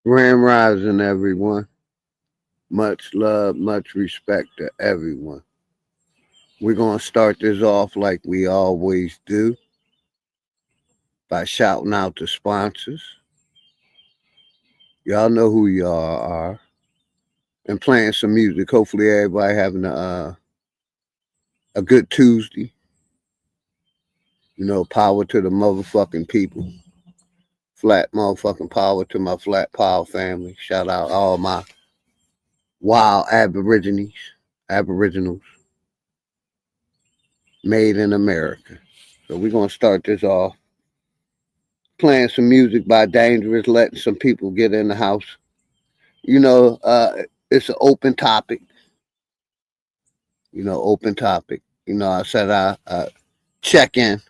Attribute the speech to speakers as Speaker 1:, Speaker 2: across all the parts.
Speaker 1: Grand Rising, everyone. Much love, much respect to everyone. We're going to start this off like we always do by shouting out the sponsors. Y'all know who y'all are. And playing some music. Hopefully, everybody having a good Tuesday. Power to the motherfucking people. Flat motherfucking power to my Flat Power family. Shout out all my wild aboriginals made in America. So we're going to start this off playing some music by Dangerous, letting some people get in the house. It's an open topic. Open topic. I said I check in.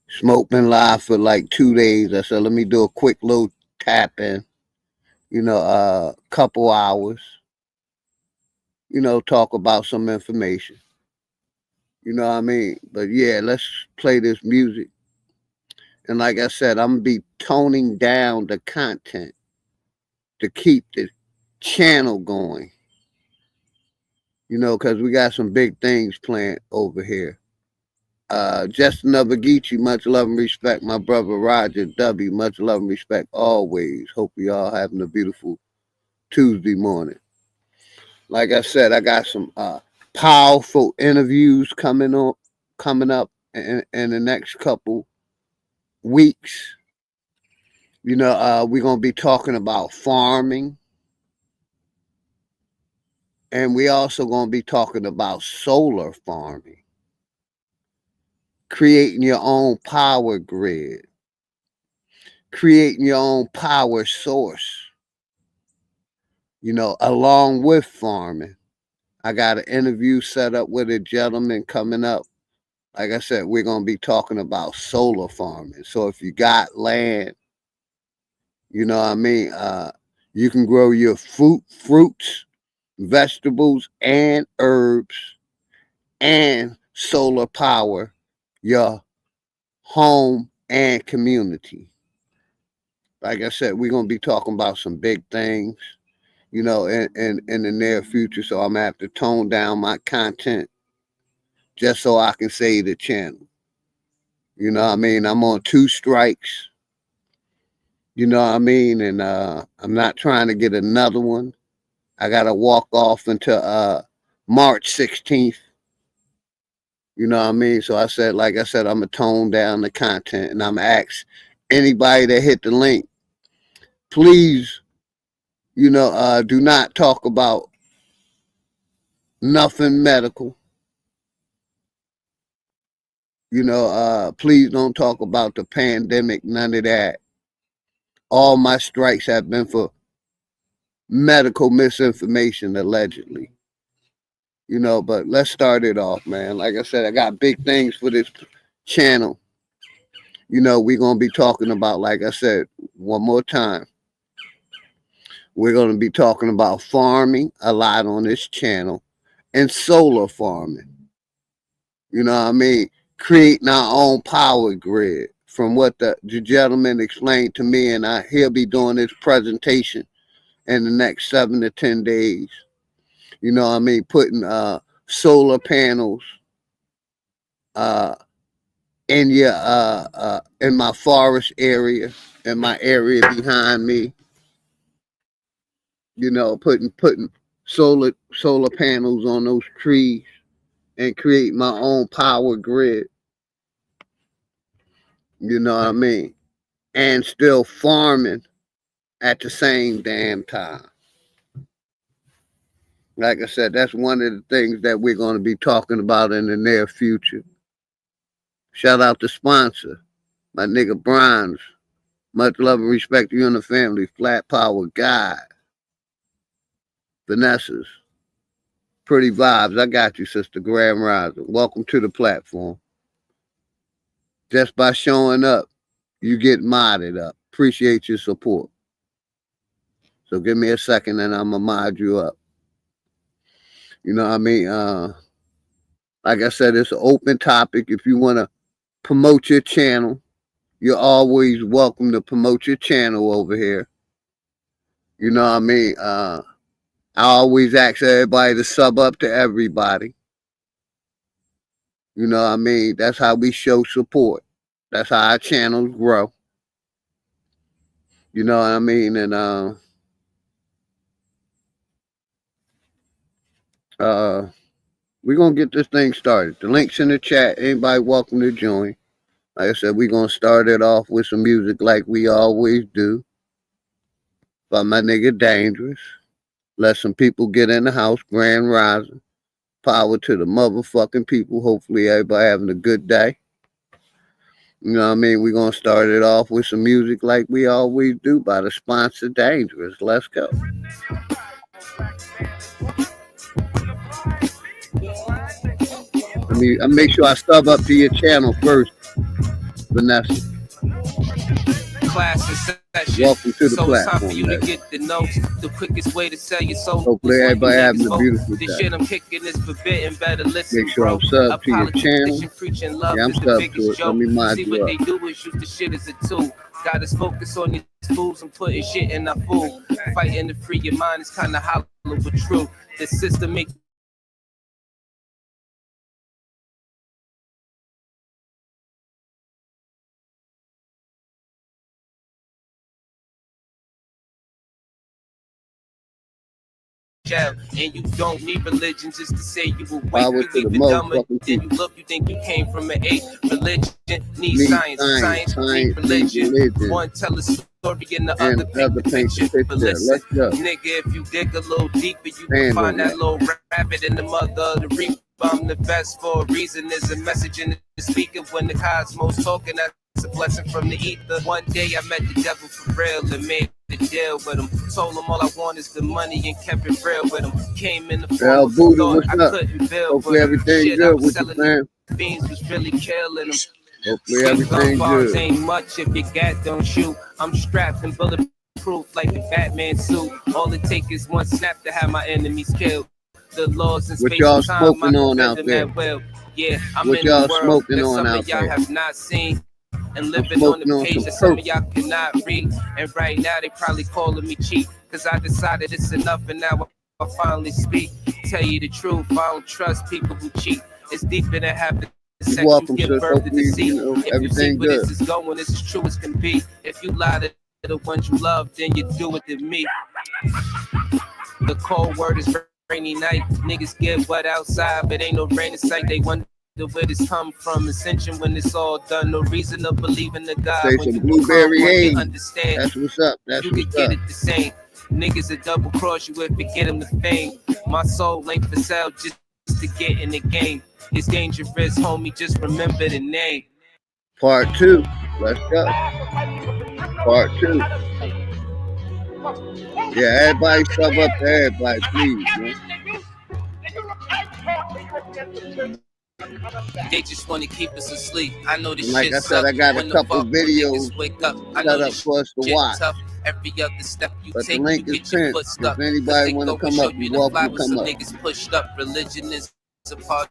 Speaker 1: Smoke been live for like 2 days. I said, let me do a quick little tap in. Couple hours. Talk about some information. You know what I mean? But yeah, let's play this music. And like I said, I'm going to be toning down the content to keep the channel going. Because we got some big things planned over here. Justin Bagici, much love and respect. My brother Roger W, much love and respect always. Hope you all having a beautiful Tuesday morning. Like I said, I got some powerful interviews coming up in the next couple weeks. We're going to be talking about farming. And we also going to be talking about solar farming. Creating your own power grid. Creating your own power source. Along with farming. I got an interview set up with a gentleman coming up. Like I said, we're going to be talking about solar farming. So if you got land, you can grow your fruits, vegetables, and herbs, and solar power your home and community. Like I said, we're going to be talking about some big things, in the near future. So I'm going to have to tone down my content just so I can save the channel. I'm on 2 strikes. And I'm not trying to get another one. I got to walk off until March 16th. So I said, like I said, I'm going to tone down the content, and I'm going to ask anybody that hit the link, please, do not talk about nothing medical. Please don't talk about the pandemic, none of that. All my strikes have been for medical misinformation, allegedly. But let's start it off, man. Like I said, I got big things for this channel. We're going to be talking about, like I said, one more time, we're going to be talking about farming a lot on this channel and solar farming. Creating our own power grid from what the gentleman explained to me, and he'll be doing this presentation in the next 7 to 10 days. Putting solar panels in your in my forest area, in my area behind me. Putting solar panels on those trees and create my own power grid. And still farming at the same damn time. Like I said, that's one of the things that we're going to be talking about in the near future. Shout out to sponsor, my nigga Bronze. Much love and respect to you and the family. Flat Power Guy. Vanessa's. Pretty vibes. I got you, Sister Grand Rising. Welcome to the platform. Just by showing up, you get modded up. Appreciate your support. So give me a second and I'm going to mod you up. Like I said, it's an open topic. If you want to promote your channel, you're always welcome to promote your channel over here. You know what I mean? I always ask everybody to sub up to everybody. You know what I mean? That's how we show support. That's how our channels grow. You know what I mean? And we're gonna get this thing started. The link's in the chat. Anybody welcome to join. Like I said, we're gonna start it off with some music like we always do. By my nigga Dangerous. Let some people get in the house. Grand Rising. Power to the motherfucking people. Hopefully everybody having a good day. You know what I mean? We're going to start it off with some music like we always do by the sponsor Dangerous. Let's go. I make sure I sub up to your channel first, Vanessa. Welcome to the platform.
Speaker 2: Time for you to get the notes. The quickest way to sell your soul.
Speaker 1: Hopefully everybody having a beautiful day.
Speaker 2: The shit I'm kicking is forbidden. Better listen.
Speaker 1: Make sure I'm subbed to your channel. Yeah, I'm subbed to it. Let me mind you up.
Speaker 2: See what they do is use the shit as a tool. Got us focus on these fools and putting shit in our food. Fighting to free your mind is kind of hollow but true. The system makes and you don't need religion just to say you will wake. You even dumber than you look. You think you came from an ape. Religion needs science. Science needs religion. One tell a story and the other paint the picture. But listen, nigga, if you dig a little deeper, you can find that little rabbit in the mother of the reaper. I'm the best for a reason. There's a message in the speaker when the cosmos talking. That's a blessing from the ether. One day I met the devil for real and made the deal with him. Told him all I want is the money and kept it real with him. Came in the form of thought I couldn't build.
Speaker 1: Hopefully everything good with you, man.
Speaker 2: Beans was really killing him.
Speaker 1: Hopefully everything good.
Speaker 2: Ain't much if your gat don't shoot. I'm strapped and bulletproof like the Batman suit. All it takes is one snap to have my enemies killed. The laws and space
Speaker 1: y'all
Speaker 2: and time,
Speaker 1: smoking on out there?
Speaker 2: Yeah, I'm
Speaker 1: what
Speaker 2: in
Speaker 1: y'all
Speaker 2: the world
Speaker 1: smoking
Speaker 2: that
Speaker 1: on
Speaker 2: some
Speaker 1: out
Speaker 2: of y'all
Speaker 1: there?
Speaker 2: have not seen. And living on the page that some of y'all cannot read. And right now they probably calling me cheap. Cause I decided it's enough and now I finally speak. Tell you the truth, I don't trust people who cheat. It's deeper than having sex.
Speaker 1: Welcome,
Speaker 2: you give birth to deceit.
Speaker 1: You know,
Speaker 2: if you see where this is going, it's as true as can be. If you lie to the ones you love, then you do it to me. The cold word is rainy night. Niggas get wet outside, but ain't no rain in sight. They wonder where this come from. Ascension when it's all done. No reason to believe in the God.
Speaker 1: Say
Speaker 2: when
Speaker 1: some
Speaker 2: you
Speaker 1: blueberry
Speaker 2: become one, understand.
Speaker 1: That's what's up. That's
Speaker 2: you
Speaker 1: what's
Speaker 2: can
Speaker 1: up.
Speaker 2: get it the same. Niggas a double cross you if you get them the fame. My soul ain't for sale just to get in the game. It's dangerous, homie. Just remember the name.
Speaker 1: Part 2. Let's go. Part 2. Yeah, everybody sub up to everybody, please, man.
Speaker 2: They just want to keep us asleep. I know this
Speaker 1: like
Speaker 2: shit
Speaker 1: I said, I got a couple videos
Speaker 2: wake up.
Speaker 1: set up for us to watch.
Speaker 2: Tough. Every other step you
Speaker 1: but
Speaker 2: take,
Speaker 1: the link
Speaker 2: you
Speaker 1: is
Speaker 2: get your
Speaker 1: pinned.
Speaker 2: foot stuck.
Speaker 1: If anybody want to come up, you're welcome to come up.
Speaker 2: Niggas pushed up. Religion is a part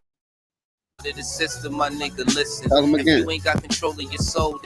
Speaker 2: of the system, my nigga. Listen,
Speaker 1: tell them again.
Speaker 2: If you ain't got control of your soul,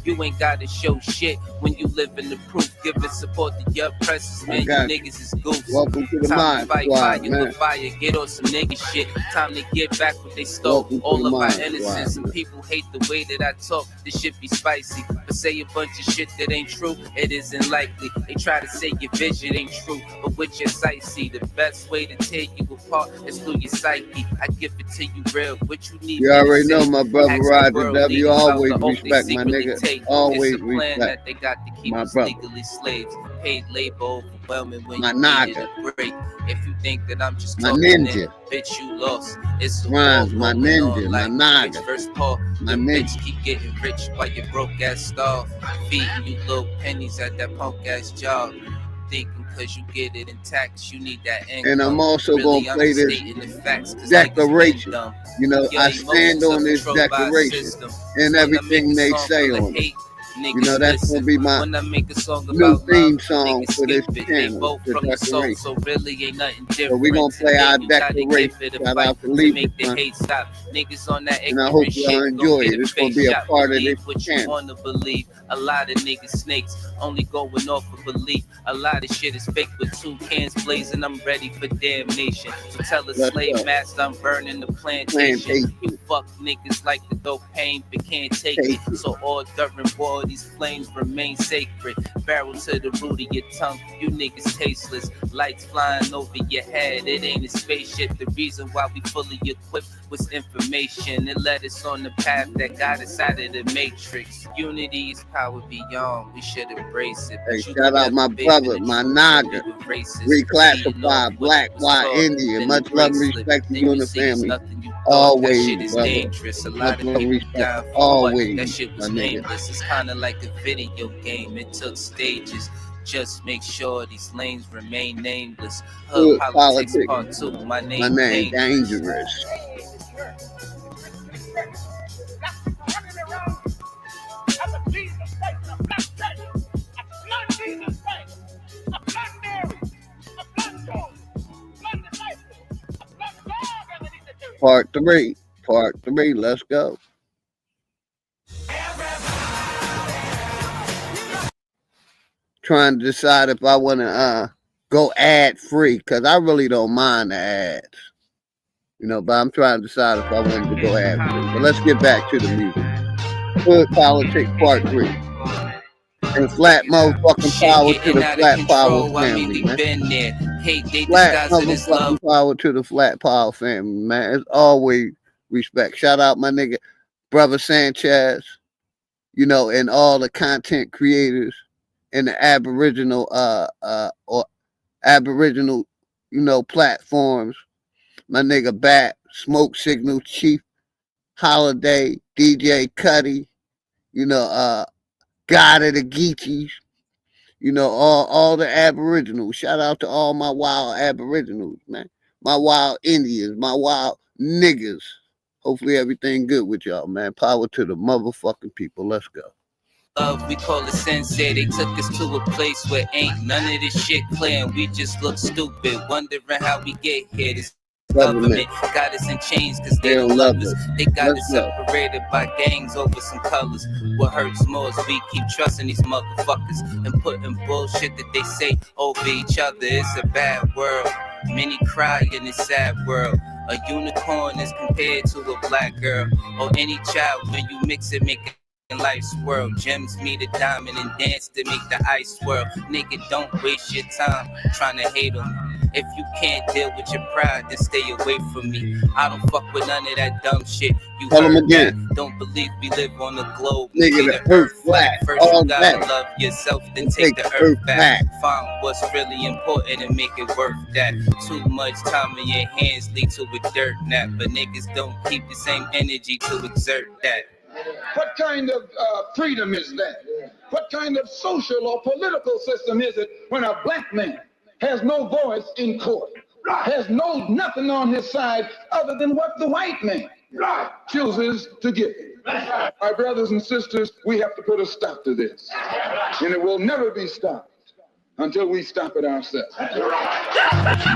Speaker 2: you ain't gotta show shit when you live in the proof. Giving support to your presence, man. You niggas is goofs.
Speaker 1: Welcome to the mind squad, man.
Speaker 2: Fire, get on some nigga shit. Time to get back what they stole.
Speaker 1: Welcome
Speaker 2: all of our
Speaker 1: innocence.
Speaker 2: Squad, some people hate the way that I talk. This shit be spicy, but say a bunch of shit that ain't true. It isn't likely. They try to say your vision ain't true, but with your sight see, the best way to tear you apart is through your psyche. I give it to you real. What you need?
Speaker 1: You already know, my brother Roger W. Always respect my nigga. Always respect
Speaker 2: that they got to keep
Speaker 1: my
Speaker 2: us
Speaker 1: brother.
Speaker 2: legally slaves. Paid labor overwhelming when
Speaker 1: my
Speaker 2: you
Speaker 1: naga.
Speaker 2: needed a break. If you think that I'm just
Speaker 1: my
Speaker 2: talking
Speaker 1: ninja.
Speaker 2: in, bitch, you lost. It's a
Speaker 1: Rhymes, my ninja, my naga.
Speaker 2: First Paul,
Speaker 1: my
Speaker 2: bitch keep getting rich while you broke ass starve. Feeding you little pennies at that punk ass job. Thinking cause you get it in tax, you need that income.
Speaker 1: And I'm also
Speaker 2: really,
Speaker 1: gonna play this
Speaker 2: facts,
Speaker 1: declaration. You know, I stand on this declaration and everything they say on it.
Speaker 2: You know, that's gonna be my when I make a song
Speaker 1: new
Speaker 2: about
Speaker 1: theme
Speaker 2: love,
Speaker 1: song for this channel.
Speaker 2: They both from the soul, so really ain't nothing different.
Speaker 1: So we're gonna play our declaration. Shout out to Lee,
Speaker 2: make the hate stop. Niggas on that
Speaker 1: and I hope y'all enjoy it. It's gonna be a part of this
Speaker 2: what
Speaker 1: channel.
Speaker 2: You wanna believe. A lot of niggas snakes, only going off of belief. A lot of shit is fake with 2 cans blazing. I'm ready for damnation. So tell a slave master I'm burning the plantation. You fuck niggas like the dope pain, but can't take it. So all during war, these flames remain sacred. Barrel to the root of your tongue, you niggas tasteless. Lights flying over your head, it ain't a spaceship. The reason why we fully equipped was information. It led us on the path that got us out of the matrix. Unity is power beyond, we should embrace it.
Speaker 1: Hey, shout out my brother, my Naga, reclassified, black, white, Indian. Much love and respect to you and the family. Always, brother.
Speaker 2: Dangerous. A lot of
Speaker 1: people
Speaker 2: die for
Speaker 1: always.
Speaker 2: That shit was nameless. It's kind of like a video game. It took stages. Just make sure these lanes remain nameless. Hood politics part 2. My name
Speaker 1: dangerous. Part 3, let's go. Trying to decide if I want to go ad free, because I really don't mind the ads, you know, but I'm trying to decide if I want to go ad free. But let's get back to the music. Hood politics part 3. And flat motherfucking power to the flat power family, man. Flat motherfucking power to the flat power family, man. It's always respect. Shout out my nigga, brother Sanchez, you know, and all the content creators and the Aboriginal, or Aboriginal, you know, platforms. My nigga Bat, Smoke Signal, Chief Holiday, DJ Cuddy, you know, God of the Geechies, you know, all the Aboriginals. Shout out to all my wild Aboriginals, man. My wild Indians, my wild niggas. Hopefully everything good with y'all, man. Power to the motherfucking people. Let's go.
Speaker 2: We call it sensei. They took us to a place where ain't none of this shit clear, and we just look stupid, wondering how we get here. This government got us in chains because they don't love us. They got us separated by gangs over some colors. What hurts more is we keep trusting these motherfuckers and putting bullshit that they say over each other. It's a bad world. Many cry in this sad world. A unicorn is compared to a black girl, or any child. When you mix it, make it in life's world. Gems meet a diamond and dance to make the ice swirl. Nigga, don't waste your time trying to hate on me. If you can't deal with your pride, then stay away from me. I don't fuck with none of that dumb shit. You
Speaker 1: tell them again.
Speaker 2: Don't believe we live on a globe.
Speaker 1: Nigga, the earth flat.
Speaker 2: First you gotta love yourself, then take the earth back. Find what's really important and make it worth that. Too much time in your hands lead to a dirt nap, but niggas don't keep the same energy to exert that.
Speaker 3: What kind of freedom is that? What kind of social or political system is it when a black man has no voice in court, has nothing on his side other than what the white man chooses to give him? My brothers and sisters, we have to put a stop to this, and it will never be stopped until we stop it ourselves.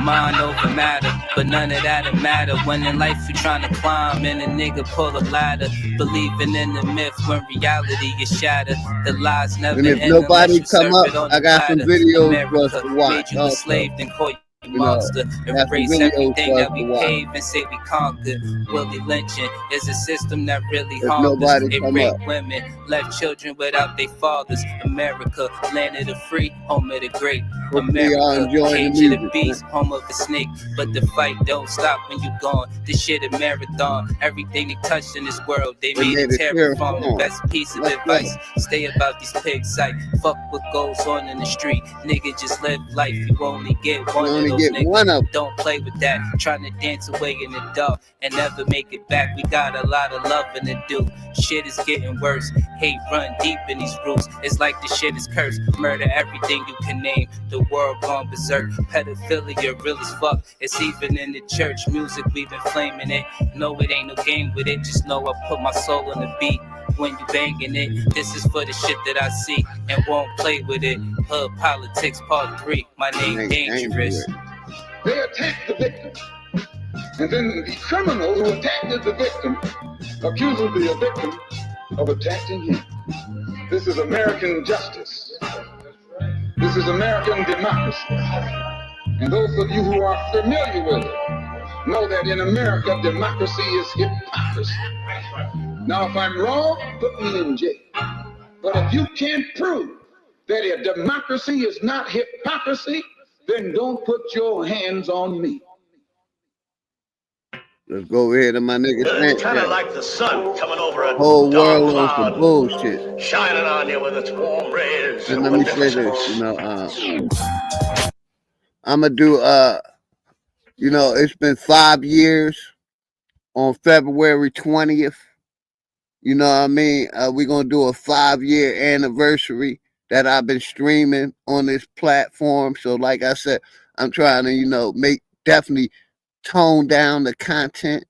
Speaker 2: Mind over matter, but none of that'll matter when in life you're trying to climb and a nigga pull a ladder, believing in the myth when reality is shattered. The lies never
Speaker 1: end. And if nobody come up, I got some videos for us to watch.
Speaker 2: Made you a slave, then caught monster. Embrace everything that we pave and say we conquered. Willie lynching is a system that really harmed us. It raped women, left children without their fathers. America, land of the free, home of the great. America, cage of the beast, home of the snake. But the fight don't stop when you gone. This shit a marathon. Everything they touched in this world, they made it terraform. The best piece of advice, stay about these pig sight. Fuck what goes on in the street. Nigga, just live life. You only get one of those niggas. Don't play with that. Trying to dance away in the dark and never make it back. We got a lot of loving to do. Shit is getting worse. Hate run deep in these roots. It's like the shit is cursed. Murder everything you can name. The world gone berserk. Pedophilia real as fuck. It's even in the church music. We've been flaming it. No, it ain't no game with it. Just know I put my soul on the beat. when you banging it. This is for the shit that I see and won't play with it. Hood politics part 3. My name dangerous.
Speaker 3: They attack the victim, and then the criminal who attacked the victim accuses the victim of attacking him. This is American justice. This is American democracy. And those of you who are familiar with it know that in America, democracy is hypocrisy. Now, if I'm wrong, put me in jail. But if you can't prove that a democracy is not hypocrisy, then don't put your hands on me.
Speaker 1: Let's go over here to my nigga.
Speaker 4: It's kind of like the sun coming over a
Speaker 1: whole
Speaker 4: dark
Speaker 1: world on some
Speaker 4: cloud,
Speaker 1: bullshit.
Speaker 4: shining on you with its warm rays.
Speaker 1: And let me say this, you know, I'm gonna do, you know, it's been 5 years on February 20th. You know what I mean? We're gonna do a 5-year anniversary that I've been streaming on this platform. So like I said, I'm trying to, you know, definitely tone down the content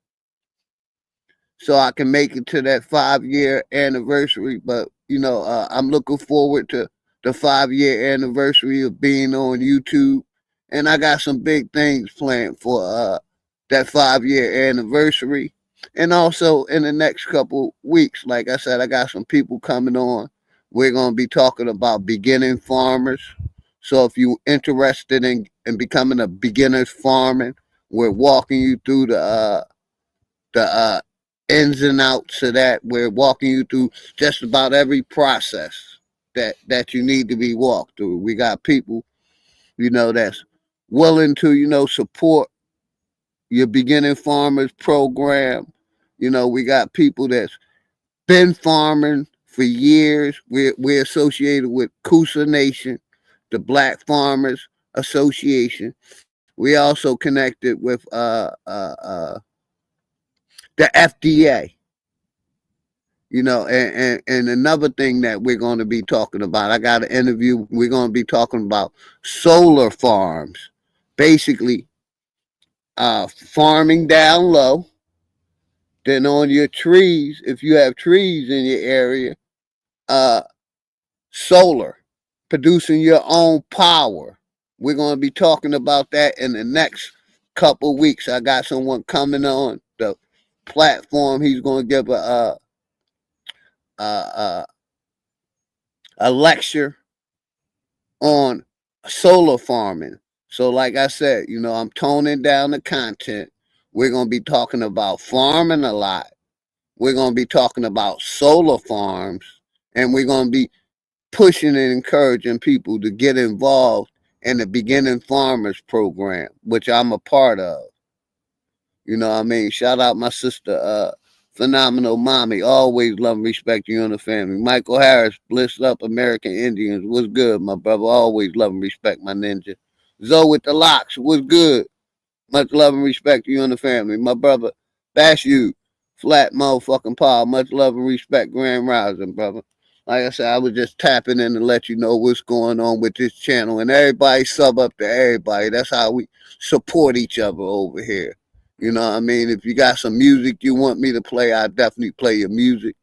Speaker 1: so I can make it to that 5-year anniversary. But, you know, I'm looking forward to the 5-year anniversary of being on YouTube. And I got some big things planned for that 5-year anniversary. And also in the next couple weeks, like I said, I got some people coming on. We're going to be talking about beginning farmers. So if you're interested in becoming a beginner's farming, we're walking you through the ins and outs of that. We're walking you through just about every process that you need to be walked through. We got people, you know, that's willing to, you know, support your beginning farmers program. You know, we got people that's been farming for years. We're associated with Coosa Nation, the Black Farmers Association. We also connected with the FDA. You know, and another thing that we're going to be talking about, I got an interview, we're going to be talking about solar farms. Basically, farming down low. Then on your trees, if you have trees in your area, solar, producing your own power. We're going to be talking about that in the next couple weeks. I got someone coming on the platform. He's going to give a lecture on solar farming. So like I said, you know, I'm toning down the content. We're going to be talking about farming a lot. We're going to be talking about solar farms, and we're going to be pushing and encouraging people to get involved in the beginning farmers program, which I'm a part of. You know what I mean? Shout out my sister, Phenomenal Mommy. Always love and respect you and the family. Michael Harris, Bliss Up American Indians. What's good, my brother? Always love and respect my ninja. Zoe with the locks. What's good? Much love and respect to you and the family. My brother, Bash You, Flat Motherfucking Paul. Much love and respect, Grand Rising, brother. Like I said, I was just tapping in to let you know what's going on with this channel. And everybody sub up to everybody. That's how we support each other over here. You know what I mean? If you got some music you want me to play, I'll definitely play your music.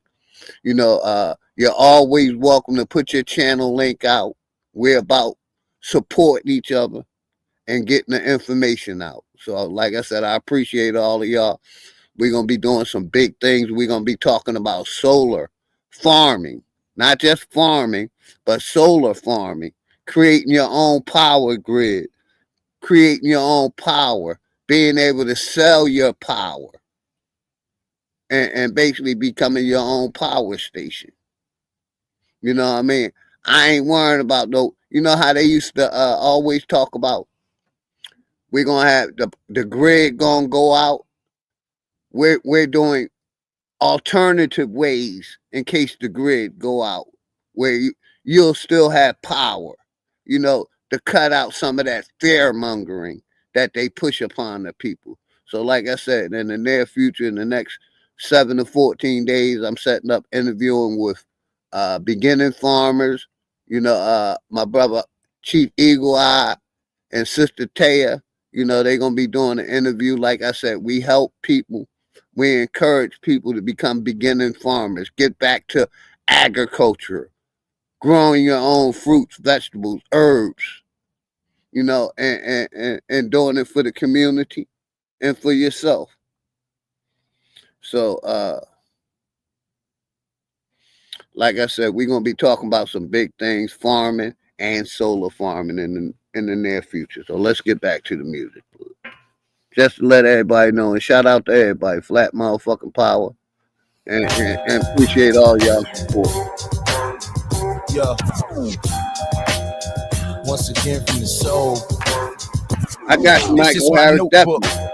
Speaker 1: You know, you're always welcome to put your channel link out. We're about supporting each other and getting the information out. So like I said, I appreciate all of y'all. We're going to be doing some big things. We're going to be talking about solar farming, not just farming, but solar farming, creating your own power grid, creating your own power, being able to sell your power, and basically becoming your own power station. You know what I mean? I ain't worrying about no, you know how they used to always talk about, we're going to have the grid going to go out. We're doing alternative ways in case the grid go out, where you'll still have power, you know, to cut out some of that fear mongering that they push upon the people. So like I said, in the near future, in the next 7 to 14 days, I'm setting up interviewing with beginning farmers, you know, my brother Chief Eagle Eye and Sister Taya. You know, they're going to be doing an interview. Like I said, we help people We encourage people to become beginning farmers, get back to agriculture, growing your own fruits, vegetables, herbs, you know, and doing it for the community and for yourself. So, like I said, we're gonna be talking about some big things, farming and solar farming in the near future. So let's get back to the music, please. Just to let everybody know, and shout out to everybody, flat motherfucking power, and appreciate all y'all support.
Speaker 2: Yeah. Once again from the soul.
Speaker 1: I got Michael Harris.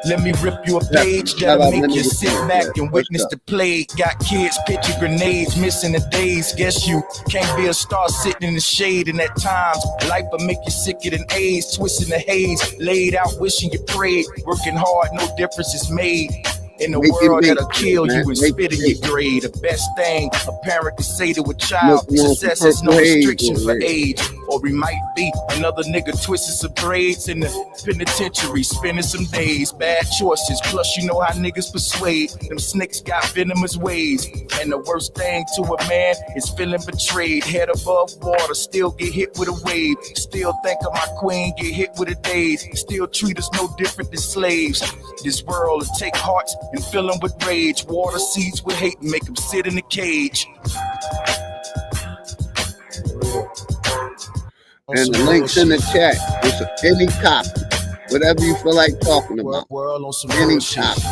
Speaker 2: Let me rip you a page that'll make you sit back and witness the play. Got kids pitching grenades, missing the days. Guess you can't be a star sitting in the shade. And at times, life will make you sicker than AIDS. Twisting the haze, laid out wishing you prayed. Working hard, no difference is made. In a world that'll kill you and spit in your grade. The best thing a parent can say to a child, success is no restriction for age. Or we might be another nigga twisting some braids in the penitentiary, spending some days. Bad choices, plus you know how niggas persuade. Them snakes got venomous ways. And the worst thing to a man is feeling betrayed. Head above water, still get hit with a wave. Still think of my queen, get hit with a daze. Still treat us no different than slaves. This world will take hearts and fill them with rage. Water seeds with hate and make them sit in a cage.
Speaker 1: And the links in the chat. It's any topic, whatever you feel like talking about. Any topic.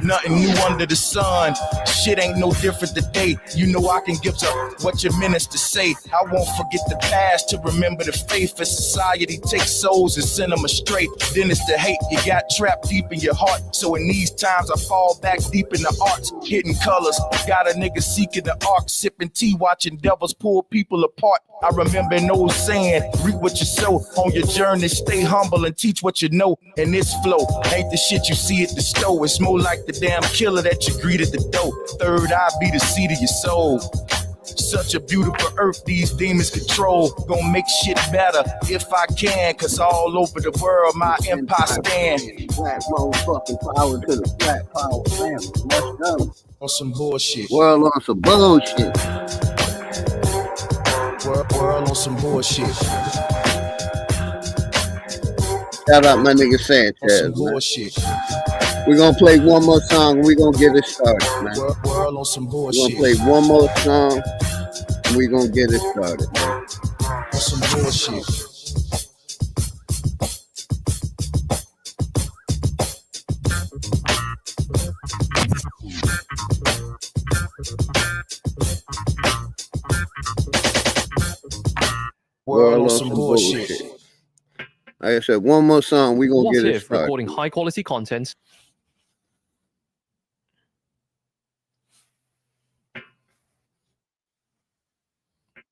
Speaker 2: Nothing new under the sun. Shit ain't no different today. You know I can give to what your ministers say. I won't forget the past to remember the faith. As society takes souls and send them astray, then it's the hate you got trapped deep in your heart. So in these times I fall back deep in the arts, hidden colors. Got a nigga seeking the ark, sipping tea, watching devils pull people apart. I remember an old saying, reap what you sow. On your journey, stay humble and teach what you know. And this flow ain't the shit you see at the store. It's more like the damn killer that you greet at the door. Third eye be the seed of your soul. Such a beautiful earth these demons control. Gonna make shit better if I can, cause all over the world my empire stand.
Speaker 1: Black motherfucking power to the black power family. Let's go.
Speaker 2: On some bullshit.
Speaker 1: World on some bullshit.
Speaker 2: World on some bullshit.
Speaker 1: Shout out my nigga Sanchez,
Speaker 2: bullshit.
Speaker 1: We're gonna play one more song and we're gonna get it started, man.
Speaker 2: World on some bullshit.
Speaker 1: We're gonna play one more song and we're gonna get it started, man.
Speaker 2: On some bullshit.
Speaker 1: World on some bullshit. Like I said, one more song, we're gonna get it started.
Speaker 5: Recording high quality content.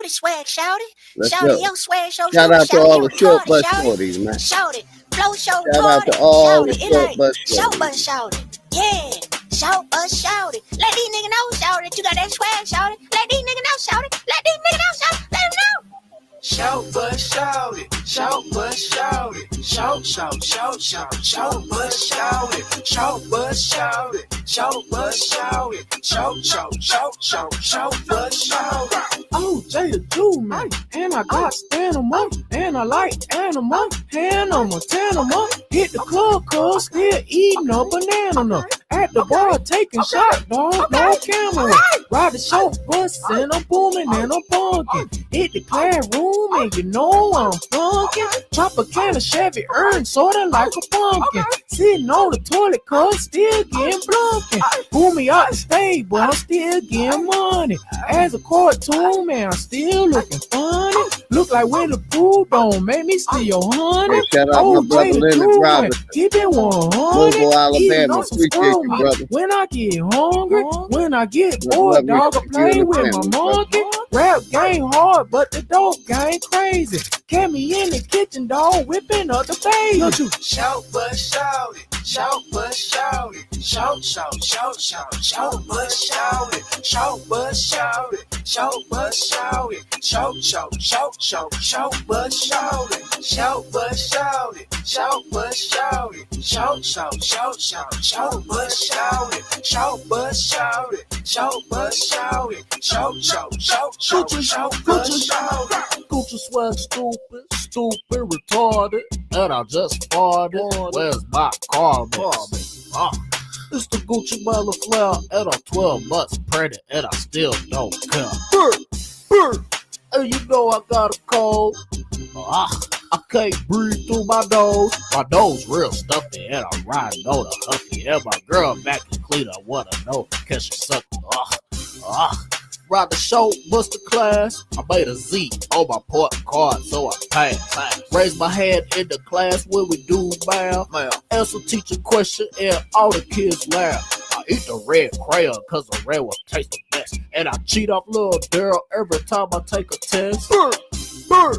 Speaker 6: Swag, shout it.
Speaker 1: Let's
Speaker 6: Shout
Speaker 1: go.
Speaker 6: it, yo, swag, show,
Speaker 1: Shout out to
Speaker 6: shout
Speaker 1: all
Speaker 6: it,
Speaker 1: the short bus
Speaker 6: shout it,
Speaker 1: shorties, man.
Speaker 6: shout it, flow, show,
Speaker 1: Shout out to all the short bus
Speaker 6: shout
Speaker 1: shorties.
Speaker 6: bus, shout it, yeah, shout bus, shout it. Let these niggas know, shout it. You got that swag, shout it. Let these niggas know, shout it. Let these niggas know, shout it. Let them know.
Speaker 7: Shout but shout it, shout but shout it, shout, shout, shout, shout, shout but shout it, shout but shout it, shout but shout it, shout, shout, shout, shout, shout but shout it.
Speaker 8: Oh, Jay the Jew, man, and I got stand 'em up, and I like animal, hand 'em a tan 'em up, hit the club, cuz still eating a banana nut. At the bar, taking shot, dog, no camera. Ride the short bus, and I'm booming and I'm bunking. Hit the classroom, and you know I'm funkin'. Chop a can of Chevy, earn sorta like a pumpkin. Sitting on the toilet, cuz still getting blunkin'. Pull me out the stage, but I'm still getting money. As a cartoon, man, I'm still looking funny. Look like Winnie the Pooh, don't make me steal your honey.
Speaker 1: Hey, shout out my brother Leonard Robinson.
Speaker 8: Keep it 100.
Speaker 1: Louisville, Alabama. Appreciate you,
Speaker 8: me.
Speaker 1: brother.
Speaker 8: When I get hungry, when I get bored, dog, I play with my monkey. Rap game hard, but the dope game crazy. Get me in the kitchen, dog, whipping up the baby.
Speaker 7: Shout but shout it, shout but shout it, shout, shout, shout, shout, shout but shout it, shout but shout it, shout but shout it, shout, shout, shout, shout, shout but shout it, shout but shout it, shout but shout it, shout, shout, shout, shout, shout but shout it, shout but shout it, shout but shout it, shout, shout, shout, shout, shout but shout it.
Speaker 8: Gucci swag stupid, retarded, and I just farted. Where's my car? It's the Gucci Miller flare, and I'm 12 months pregnant, and I still don't care. Burr. And you know I got a cold. I can't breathe through my nose. My nose real stuffy, and I'm riding on a huffy. And my girl vacuum cleaner wanna know, can she suck me? Ride the show, bust the class. I made a Z on my port card, so I passed. Raise my hand in the class when we do math. Answer teacher question, and all the kids laugh. I eat the red crayon, cause the red one tastes the best. And I cheat off little Daryl every time I take a test. Burr.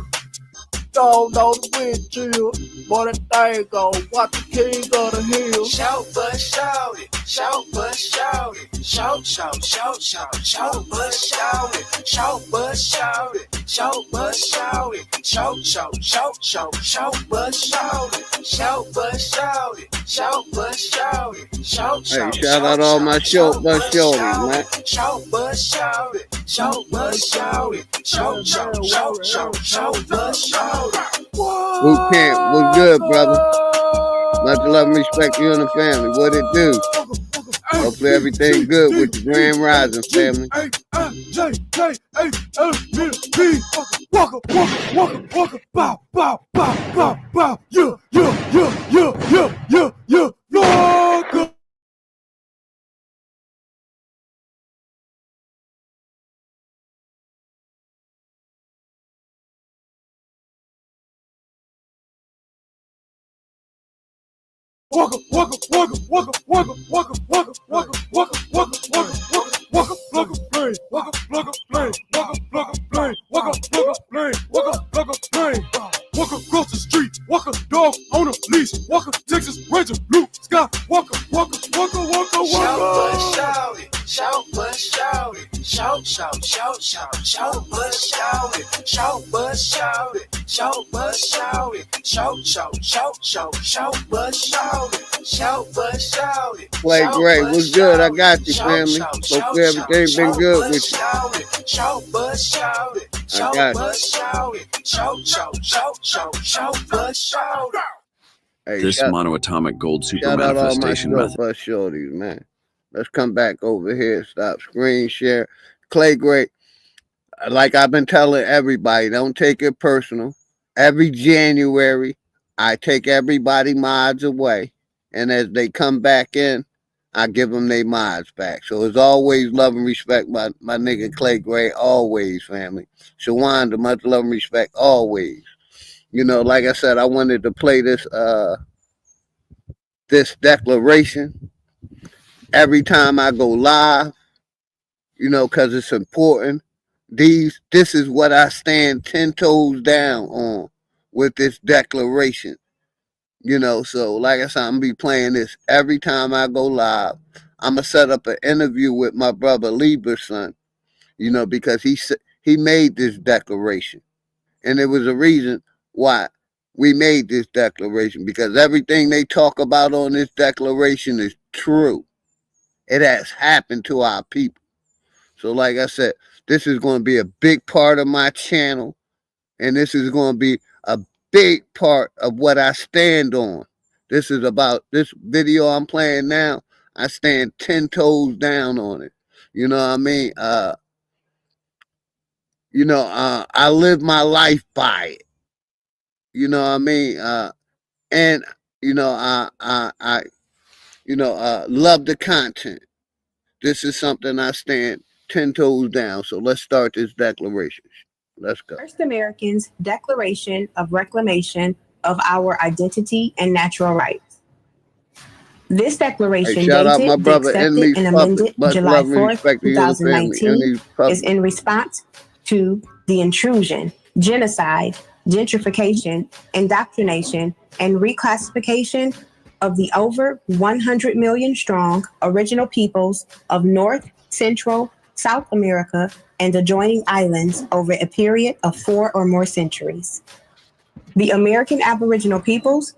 Speaker 8: Don't know the windshield, boy, that thing go, watch the king of the hill.
Speaker 7: Shout but shout it, shout but shout it, shout, shout, shout, shout, shout but shout it, shout but shout it, shout but shout it, shout, shout, shout, shout, shout but shout it, shout but shout it, shout but shout it, shout, shout,
Speaker 1: shout out all my shout but shorties, man.
Speaker 7: Shout but shout it, shout but shout it, shout, shout, shout, shout, shout but shout it.
Speaker 1: Boot camp was good, brother. Much love and respect to you and the family. What it do? Hopefully everything good with the Grand Rising family.
Speaker 8: Walker, bow, yeah, Walker. Walker, across the street, Walker, dog on a leash, Walker, Texas Ranger, blue sky, Walker.
Speaker 7: Shout but shout it, shout but shout it, shout, shout, shout, shout, shout but shout it, shout but shout it, shout but shout it, shout, shout, shout, shout, shout but shout it, shout but shout it.
Speaker 1: Play great, was good. I got you, family. Hopefully everything been good with you.
Speaker 7: Shout but shout it, shout but shout it, shout, shout, shout, shout, shout but shout it.
Speaker 1: Hey,
Speaker 5: This monoatomic gold super
Speaker 1: shout out all my
Speaker 5: manifestation method.
Speaker 1: bus shorties, man. Let's come back over here. Stop screen share. Clay Great. Like I've been telling everybody, don't take it personal. Every January, I take everybody mods away. And as they come back in, I give them their mods back. So it's always love and respect, my nigga Clay Gray, always, family. Shawanda, much love and respect, always. You know, like I said, I wanted to play this this declaration every time I go live, you know, because it's important. This is what I stand 10 toes down on with this declaration. You know, so like I said, I'm going to be playing this every time I go live. I'm going to set up an interview with my brother Lieberson, you know, because he made this declaration. And there was a reason why we made this declaration, because everything they talk about on this declaration is true. It has happened to our people. So like I said, this is going to be a big part of my channel. And this is going to be a big part of what I stand on. This is about this video I'm playing now. I stand 10 toes down on it. You know what I mean? I live my life by it. You know what I mean? And you know, I love the content. This is something I stand 10 toes down. So let's start this declaration. Let's go.
Speaker 9: First Americans' Declaration of Reclamation of Our Identity and Natural Rights. This declaration,
Speaker 1: shout out
Speaker 9: dated,
Speaker 1: my brother,
Speaker 9: accepted, and amended July 4th, 2019, is in response to the intrusion, genocide, gentrification, indoctrination, and reclassification of the over 100 million strong original peoples of North, Central, South America, and adjoining islands over a period of 4 or more centuries. The American Aboriginal peoples,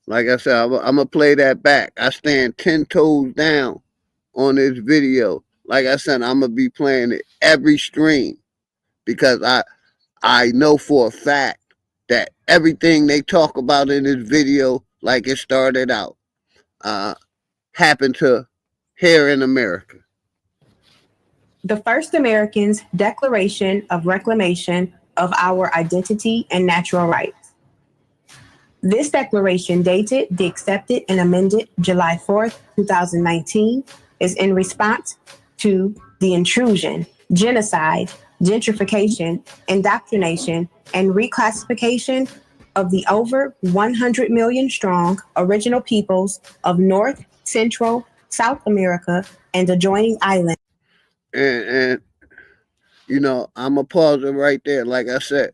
Speaker 1: like I said, I'm going to play that back. I stand 10 toes down on this video. Like I said, I'm going to be playing it every stream because I know for a fact that everything they talk about in this video, like it started out, happened to here in America.
Speaker 9: The first Americans' Declaration of Reclamation of Our Identity and Natural Rights. This declaration, dated the accepted and amended July 4th, 2019, is in response to the intrusion, genocide, gentrification, indoctrination, and reclassification of the over 100 million strong original peoples of North, Central, South America, and adjoining islands.
Speaker 1: And you know, I'm going to pause it right there. Like I said,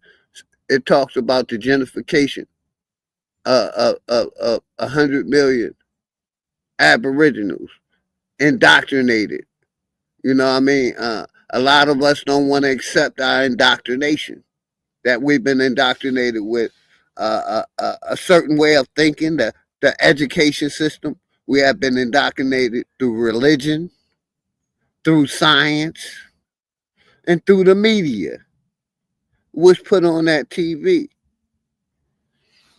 Speaker 1: it talks about the gentrification of 100 million Aboriginals indoctrinated. You know what I mean? A lot of us don't want to accept our indoctrination, that we've been indoctrinated with a certain way of thinking, the education system. We have been indoctrinated through religion, through science, and through the media, was put on that TV.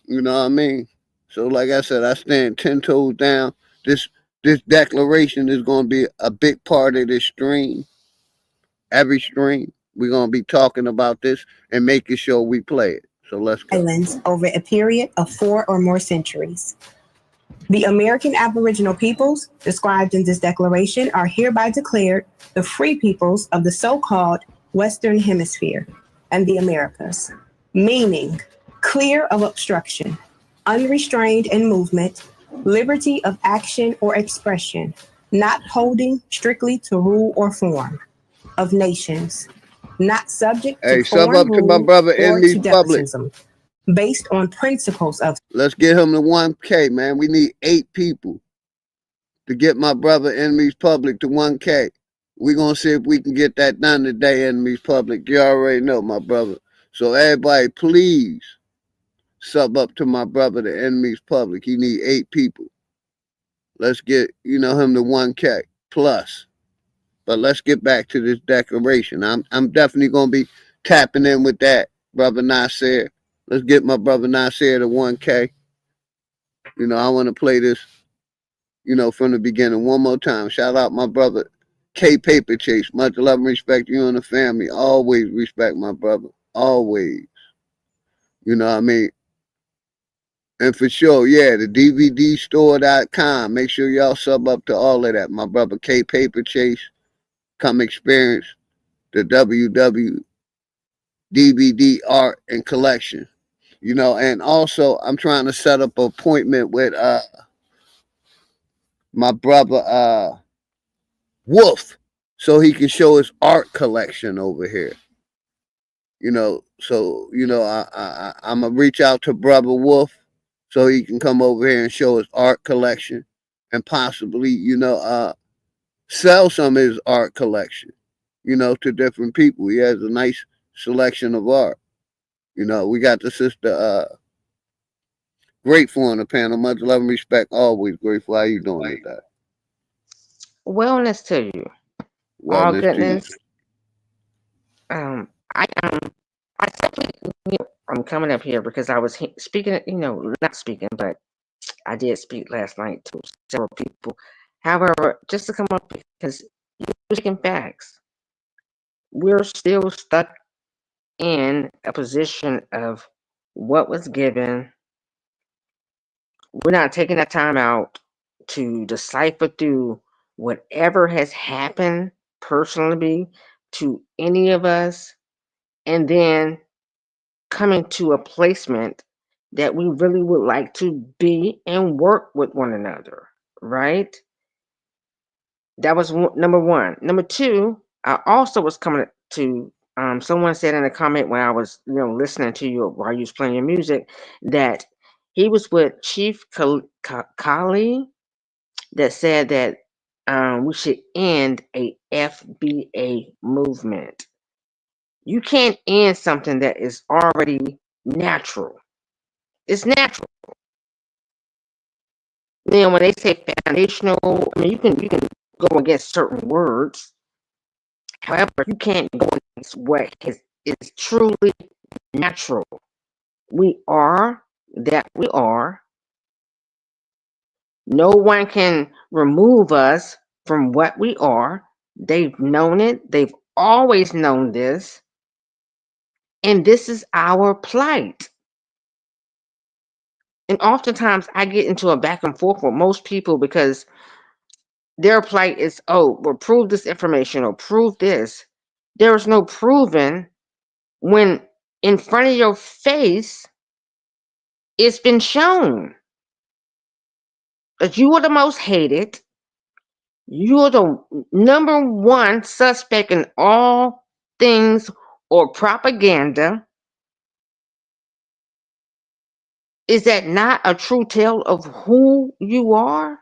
Speaker 1: You know what I mean? So like I said, I stand 10 toes down. This declaration is going to be a big part of this stream. Every stream, we're going to be talking about this and making sure we play it. So let's go.
Speaker 9: Islands over a period of 4 or more centuries. The American Aboriginal peoples described in this declaration are hereby declared the free peoples of the so-called Western Hemisphere and the Americas, meaning clear of obstruction, unrestrained in movement, liberty of action or expression, not holding strictly to rule or form, of nations, not subject to foreign rule
Speaker 1: to my brother
Speaker 9: or
Speaker 1: in
Speaker 9: to despotism, based on principles of...
Speaker 1: Let's get him to 1K, man. We need 8 people to get my brother Enemies Public to 1K. We're going to see if we can get that done today, Enemies Public. You already know, my brother. So everybody, please sub up to my brother, the Enemies Public. He need 8 people. Let's get, him to 1K plus. But let's get back to this declaration. I'm definitely going to be tapping in with that, brother Nasir. Let's get my brother Nasir to 1K. I want to play this, from the beginning one more time. Shout out my brother K Paper Chase. Much love and respect to you and the family. Always respect my brother. Always. You know what I mean? And for sure, yeah, the DVDstore.com. Make sure y'all sub up to all of that. My brother K Paper Chase. Come experience the WW DVD art and collection. And also I'm trying to set up an appointment with my brother Wolf, so he can show his art collection over here. So I'm gonna reach out to brother Wolf so he can come over here and show his art collection and possibly, sell some of his art collection, to different people. He has a nice selection of art. We got the sister Grateful on the panel. Much love and respect. Always Grateful. How you doing with that?
Speaker 10: Wellness to you. All goodness. I simply, I'm coming up here because I was speaking, not speaking, but I did speak last night to several people. However, just to come up because you're speaking facts. We're still stuck in a position of what was given. We're not taking that time out to decipher through whatever has happened personally to any of us, and then coming to a placement that we really would like to be and work with one another, right? That was number one. Number two, I also was coming to, someone said in a comment when I was, listening to you while you was playing your music, that He was with Chief Kali that said that we should end a FBA movement. You can't end something that is already natural. It's natural. Then when they say foundational, I mean you can go against certain words. However, you can't go against what is truly natural. We are that we are. No one can remove us from what we are. They've known it. They've always known this. And this is our plight. And oftentimes I get into a back and forth with most people because their plight is, oh, well, prove this information or prove this. There is no proving when in front of your face it's been shown that you are the most hated. You are the number one suspect in all things or propaganda. Is that not a true tale of who you are?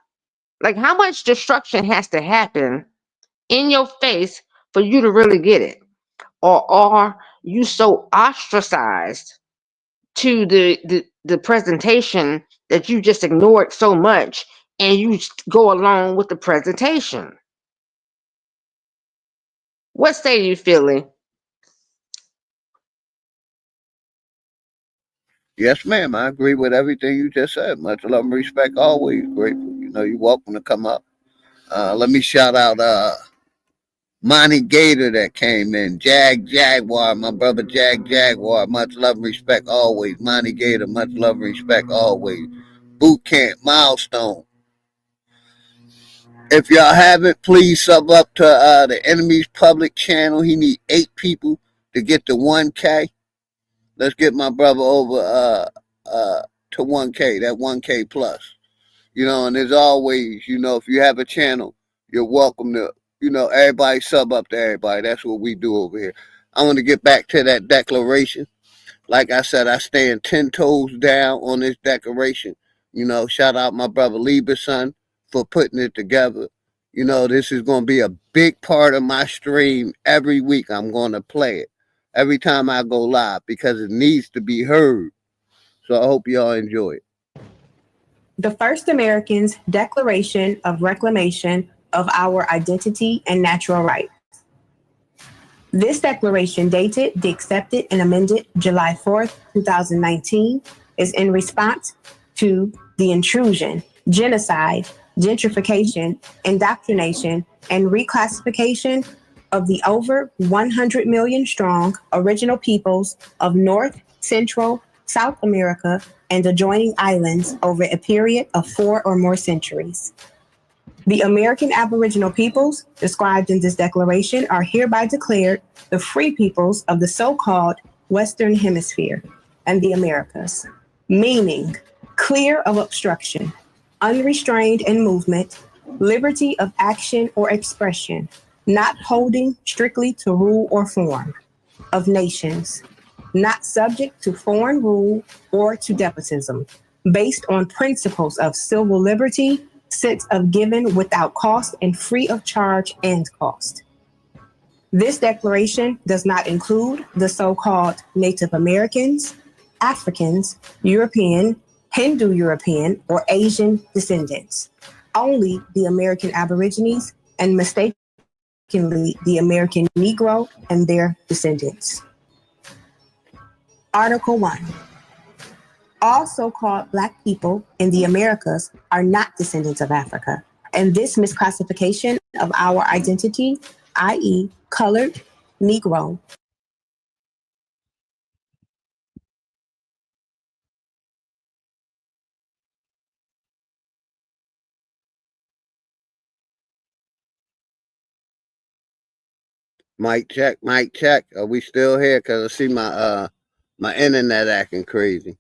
Speaker 10: Like, how much destruction has to happen in your face for you to really get it? Or are you so ostracized to the presentation that you just ignore it so much and you go along with the presentation? What say you, Philly?
Speaker 1: Yes, ma'am. I agree with everything you just said. Much love and respect. Always grateful. You know, you're welcome to come up. Let me shout out Monty Gator that came in. Jaguar, my brother Jaguar. Much love and respect always. Monty Gator, much love and respect always. Boot Camp, Milestone. If y'all haven't, please sub up to the Enemy's public channel. He need 8 people to get to 1K. Let's get my brother over to 1K, that 1K plus. You know, and as always, you know, if you have a channel, you're welcome to, you know, everybody sub up to everybody. That's what we do over here. I want to get back to that declaration. Like I said, I stand 10 toes down on this declaration. You know, shout out my brother Lieberson for putting it together. You know, this is going to be a big part of my stream every week. I'm going to play it every time I go live because it needs to be heard. So I hope y'all enjoy it.
Speaker 9: The First Americans' Declaration of Reclamation of Our Identity and Natural Rights. This declaration, dated the accepted and amended July 4th, 2019, is in response to the intrusion, genocide, gentrification, indoctrination, and reclassification of the over 100 million strong original peoples of North, Central, South America, and adjoining islands over a period of 4 or more centuries. The American Aboriginal peoples described in this declaration are hereby declared the free peoples of the so-called Western Hemisphere and the Americas, meaning clear of obstruction, unrestrained in movement, liberty of action or expression, not holding strictly to rule or form, of nations, not subject to foreign rule or to despotism, based on principles of civil liberty, sense of giving without cost and free of charge and cost. This declaration does not include the so-called Native Americans, Africans, European, Hindu European, or Asian descendants, only the American Aborigines and mistakenly the American Negro and their descendants. Article 1. All so-called Black people in the Americas are not descendants of Africa, and this misclassification of our identity, i.e. colored, Negro,
Speaker 1: Mic check, mic check. Are we still here? Because I see my my internet acting crazy.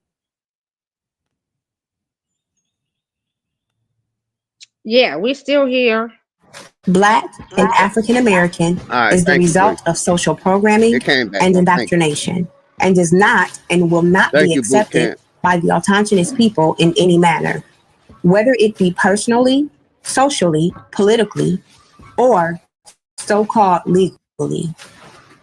Speaker 10: Yeah, we still here.
Speaker 9: Black and African American is the result of social programming and indoctrination, and is not and will not be accepted by the autonomous people in any manner, whether it be personally, socially, politically, or so-called legally.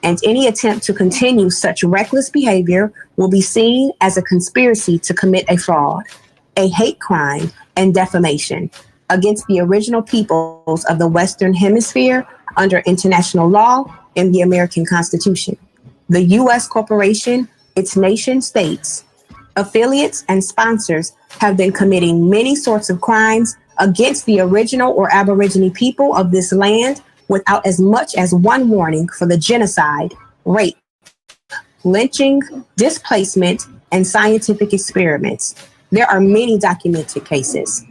Speaker 9: And any attempt to continue such reckless behavior will be seen as a conspiracy to commit a fraud, a hate crime, and defamation against the original peoples of the Western Hemisphere under international law and the American Constitution. The U.S. corporation, its nation states, affiliates, and sponsors have been committing many sorts of crimes against the original or Aborigine people of this land without as much as one warning for the genocide, rape, lynching, displacement, and scientific experiments. There are many documented cases.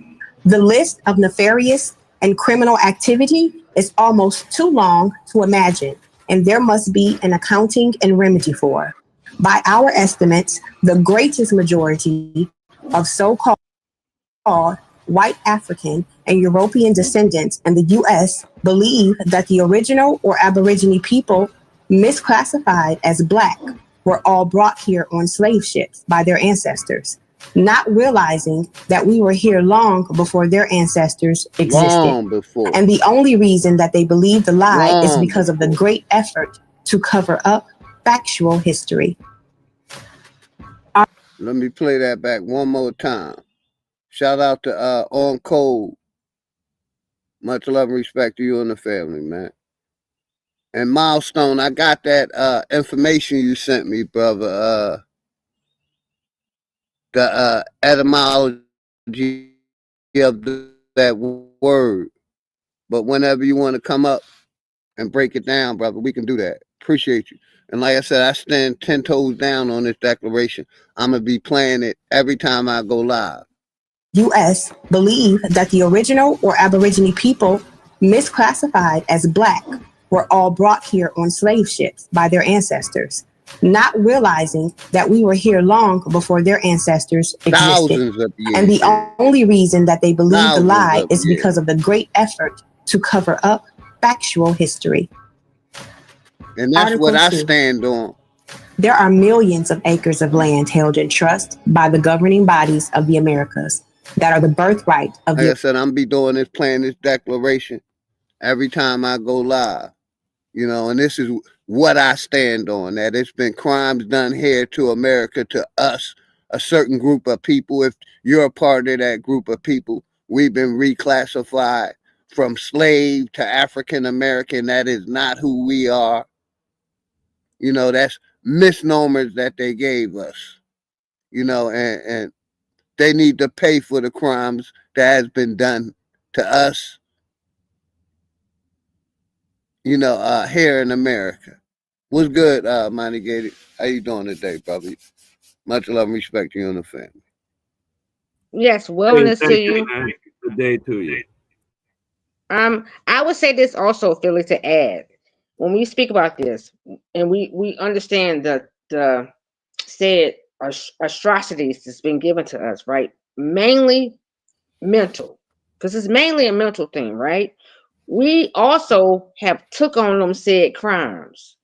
Speaker 9: The list of nefarious and criminal activity is almost too long to imagine, and there must be an accounting and remedy for. By our estimates, the greatest majority of so-called white African and European descendants in the U.S. believe that the original or Aborigine people misclassified as Black were all brought here on slave ships by their ancestors, not realizing that we were here long before their ancestors existed. And the only reason that they believe the lie is because of the great effort to cover up factual history.
Speaker 1: Let me play that back one more time. Shout out to On Code. Much love and respect to you and the family, man. And Milestone, I got that information you sent me, brother. The etymology of that word. But whenever you want to come up and break it down, brother, we can do that. Appreciate you. And like I said, I stand 10 toes down on this declaration. I'm going to be playing it every time I go live.
Speaker 9: U.S. believe that the original or Aborigine people misclassified as Black were all brought here on slave ships by their ancestors, not realizing that we were here long before their ancestors existed. And the only reason that they believe the lie is because of the great effort to cover up factual history.
Speaker 1: And that's what I stand on.
Speaker 9: There are millions of acres of land held in trust by the governing bodies of the Americas that are the birthright of
Speaker 1: like I said, I'm be doing this, playing this declaration every time I go live. You know, and this is what I stand on, that it's been crimes done here to America, to us, a certain group of people. If you're a part of that group of people, we've been reclassified from slave to African American. That is not who we are. You know, that's misnomers that they gave us, you know, and they need to pay for the crimes that has been done to us, you know, here in America. What's good, Monty Gated? How you doing today, brother? Much love and respect to you and the family.
Speaker 10: Yes, wellness to you.
Speaker 11: Good day to you.
Speaker 10: I would say this also, Philly, to add. When we speak about this, and we understand the said atrocities that's been given to us, right? Mainly mental, because it's mainly a mental thing, right? We also have took on them said crimes.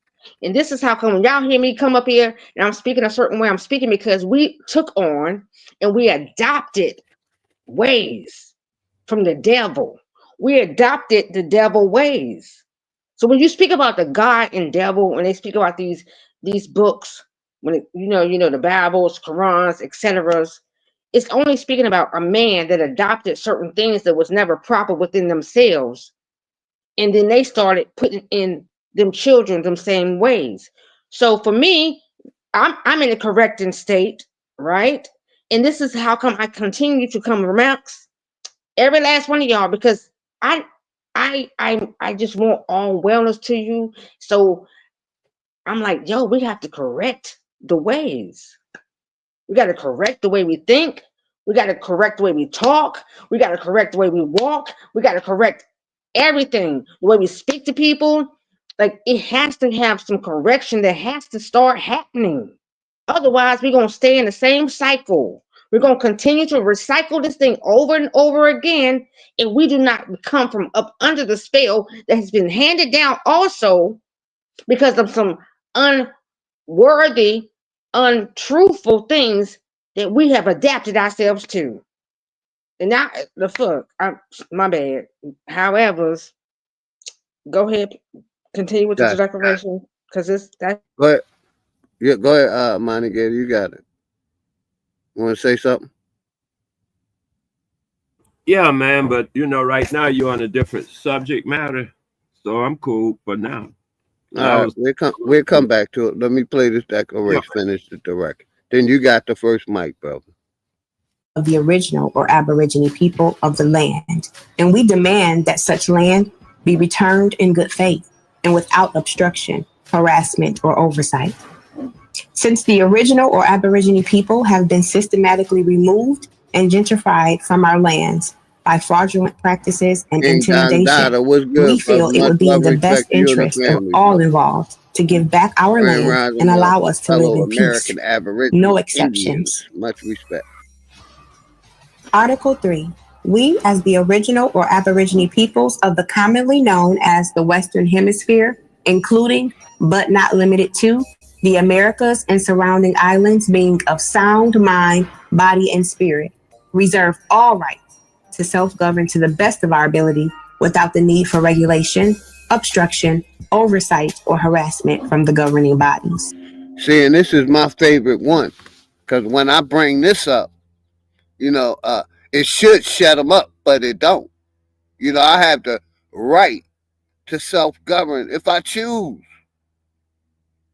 Speaker 10: And this is how come when y'all hear me come up here and I'm speaking a certain way, I'm speaking because we took on and we adopted ways from the devil. We adopted the devil ways. So when you speak about the God and devil, when they speak about these books, when you know the Bibles, Qurans, etc., it's only speaking about a man that adopted certain things that was never proper within themselves, and then they started putting in them children them same ways. So for me, I'm in a correcting state, right? And this is how come I continue to come remarks every last one of y'all, because I just want all wellness to you. So I'm like, yo, we have to correct the ways. We got to correct the way we think. We got to correct the way we talk. We got to correct the way we walk. We got to correct everything. The way we speak to people. Like, it has to have some correction that has to start happening. Otherwise, we're going to stay in the same cycle. We're going to continue to recycle this thing over and over again, and we do not come from up under the spell that has been handed down also because of some unworthy, untruthful things that we have adapted ourselves to. And now the fuck, my bad. However, go ahead, continue with the declaration, because it's that.
Speaker 1: Go ahead. Yeah, go ahead, Monica, you got it. Want to say something?
Speaker 11: Yeah, man, but you know, right now you're on a different subject matter, so I'm cool for now.
Speaker 1: All right, we'll come back to it. Let me play this declaration, finish the direct. Then you got the first mic, brother.
Speaker 9: Of the original or Aborigine people of the land, and we demand that such land be returned in good faith and without obstruction, harassment, or oversight. Since the original or Aborigine people have been systematically removed and gentrified from our lands by fraudulent practices and intimidation, we feel it would be in the best interest of all involved to give back our land and allow us to live in peace. No exceptions.
Speaker 1: Much respect.
Speaker 9: Article 3. We, as the original or Aborigine peoples of the commonly known as the Western Hemisphere, including but not limited to the Americas and surrounding islands, being of sound mind, body, and spirit, reserve all rights to self-govern to the best of our ability without the need for regulation, obstruction, oversight, or harassment from the governing bodies.
Speaker 1: See, and this is my favorite one, because when I bring this up, you know, it should shut them up, but it don't. You know, I have the right to self-govern if I choose.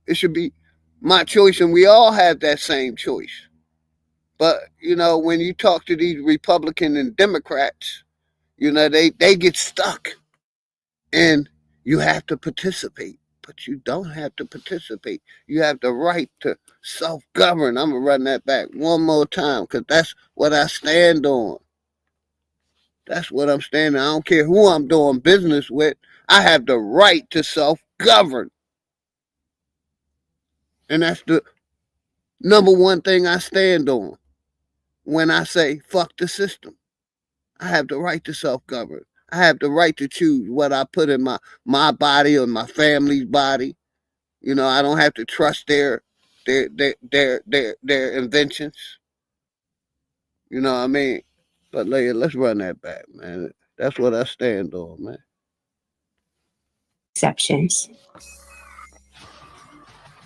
Speaker 1: It should be my choice, and we all have that same choice. But, you know, when you talk to these Republicans and Democrats, you know, they get stuck. And you have to participate, but you don't have to participate. You have the right to self-govern. I'm going to run that back one more time, because that's what I stand on. That's what I'm standing on. I don't care who I'm doing business with. I have the right to self-govern. And that's the number one thing I stand on when I say, fuck the system. I have the right to self-govern. I have the right to choose what I put in my body or my family's body. You know, I don't have to trust their inventions. You know what I mean? But let's run that back, man. That's what I stand on, man.
Speaker 9: Exceptions.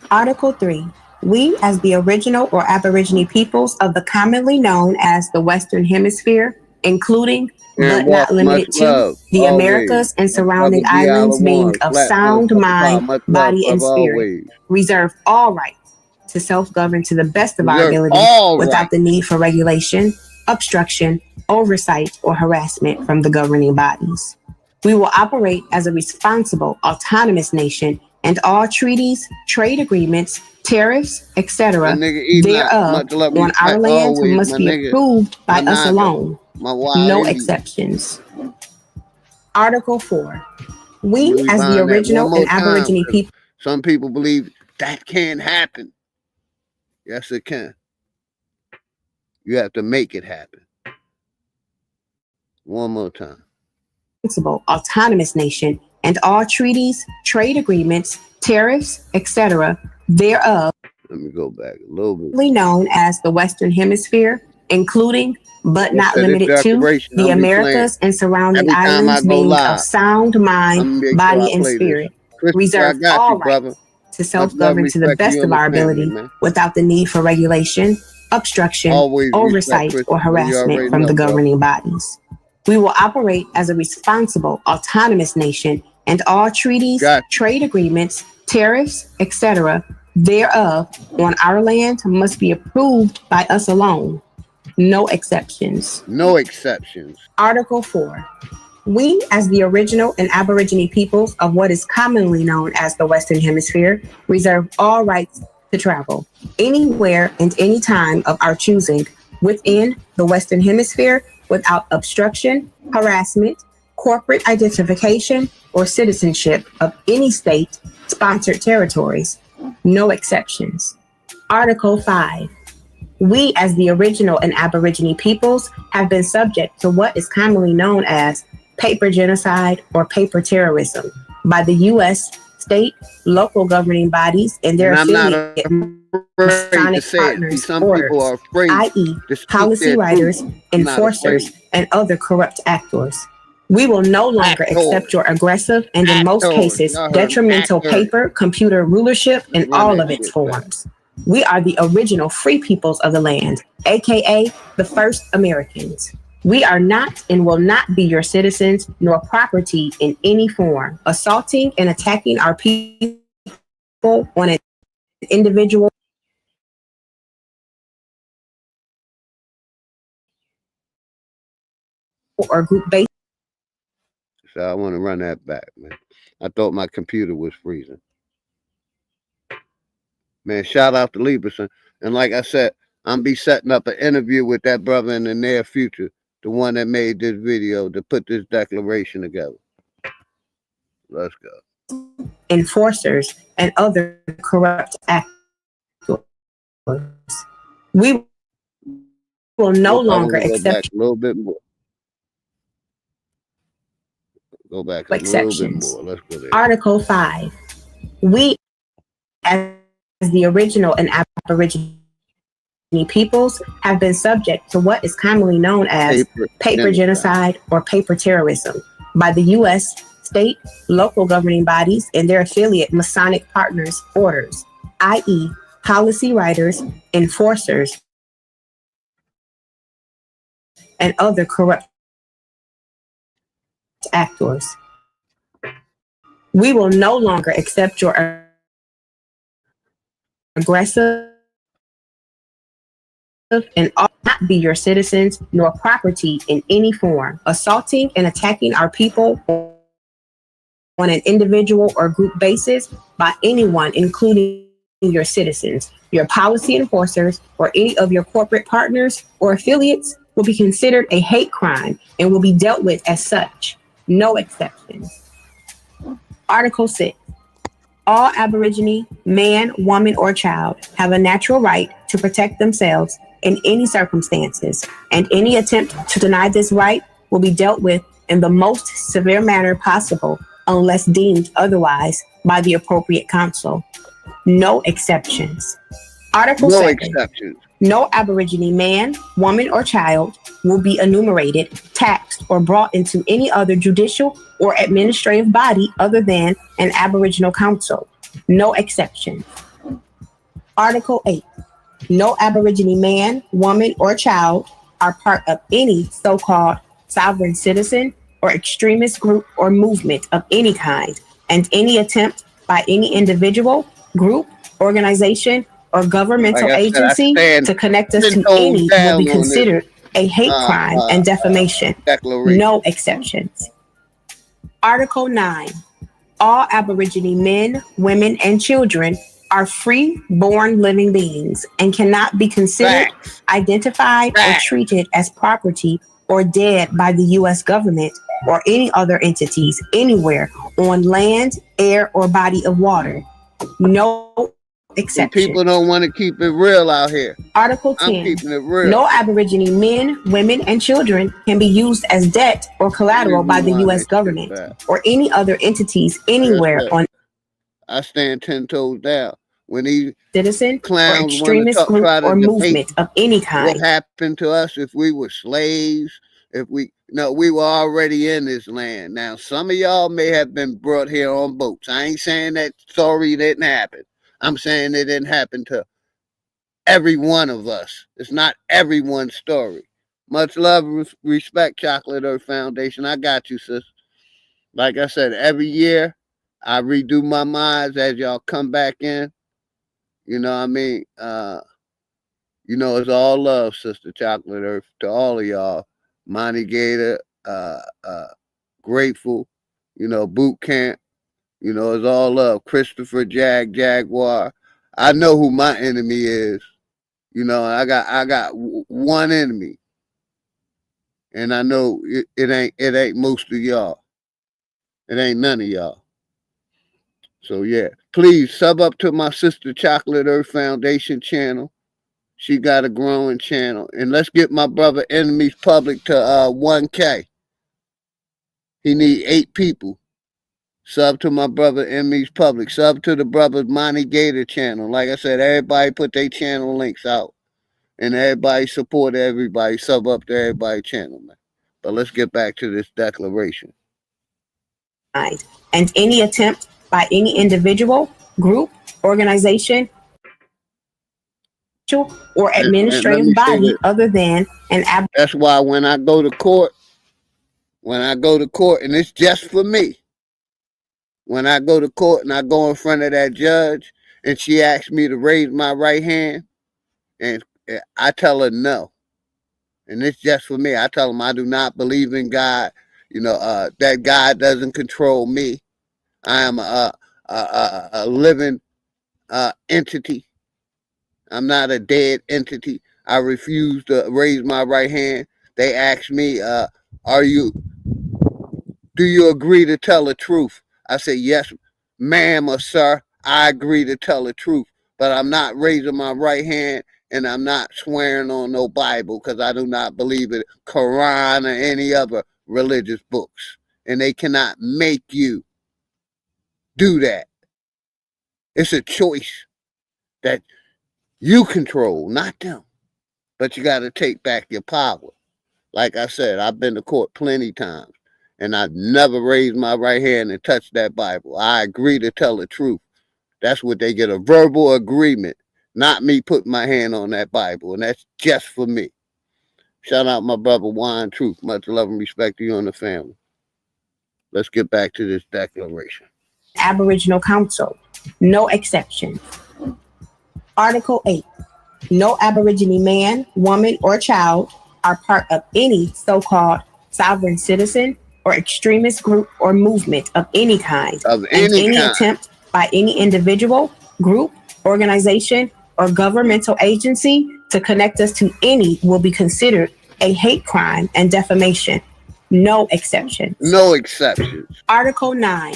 Speaker 9: Article 3. We, as the original or Aborigine peoples of the commonly known as the Western Hemisphere, including but not limited to the Americas and surrounding islands, being of sound mind, body, and spirit, reserve all rights to self-govern to the best of our ability without the need for regulation, obstruction, oversight, or harassment from the governing bodies. We will operate as a responsible, autonomous nation, and all treaties, trade agreements, tariffs, etc. thereof on our land must be approved by us alone. No exceptions. Article 4. We, as the original and Aborigine people.
Speaker 1: Some people believe that can't happen. Yes, it can. You have to make it happen. One more time.
Speaker 9: Autonomous nation, and all treaties, trade agreements, tariffs, etc. thereof.
Speaker 1: Let me go back a little bit.
Speaker 9: Known as the Western Hemisphere, including but not limited to the Americas and surrounding islands, being of sound mind, body, and spirit, reserve all rights to self-govern to the best of our ability without the need for regulation, obstruction, oversight, or harassment from the governing bodies. We will operate as a responsible, autonomous nation, and all treaties, trade agreements, tariffs, etc. thereof on our land must be approved by us alone. No exceptions.
Speaker 1: No exceptions.
Speaker 9: Article 4. We, as the original and Aborigine peoples of what is commonly known as the Western Hemisphere, reserve all rights to travel anywhere and any time of our choosing within the Western Hemisphere without obstruction, harassment, corporate identification, or citizenship of any state-sponsored territories. No exceptions. Article 5. We, as the original and Aborigine peoples, have been subject to what is commonly known as paper genocide or paper terrorism by the U.S. state, local governing bodies, and their
Speaker 1: And I'm not
Speaker 9: affiliate
Speaker 1: afraid to
Speaker 9: Masonic
Speaker 1: say it. See,
Speaker 9: partners,
Speaker 1: some people are
Speaker 9: orders,
Speaker 1: afraid
Speaker 9: i.e.,
Speaker 1: to speak
Speaker 9: policy
Speaker 1: their
Speaker 9: writers,
Speaker 1: truth. I'm not
Speaker 9: enforcers,
Speaker 1: afraid.
Speaker 9: and other corrupt actors. We will no longer accept your aggressive and, in most cases,
Speaker 1: Y'all heard me.
Speaker 9: detrimental
Speaker 1: Actors.
Speaker 9: paper, computer rulership in
Speaker 1: Run
Speaker 9: all
Speaker 1: that
Speaker 9: of its
Speaker 1: shit back.
Speaker 9: forms. We are the original free peoples of the land, aka the first Americans. We are not and will not be your citizens nor property in any form, assaulting and attacking our people on an individual or group basis.
Speaker 1: So I want to run that back, man. I thought my computer was freezing. Man, shout out to Lieberson. And like I said, I'm be setting up an interview with that brother in the near future, the one that made this video to put this declaration together. Let's go.
Speaker 9: Enforcers and other corrupt actors. We will no longer accept
Speaker 1: a little bit more. Go back a
Speaker 9: exceptions.
Speaker 1: little bit more. Let's go there.
Speaker 9: Article 5. We, as the original and Aboriginal peoples, have been subject to what is commonly known as paper genocide or paper terrorism by the U.S. state, local governing bodies, and their affiliate Masonic partners, orders, i.e., policy writers, enforcers, and other corrupt actors. We will no longer accept your aggressive and ought not be your citizens nor property in any form, assaulting and attacking our people on an individual or group basis by anyone, including your citizens, your policy enforcers, or any of your corporate partners or affiliates will be considered a hate crime and will be dealt with as such. No exceptions. Article 6. All Aborigine, man, woman, or child have a natural right to protect themselves in any circumstances, and any attempt to deny this right will be dealt with in the most severe manner possible unless deemed otherwise by the appropriate council. No exceptions. Article 7.
Speaker 1: Exceptions.
Speaker 9: No Aborigine man, woman, or child will be enumerated, taxed, or brought into any other judicial or administrative body other than an Aboriginal council. No exceptions. Article 8. No Aborigine man, woman, or child are part of any so-called sovereign citizen or extremist group or movement of any kind, and any attempt by any individual, group, organization, or governmental agency to connect us to any will be considered a hate crime and defamation. No exceptions. Article 9. All Aborigine men, women, and children are free, born living beings and cannot be considered, identified, or treated as property or dead by the U.S. government or any other entities anywhere on land, air, or body of water. No exception.
Speaker 1: People don't want to keep it real out here.
Speaker 9: Article 10.
Speaker 1: I'm keeping it real.
Speaker 9: No Aborigine men, women, and children can be used as debt or collateral by the U.S. government or any other entities anywhere on.
Speaker 1: I stand 10 toes down. When these
Speaker 9: citizen
Speaker 1: clowns
Speaker 9: or extremist group or movement of any kind.
Speaker 1: What happened to us if we were slaves? If we we were already in this land. Now, some of y'all may have been brought here on boats. I ain't saying that story didn't happen. I'm saying it didn't happen to every one of us. It's not everyone's story. Much love, respect, Chocolate Earth Foundation. I got you, sis. Like I said, every year I redo my minds as y'all come back in. You know what I mean? It's all love, Sister Chocolate Earth, to all of y'all. Monty Gator, Grateful, Boot Camp. It's all love. Christopher Jaguar. I know who my enemy is. I got one enemy. And I know it ain't most of y'all. It ain't none of y'all. So yeah, please sub up to my sister Chocolate Earth Foundation channel. She got a growing channel. And let's get my brother Enemies Public to 1K. He need 8 people. Sub to my brother Emmy's Public. Sub to the brother Monty Gator channel. Like I said, everybody put their channel links out. And everybody support everybody. Sub up to everybody's channel, man. But let's get back to this declaration.
Speaker 9: And any attempt by any individual, group, organization, or administrative body other than an
Speaker 1: That's why when I go to court, and it's just for me, when I go to court and I go in front of that judge and she asks me to raise my right hand, and I tell her no. And it's just for me. I tell them I do not believe in God. That God doesn't control me. I am a living entity. I'm not a dead entity. I refuse to raise my right hand. They ask me, do you agree to tell the truth? I say, yes, ma'am or sir, I agree to tell the truth, but I'm not raising my right hand and I'm not swearing on no Bible because I do not believe in Quran or any other religious books. And they cannot make you do that. It's a choice that you control, not them. But you got to take back your power. Like I said, I've been to court plenty times, and I've never raised my right hand and touched that Bible. I agree to tell the truth. That's what they get, a verbal agreement, not me putting my hand on that Bible, and that's just for me. Shout out my brother Juan Truth. Much love and respect to you and the family. Let's get back to this declaration.
Speaker 9: Aboriginal Council, no exceptions. Article 8. No Aborigine man, woman, or child are part of any so-called sovereign citizen or extremist group or movement of any kind. Any attempt by any individual, group, organization, or governmental agency to connect us to any will be considered a hate crime and defamation. No exceptions.
Speaker 1: No exceptions.
Speaker 9: Article 9.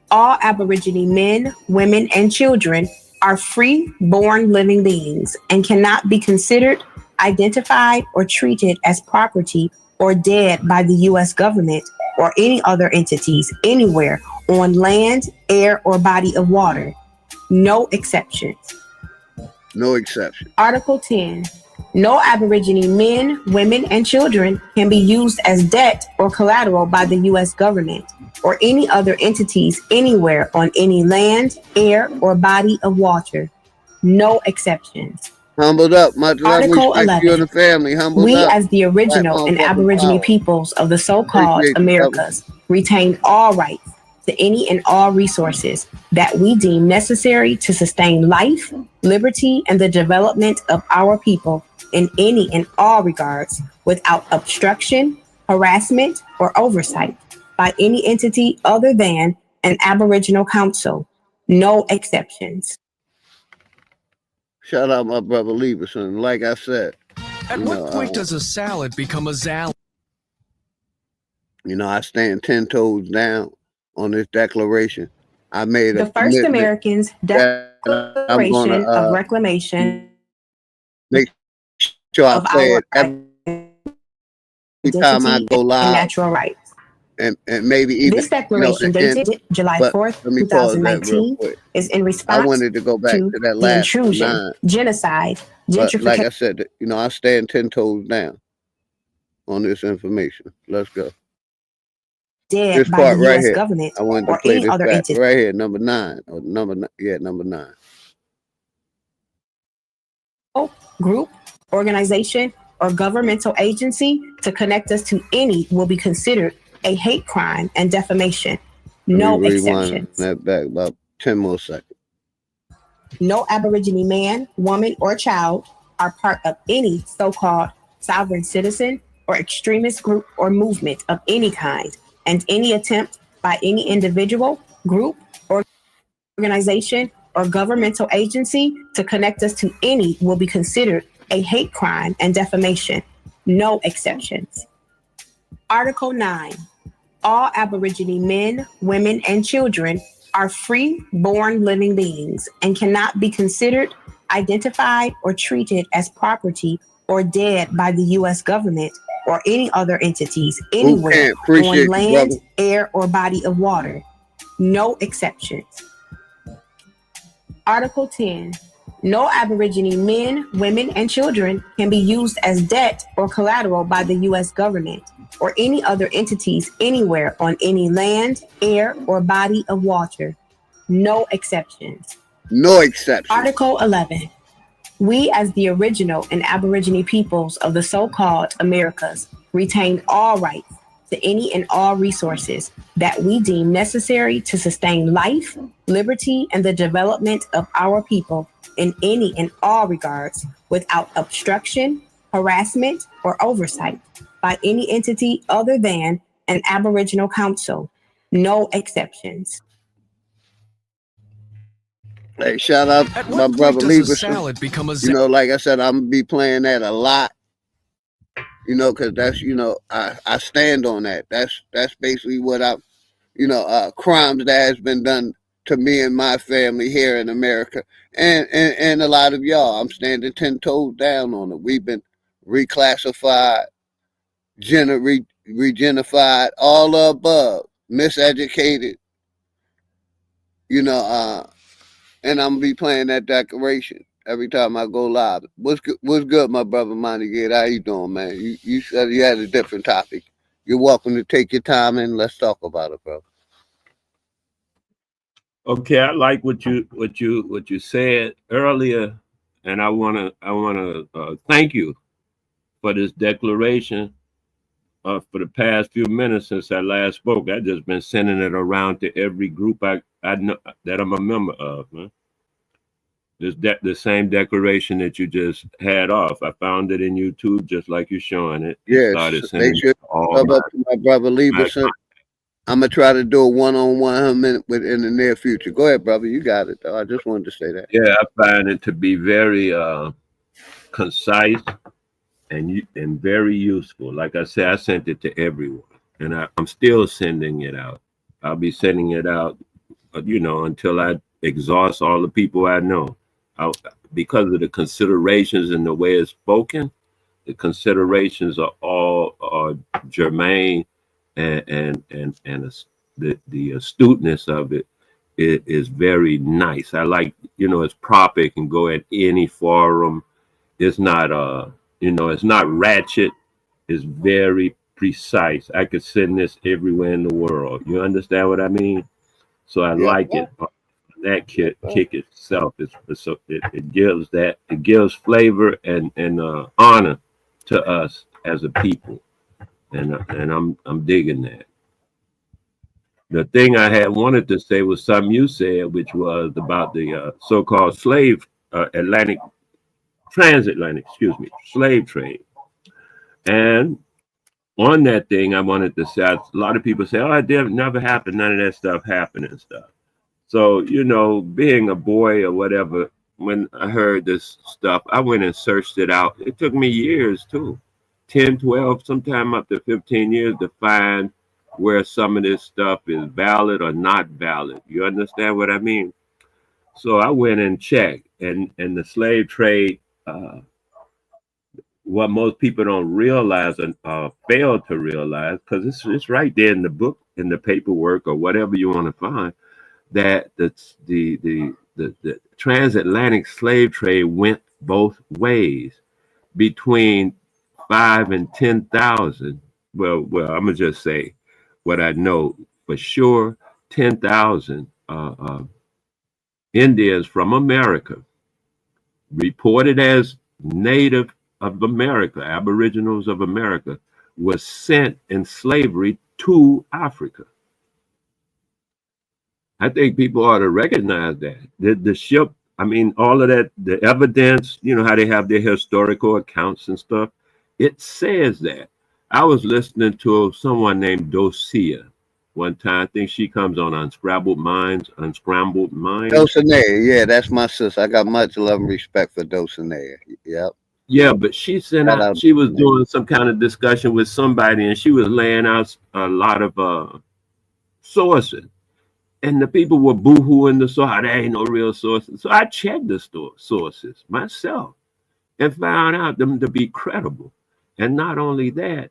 Speaker 9: All Aborigine men, women, and children are free, born living beings and cannot be considered, identified, or treated as property or dead by the U.S. government or any other entities anywhere on land, air, or body of water. No exceptions.
Speaker 1: No exception.
Speaker 9: Article 10. No Aborigine men, women, and children can be used as debt or collateral by the U.S. government or any other entities anywhere on any land, air, or body of water. No exceptions.
Speaker 1: Humbled up. Much love and respect to you and the family. Humbled
Speaker 9: we,
Speaker 1: up.
Speaker 9: As the original and Aborigine peoples of the so-called Americas, retain all rights to any and all resources that we deem necessary to sustain life, liberty, and the development of our people in any and all regards without obstruction, harassment, or oversight by any entity other than an Aboriginal council. No exceptions.
Speaker 1: Shout out my brother Lieberson. Like I said,
Speaker 12: at what point does a salad become a salad?
Speaker 1: I stand 10 toes down on this declaration. I made
Speaker 9: the first Americans' Declaration of Reclamation.
Speaker 1: Make sure I say it every time I go live.
Speaker 9: Natural rights.
Speaker 1: And maybe even
Speaker 9: this declaration dated July 4th, 2019, is in response
Speaker 1: I wanted to go back to that last
Speaker 9: intrusion, genocide, gentrification.
Speaker 1: Like I said, I stand 10 toes down on this information. Let's go.
Speaker 9: Dead
Speaker 1: this
Speaker 9: by
Speaker 1: part
Speaker 9: the
Speaker 1: right
Speaker 9: US
Speaker 1: here.
Speaker 9: government
Speaker 1: I wanted to play this back right here, number 9. Or number 9.
Speaker 9: Group, organization, or governmental agency to connect us to any will be considered a hate crime and defamation. No exceptions.
Speaker 1: That back about 10 more seconds.
Speaker 9: No Aborigine man, woman, or child are part of any so-called sovereign citizen or extremist group or movement of any kind, and any attempt by any individual, group, or organization, or governmental agency to connect us to any will be considered a hate crime and defamation. No exceptions. Article 9. All Aborigine men, women, and children are free, born living beings and cannot be considered, identified, or treated as property or dead by the U.S. government or any other entities anywhere on land, air, or body of water. no exceptions. Article 10. No Aborigine men, women, and children can be used as debt or collateral by the U.S. government or any other entities anywhere on any land, air, or body of water. No exceptions.
Speaker 1: No exceptions.
Speaker 9: Article 11. We, as the original and Aborigine peoples of the so-called Americas, retain all rights to any and all resources that we deem necessary to sustain life, liberty, and the development of our people in any and all regards without obstruction, harassment, or oversight by any entity other than an Aboriginal council. No exceptions.
Speaker 1: Hey, shout out my brother
Speaker 12: Salad become a
Speaker 1: You know, like I said, I'm gonna be playing that a lot. You know, because that's, you know, I stand on that. That's basically what crimes that has been done to me and my family here in America, and a lot of y'all. I'm standing 10 toes down on it. We've been reclassified, regenified, all the above, miseducated. You know, and I'm gonna be playing that declaration every time I go live. What's good, my brother Monty? How you doing, man? You said you had a different topic. You're welcome to take your time and let's talk about it, bro.
Speaker 11: Okay, I like what you said earlier, and I wanna thank you for this declaration. For the past few minutes since I last spoke, I've just been sending it around to every group I know that I'm a member of, man. The same declaration that you just had off. I found it in YouTube, just like you're showing it.
Speaker 1: Yes, they should up to my brother Lieberson. I'm gonna try to do a one-on-one within the near future. Go ahead, brother. You got it, though. I just wanted to say that.
Speaker 11: Yeah, I find it to be very concise and very useful. Like I said, I sent it to everyone, and I'm still sending it out. I'll be sending it out, until I exhaust all the people I know. Because of the considerations and the way it's spoken, the considerations are all germane, and the astuteness of it is very nice. I like, it's proper. It can go at any forum. It's not it's not ratchet. It's very precise. I could send this everywhere in the world. You understand what I mean? So I like it. That kick itself it gives flavor and honor to us as a people, and I'm digging that. The thing I had wanted to say was something you said, which was about the so-called transatlantic slave trade. And on that thing, I wanted to say, a lot of people say, "Oh, it never happened. None of that stuff happened and stuff." So, being a boy or whatever, when I heard this stuff, I went and searched it out. It took me years too, 10, 12, sometime up to 15 years to find where some of this stuff is valid or not valid. You understand what I mean? So I went and checked, and the slave trade, what most people don't realize and fail to realize, because it's right there in the book, in the paperwork, or whatever you want to find, that the transatlantic slave trade went both ways between 5,000 and 10,000. Well, I'm gonna just say what I know for sure: 10,000 Indians from America, reported as native of America, Aboriginals of America, was sent in slavery to Africa. I think people ought to recognize that. The ship, all of that, the evidence, how they have their historical accounts and stuff, it says that. I was listening to someone named Dosia one time. I think she comes on Unscrambled Minds.
Speaker 1: Dosinea, yeah, that's my sister. I got much love and respect for Dosinea. Yep.
Speaker 11: Yeah, but she sent out, she was doing some kind of discussion with somebody, and she was laying out a lot of sources. And the people were boo-hooing the source. There ain't no real sources. So I checked the sources myself and found out them to be credible. And not only that,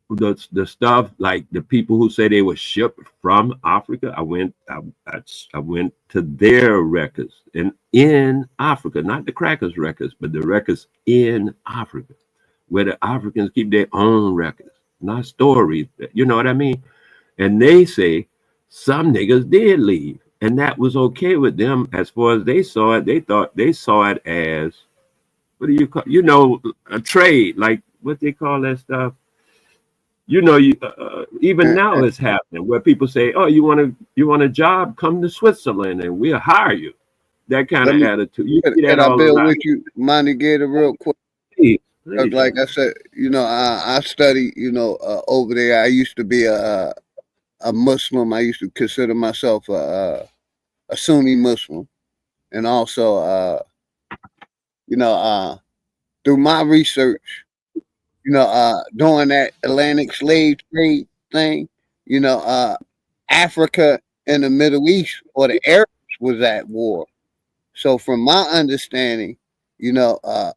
Speaker 11: the stuff like the people who say they were shipped from Africa. I went to their records in Africa, not the crackers records, but the records in Africa, where the Africans keep their own records, not stories. You know what I mean? And they say some niggas did leave, and that was okay with them as far as they saw it. They saw it as, what do you call, a trade, like what they call that stuff. Even now it's happening where people say, "Oh, you want a job? Come to Switzerland and we'll hire you." That kind of attitude. You see that all
Speaker 1: build
Speaker 11: around.
Speaker 1: with you, Monty Gator, real quick.
Speaker 11: Please.
Speaker 1: Like I said, I study, over there. I used to be a Muslim. I used to consider myself a Sunni Muslim, and also, through my research, during that Atlantic slave trade thing, Africa and the Middle East or the Arabs was at war. So from my understanding, the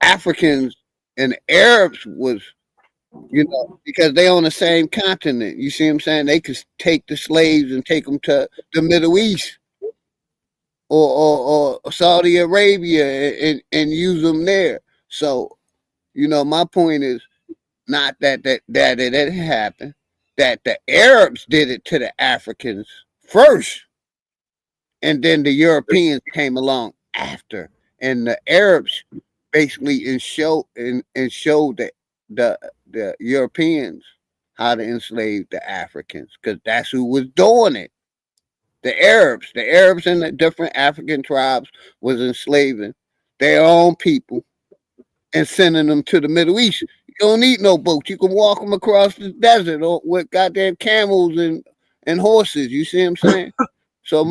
Speaker 1: Africans and the Arabs was, because they on the same continent. You see what I'm saying? They could take the slaves and take them to the Middle East or Saudi Arabia and use them there. So, my point is not that it happened, that the Arabs did it to the Africans first, and then the Europeans came along after, and the Arabs basically showed the Europeans how to enslave the Africans, because that's who was doing it. The Arabs and the different African tribes was enslaving their own people and sending them to the Middle East. You don't need no boats. You can walk them across the desert or with goddamn camels and horses. You see what I'm saying? So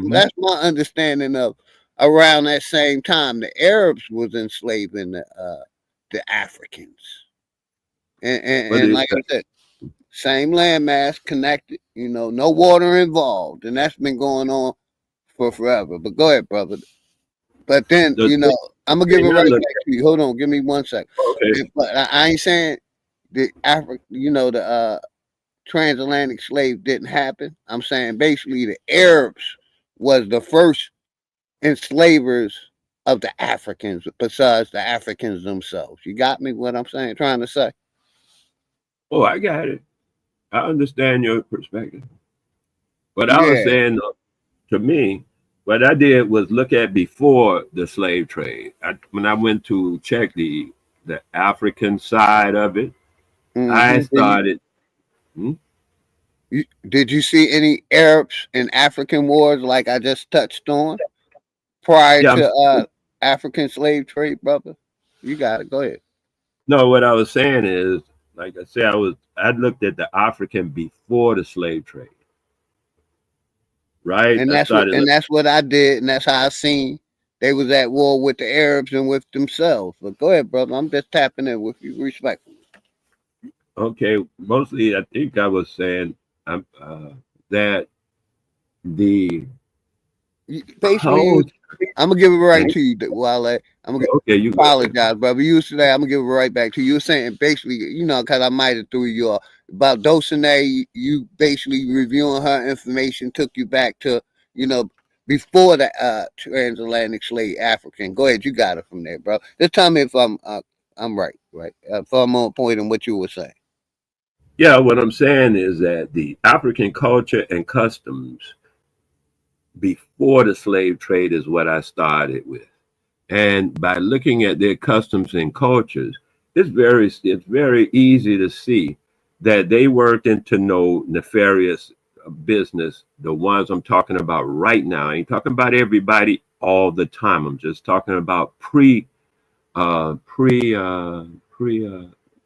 Speaker 1: that's my understanding of around that same time the Arabs was enslaving the Africans. And like I said, same landmass connected, no water involved. And that's been going on for forever. But go ahead, brother. But then, I'm going to give it right back to you. Hold on. Give me 1 second.
Speaker 11: Okay.
Speaker 1: But I ain't saying the the transatlantic slave didn't happen. I'm saying basically the Arabs was the first enslavers of the Africans besides the Africans themselves. You got me what I'm trying to say?
Speaker 11: Oh, I got it. I understand your perspective. But I was saying, to me, what I did was look at before the slave trade. When I went to check the African side of it, I started.
Speaker 1: Did you see any Arabs and African wars like I just touched on prior to African slave trade, brother? You got it. Go ahead.
Speaker 11: No, what I was saying is, like I said, I looked at the African before the slave trade. Right.
Speaker 1: And that's what I did, and that's how I seen they was at war with the Arabs and with themselves. But go ahead, brother. I'm just tapping in with you respectfully.
Speaker 11: Okay. Mostly I think I was saying that
Speaker 1: basically I'm gonna give it right to you, Wale. You apologize, brother. You said that I'm gonna give it right back to you. You were saying basically, because I might have threw you off about Dulcinea. You basically reviewing her information took you back to before the transatlantic slave African. Go ahead, you got it from there, bro. Just tell me if I'm right, if I'm on point in what you were saying.
Speaker 11: Yeah, what I'm saying is that the African culture and customs before the slave trade is what I started with. And by looking at their customs and cultures, it's very easy to see that they weren't into no nefarious business. The ones I'm talking about right now, I ain't talking about everybody all the time. I'm just talking about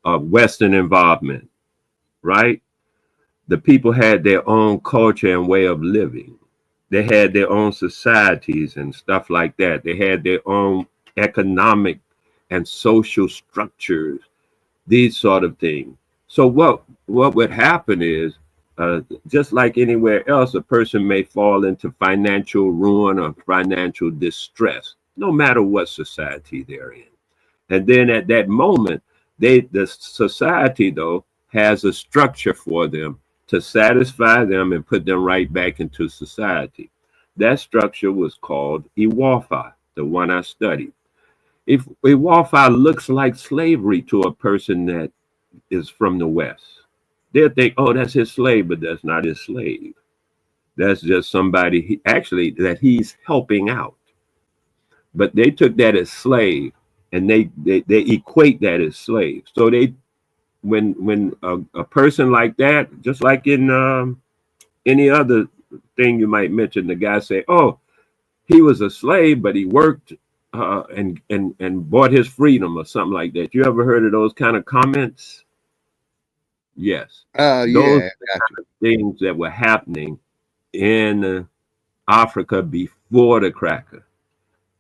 Speaker 11: Western involvement, right? The people had their own culture and way of living. They had their own societies and stuff like that. They had their own economic and social structures, these sort of things. So what would happen is, just like anywhere else, a person may fall into financial ruin or financial distress, no matter what society they're in. And then at that moment, The society though has a structure for them to satisfy them and put them right back into society. That structure was called Iwafa, the one I studied. If Iwafa looks like slavery to a person that is from the West, they'll think, oh, that's his slave, but that's not his slave. That's just somebody actually that he's helping out. But they took that as slave, and they equate that as slave. So when a person like that, just like in any other thing you might mention, the guy say, oh, he was a slave, but he worked and bought his freedom or something like that. You ever heard of those kind of comments? Yes.
Speaker 1: Oh,
Speaker 11: Those
Speaker 1: yeah.
Speaker 11: kind of things that were happening in Africa before the cracker.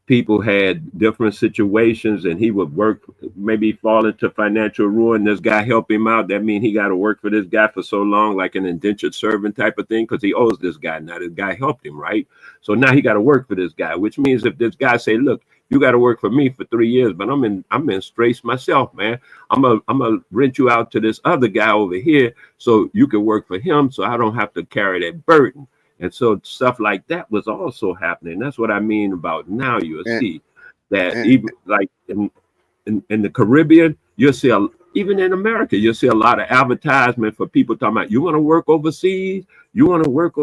Speaker 11: People had different situations, and he would work, maybe fall into financial ruin. This guy help him out. That means he got to work for this guy for so long, like an indentured servant type of thing, because he owes this guy. Now this guy helped him, right? So now he got to work for this guy, which means if this guy say, look, you got to work for me for 3 years, but I'm in straits myself, man. I'm gonna rent you out to this other guy over here so you can work for him, so I don't have to carry that burden. And so stuff like that was also happening. That's what I mean about now. You'll see that even like in the Caribbean, you'll see even in America, you'll see a lot of advertisement for people talking about, you want to work overseas, you want to work,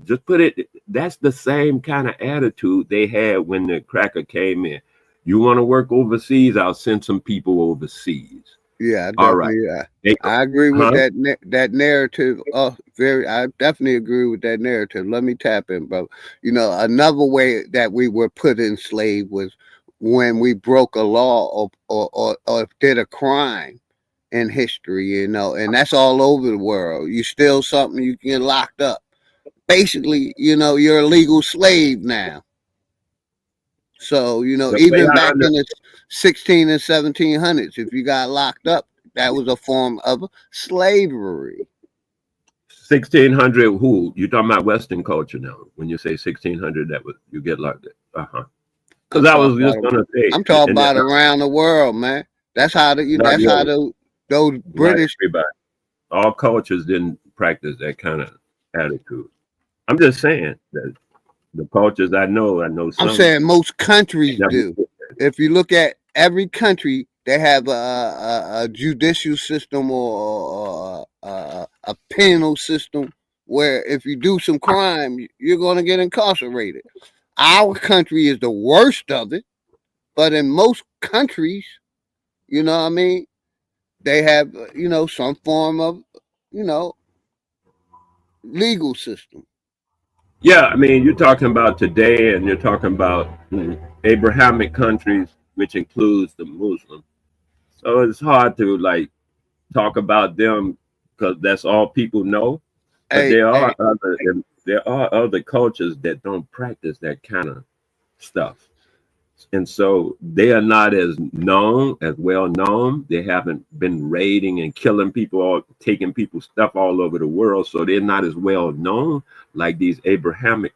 Speaker 11: just put it. That's the same kind of attitude they had when the cracker came in. You want to work overseas, I'll send some people overseas.
Speaker 1: Yeah,
Speaker 11: all right.
Speaker 1: I agree with that narrative. I definitely agree with that narrative. Let me tap in, bro. You know, another way that we were put enslaved was when we broke a law or did a crime in history, you know, and that's all over the world. You steal something, you get locked up. Basically, you know, you're a legal slave now. So, you know, even back in the 16 and 1700s, if you got locked up, that was a form of slavery.
Speaker 11: 1600, who? You're talking about Western culture now. When you say 1600, that was, you get locked up. Because I was just going to say.
Speaker 1: I'm talking about around the world, man. That's how those British.
Speaker 11: All cultures didn't practice that kind of attitude. I'm just saying that the cultures I know some.
Speaker 1: I'm saying most countries do. If you look at every country, they have a judicial system or a penal system where if you do some crime, you're going to get incarcerated. Our country is the worst of it, but in most countries, you know what I mean, they have, you know, some form of, you know, legal system.
Speaker 11: Yeah, I mean, you're talking about today, and you're talking about Abrahamic countries, which includes the Muslim. So it's hard to like talk about them because that's all people know. But there are other cultures that don't practice that kind of stuff, and so they are not as well known. They haven't been raiding and killing people or taking people's stuff all over the world, so they're not as well known like these Abrahamic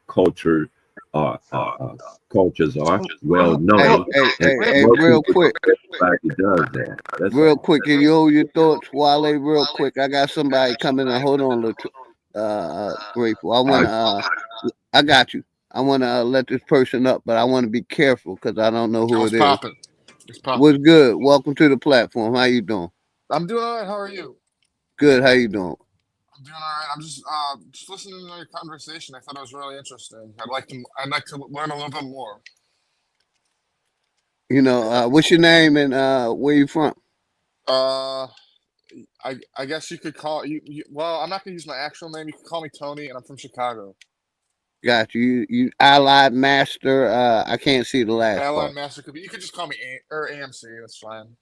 Speaker 11: cultures are well known.
Speaker 1: Hey, real quick.
Speaker 11: Does that.
Speaker 1: Real quick, can you hold your thoughts, Wale? Real quick, I got somebody coming in. Hold on, Grateful. I got you. I want to let this person up, but I want to be careful because I don't know who it is.
Speaker 13: It's popping.
Speaker 1: What's good? Welcome to the platform. How you doing?
Speaker 13: I'm doing all right. How are you?
Speaker 1: Good. How you doing?
Speaker 13: I'm doing all right. I'm just listening to your conversation. I thought it was really interesting. I'd like to learn a little bit more.
Speaker 1: You know, what's your name and where you from?
Speaker 13: I guess you could call you. Well, I'm not gonna use my actual name. You can call me Tony, and I'm from Chicago.
Speaker 1: Got you. You Allied Master. I can't see the last
Speaker 13: Allied
Speaker 1: part.
Speaker 13: Master could be. You could just call me AMC. That's fine.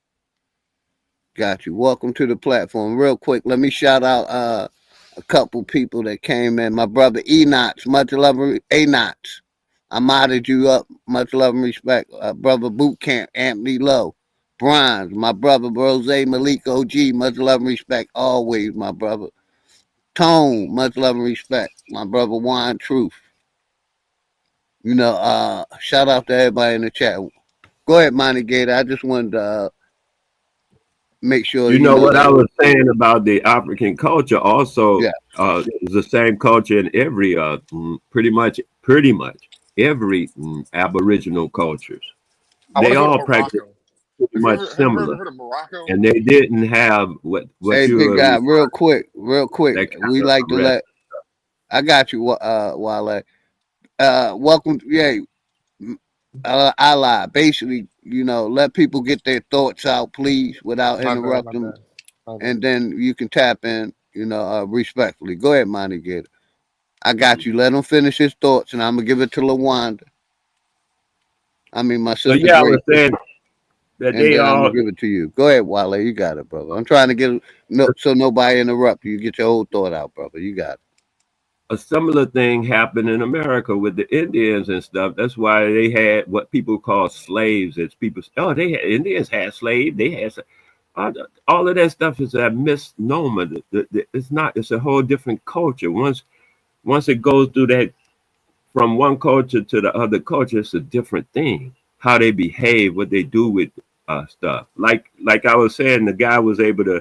Speaker 1: Got you. Welcome to the platform. Real quick, let me shout out a couple people that came in. My brother Enoch, much love, Enoch. I modded you up. Much love and respect. Brother Boot Camp, Anthony Lowe. Bronze, my brother Rose Malik OG, much love and respect. Always, my brother. Tone, much love and respect. My brother Juan Truth. You know, shout out to everybody in the chat. Go ahead, Monty Gator. I just wanted to make sure
Speaker 11: You know what
Speaker 1: that
Speaker 11: I was saying about the African culture also,
Speaker 1: yeah.
Speaker 11: it's the same culture in every pretty much every Aboriginal cultures.
Speaker 13: I want
Speaker 11: They
Speaker 13: to go to
Speaker 11: all practice
Speaker 13: Morocco.
Speaker 11: pretty
Speaker 13: Have you
Speaker 11: much
Speaker 13: ever
Speaker 11: similar,
Speaker 13: heard of Morocco?
Speaker 11: and they didn't have what
Speaker 1: Hey,
Speaker 11: you
Speaker 1: big
Speaker 11: were
Speaker 1: guy, real
Speaker 11: referring
Speaker 1: quick,
Speaker 11: to, that kind
Speaker 1: we
Speaker 11: of
Speaker 1: like to
Speaker 11: arrest.
Speaker 1: let. I got you, Wale. Welcome. Yeah, I lied. Basically, let people get their thoughts out, please, without
Speaker 13: My bad, my
Speaker 1: interrupting,
Speaker 13: bad. My bad.
Speaker 1: and then you can tap in, respectfully. Go ahead, Monty, get it. I got you. Let him finish his thoughts, and I'm gonna give it to LaWanda. I mean, my
Speaker 11: So
Speaker 1: sister
Speaker 11: yeah, I was
Speaker 1: Gracie,
Speaker 11: saying that
Speaker 1: and
Speaker 11: they
Speaker 1: then I'm
Speaker 11: all
Speaker 1: gonna give it to you. Go ahead, Wale. You got it, brother. I'm trying to get so nobody interrupt you. Get your whole thought out, brother. You got it.
Speaker 11: a similar thing happened in America with the Indians and stuff. That's why they had what people call slaves. It's people. Oh, Indians had slaves. They had all of that stuff is a misnomer. It's not. It's a whole different culture. Once it goes through that from one culture to the other culture, it's a different thing. How they behave, what they do with stuff. Like I was saying, the guy was able to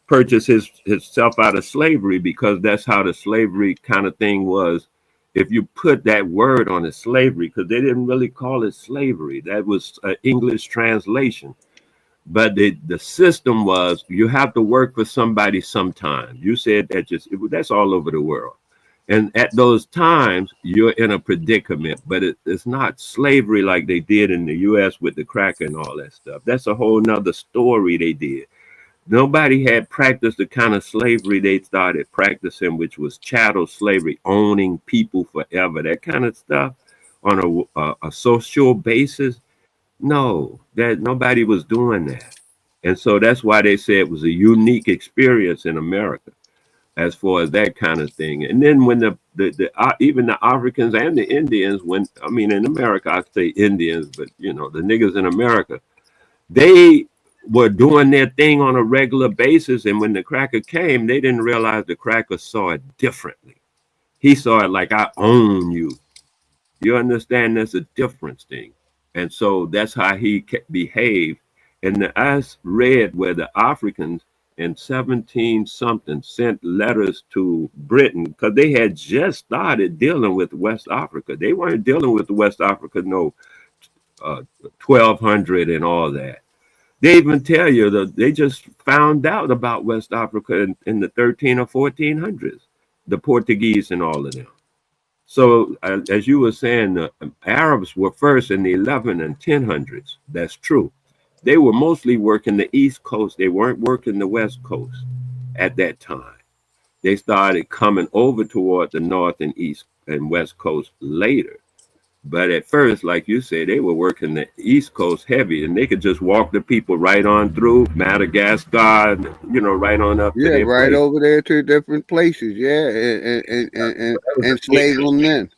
Speaker 11: purchase himself out of slavery because that's how the slavery kind of thing was. If you put that word on it, slavery, because they didn't really call it slavery. That was an English translation. But the system was you have to work for somebody sometime. You said that that's all over the world. And at those times, you're in a predicament, but it's not slavery like they did in the U.S. with the cracker and all that stuff. That's a whole nother story they did. Nobody had practiced the kind of slavery they started practicing, which was chattel slavery, owning people forever, that kind of stuff on a social basis. No, that nobody was doing that. And so that's why they say it was a unique experience in America as far as that kind of thing. And then when even the Africans and the Indians, in America, I say Indians, but the niggas in America, they were doing their thing on a regular basis. And when the cracker came, they didn't realize the cracker saw it differently. He saw it like, I own you. You understand? There's a difference thing. And so that's how he behaved. And I read where the Africans in 17 something sent letters to Britain because they had just started dealing with West Africa. They weren't dealing with West Africa, 1200 and all that. They even tell you that they just found out about West Africa in the 13 or 1400s, the Portuguese and all of them. So as you were saying, the Arabs were first in the 11 and 1000s. That's true. They were mostly working the East Coast. They weren't working the West Coast at that time. They started coming over toward the North and East and West Coast later. But at first, like you said, they were working the East Coast heavy, and they could just walk the people right on through Madagascar, right on up to their
Speaker 1: right
Speaker 11: place.
Speaker 1: over there to different places, and enslave them then.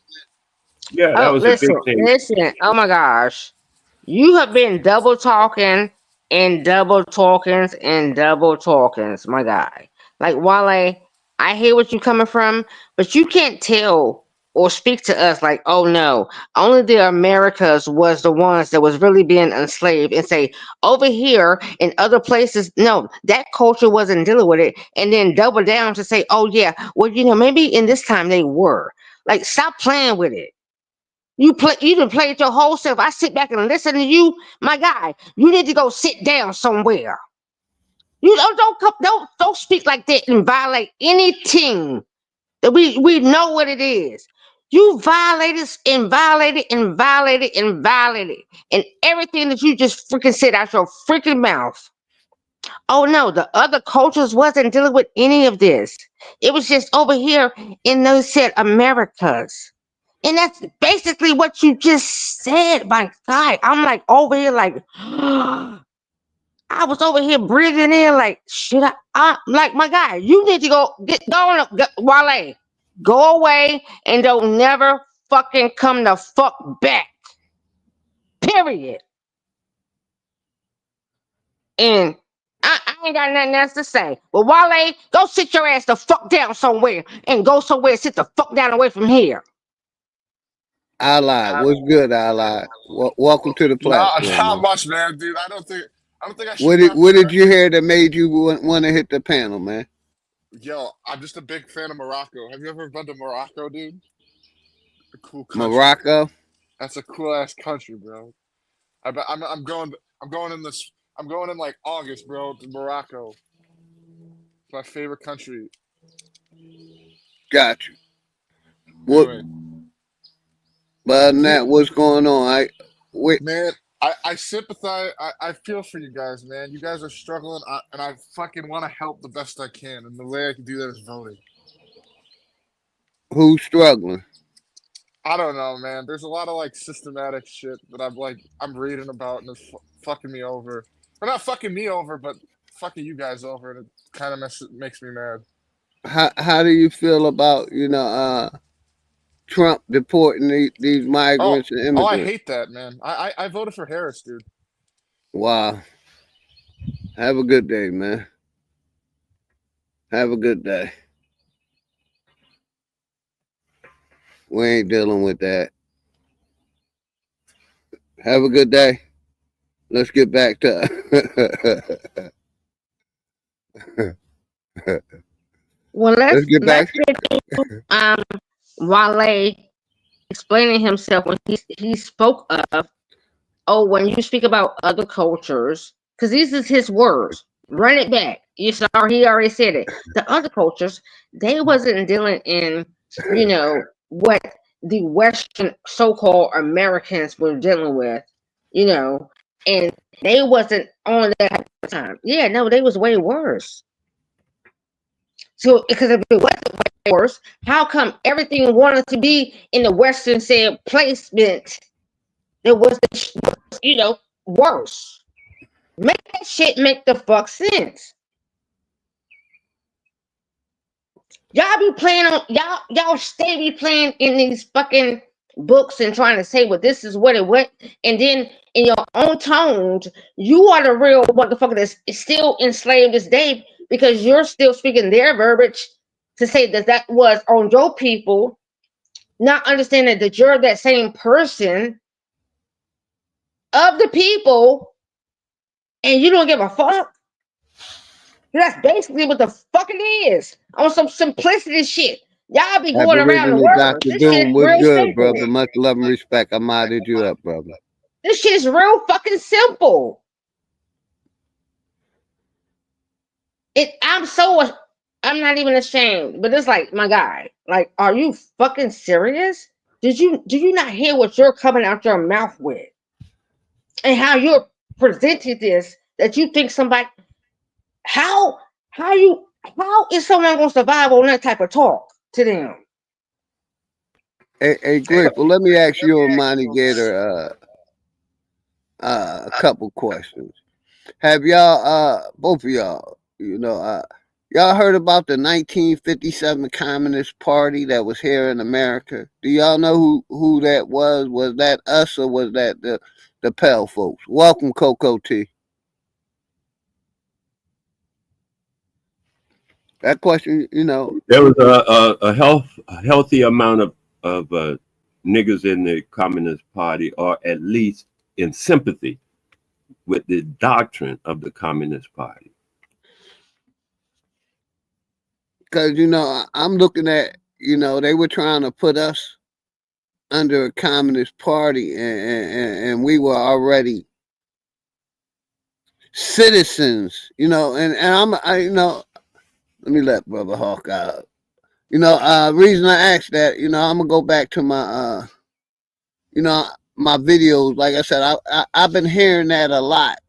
Speaker 11: Yeah, that was a big thing.
Speaker 10: Listen. Oh my gosh, you have been double talking and double talkings and double talkings, my guy. Like Wale, I hear what you're coming from, but you can't tell or speak to us like, oh no, only the Americas was the ones that was really being enslaved, and say over here in other places, no, that culture wasn't dealing with it, and then double down to say, oh yeah, well maybe in this time they were. Like, stop playing with it. You done played your whole self. I sit back and listen to you, my guy. You need to go sit down somewhere. You don't speak like that and violate anything that we know what it is. You violated and violated and violated and violated, and everything that you just freaking said out your freaking mouth. Oh no, the other cultures wasn't dealing with any of this. It was just over here in those said Americas. And that's basically what you just said, my guy. I'm like over here, like, I was over here breathing in, like, shit. I like, my guy, you need to go Wale, go away and don't never fucking come the fuck back. Period. And I ain't got nothing else to say. But Wale, go sit your ass the fuck down somewhere and go somewhere, sit the fuck down away from here.
Speaker 1: Ally, what's good, Ally? Welcome to the platform.
Speaker 13: Not
Speaker 1: Man.
Speaker 13: much, man, dude. I don't think I don't think I should.
Speaker 1: What did you hear that made you want to hit the panel, man?
Speaker 13: Yo, I'm just a big fan of Morocco. Have you ever been to Morocco, dude? A cool country.
Speaker 1: Morocco.
Speaker 13: That's a cool ass country, bro. I'm going. I'm going in this. I'm going in like August, bro, to Morocco. It's my favorite country.
Speaker 1: Got you. What?
Speaker 13: Anyway.
Speaker 1: But that, what's going on?
Speaker 13: Man, I sympathize. I feel for you guys, man. You guys are struggling, and I fucking want to help the best I can. And the way I can do that is voting.
Speaker 1: Who's struggling?
Speaker 13: I don't know, man. There's a lot of like systematic shit that I'm reading about, and it's fucking me over. Well, not fucking me over, but fucking you guys over, and it kind of makes me mad.
Speaker 1: How do you feel about Trump deporting these migrants and immigrants?
Speaker 13: Oh, I hate that, man. I voted for Harris, dude.
Speaker 1: Wow. Have a good day, man. Have a good day. We ain't dealing with that. Have a good day. Let's get back to
Speaker 10: well, let's get back to Wale explaining himself when he spoke of, when you speak about other cultures, because these is his words. Run it back. You saw he already said it. The other cultures, they wasn't dealing in, what the Western so-called Americans were dealing with, and they wasn't on that at the time. Yeah, no, they was way worse. So, because if it wasn't way worse, how come everything wanted to be in the Western said placement? It was, worse. Make that shit make the fuck sense. Y'all be playing on y'all stay be playing in these fucking books and trying to say, well, this is what it went, and then in your own tones, you are the real motherfucker that's still enslaved this day because you're still speaking their verbiage to say that was on your people, not understanding that you're that same person of the people, and you don't give a fuck. That's basically what the fuck it is. On some simplicity shit. Y'all be going around the world.
Speaker 1: Dr. Doom, what's good, brother? Much love and respect. I modded you up, brother.
Speaker 10: This shit is real fucking simple. I'm not even ashamed, but it's like, my guy, like, are you fucking serious? Do you not hear what you're coming out your mouth with? And how you're presenting this, that you think somebody, how is someone gonna survive on that type of talk to them?
Speaker 1: Hey, Griff, well, let me ask you and Monty Gator a couple questions. Have y'all, both of y'all, y'all heard about the 1957 Communist Party that was here in America? Do y'all know who that was? Was that us or was that the Pell folks? Welcome, Coco T. That question,
Speaker 11: there was a healthy amount of niggas in the Communist Party, or at least in sympathy with the doctrine of the Communist Party.
Speaker 1: Because, I'm looking at, they were trying to put us under a Communist Party, and we were already citizens, and let me let Brother Hawk out. Reason I asked that, I'm gonna go back to my, my videos. Like I said, I've been hearing that a lot,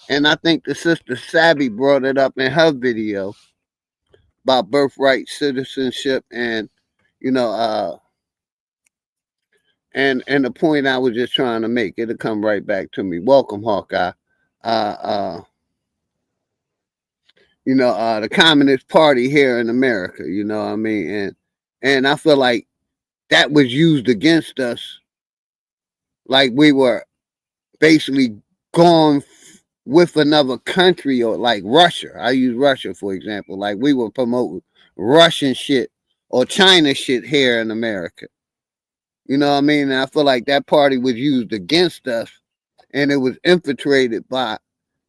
Speaker 1: and I think the sister Savvy brought it up in her video about birthright citizenship, and and the point I was just trying to make. It'll come right back to me. Welcome, Hawkeye. The Communist Party here in America, what I mean? And I feel like that was used against us. Like we were basically gone with another country, or like Russia. I use Russia, for example. Like we were promoting Russian shit or China shit here in America. You know what I mean? And I feel like that party was used against us, and it was infiltrated by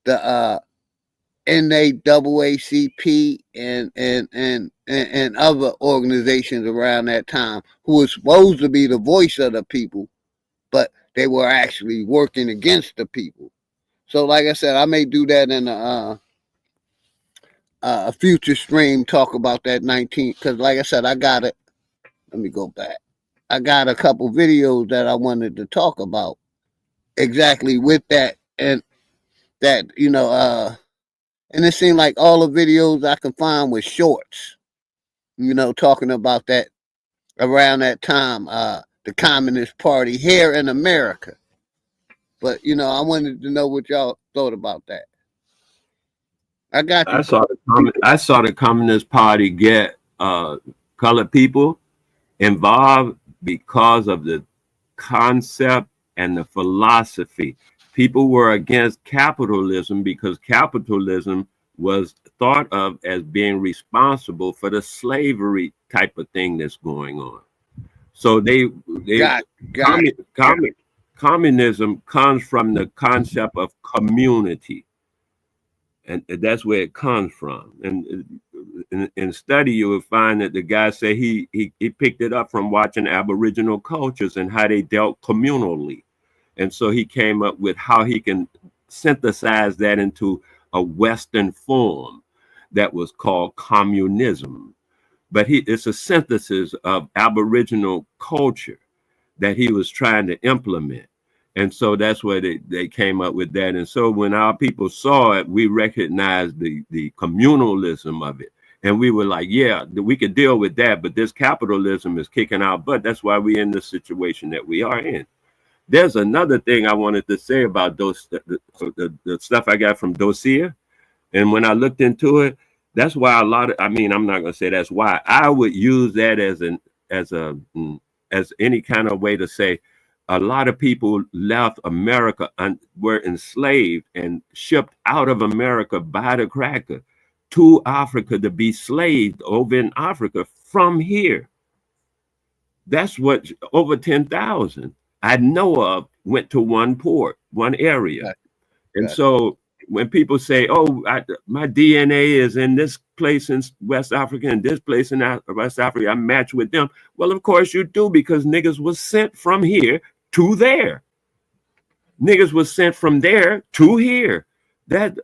Speaker 1: the NAACP and other organizations around that time who were supposed to be the voice of the people, but they were actually working against the people. So, like I said, I may do that in a future stream, talk about that 19, because like I said, I got it. Let me go back. I got a couple videos that I wanted to talk about exactly with that, and that, and it seemed like all the videos I can find was shorts, talking about that around that time, the Communist Party here in America. But, I wanted to know what y'all thought about that. I got you.
Speaker 11: I saw the Communist Party get colored people involved because of the concept and the philosophy. People were against capitalism because capitalism was thought of as being responsible for the slavery type of thing that's going on. So communism comes from the concept of community, and that's where it comes from. And in study, you will find that the guy said he picked it up from watching Aboriginal cultures and how they dealt communally. And so he came up with how he can synthesize that into a Western form that was called communism. But it's a synthesis of Aboriginal culture that he was trying to implement. And so that's where they came up with that. And so when our people saw it, we recognized the communalism of it. And we were like, yeah, we could deal with that, but this capitalism is kicking our butt. That's why we're in the situation that we are in. There's another thing I wanted to say about the stuff I got from Dossier. And when I looked into it, that's why I'm not going to say that's why. I would use that as any kind of way to say a lot of people left America and were enslaved and shipped out of America by the cracker to Africa to be slaved over in Africa from here. That's what over 10,000 I know of went to one port, one area. Right. And so when people say, oh, my DNA is in this place in West Africa and this place in West Africa, I match with them. Well, of course you do, because niggas was sent from here to there. Niggas was sent from there to here. That's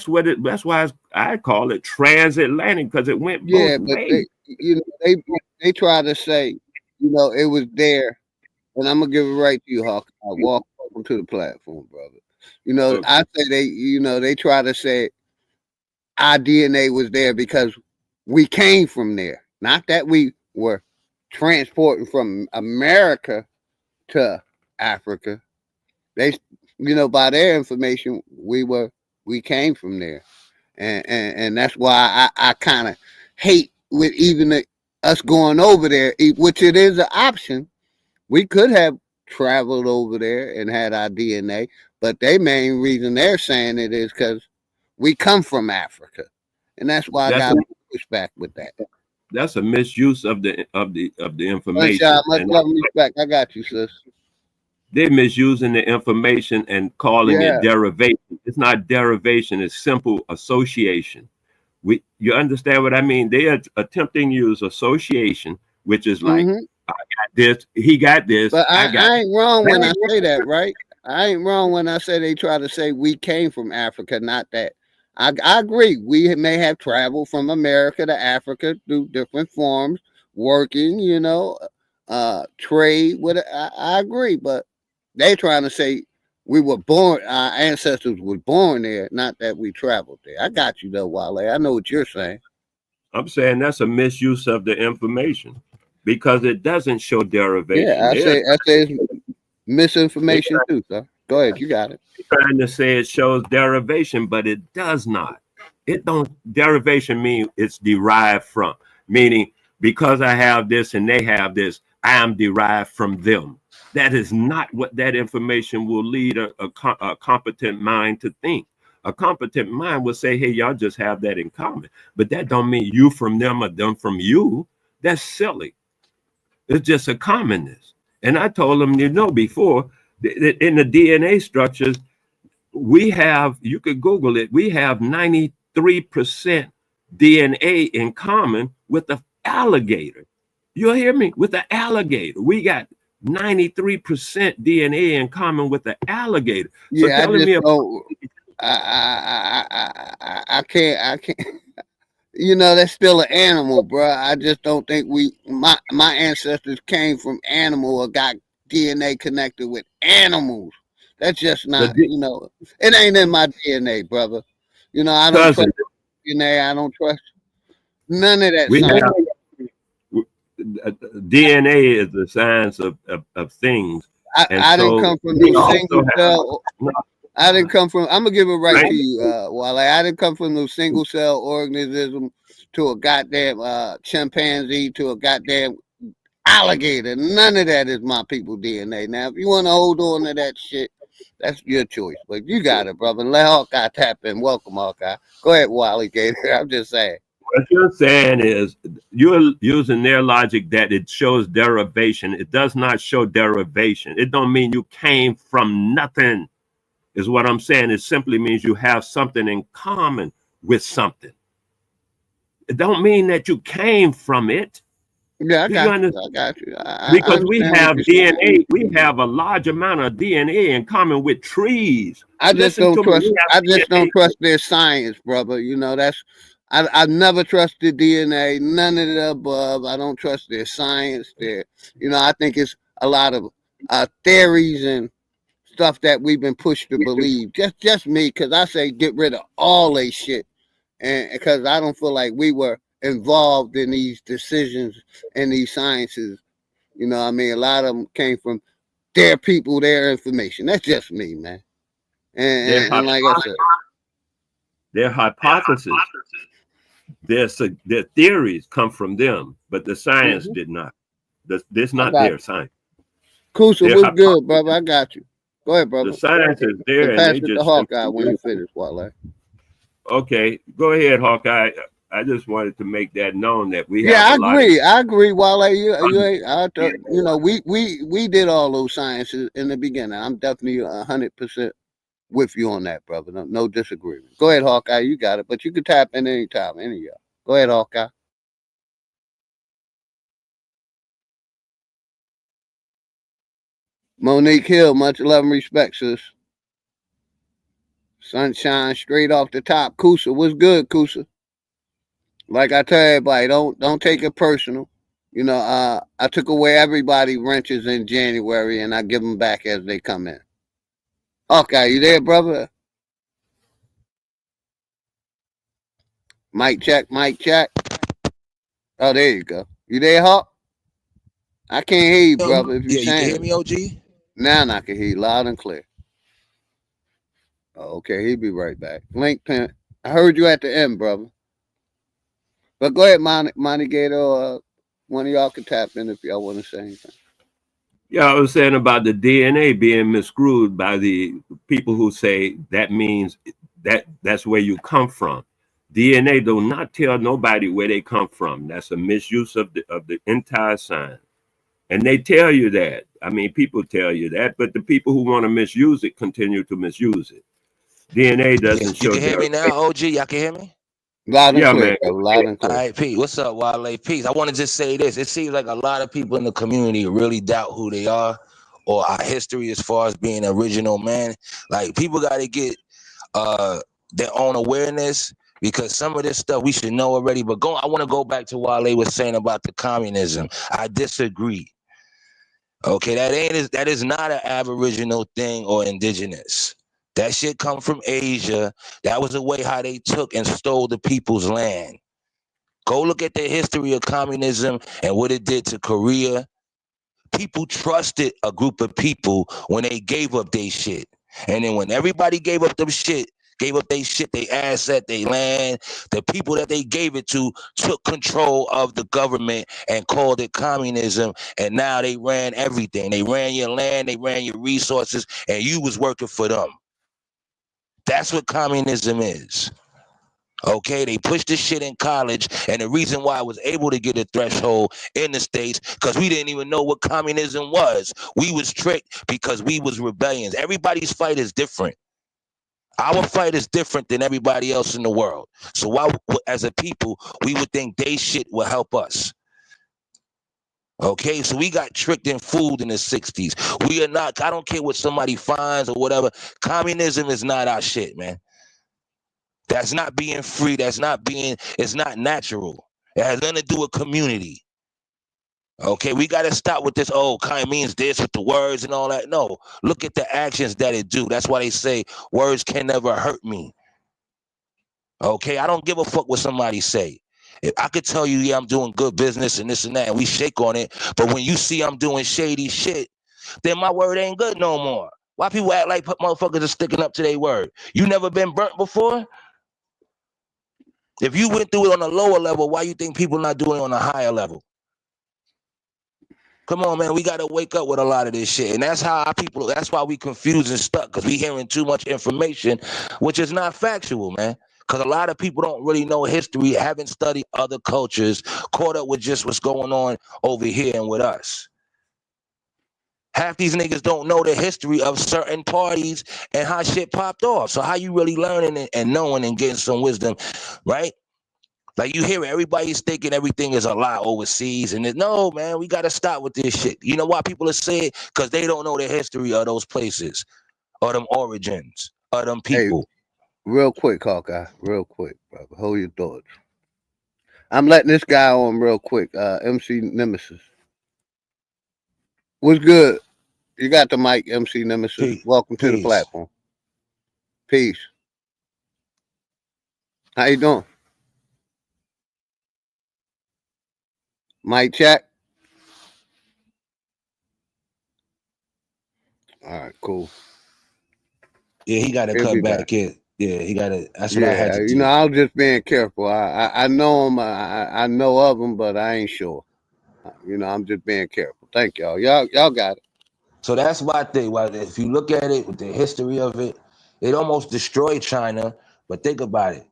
Speaker 11: why I call it transatlantic, because it went both ways.
Speaker 1: They try to say, it was there. And I'm gonna give it right to you, Hawk. Welcome to the platform, brother. I say they try to say our DNA was there because we came from there, not that we were transporting from America to Africa. They, by their information, we came from there, and that's why I kind of hate with even us going over there, which it is an option. We could have traveled over there and had our DNA, but their main reason they're saying it is because we come from Africa, and that's why I got pushback with that.
Speaker 11: That's a misuse of the information.
Speaker 1: Much love and respect. I got you, sis.
Speaker 11: They're misusing the information and calling it derivation. It's not derivation. It's simple association. You understand what I mean? They are attempting to use association, which is like, I got this, he got this.
Speaker 1: But I ain't wrong when I say that, right? I ain't wrong when I say they try to say we came from Africa, not that. I agree. We may have traveled from America to Africa through different forms, working, trade. I agree, but they trying to say we were born, our ancestors were born there, not that we traveled there. I got you though, Wale. I know what you're saying.
Speaker 11: I'm saying that's a misuse of the information because it doesn't show derivation.
Speaker 1: Yeah, I say it's misinformation too, sir. Go ahead, you got it.
Speaker 11: Trying to say it shows derivation, but it does not. It don't. Derivation means it's derived from, meaning because I have this and they have this, I am derived from them. That is not what that information will lead a competent mind to think. A competent mind will say, hey, y'all just have that in common. But that don't mean you from them or them from you. That's silly. It's just a commonness. And I told them, before, that in the DNA structures, we have, you could Google it, we have 93% DNA in common with the alligator. You hear me? With the alligator. We got 93% DNA in common with the alligator. So
Speaker 1: Yeah,
Speaker 11: telling me about,
Speaker 1: I can't. You know, that's still an animal, bro. I just don't think my ancestors came from animal or got DNA connected with animals. That's just not, you know, it ain't in my DNA, brother. You know, I don't trust DNA. I don't trust none of that science.
Speaker 11: DNA is the science of things.
Speaker 1: I didn't come from no single cell. I didn't come from, I'm going to give it right to you, Wale. I didn't come from no single cell organism to a goddamn chimpanzee to a goddamn alligator. None of that is my people DNA. Now, if you want to hold on to that shit, that's your choice. But you got it, brother. Let Hawkeye tap in. Welcome, Hawkeye. Go ahead, Wally Gator. I'm just saying.
Speaker 11: What you're saying is you're using their logic that it shows derivation. It does not show derivation. It don't mean you came from nothing. Is what I'm saying. It simply means you have something in common with something. It don't mean that you came from it.
Speaker 1: Yeah, I got you.
Speaker 11: Because we have DNA, we have a large amount of DNA in common with trees.
Speaker 1: I just don't trust. I just don't trust their science, brother. You know, that's I've never trusted DNA. None of the above. I don't trust their science. Their, you know, I think it's a lot of theories and stuff that we've been pushed to believe. Just me, because I say get rid of all they shit, and because I don't feel like we were involved in these decisions and these sciences. You know, I mean, a lot of them came from their people, their information. That's just me, man. And like I said,
Speaker 11: their hypothesis, their theories come from them, but the science did not. This not their science.
Speaker 1: Kusa, what's good, brother? I got you. Go ahead, brother.
Speaker 11: The science is there, and
Speaker 1: pass
Speaker 11: they
Speaker 1: it
Speaker 11: just
Speaker 1: to Hawkeye when you finish, Wale.
Speaker 11: Okay, go ahead, Hawkeye. I just wanted to make that known that we
Speaker 1: yeah,
Speaker 11: have
Speaker 1: I agree, Wale. You know, we did all those sciences in the beginning. I'm definitely 100% with you on that, brother. No disagreement. Go ahead, Hawkeye. You got it, but you can tap in anytime, any of y'all. Go ahead, Hawkeye. Monique Hill, much love and respect, sis. Sunshine straight off the top. Kusa, what's good, Kusa? Like I tell everybody, don't take it personal. You know, I took away everybody wrenches in January, and I give them back as they come in. Okay, you there, brother? Mic check, mic check. Oh, there you go. You there, Hawk? I can't hear you, brother. If
Speaker 14: you can hear me, OG?
Speaker 1: Now I can hear you loud and clear. Oh, okay, he'll be right back. Link pin. I heard you at the end, brother. But go ahead, Monty Gator, or one of y'all can tap in if y'all want to say anything.
Speaker 11: Yeah, I was saying about the DNA being miscrewed by the people who say that means that's where you come from. DNA do not tell nobody where they come from. That's a misuse of the entire science. And they tell you that. I mean, people tell you that, but the people who want to misuse it continue to misuse it. DNA doesn't show.
Speaker 14: You can hear me now, OG? Y'all can hear me?
Speaker 1: Loud and clear, bro. Loud and clear.
Speaker 14: All right, Pete. What's up, Wale? Peace. I want to just say this. It seems like a lot of people in the community really doubt who they are or our history as far as being original man. Like, people got to get their own awareness, because some of this stuff we should know already. But I want to go back to what Wale was saying about the communism. I disagree. Okay, that is not an aboriginal thing or indigenous. That shit come from Asia. That was the way how they took and stole the people's land. Go look at the history of communism and what it did to Korea. People trusted a group of people when they gave up their shit. And then when everybody gave up their shit, their asset, their land, the people that they gave it to took control of the government and called it communism. And now they ran everything. They ran your land, they ran your resources, and you was working for them. That's what communism is. Okay, they pushed this shit in college, and the reason why I was able to get a threshold in the States, because we didn't even know what communism was. We was tricked because we was rebellions. Everybody's fight is different. Our fight is different than everybody else in the world. So why, as a people, we would think they shit will help us? Okay, so we got tricked and fooled in the 60s. We are not, I don't care what somebody finds or whatever. Communism is not our shit, man. That's not being free. That's not being, it's not natural. It has nothing to do with community. Okay, we got to stop with this, oh, kind means this with the words and all that. No, look at the actions that it do. That's why they say words can never hurt me. Okay, I don't give a fuck what somebody say. If I could tell you, yeah, I'm doing good business and this and that, and we shake on it, but when you see I'm doing shady shit, then my word ain't good no more. Why people act like motherfuckers are sticking up to their word? You never been burnt before? If you went through it on a lower level, why you think people not doing it on a higher level? Come on, man, we got to wake up with a lot of this shit. And that's how our people, that's why we confused and stuck, because we hearing too much information, which is not factual, man. Because a lot of people don't really know history, haven't studied other cultures, caught up with just what's going on over here and with us. Half these niggas don't know the history of certain parties and how shit popped off. So how you really learning and knowing and getting some wisdom, right? Like you hear it, everybody's thinking everything is a lie overseas. And no, man, we got to stop with this shit. You know why people are saying? Because they don't know the history of those places or them origins of them people.
Speaker 1: Hey, real quick, Hawkeye, real quick, brother. Hold your thoughts. I'm letting this guy on real quick. MC Nemesis. What's good? You got the mic, MC Nemesis.
Speaker 14: Peace.
Speaker 1: Welcome to the platform. Peace. How you doing? Mic check. All right, cool.
Speaker 14: Yeah, he got to cut back in. Yeah, he got to. That's what I had to do.
Speaker 1: You know, I was just being careful. I know him. I know of him, but I ain't sure. You know, I'm just being careful. Thank y'all. Y'all got it.
Speaker 14: So that's why I think, well, if you look at it with the history of it, it almost destroyed China. But think about it.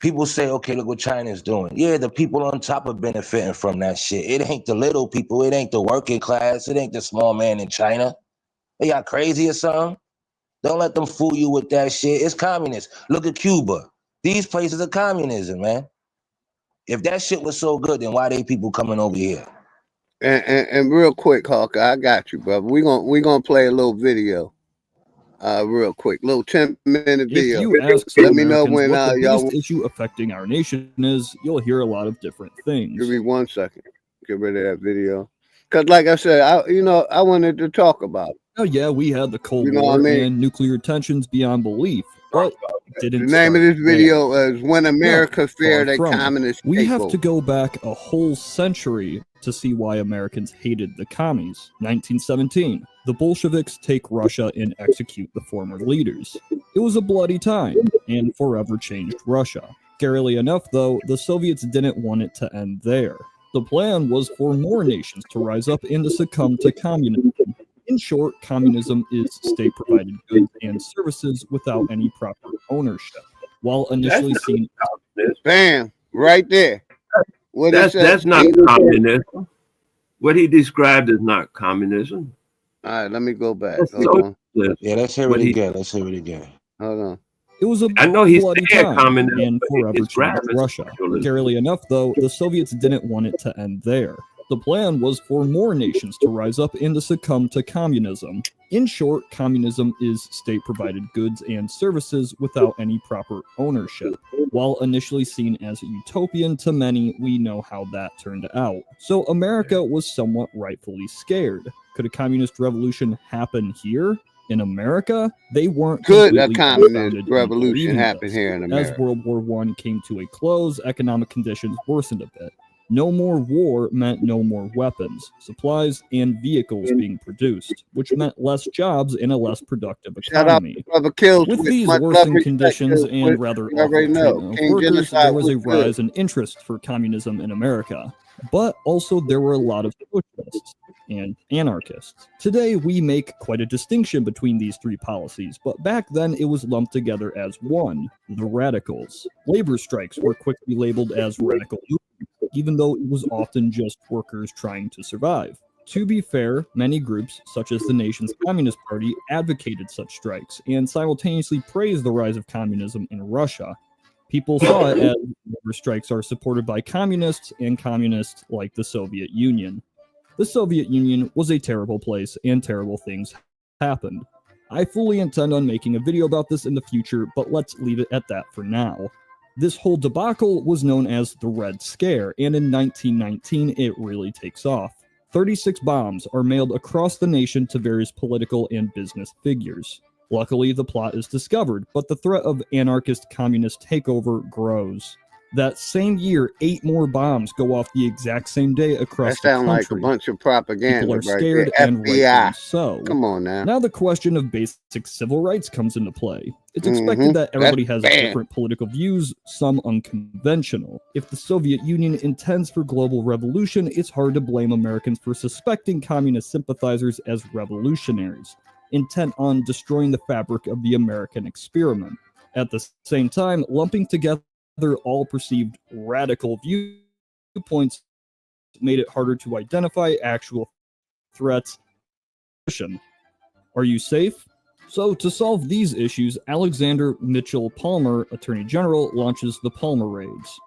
Speaker 14: People say, okay, look what China's doing. Yeah, the people on top are benefiting from that shit. It ain't the little people. It ain't the working class. It ain't the small man in China. They got crazy or something? Don't let them fool you with that shit. It's communist. Look at Cuba. These places are communism, man. If that shit was so good, then why they people coming over here?
Speaker 1: And real quick, Hawkeye, I got you, brother. We're gonna play a little video. Real quick, little 10-minute video.
Speaker 15: If you ask some
Speaker 1: Let me know
Speaker 15: Americans
Speaker 1: when
Speaker 15: what the
Speaker 1: y'all.
Speaker 15: biggest issue affecting our nation is, you'll hear a lot of different things.
Speaker 1: Give me 1 second. Get rid of that video. Because like I said, I wanted to talk about it.
Speaker 15: Oh yeah, we had the Cold
Speaker 1: You know
Speaker 15: War
Speaker 1: what I mean?
Speaker 15: and nuclear tensions beyond belief, but it didn't.
Speaker 1: The name of this video is When America
Speaker 15: No,
Speaker 1: Feared
Speaker 15: far
Speaker 1: a
Speaker 15: from it.
Speaker 1: Communist
Speaker 15: We have
Speaker 1: Takeover.
Speaker 15: to go back a whole century to see why Americans hated the commies. 1917, the Bolsheviks take Russia and execute the former leaders. It was a bloody time and forever changed Russia. Scarily enough, though, the Soviets didn't want it to end there. The plan was for more nations to rise up and to succumb to communism. In short, communism is state-provided goods and services without any proper ownership. While initially seen
Speaker 1: as bam, right there. What
Speaker 11: that's not communism. What he described is not communism.
Speaker 1: All right, let me go back.
Speaker 14: Yeah, let's hear it again. Let's hear it again.
Speaker 1: Hold on.
Speaker 15: It was a
Speaker 11: I know he
Speaker 15: bloody
Speaker 11: said
Speaker 15: time
Speaker 11: communism,
Speaker 15: and
Speaker 11: but he
Speaker 15: forever
Speaker 11: described
Speaker 15: changed
Speaker 11: it as
Speaker 15: Russia.
Speaker 11: socialism.
Speaker 15: Scarily enough, though, the Soviets didn't want it to end there. The plan was for more nations to rise up and to succumb to communism. In short, communism is state-provided goods and services without any proper ownership. While initially seen as utopian to many, we know how that turned out. So America was somewhat rightfully scared. Could a communist revolution happen here? In America, they weren't
Speaker 1: Could a
Speaker 15: completely
Speaker 1: communist
Speaker 15: unfounded in
Speaker 1: revolution
Speaker 15: believing
Speaker 1: happen
Speaker 15: this.
Speaker 1: here in
Speaker 15: As
Speaker 1: America?
Speaker 15: World War I came to a close, economic conditions worsened a bit. No more war meant no more weapons, supplies, and vehicles being produced, which meant less jobs and a less productive
Speaker 1: Shout out
Speaker 15: economy.
Speaker 1: to Brother Kills
Speaker 15: With
Speaker 1: with
Speaker 15: these
Speaker 1: much love,
Speaker 15: worsened
Speaker 1: respect,
Speaker 15: conditions
Speaker 1: Kills,
Speaker 15: and
Speaker 1: with-
Speaker 15: rather
Speaker 1: you
Speaker 15: awful
Speaker 1: already know.
Speaker 15: treatment of
Speaker 1: King
Speaker 15: workers,
Speaker 1: Genocide
Speaker 15: there was a
Speaker 1: was good.
Speaker 15: rise in interest for communism in America. But also there were a lot of socialists and anarchists. Today, we make quite a distinction between these three policies, but back then it was lumped together as one, the radicals. Labor strikes were quickly labeled as radical movements, even though it was often just workers trying to survive. To be fair, many groups, such as the nation's Communist Party, advocated such strikes and simultaneously praised the rise of communism in Russia. People saw it as labor strikes are supported by communists and communists like the Soviet Union. The Soviet Union was a terrible place and terrible things happened. I fully intend on making a video about this in the future, but let's leave it at that for now. This whole debacle was known as the Red Scare, and in 1919 it really takes off. 36 bombs are mailed across the nation to various political and business figures. Luckily, the plot is discovered, but the threat of anarchist communist takeover grows. That same year, 8 more bombs go off the exact same day across the country.
Speaker 1: That sounds like a bunch of propaganda.
Speaker 15: People are
Speaker 1: right
Speaker 15: scared
Speaker 1: there.
Speaker 15: and
Speaker 1: FBI.
Speaker 15: rightly so.
Speaker 1: Come on now.
Speaker 15: Now the question of basic civil rights comes into play. It's expected that everybody has different political views, some unconventional. If the Soviet Union intends for global revolution, it's hard to blame Americans for suspecting communist sympathizers as revolutionaries, intent on destroying the fabric of the American experiment. At the same time, lumping together all perceived radical viewpoints made it harder to identify actual threats. Are you safe? So to solve these issues, Alexander Mitchell Palmer, Attorney General, launches the Palmer Raids.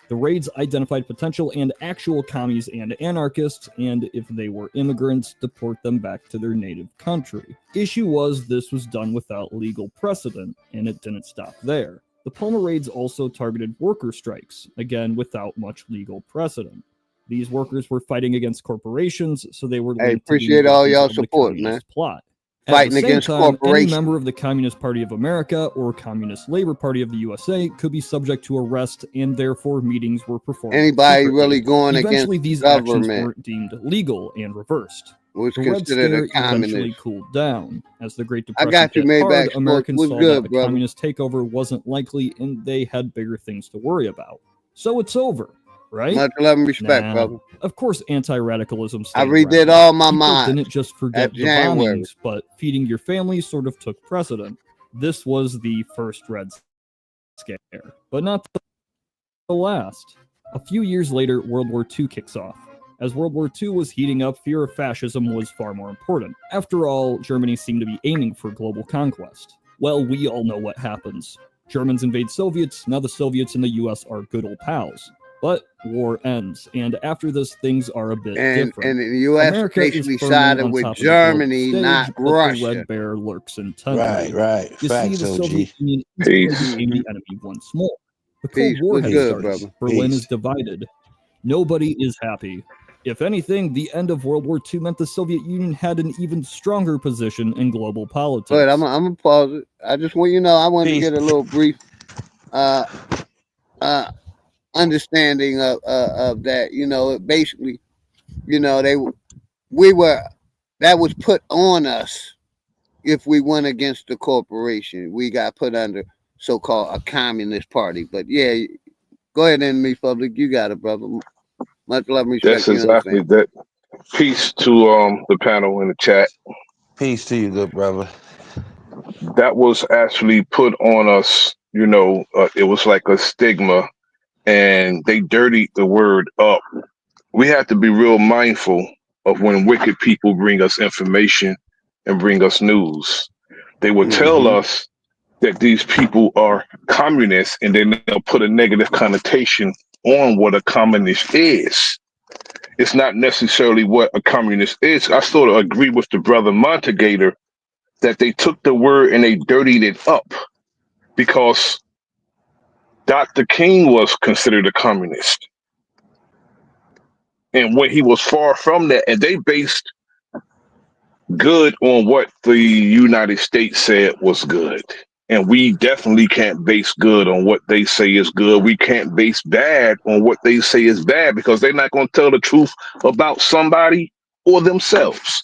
Speaker 15: The raids identified potential and actual commies and anarchists, and if they were immigrants, deport them back to their native country. Issue was this was done without legal precedent, and it didn't stop there. The Palmer Raids also targeted worker strikes, again without much legal precedent. These workers were fighting against corporations, so they were linked
Speaker 1: appreciate
Speaker 15: to
Speaker 1: all y'all support, man.
Speaker 15: Plot.
Speaker 1: Fighting against corporations.
Speaker 15: Any member of the Communist Party of America or Communist Labor Party of the USA could be subject to arrest, and therefore meetings were performed.
Speaker 1: Anybody
Speaker 15: secretly.
Speaker 1: really going
Speaker 15: Eventually,
Speaker 1: against
Speaker 15: these
Speaker 1: government
Speaker 15: actions weren't deemed legal and reversed.
Speaker 1: Was
Speaker 15: the Red
Speaker 1: considered
Speaker 15: Scare
Speaker 1: a communist.
Speaker 15: eventually cooled down. As the Great
Speaker 1: I
Speaker 15: Depression
Speaker 1: got you,
Speaker 15: hit hard,
Speaker 1: Maybach.
Speaker 15: Americans
Speaker 1: Was
Speaker 15: saw
Speaker 1: good,
Speaker 15: that a
Speaker 1: brother.
Speaker 15: communist takeover wasn't likely, and they had bigger things to worry about. So it's over, right?
Speaker 1: Much love and respect,
Speaker 15: Nah.
Speaker 1: brother.
Speaker 15: Of course, anti-radicalism
Speaker 1: I
Speaker 15: stayed
Speaker 1: redid
Speaker 15: around.
Speaker 1: all my
Speaker 15: People
Speaker 1: mods
Speaker 15: didn't just forget
Speaker 1: at
Speaker 15: the
Speaker 1: January.
Speaker 15: bombings, but feeding your family sort of took precedent. This was the first Red Scare, but not the last. A few years later, World War II kicks off. As World War II was heating up, fear of fascism was far more important. After all, Germany seemed to be aiming for global conquest. Well, we all know what happens. Germans invade Soviets, now the Soviets and the US are good old pals. But war ends, and after this, things are a bit different.
Speaker 1: And the US
Speaker 15: America
Speaker 1: basically
Speaker 15: is firmly
Speaker 1: sided
Speaker 15: on
Speaker 1: with
Speaker 15: top of the global
Speaker 1: Germany,
Speaker 15: stage,
Speaker 1: not
Speaker 15: but
Speaker 1: Russia.
Speaker 15: the Red Bear lurks intently.
Speaker 16: Right.
Speaker 15: You
Speaker 16: Facts,
Speaker 15: see, the
Speaker 16: OG.
Speaker 15: Soviet Union became the enemy once more. The Cold
Speaker 1: Peace.
Speaker 15: War
Speaker 1: What's
Speaker 15: has
Speaker 1: good,
Speaker 15: started.
Speaker 1: brother?
Speaker 15: Berlin
Speaker 16: Peace.
Speaker 15: is divided. Nobody is happy. If anything, the end of World War II meant the Soviet Union had an even stronger position in global politics.
Speaker 1: But I'm gonna pause it. I just want you to know I wanted to get a little brief understanding of that. You know, it basically, you know, that was put on us. If we went against the corporation, we got put under so-called a communist party. But yeah, go ahead and me, public. You got it, brother. Much love and respect.
Speaker 17: That's exactly that. Peace to the panel in the chat.
Speaker 16: Peace to you, good brother.
Speaker 17: That was actually put on us. You know, it was like a stigma, and they dirtied the word up. We have to be real mindful of when wicked people bring us information and bring us news. They will tell us that these people are communists, and then they'll put a negative connotation on what a communist is. It's not necessarily what a communist is. I sort of agree with the brother Montegator that they took the word and they dirtied it up, because Dr. King was considered a communist. And when he was far from that, and they based good on what the United States said was good. And we definitely can't base good on what they say is good. We can't base bad on what they say is bad, because they're not going to tell the truth about somebody or themselves.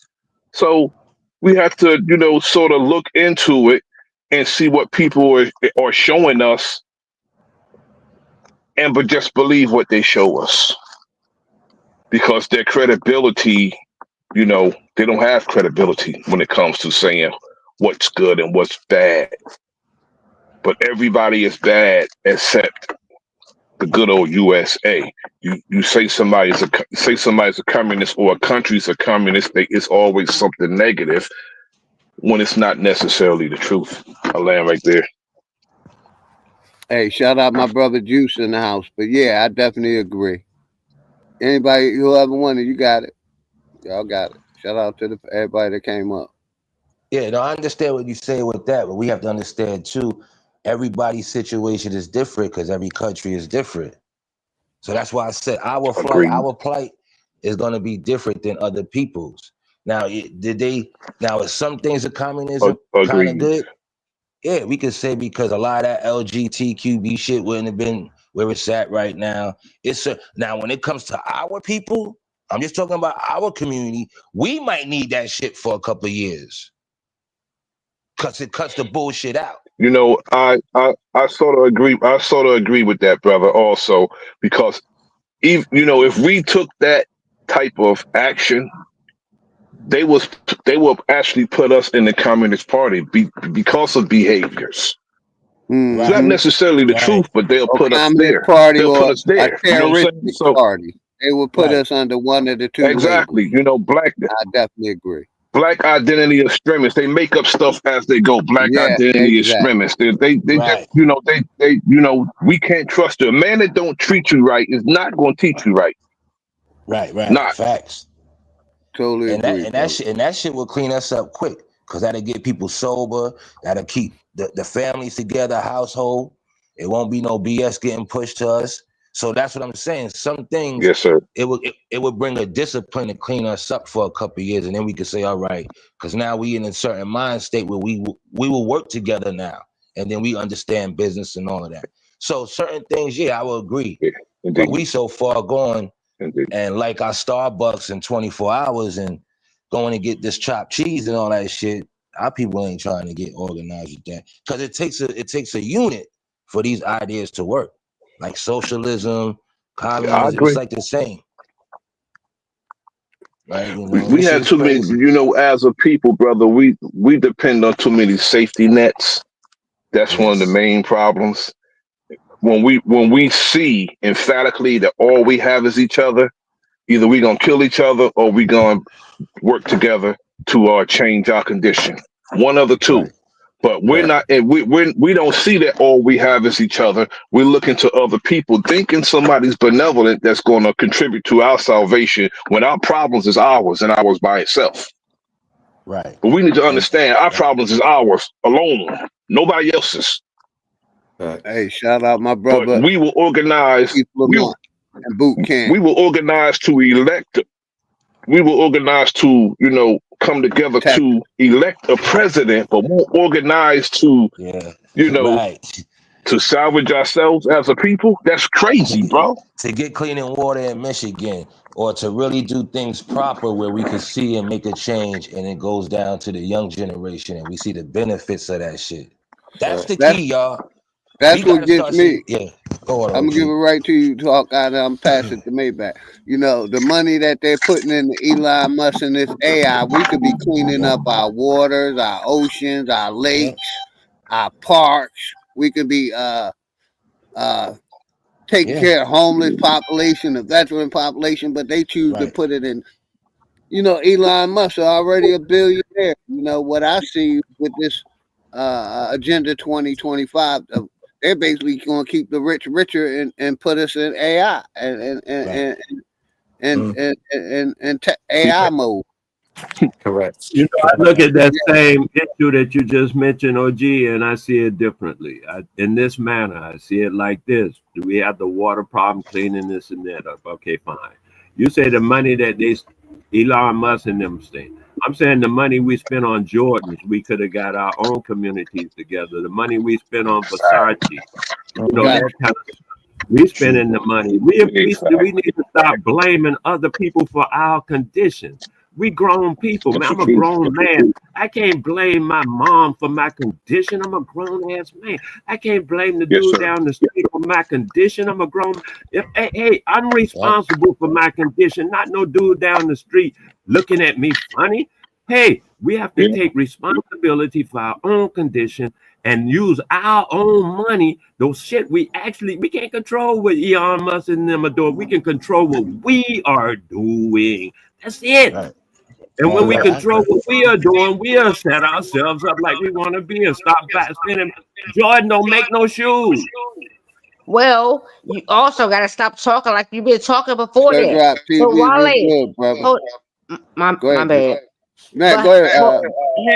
Speaker 17: So we have to, you know, sort of look into it and see what people are showing us, and but just believe what they show us, because their credibility, you know, they don't have credibility when it comes to saying what's good and what's bad. But everybody is bad except the good old USA. You say somebody's a communist or a country's a communist, it's always something negative when it's not necessarily the truth. I'll land right there.
Speaker 1: Hey, shout out my brother Juice in the house. But yeah, I definitely agree. Anybody who ever wanted, you got it. Y'all got it. Shout out to everybody that came up.
Speaker 14: Yeah, no, I understand what you say with that, but we have to understand too, everybody's situation is different because every country is different. So that's why I said our plight is going to be different than other people's. Now, is some things of communism kind of good? Yeah, we could say because a lot of that LGBTQB shit wouldn't have been where it's at right now. Now, when it comes to our people, I'm just talking about our community, we might need that shit for a couple of years. Because it cuts the bullshit out.
Speaker 17: You know, I sort of agree. I sort of agree with that, brother. Also, because if we took that type of action, they will actually put us in the Communist Party because of behaviors.
Speaker 1: Mm-hmm.
Speaker 17: It's not necessarily the truth, but they'll put us there.
Speaker 1: Party
Speaker 17: they'll
Speaker 1: or
Speaker 17: put us there.
Speaker 1: A terroristic party. They will put us under one of the two.
Speaker 17: Exactly.
Speaker 1: Labels.
Speaker 17: Black.
Speaker 1: I definitely agree.
Speaker 17: Black identity extremists. They make up stuff as they go. Black identity extremists. They just, we can't trust them. A man that don't treat you right is not going to teach you right.
Speaker 14: Right.
Speaker 17: Not.
Speaker 14: Facts.
Speaker 1: Totally agree.
Speaker 14: And that shit will clean us up quick because that'll get people sober. That'll keep the families together, household. It won't be no BS getting pushed to us. So that's what I'm saying. Some things,
Speaker 17: yes, sir.
Speaker 14: It would bring a discipline to clean us up for a couple of years, and then we could say, all right, because now we in a certain mind state where we will work together now, and then we understand business and all of that. So certain things, yeah, I will agree. Yeah, but we so far gone, and like our Starbucks in 24 hours and going to get this chopped cheese and all that shit. Our people ain't trying to get organized with that because it takes a unit for these ideas to work. Like socialism, communism, it's like the same. Right?
Speaker 17: We have too many, as a people, brother, we depend on too many safety nets. That's one of the main problems. When we see emphatically that all we have is each other, either we're gonna kill each other or we're gonna work together to change our condition. One of the two. Right. But we're not, and we don't see that all we have is each other. We're looking to other people, thinking somebody's benevolent that's going to contribute to our salvation when our problems is ours and ours by itself.
Speaker 14: Right.
Speaker 17: But we need to understand our problems is ours alone, nobody else's.
Speaker 1: Hey, shout out my brother.
Speaker 17: But we will organize.
Speaker 1: And boot camp.
Speaker 17: We will organize to elect. We will organize to, come together to elect a president, but won't organize to, to salvage ourselves as a people. That's crazy, bro.
Speaker 14: To get clean water in Michigan, or to really do things proper where we can see and make a change, and it goes down to the young generation, and we see the benefits of that shit. That's the key, y'all.
Speaker 1: That's what gets me.
Speaker 14: Go on.
Speaker 1: I'm gonna give it right to you, talk out. I'm passing it to Maybach. The money that they're putting in the Elon Musk and this AI, we could be cleaning up our waters, our oceans, our lakes, our parks. We could be taking care of homeless population, the veteran population, but they choose to put it in. Elon Musk is already a billionaire. What I see with this Agenda 2025. They're basically going to keep the rich richer and put us in AI and AI mode.
Speaker 11: Correct. I look at that same issue that you just mentioned, OG, and I see it differently. In this manner, I see it like this. Do we have the water problem, cleaning this and that up? Okay, fine. You say the money that Elon Musk and them stay. I'm saying the money we spent on Jordans, we could have got our own communities together. The money we spent on Versace, that kind of stuff. We spending the money. We need to stop blaming other people for our condition. We grown people, man. I'm a grown man. I can't blame my mom for my condition. I'm a grown ass man. I can't blame the dude down the street for my condition. I'm a grown. Hey, I'm responsible for my condition, not no dude down the street looking at me funny. hey, we have to take responsibility for our own condition and use our own money. Those shit we can't control what Elon Musk and them are doing. We can control what we are doing. That's it.
Speaker 14: Right.
Speaker 11: And when we
Speaker 14: Right.
Speaker 11: control what we are doing, we'll set ourselves up like we want to be and stop spending. Jordan don't make no shoes.
Speaker 10: Well, you also got to stop talking like you've been talking before
Speaker 1: Sir
Speaker 10: that.
Speaker 1: Drop
Speaker 10: So
Speaker 1: TV, what's
Speaker 10: Wale,
Speaker 1: good, brother?
Speaker 10: hold, my
Speaker 1: Go ahead,
Speaker 10: bad.
Speaker 1: man.
Speaker 10: But
Speaker 1: Go ahead,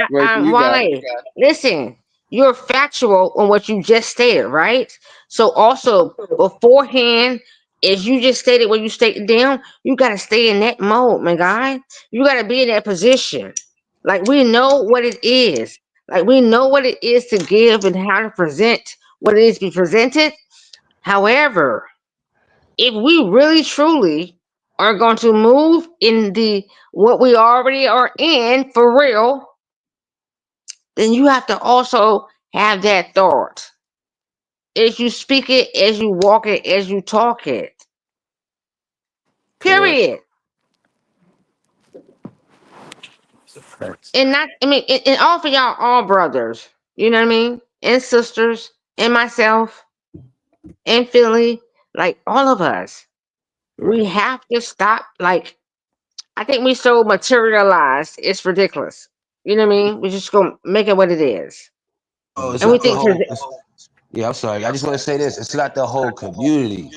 Speaker 1: Rachel, you got it.
Speaker 10: Wale, listen, you're factual on what you just stated, right? So also beforehand, as you just stated when you stated down, you got to stay in that mode, my guy. You got to be in that position. Like we know what it is. Like we know what it is to give and how to present what it is to be presented. However, if we really truly are going to move in the what we already are in for real, then you have to also have that thought. As you speak it, as you walk it, as you talk it. Period. And not, I mean, and all for y'all, all brothers, you know what I mean? And sisters, and myself, and Philly, like all of us. We have to stop, like, I think we so materialized, it's ridiculous. You know what I mean? We're just gonna make it what it is.
Speaker 14: Oh, it's
Speaker 10: And we
Speaker 14: not the
Speaker 10: think,
Speaker 14: whole. Yeah, I'm sorry. I just want to say this. It's not the whole community.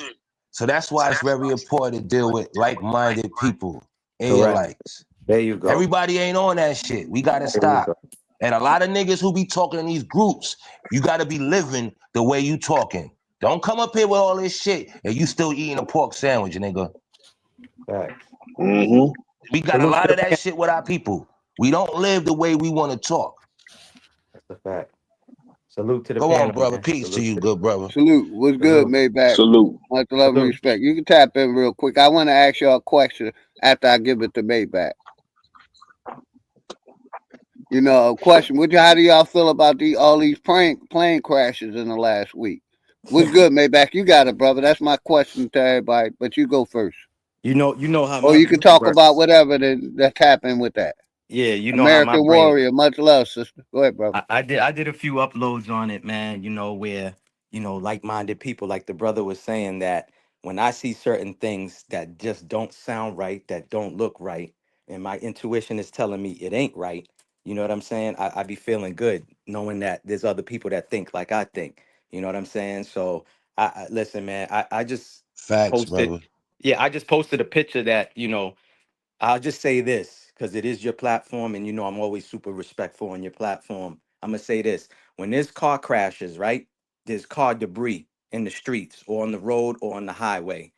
Speaker 14: So that's why it's very important to deal with like-minded people in your
Speaker 18: Correct.
Speaker 14: lives.
Speaker 18: There you go.
Speaker 14: Everybody ain't on that shit. We gotta
Speaker 18: There you
Speaker 14: stop.
Speaker 18: go.
Speaker 14: And a lot of niggas who be talking in these groups, you gotta be living the way you talking. Don't come up here with all this shit and you still eating a pork sandwich, nigga.
Speaker 18: Right.
Speaker 14: We got a
Speaker 18: Salute to
Speaker 14: lot
Speaker 18: the
Speaker 14: of that
Speaker 18: man.
Speaker 14: shit with our people. We don't live the way we want to talk.
Speaker 18: That's a fact. Salute to the
Speaker 14: Go on,
Speaker 18: panel,
Speaker 14: brother.
Speaker 18: man.
Speaker 14: Peace to
Speaker 18: Salute
Speaker 14: you,
Speaker 18: to
Speaker 14: good brother.
Speaker 1: Salute. What's good, Maybach? Much love and
Speaker 18: Salute.
Speaker 1: respect. You can tap in real quick. I want to ask y'all a question after I give it to Maybach. You know, a question. How do y'all feel about all these plane crashes in the last week? What's good, Maybach? You got it, brother. That's my question to everybody. But you go first.
Speaker 18: You know how
Speaker 1: Or
Speaker 18: my
Speaker 1: you can
Speaker 18: brain
Speaker 1: talk
Speaker 18: works.
Speaker 1: about whatever that's happened with that.
Speaker 18: Yeah, you know how my
Speaker 1: American
Speaker 18: brain.
Speaker 1: Warrior. Much love, sister. Go ahead, brother.
Speaker 18: I did a few uploads on it, man. You know, where like-minded people, like the brother was saying, that when I see certain things that just don't sound right, that don't look right, and my intuition is telling me it ain't right, you know what I'm saying? I be feeling good knowing that there's other people that think like I think. You know what I'm saying? So I listen, man. I just
Speaker 14: Facts,
Speaker 18: posted.
Speaker 14: brother.
Speaker 18: Yeah, I just posted a picture that I'll just say this because it is your platform, and I'm always super respectful on your platform. I'm gonna say this: when there's car crashes, right? There's car debris in the streets or on the road or on the highway.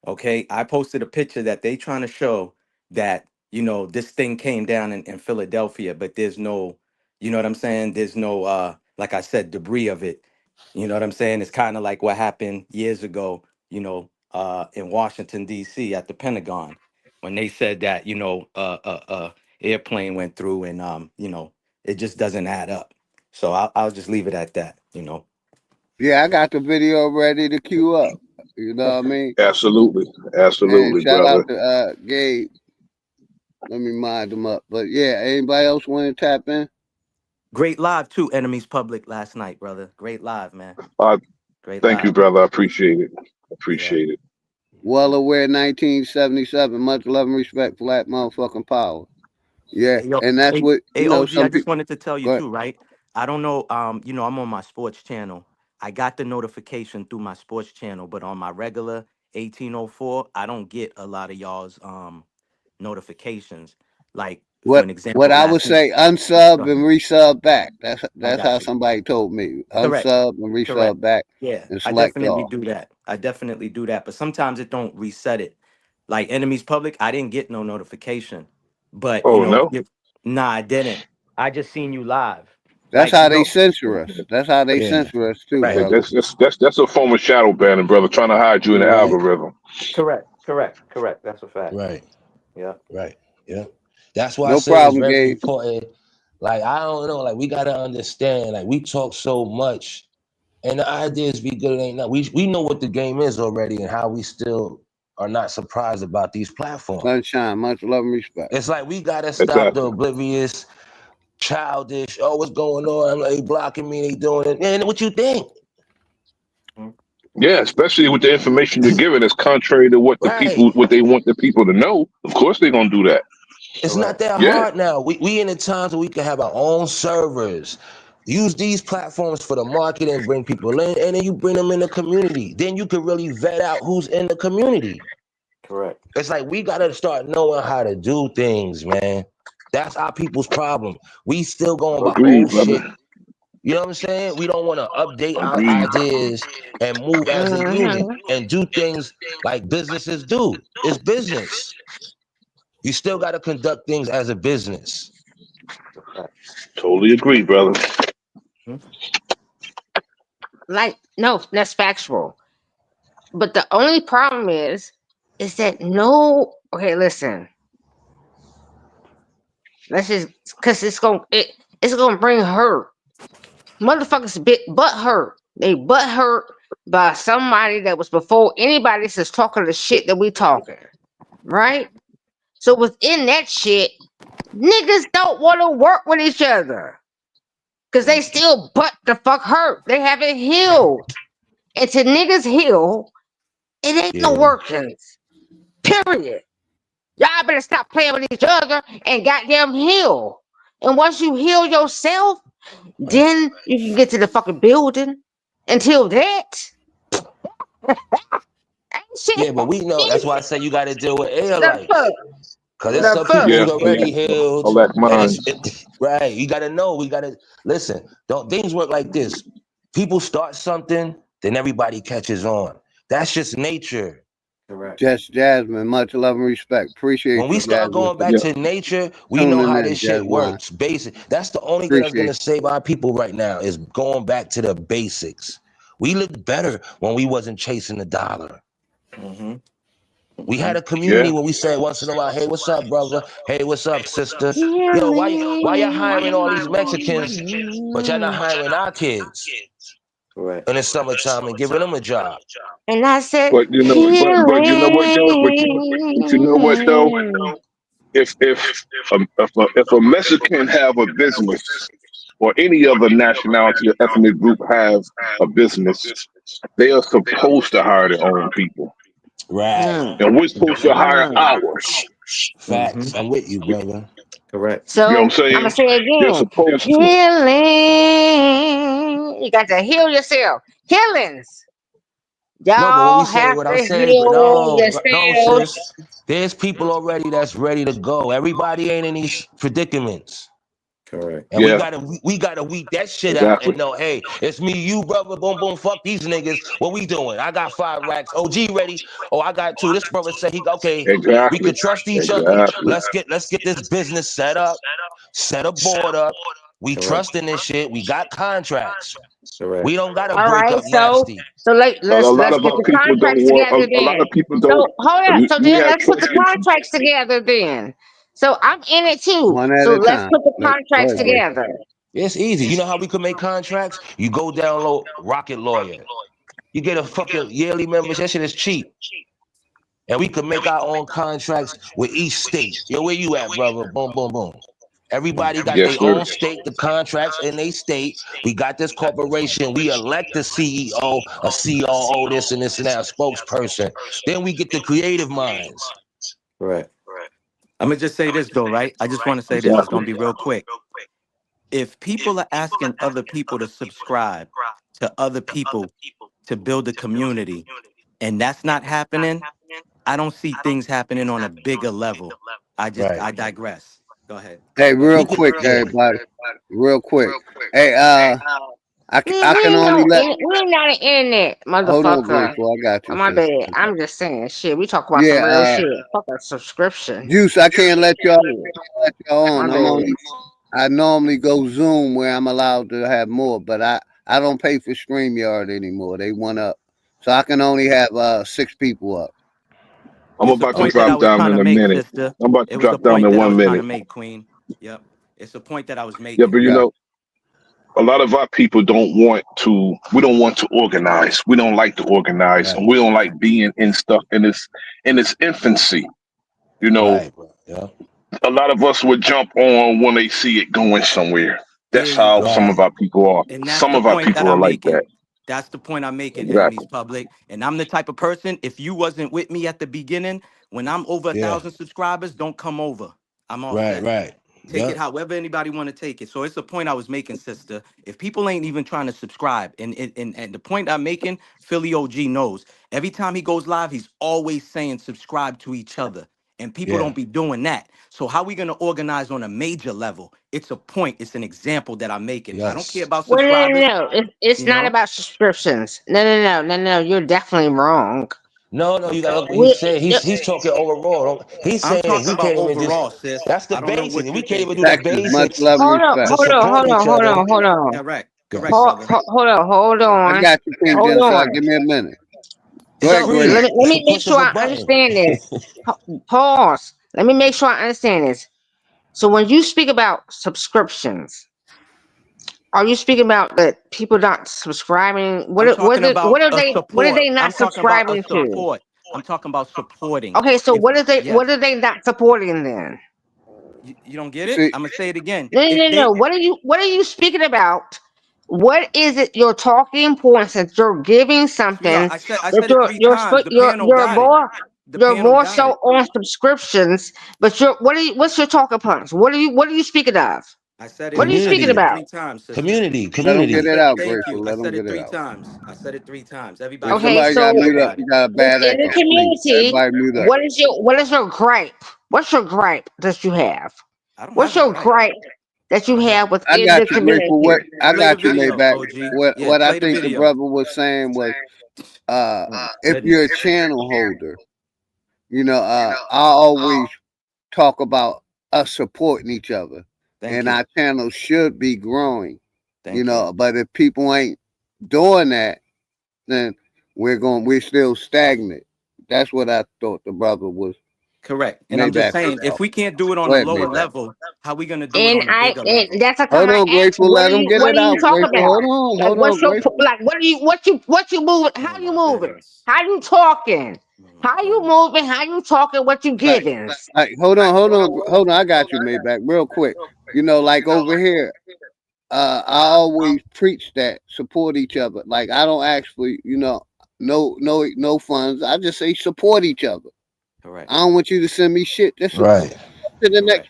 Speaker 18: Okay, I posted a picture that they trying to show that this thing came down in Philadelphia, but there's no, you know what I'm saying? There's no, like I said, debris of it. You know what I'm saying? It's kind of like what happened years ago, in Washington D.C. at the Pentagon when they said that airplane went through, and it just doesn't add up. So I'll just leave it at that.
Speaker 1: Yeah, I got the video ready to queue up. You know what I mean?
Speaker 17: Absolutely,
Speaker 1: And shout
Speaker 17: brother.
Speaker 1: out to Gabe. Let me mind them up. But yeah, anybody else want to tap in?
Speaker 18: Great live too, Enemies Public last night, brother. Great live, man. Great
Speaker 17: Thank you,
Speaker 18: live.
Speaker 17: brother. I appreciate it. Appreciate it.
Speaker 1: Well aware 1977. Much love and respect. Flat motherfucking power. Yeah,
Speaker 18: Hey, yo,
Speaker 1: and that's what
Speaker 18: OG, I
Speaker 1: some
Speaker 18: just
Speaker 1: people.
Speaker 18: wanted to tell you
Speaker 1: Go ahead.
Speaker 18: too, right? I don't know, I'm on my sports channel. I got the notification through my sports channel, but on my regular 1804, I don't get a lot of y'all's notifications. Like, for an
Speaker 1: What
Speaker 18: example,
Speaker 1: I would
Speaker 18: last week.
Speaker 1: say,
Speaker 18: Go
Speaker 1: unsub and
Speaker 18: ahead.
Speaker 1: resub back.
Speaker 18: I
Speaker 1: That's how
Speaker 18: got you.
Speaker 1: somebody told me.
Speaker 18: Correct.
Speaker 1: Unsub and
Speaker 18: Correct.
Speaker 1: resub back
Speaker 18: Yeah,
Speaker 1: and
Speaker 18: I
Speaker 1: select
Speaker 18: definitely
Speaker 1: all.
Speaker 18: do that. I definitely do that. But sometimes it don't reset it. Like Enemies Public, I didn't get no notification. But
Speaker 17: Oh no,
Speaker 18: nah, I didn't. I just seen you live.
Speaker 1: That's
Speaker 18: Like,
Speaker 1: how they censor us. That's how they
Speaker 18: yeah.
Speaker 1: censor us too,
Speaker 18: Right.
Speaker 1: brother.
Speaker 17: that's a form of shadow banning, brother. Trying to hide you in the
Speaker 14: Right.
Speaker 17: algorithm.
Speaker 18: Correct. That's a fact.
Speaker 14: Right.
Speaker 18: Yeah.
Speaker 14: Right. Yeah. That's why I
Speaker 1: No
Speaker 14: say it's
Speaker 1: problem,
Speaker 14: very
Speaker 1: Gabe.
Speaker 14: important. Like, I don't know, like we gotta understand, like we talk so much and the ideas be good, it ain't not. We know what the game is already and how we still are not surprised about these platforms.
Speaker 1: Sunshine, much love and respect.
Speaker 14: It's like we gotta stop the oblivious, childish. Oh, what's going on? They blocking me. They doing it. And what you think?
Speaker 17: Yeah, especially with the information you're giving, it's contrary to what the people, what they want the people to know. Of course, they're gonna do that.
Speaker 14: It's not that hard now. We in the times where we can have our own servers. Use these platforms for the market and bring people in, and then you bring them in the community. Then you can really vet out who's in the community.
Speaker 18: Correct.
Speaker 14: It's like we gotta start knowing how to do things, man. That's our people's problem. We still going by old shit. You know what I'm saying? We don't want to update our ideas and move as a unit and do things like businesses do. It's business. You still got to conduct things as a business.
Speaker 17: Totally agree, brother.
Speaker 10: Like, no, that's factual. But the only problem is that okay, listen. Let's just, cause it's gonna bring hurt. Motherfuckers butt hurt. They butt hurt by somebody that was before anybody says talking the shit that we talking. Right? So within that shit, niggas don't want to work with each other. Cause they still butt the fuck hurt. They haven't healed. And to niggas heal, it ain't no workings. Period. Y'all better stop playing with each other and goddamn heal. And once you heal yourself, then you can get to the fucking building. Until that,
Speaker 14: Yeah, but we know. That's why I say you got to deal with airlights. Because there's some people who's already healed. Right. You got to know. We got to listen. Don't things work like this? People start something, then everybody catches on. That's just nature.
Speaker 18: Correct.
Speaker 1: Just Jasmine, much love and respect. Appreciate
Speaker 14: when we start going back to nature, we know how this shit works. Basic. That's the only thing that's gonna save our people right now is going back to the basics. We lived better when we wasn't chasing the dollar. We had a community where we said once in a while, "Hey, what's up, brother? Hey, what's up, sister? Yo, why y'all hiring all these Mexicans, but y'all not hiring our kids in the summertime and giving them a job?"
Speaker 10: And I said,
Speaker 17: but you know what though? But you know what though? If a Mexican have a business or any other nationality or ethnic group have a business, they are supposed to hire their own people.
Speaker 14: Right.
Speaker 17: And we're supposed to hire ours.
Speaker 14: Facts. I'm with you, brother.
Speaker 18: Correct.
Speaker 10: So
Speaker 17: you know what I'm saying?
Speaker 10: I'm gonna say it
Speaker 17: They're
Speaker 10: again.
Speaker 17: supposed to.
Speaker 10: Healing. You got to heal yourself. Healings. Y'all have
Speaker 14: What
Speaker 10: to
Speaker 14: I'm saying,
Speaker 10: heal yourselves.
Speaker 14: sis. There's people already that's ready to go. Everybody ain't in these predicaments.
Speaker 18: Correct.
Speaker 14: And we gotta weed that shit out and know, hey, it's me, you, brother, boom, boom, fuck these niggas. What we doing? I got 5 racks. OG ready. Oh, I got 2. This brother said we could trust each other. Let's get this business set up, set a board up. We trust in this shit. We got contracts.
Speaker 18: Correct.
Speaker 14: We don't gotta
Speaker 10: All
Speaker 14: break
Speaker 10: right,
Speaker 14: up nasty.
Speaker 10: so let's
Speaker 17: A lot
Speaker 10: get
Speaker 17: of our
Speaker 10: the
Speaker 17: people don't
Speaker 10: contracts
Speaker 17: want.
Speaker 10: together
Speaker 17: A lot
Speaker 10: then.
Speaker 17: of people don't.
Speaker 10: So hold up. So
Speaker 17: We
Speaker 10: then
Speaker 17: have
Speaker 10: let's put the
Speaker 17: questions.
Speaker 10: contracts together then. So I'm in it too.
Speaker 1: One at
Speaker 10: So
Speaker 1: a
Speaker 10: let's
Speaker 1: time.
Speaker 10: put the
Speaker 1: Go
Speaker 10: contracts
Speaker 1: ahead, Jay.
Speaker 10: together.
Speaker 14: It's easy. You know how we could make contracts? You go download Rocket Lawyer. You get a fucking yearly membership. That shit is cheap. And we could make our own contracts with each state. Yo, where you at, brother? Boom, boom, boom. Everybody got their own state, the contracts in their state. We got this corporation. We elect the CEO, a COO, this and this and that, a spokesperson. Then we get the creative minds.
Speaker 18: Right. I'm gonna just say this though, right? I just want to say this. It's gonna be real quick. If people are asking other people to subscribe to other people to build a community, and that's not happening, I don't see things happening on a bigger level. I digress. Go ahead.
Speaker 1: Hey, real quick, everybody. Real quick. Hey, I can only let.
Speaker 10: We're not an internet, motherfucker.
Speaker 1: Hold on, Grateful. I got you.
Speaker 10: My bad. I'm just saying shit. We talk about some real shit. Fuck a subscription.
Speaker 1: Juice, I can't let y'all on. I normally go Zoom where I'm allowed to have more, but I don't pay for StreamYard anymore. They went up. So I can only have 6 people up.
Speaker 17: I'm about to drop down in a minute. I'm about to drop down in 1 minute.
Speaker 18: Make, Queen. Yep. It's a point that I was making.
Speaker 17: Yeah, but you know, a lot of our people don't want to. We don't want to organize. We don't like to organize, and we don't like being in stuff in its infancy. You know,
Speaker 16: Yeah.
Speaker 17: a lot of us would jump on when they see it going somewhere.
Speaker 18: There
Speaker 17: That's
Speaker 18: you
Speaker 17: how
Speaker 18: go.
Speaker 17: some of our people are.
Speaker 18: And that's
Speaker 17: Some
Speaker 18: the
Speaker 17: of our
Speaker 18: point that
Speaker 17: people are
Speaker 18: I'm
Speaker 17: like
Speaker 18: making.
Speaker 17: that.
Speaker 18: That's the point I'm making, enemies
Speaker 17: Exactly.
Speaker 18: public. And I'm the type of person, if you wasn't with me at the beginning, when I'm over 1,000 subscribers, don't come over. I'm all set.
Speaker 16: Right.
Speaker 18: Take it
Speaker 16: Yep.
Speaker 18: however anybody want to take it. So it's the point I was making, sister. If people ain't even trying to subscribe, and the point I'm making, Philly OG knows. Every time he goes live, he's always saying subscribe to each other. And people
Speaker 16: Yeah.
Speaker 18: don't be doing that. So how we gonna organize on a major level? It's a point. It's an example that I'm making. I don't care
Speaker 16: Yes.
Speaker 18: about
Speaker 10: Well,
Speaker 18: subscribers.
Speaker 10: It's
Speaker 18: You
Speaker 10: not
Speaker 18: know,
Speaker 10: about subscriptions. No. You're definitely wrong.
Speaker 16: No, you gotta
Speaker 18: okay.
Speaker 16: look what he's saying. He's talking overall. He's
Speaker 18: I'm
Speaker 16: saying if
Speaker 18: talking
Speaker 16: we
Speaker 18: about
Speaker 16: can't even just
Speaker 18: overall, sis.
Speaker 16: that's the
Speaker 18: I don't know
Speaker 16: basics.
Speaker 18: what
Speaker 16: If
Speaker 18: you're
Speaker 16: we can't even do
Speaker 18: thinking.
Speaker 16: the
Speaker 1: Texas, much
Speaker 16: basics
Speaker 1: love and respect.
Speaker 16: to support each other.
Speaker 10: Hold on.
Speaker 18: Correct,
Speaker 16: Yes.
Speaker 18: brother.
Speaker 10: Hold
Speaker 1: I
Speaker 10: on.
Speaker 1: got you, King
Speaker 10: Hold
Speaker 1: Genocide.
Speaker 10: on.
Speaker 1: Give me a minute. Go
Speaker 16: It's
Speaker 1: ahead,
Speaker 16: free.
Speaker 1: Grace.
Speaker 10: Let
Speaker 16: It's
Speaker 10: me
Speaker 16: a
Speaker 10: make
Speaker 16: push of
Speaker 10: sure
Speaker 16: a
Speaker 10: I
Speaker 16: button.
Speaker 10: understand this. Pause. Let me make sure I understand this. So when you speak about subscriptions, are you speaking about that people not subscribing?
Speaker 18: I'm talking about
Speaker 10: What are
Speaker 18: a support.
Speaker 10: they not
Speaker 18: I'm talking about a
Speaker 10: subscribing to?
Speaker 18: support. I'm talking about supporting.
Speaker 10: Okay, so
Speaker 18: If
Speaker 10: what
Speaker 18: yes,
Speaker 10: are they not supporting then?
Speaker 18: you don't get it,
Speaker 1: See,
Speaker 18: I'm gonna say it again. If
Speaker 10: No.
Speaker 18: they,
Speaker 10: What are you speaking about? What is it your talking points that you're giving
Speaker 18: sweetheart,
Speaker 10: something
Speaker 18: I
Speaker 10: that
Speaker 18: said it 3 times. The panel got it. The
Speaker 10: you're
Speaker 18: panel
Speaker 10: more
Speaker 18: got
Speaker 10: so
Speaker 18: it.
Speaker 10: on subscriptions, but what's your talking points? What are you speaking of?
Speaker 18: I said it.
Speaker 10: What are
Speaker 18: I
Speaker 10: you
Speaker 18: said
Speaker 10: speaking
Speaker 18: it
Speaker 16: Community.
Speaker 10: about?
Speaker 18: 3 times, sister.
Speaker 16: Community.
Speaker 1: let them get it out,
Speaker 18: Thank
Speaker 1: Grateful.
Speaker 18: you. I
Speaker 1: Let them
Speaker 18: said it
Speaker 1: get it
Speaker 18: three
Speaker 1: out.
Speaker 18: times. I said it 3 times.
Speaker 1: If
Speaker 18: Everybody
Speaker 10: Okay,
Speaker 18: got
Speaker 1: somebody
Speaker 18: it.
Speaker 1: got
Speaker 10: so
Speaker 18: Panel
Speaker 1: mute up,
Speaker 18: got
Speaker 1: you
Speaker 18: it.
Speaker 1: got a bad
Speaker 10: in the
Speaker 1: echo. Please,
Speaker 10: community,
Speaker 1: everybody mute up.
Speaker 10: what is your gripe? What's your gripe that you have?
Speaker 18: I don't
Speaker 10: What's
Speaker 18: have a
Speaker 10: your
Speaker 18: gripe.
Speaker 10: gripe that you have
Speaker 1: I
Speaker 10: within
Speaker 1: got
Speaker 10: the
Speaker 1: you, Grateful.
Speaker 10: community?
Speaker 1: What I
Speaker 18: Play the
Speaker 1: got you,
Speaker 18: video,
Speaker 1: Maybach.
Speaker 18: OG. Yeah,
Speaker 1: What I
Speaker 18: play the
Speaker 1: think the
Speaker 18: video.
Speaker 1: brother was saying was,
Speaker 18: Oh,
Speaker 1: if you're a
Speaker 18: goodness.
Speaker 1: channel holder, I always talk about us supporting each other,
Speaker 18: Thank
Speaker 1: and
Speaker 18: you.
Speaker 1: our channel should be growing.
Speaker 18: Thank you.
Speaker 1: But if people ain't doing that, then we're still stagnant. That's what I thought the brother was.
Speaker 18: Correct. And I'm just
Speaker 1: Maybach was
Speaker 18: saying, if we can't do it on
Speaker 1: Go
Speaker 18: a
Speaker 1: ahead,
Speaker 18: lower
Speaker 1: Maybach.
Speaker 18: level, how we gonna do it on a bigger
Speaker 10: And
Speaker 18: level?
Speaker 10: that's how come
Speaker 1: Hold
Speaker 10: I
Speaker 1: on,
Speaker 10: asked,
Speaker 1: Grateful. Let him get
Speaker 10: what
Speaker 1: it
Speaker 10: do you
Speaker 1: out,
Speaker 10: talk
Speaker 1: Grateful.
Speaker 10: about?
Speaker 1: Hold
Speaker 10: Like
Speaker 1: on, Grateful.
Speaker 10: what you moving? How
Speaker 18: Oh
Speaker 10: you
Speaker 18: my
Speaker 10: moving?
Speaker 18: goodness.
Speaker 10: How you talking?
Speaker 18: Oh my
Speaker 10: How you
Speaker 18: goodness.
Speaker 10: moving? How you talking? What you
Speaker 1: Like,
Speaker 10: giving?
Speaker 1: hold on. I got you, Maybach, real quick. Like over here, I always preach that support each other. Like I don't ask for, no funds. I just say support each other.
Speaker 18: Correct.
Speaker 1: I don't want you to send me shit. Just support
Speaker 16: Right.
Speaker 1: to the next.
Speaker 18: Correct.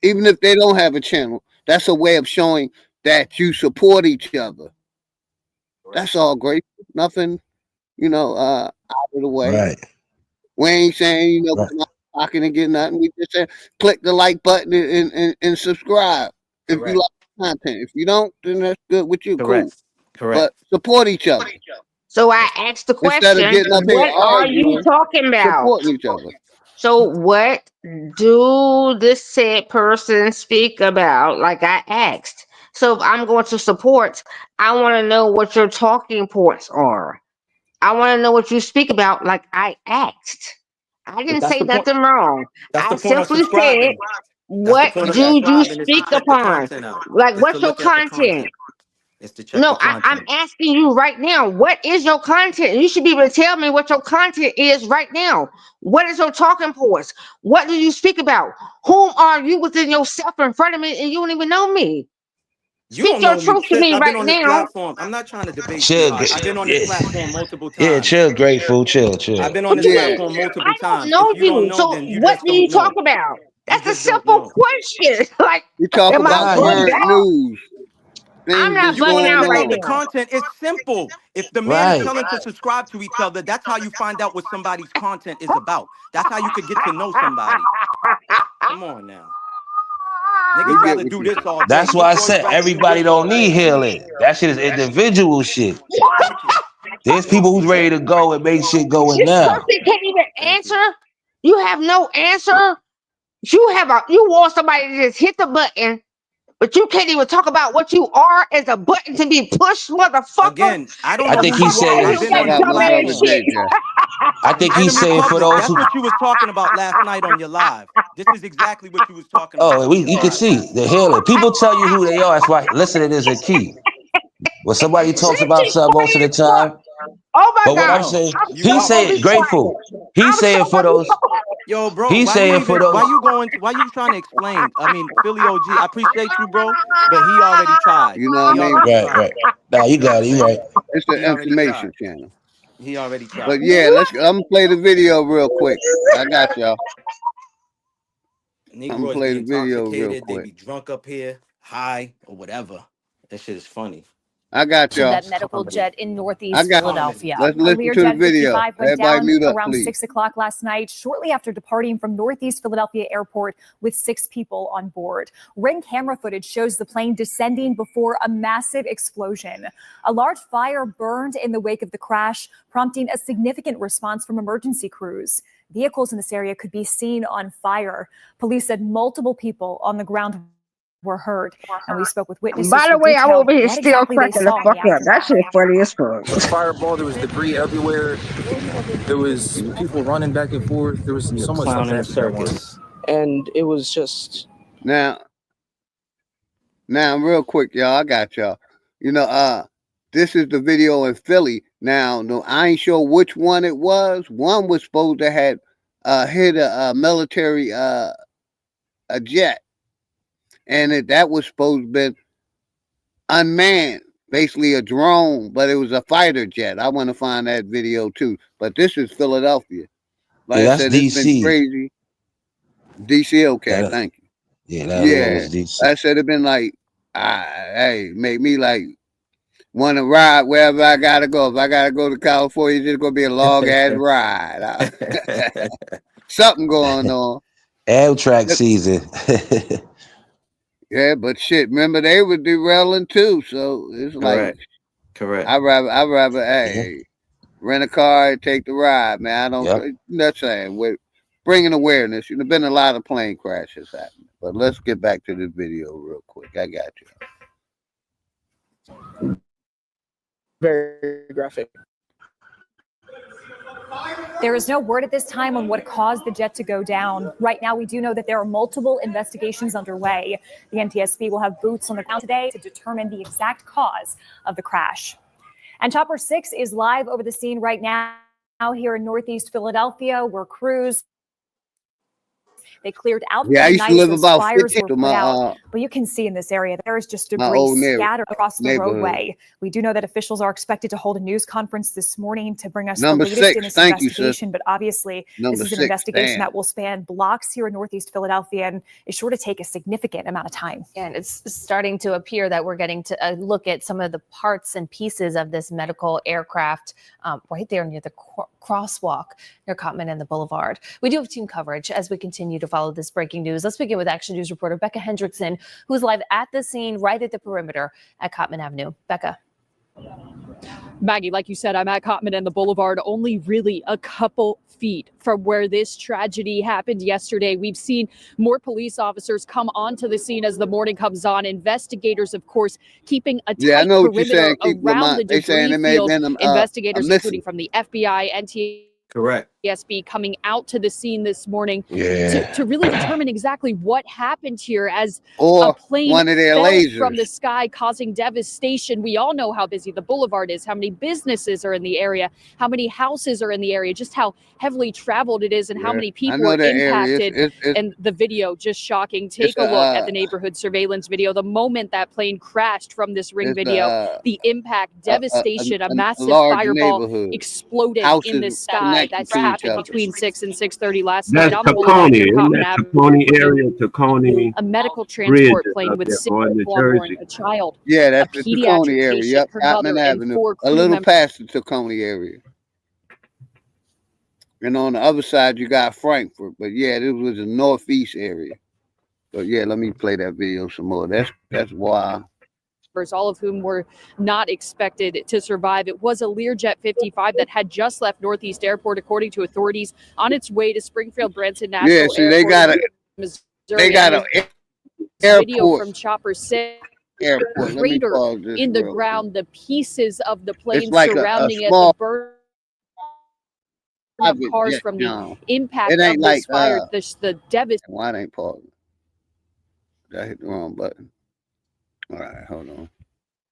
Speaker 1: Even if they don't have a channel, that's a way of showing that you support each other. That's all great. Nothing, out of the way.
Speaker 16: Right.
Speaker 1: We ain't saying,
Speaker 16: Right.
Speaker 1: come out pocket and get nothing. We just say click the like button and subscribe if you
Speaker 18: Correct.
Speaker 1: like the content. If you don't, then that's good with you. Cool.
Speaker 18: Correct. Correct.
Speaker 1: But support each other.
Speaker 10: So I asked the
Speaker 1: Instead of
Speaker 10: question,
Speaker 1: getting up here
Speaker 10: what are you
Speaker 1: arguing,
Speaker 10: talking about?
Speaker 1: supporting each other.
Speaker 10: So what do this said person speak about? Like I asked. So if I'm going to support, I want to know what your talking points are. I want to know what you speak about, like I asked. I
Speaker 18: But
Speaker 10: didn't
Speaker 18: that's
Speaker 10: say
Speaker 18: the point.
Speaker 10: nothing wrong.
Speaker 18: That's
Speaker 10: I
Speaker 18: the point of
Speaker 10: simply said,
Speaker 18: subscribing. That's the
Speaker 10: what
Speaker 18: point of
Speaker 10: do you
Speaker 18: subscribing is to
Speaker 10: speak
Speaker 18: check the
Speaker 10: upon?
Speaker 18: content out.
Speaker 10: Like,
Speaker 18: Is to
Speaker 10: what's your
Speaker 18: look at the
Speaker 10: content?
Speaker 18: content. Is to check the
Speaker 10: No, I'm
Speaker 18: content.
Speaker 10: asking you right now, what is your content? You should be able to tell me what your content is right now. What is your talking points? What do you speak about? Whom are you within yourself in front of me and you don't even know me?
Speaker 18: You
Speaker 10: Speak
Speaker 18: don't
Speaker 10: your
Speaker 18: know me,
Speaker 10: truth to
Speaker 18: sis.
Speaker 10: me
Speaker 18: I've been
Speaker 10: right
Speaker 18: on this
Speaker 10: now.
Speaker 18: platform. I'm not trying to debate,
Speaker 16: Chill.
Speaker 18: sweetheart. I've been on this platform multiple
Speaker 16: Yeah,
Speaker 18: times.
Speaker 16: chill, Grateful. Chill.
Speaker 18: I've been on
Speaker 10: What
Speaker 18: this
Speaker 10: you mean?
Speaker 18: platform multiple
Speaker 10: I don't
Speaker 18: times.
Speaker 10: know
Speaker 18: If you don't
Speaker 10: you.
Speaker 18: know,
Speaker 10: So
Speaker 18: then you
Speaker 10: what
Speaker 18: just
Speaker 10: do you
Speaker 18: don't
Speaker 10: talk
Speaker 18: know.
Speaker 10: about?
Speaker 18: You
Speaker 10: That's a
Speaker 18: just don't
Speaker 10: simple
Speaker 18: know.
Speaker 10: question. Like,
Speaker 1: We talk
Speaker 10: am I
Speaker 1: about
Speaker 16: Right.
Speaker 10: bugging
Speaker 1: current
Speaker 10: out?
Speaker 1: news,
Speaker 10: I'm
Speaker 1: things
Speaker 10: not
Speaker 1: that's
Speaker 18: You want
Speaker 10: bugging
Speaker 18: to
Speaker 1: going
Speaker 10: out
Speaker 18: pick
Speaker 10: right
Speaker 18: out the
Speaker 1: on.
Speaker 10: now.
Speaker 18: content? It's simple. If the man is
Speaker 16: Right.
Speaker 18: telling to subscribe to each other, that's how you find out what somebody's content is about. That's how you could get to know somebody. Come on now.
Speaker 1: We
Speaker 18: Niggas
Speaker 1: get
Speaker 18: rather
Speaker 1: what
Speaker 18: do
Speaker 1: you
Speaker 18: this
Speaker 1: saying.
Speaker 18: all day.
Speaker 16: That's why
Speaker 18: Big
Speaker 16: I
Speaker 18: boys
Speaker 16: said
Speaker 18: rather do
Speaker 16: everybody
Speaker 18: this
Speaker 16: don't
Speaker 18: all
Speaker 16: need
Speaker 18: day.
Speaker 16: healing. That shit is individual shit.
Speaker 18: Thank you.
Speaker 16: There's people who's ready to go and make shit going
Speaker 10: This
Speaker 16: now.
Speaker 10: person can't even
Speaker 18: Thank you.
Speaker 10: answer. You have no answer. You want somebody to just hit the button but you can't even talk about what you are as a button to be pushed, motherfucker.
Speaker 18: Again, I don't
Speaker 16: I
Speaker 18: know
Speaker 16: think
Speaker 18: who
Speaker 16: he
Speaker 18: you are.
Speaker 16: said.
Speaker 18: I've been on
Speaker 10: that
Speaker 18: your
Speaker 10: dumbass
Speaker 18: platform.
Speaker 10: shit.
Speaker 16: I think he's
Speaker 18: Enemy
Speaker 16: saying for
Speaker 18: public.
Speaker 16: those
Speaker 18: That's
Speaker 16: who.
Speaker 18: what you was talking about last night on your live. This is exactly what you was talking about
Speaker 16: Oh,
Speaker 18: on your
Speaker 16: you can
Speaker 18: live.
Speaker 16: see the healing. People tell you who they are. That's why listening is a key. When somebody talks
Speaker 10: That
Speaker 16: about
Speaker 10: shit
Speaker 16: something most of the
Speaker 10: funny as fuck.
Speaker 16: time,
Speaker 10: Oh my
Speaker 16: but what I'm
Speaker 10: god.
Speaker 18: No,
Speaker 16: saying,
Speaker 18: you
Speaker 16: he's
Speaker 10: I'm
Speaker 18: wrong.
Speaker 10: gonna
Speaker 16: saying
Speaker 10: be quiet.
Speaker 16: grateful. He's
Speaker 10: I'm so
Speaker 16: saying for
Speaker 10: gonna be
Speaker 16: those.
Speaker 10: quiet.
Speaker 18: Yo, bro,
Speaker 16: He's
Speaker 18: why you
Speaker 16: saying for
Speaker 18: even
Speaker 16: those.
Speaker 18: why you trying to explain? I mean, Philly OG, I appreciate you, bro, but he already tried.
Speaker 1: You know what I
Speaker 18: He
Speaker 1: mean?
Speaker 18: already
Speaker 16: Right,
Speaker 18: tried.
Speaker 16: right. Nah, you
Speaker 18: You know what
Speaker 16: got
Speaker 18: I'm
Speaker 16: it. You
Speaker 18: saying?
Speaker 16: right.
Speaker 1: It's the
Speaker 18: He already
Speaker 1: information
Speaker 18: tried.
Speaker 1: channel.
Speaker 18: He already
Speaker 1: But
Speaker 18: tried.
Speaker 1: yeah, I'm gonna play the video real quick. I got y'all. I'm gonna
Speaker 18: Negroes
Speaker 1: play
Speaker 18: be
Speaker 1: the video real
Speaker 18: intoxicated, they
Speaker 1: quick.
Speaker 18: be drunk up here, high, or whatever. That shit is funny.
Speaker 1: I got
Speaker 19: To
Speaker 1: y'all.
Speaker 19: that medical jet in
Speaker 1: I
Speaker 19: Northeast
Speaker 1: got.
Speaker 19: Philadelphia.
Speaker 1: Let's
Speaker 19: A
Speaker 1: listen to the
Speaker 19: Learjet
Speaker 1: video.
Speaker 19: 55 went
Speaker 1: Everybody
Speaker 19: down
Speaker 1: mute up,
Speaker 19: around
Speaker 1: please.
Speaker 19: 6 o'clock last night, shortly after departing from Northeast Philadelphia Airport with 6 people on board. Ring camera footage shows the plane descending before a massive explosion. A large fire burned in the wake of the crash, prompting a significant response from emergency crews. Vehicles in this area could be seen on fire. Police said multiple people on the ground were hurt, and we spoke with witnesses
Speaker 10: By the
Speaker 19: who
Speaker 10: way, I'm
Speaker 19: detailed
Speaker 10: over here
Speaker 19: what
Speaker 10: still
Speaker 19: exactly they
Speaker 10: cracking the
Speaker 19: saw in
Speaker 10: fuck
Speaker 19: the
Speaker 10: up. That
Speaker 19: aftermath.
Speaker 10: shit funny as fuck.
Speaker 20: The fireball, there was debris everywhere. There was people running back and forth. There was so much stuff happening at once.
Speaker 8: And it was just
Speaker 1: Now, real quick, y'all. I got y'all. You know, this is the video in Philly. Now, no, I ain't sure which one it was. One was supposed to have hit a military a jet, and that was supposed to be unmanned, basically a drone, but it was a fighter jet. I want to find that video too. But this is Philadelphia. Like
Speaker 16: Yeah,
Speaker 1: I
Speaker 16: that's
Speaker 1: said, it's been
Speaker 16: DC.
Speaker 1: crazy. DC, okay,
Speaker 16: That,
Speaker 1: thank you.
Speaker 16: yeah, that
Speaker 1: Yeah,
Speaker 16: was DC.
Speaker 1: I said it been like, hey, make me like want to ride wherever I gotta go. If I gotta go to California, it's just gonna be a long ass ride. Something going on.
Speaker 16: Amtrak season.
Speaker 1: Yeah, but shit, remember they were derailing too, so it's like
Speaker 18: Correct.
Speaker 1: I'd rather hey, rent a car and take the ride, man. I don't.
Speaker 16: Yep.
Speaker 1: That's saying with bringing awareness. There's been a lot of plane crashes happening, but let's get back to this video real quick. I got you.
Speaker 8: very graphic.
Speaker 19: There is no word at this time on what caused the jet to go down. Right now, we do know that there are multiple investigations underway. The NTSB will have boots on the ground today to determine the exact cause of the crash. And Chopper 6 is live over the scene right now here in Northeast Philadelphia, where crews they cleared out
Speaker 1: Yeah, I
Speaker 19: the
Speaker 1: used to
Speaker 19: night
Speaker 1: live
Speaker 19: as
Speaker 1: about
Speaker 19: fires
Speaker 1: 50
Speaker 19: were
Speaker 1: to
Speaker 19: put
Speaker 1: my
Speaker 19: out. But you can see in this area there is just
Speaker 1: my
Speaker 19: debris
Speaker 1: old
Speaker 19: scattered across the
Speaker 1: neighborhood.
Speaker 19: roadway. We do know that officials are expected to hold a news conference this morning to bring us
Speaker 1: Number
Speaker 19: the latest
Speaker 1: 6,
Speaker 19: in this
Speaker 1: thank you,
Speaker 19: investigation.
Speaker 1: sis.
Speaker 19: But obviously,
Speaker 1: Number
Speaker 19: this is an
Speaker 1: 6,
Speaker 19: investigation
Speaker 1: damn.
Speaker 19: that will span blocks here in Northeast Philadelphia and is sure to take a significant amount of time.
Speaker 21: And it's starting to appear that we're getting to look at some of the parts and pieces of this medical aircraft right there near the crosswalk near Cotman and the Boulevard. We do have team coverage as we continue to follow this breaking news. Let's begin with Action News reporter Becca Hendrickson, who's live at the scene right at the perimeter at Cotman Avenue. Becca.
Speaker 22: Maggie, like you said, I'm at Cotman and the Boulevard, only really a couple feet from where this tragedy happened yesterday. We've seen more police officers come onto the scene as the morning comes on. Investigators, of course, keeping a
Speaker 1: Yeah, I
Speaker 22: tight
Speaker 1: know what you're saying.
Speaker 22: perimeter
Speaker 1: Keep them
Speaker 22: around
Speaker 1: out.
Speaker 22: the
Speaker 1: They saying
Speaker 22: debris
Speaker 1: it may have
Speaker 22: field.
Speaker 1: been a
Speaker 22: Investigators,
Speaker 1: missing.
Speaker 22: including from the FBI,
Speaker 18: Correct.
Speaker 22: NTSB, coming out to the scene this morning
Speaker 1: Yeah.
Speaker 22: to really determine exactly what happened here as
Speaker 1: Or
Speaker 22: a plane
Speaker 1: one of their
Speaker 22: fell
Speaker 1: lasers.
Speaker 22: from the sky, causing devastation. We all know how busy the boulevard is, how many businesses are in the area, how many houses are in the area, just how heavily traveled it is and how
Speaker 1: Yeah,
Speaker 22: many
Speaker 1: I
Speaker 22: people
Speaker 1: know
Speaker 22: are
Speaker 1: that area.
Speaker 22: impacted.
Speaker 1: It's
Speaker 22: And the video, just shocking. Take
Speaker 1: it's
Speaker 22: a look at
Speaker 1: a
Speaker 22: the neighborhood surveillance video. The moment that plane crashed from this ring
Speaker 1: it's
Speaker 22: video, the impact, devastation, a massive
Speaker 1: large
Speaker 22: fireball
Speaker 1: neighborhood.
Speaker 22: exploded in
Speaker 1: Houses
Speaker 22: the sky.
Speaker 1: connected
Speaker 22: That's
Speaker 1: to each
Speaker 22: happened
Speaker 1: other.
Speaker 22: between 6 and 6:30 last
Speaker 11: That's
Speaker 22: night on the boulevard
Speaker 11: Tacony,
Speaker 22: near
Speaker 11: isn't
Speaker 22: Cotman
Speaker 11: that
Speaker 22: Avenue.
Speaker 11: Tacony area, Tacony
Speaker 22: A medical
Speaker 11: Bridge
Speaker 22: transport
Speaker 11: is
Speaker 22: plane
Speaker 11: out
Speaker 22: with
Speaker 11: there
Speaker 22: 6
Speaker 11: going to
Speaker 22: people on board,
Speaker 11: Jersey.
Speaker 22: a child,
Speaker 1: Yeah,
Speaker 22: a
Speaker 1: that's the Tacony
Speaker 22: pediatric
Speaker 1: area.
Speaker 22: patient,
Speaker 1: Yep,
Speaker 22: her
Speaker 1: Cotman
Speaker 22: mother, and
Speaker 1: Avenue.
Speaker 22: 4
Speaker 1: A
Speaker 22: crew
Speaker 1: little
Speaker 22: members.
Speaker 1: past the Tacony area. And on the other side, you got Frankfurt. But yeah, this was the northeast area. But yeah, let me play that video some more. That's wild.
Speaker 22: All of whom were not expected to survive. It was a Learjet 55 that had just left Northeast Airport, according to authorities, on its way to Springfield Branson National
Speaker 1: Yeah, see,
Speaker 22: Airport.
Speaker 1: they got
Speaker 22: in Missouri.
Speaker 1: a
Speaker 22: video from Chopper 6.
Speaker 1: Airport. Let me
Speaker 22: Crater
Speaker 1: pause this
Speaker 22: in the
Speaker 1: real
Speaker 22: ground, the pieces of the plane
Speaker 1: It's like a
Speaker 22: surrounding it,
Speaker 1: small
Speaker 22: the burn of
Speaker 1: private
Speaker 22: cars
Speaker 1: jet,
Speaker 22: from the
Speaker 1: John.
Speaker 22: impact
Speaker 1: It
Speaker 22: of
Speaker 1: ain't
Speaker 22: this
Speaker 1: like
Speaker 22: fire, the devastation.
Speaker 1: why it ain't pausing? Did I hit the wrong button? All right, hold on.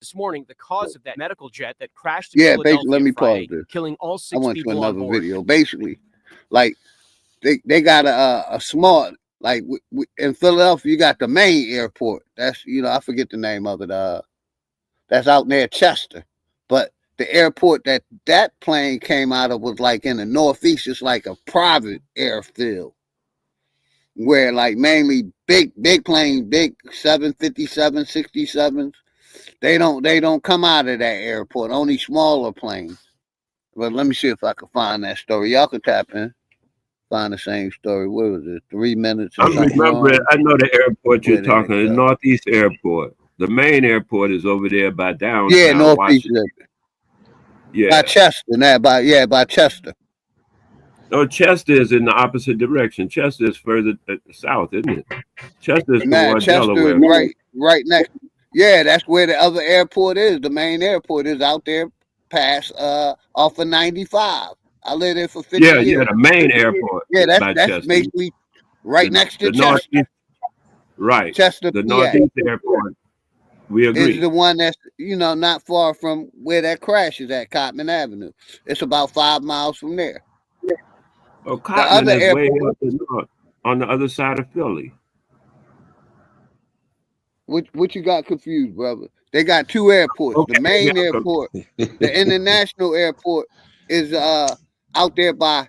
Speaker 3: This morning, the cause of that medical jet that crashed in
Speaker 1: Yeah,
Speaker 3: Philadelphia
Speaker 1: basically, let me pause
Speaker 3: Friday,
Speaker 1: this.
Speaker 3: killing all
Speaker 1: I
Speaker 3: 6
Speaker 1: went to
Speaker 3: people on
Speaker 1: another
Speaker 3: board.
Speaker 1: video. Basically, like they got a small like in Philadelphia, you got the main airport. That's I forget the name of it. That's out near Chester, but the airport that plane came out of was like in the Northeast. It's like a private airfield where like mainly big planes, big 757, 67s. They don't come out of that airport. Only smaller planes. But let me see if I can find that story. Y'all can tap in, find the same story. What was it? 3 minutes or
Speaker 11: I'm
Speaker 1: something
Speaker 11: remembering.
Speaker 1: wrong?
Speaker 11: I know the airport you're
Speaker 1: Where did it
Speaker 11: talking. The
Speaker 1: go?
Speaker 11: Northeast Airport. The main airport is over there by downtown
Speaker 1: Yeah, Northeast.
Speaker 11: Washington.
Speaker 1: By
Speaker 11: Yeah.
Speaker 1: Chester. By Chester.
Speaker 11: No, Chester is in the opposite direction. Chester is further south, isn't it? Chester is toward
Speaker 1: Chester
Speaker 11: Delaware.
Speaker 1: is right next. Yeah, that's where the other airport is. The main airport is out there past off of 95. I lived there for 50
Speaker 11: Yeah,
Speaker 1: years.
Speaker 11: the main airport.
Speaker 1: Yeah,
Speaker 11: is by
Speaker 1: that's
Speaker 11: Chester.
Speaker 1: basically right next to
Speaker 11: the
Speaker 1: Chester.
Speaker 11: Northeast, right.
Speaker 1: Chester,
Speaker 11: The
Speaker 1: PA.
Speaker 11: Northeast Airport. We agree.
Speaker 1: Is the one that's not far from where that crash is at Cotman Avenue. It's about 5 miles from there.
Speaker 11: Oh,
Speaker 1: The
Speaker 11: Cotman
Speaker 1: other
Speaker 11: is way
Speaker 1: airport.
Speaker 11: up the north, on the other side of Philly.
Speaker 1: What you got confused, brother? They got 2 airports.
Speaker 11: Okay,
Speaker 1: The main
Speaker 11: yeah,
Speaker 1: airport, the international airport, is out there by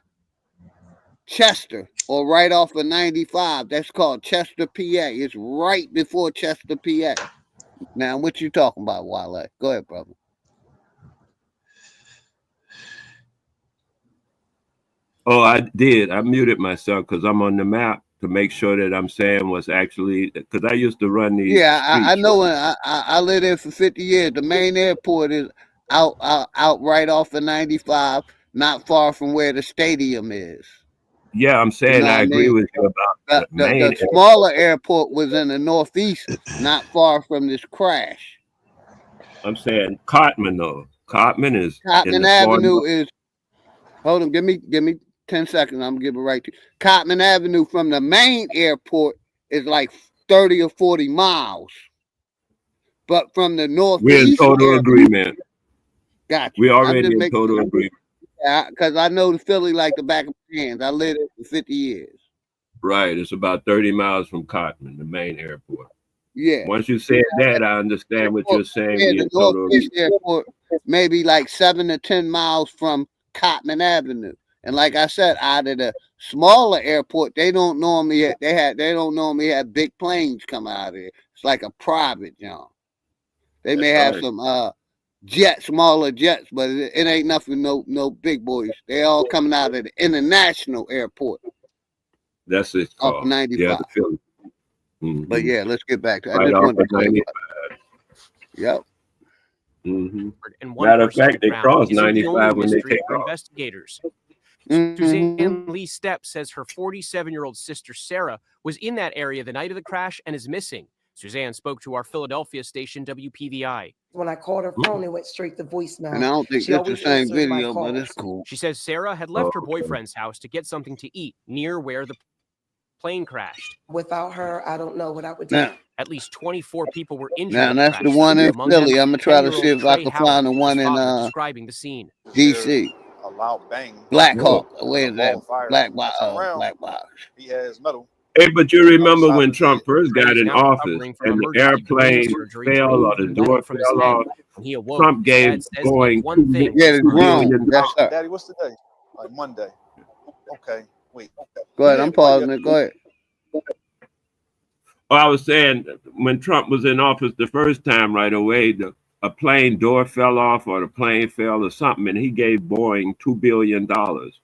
Speaker 1: Chester or right off of 95. That's called Chester, PA. It's right before Chester, PA. Now, what you talking about, Wale? Go ahead, brother.
Speaker 11: Oh, I did. I muted myself because I'm on the map to make sure that I'm saying what's actually, because I used to run these
Speaker 1: Yeah, I
Speaker 11: streets.
Speaker 1: know. I lived there for 50 years. The main airport is out right off of 95, not far from where the stadium is.
Speaker 11: Yeah, I'm saying
Speaker 1: know
Speaker 11: I
Speaker 1: what I
Speaker 11: agree
Speaker 1: mean?
Speaker 11: with you about the main
Speaker 1: The smaller airport was in the Northeast, not far from this crash.
Speaker 11: I'm saying Cotman, though. Cotman is in
Speaker 1: Cotman
Speaker 11: the
Speaker 1: Avenue
Speaker 11: Florida.
Speaker 1: is. Hold on, give me 10 seconds. I'm gonna give it right to you. Cotman Avenue from the main airport is like 30 or 40 miles, but from the Northeast,
Speaker 11: We're in total agreement.
Speaker 1: Gotcha.
Speaker 11: We're
Speaker 1: I'm
Speaker 11: already
Speaker 1: just
Speaker 11: in
Speaker 1: making
Speaker 11: total agreement.
Speaker 1: Yeah, because I know the Philly like the back of my hands. I lived there for 50 years.
Speaker 11: Right. It's about 30 miles from Cotman, the main airport.
Speaker 1: Yeah.
Speaker 11: Once you said that, I understand what you're saying.
Speaker 1: Yeah,
Speaker 11: We're
Speaker 1: the
Speaker 11: in total
Speaker 1: Northeast
Speaker 11: agreement.
Speaker 1: Airport, maybe like 7 to 10 miles from Cotman Avenue. And like I said, out of the smaller airport, they don't normally have big planes come out of there. It's like a private job. They may have
Speaker 11: right.
Speaker 1: some smaller jets, but it ain't nothing, no big boys. They all coming out of the international airport.
Speaker 11: That's it.
Speaker 1: Off of 95.
Speaker 11: Yeah, the Philly. Mm-hmm.
Speaker 1: But yeah, let's get back to. I
Speaker 11: Right
Speaker 1: just
Speaker 11: off
Speaker 1: wanted to
Speaker 11: of
Speaker 1: clarify.
Speaker 11: 95.
Speaker 1: Yep.
Speaker 11: Mm-hmm.
Speaker 3: And one
Speaker 11: Matter of
Speaker 3: person
Speaker 11: fact, they
Speaker 3: drowned
Speaker 11: cross
Speaker 3: isn't the
Speaker 11: 95
Speaker 3: only
Speaker 11: when they
Speaker 3: mystery
Speaker 11: take
Speaker 3: for
Speaker 11: off.
Speaker 3: investigators.
Speaker 1: Mm-hmm.
Speaker 3: Suzanne Lee Stepp says her 47-year-old sister Sarah was in that area the night of the crash and is missing. Suzanne spoke to our Philadelphia station WPVI.
Speaker 4: When I called her phone, it went straight to voicemail.
Speaker 1: And I don't think
Speaker 4: She
Speaker 1: that's the
Speaker 4: always
Speaker 1: same
Speaker 4: answers my
Speaker 1: video, but it's
Speaker 4: calls.
Speaker 1: cool.
Speaker 3: She says Sarah had left her boyfriend's house to get something to eat near where the plane crashed.
Speaker 4: Without her, I don't know what I would do.
Speaker 1: Now,
Speaker 3: At least 24 people were injured.
Speaker 1: now
Speaker 3: in the
Speaker 1: that's the
Speaker 3: crash.
Speaker 1: one in
Speaker 3: Among
Speaker 1: Philly.
Speaker 3: them,
Speaker 1: I'm gonna try to
Speaker 3: 10-year-old
Speaker 1: see if I
Speaker 3: Trey
Speaker 1: can
Speaker 3: Howard,
Speaker 1: find the
Speaker 3: his
Speaker 1: one in
Speaker 3: father describing the scene.
Speaker 1: DC.
Speaker 23: A loud bang.
Speaker 1: Black
Speaker 23: Whoa.
Speaker 1: Hawk. Where is that? Black box.
Speaker 23: He has metal.
Speaker 11: Hey, but you remember when Trump first got
Speaker 3: Trey's
Speaker 11: in
Speaker 3: now
Speaker 11: office
Speaker 3: recovering from
Speaker 11: and the
Speaker 3: emergency brain
Speaker 11: airplane
Speaker 3: surgery
Speaker 11: fell or the
Speaker 3: removed
Speaker 11: door
Speaker 3: from his
Speaker 11: fell
Speaker 3: head.
Speaker 11: off?
Speaker 3: When he awoke,
Speaker 11: Trump
Speaker 3: his
Speaker 11: gave
Speaker 3: dad says he had
Speaker 11: Boeing
Speaker 3: one thing
Speaker 11: $2 billion.
Speaker 1: Yes, sir.
Speaker 23: Daddy, what's today? Like Monday. Okay, wait.
Speaker 1: Go ahead. I'm pausing it. Go ahead.
Speaker 11: Oh, I was saying when Trump was in office the first time, right away, a plane door fell off or the plane fell or something, and he gave Boeing $2 billion.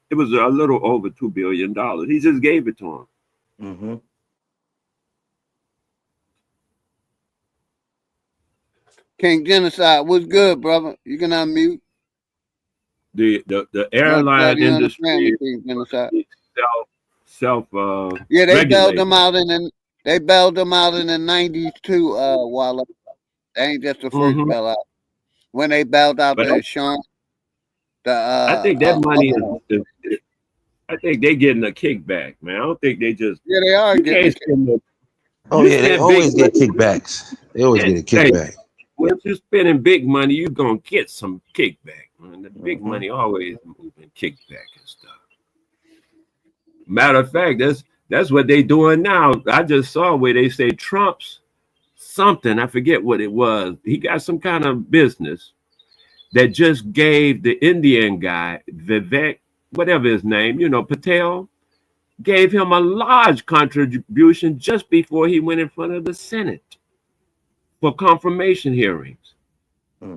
Speaker 11: It was a little over $2 billion. He just gave it to him.
Speaker 14: Mm-hmm.
Speaker 1: King Genocide. What's good, brother? You can unmute.
Speaker 11: The airline
Speaker 1: You
Speaker 11: industry
Speaker 1: King Genocide.
Speaker 11: self
Speaker 1: Yeah, they bailed
Speaker 11: regulate.
Speaker 1: them out in the. They bailed them out in the 90s too, Walla. They ain't just the first bailout. When they bailed out
Speaker 11: But
Speaker 1: the insurance, the
Speaker 11: I think that money is I think they getting a kickback, man. I don't think they just
Speaker 1: yeah, they are
Speaker 11: you
Speaker 1: getting
Speaker 11: can't spend no
Speaker 16: Oh
Speaker 11: you
Speaker 16: yeah, they
Speaker 11: spend
Speaker 16: always
Speaker 11: big
Speaker 16: get
Speaker 11: money.
Speaker 16: kickbacks. They always get a
Speaker 11: Hey,
Speaker 16: kickback.
Speaker 11: when you're spending big money, you're gonna get some kickback. Man. The big money always moving kickback and stuff. Matter of fact, that's what they doing now. I just saw where they say Trump's something. I forget what it was. He got some kind of business that just gave the Indian guy, Vivek, whatever his name, Patel, gave him a large contribution just before he went in front of the Senate for confirmation hearings.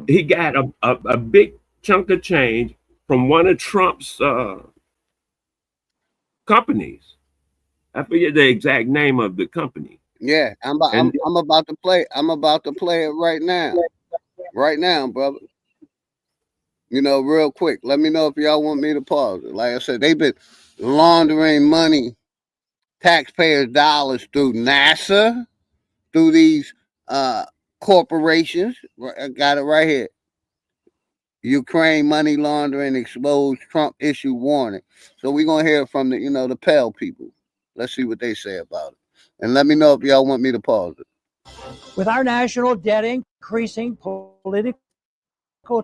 Speaker 11: He got a big chunk of change from one of Trump's companies. I forget the exact name of the company.
Speaker 1: yeah. I'm about to play. I'm about to play it right now. Right now, brother. Real quick. Let me know if y'all want me to pause it. Like I said, they've been laundering money, taxpayers' dollars through NASA, through these corporations. I got it right here. Ukraine money laundering exposed, Trump issue warning. So we're gonna hear from the Pell people. Let's see what they say about it. And let me know if y'all want me to pause it.
Speaker 2: With our national debt increasing, political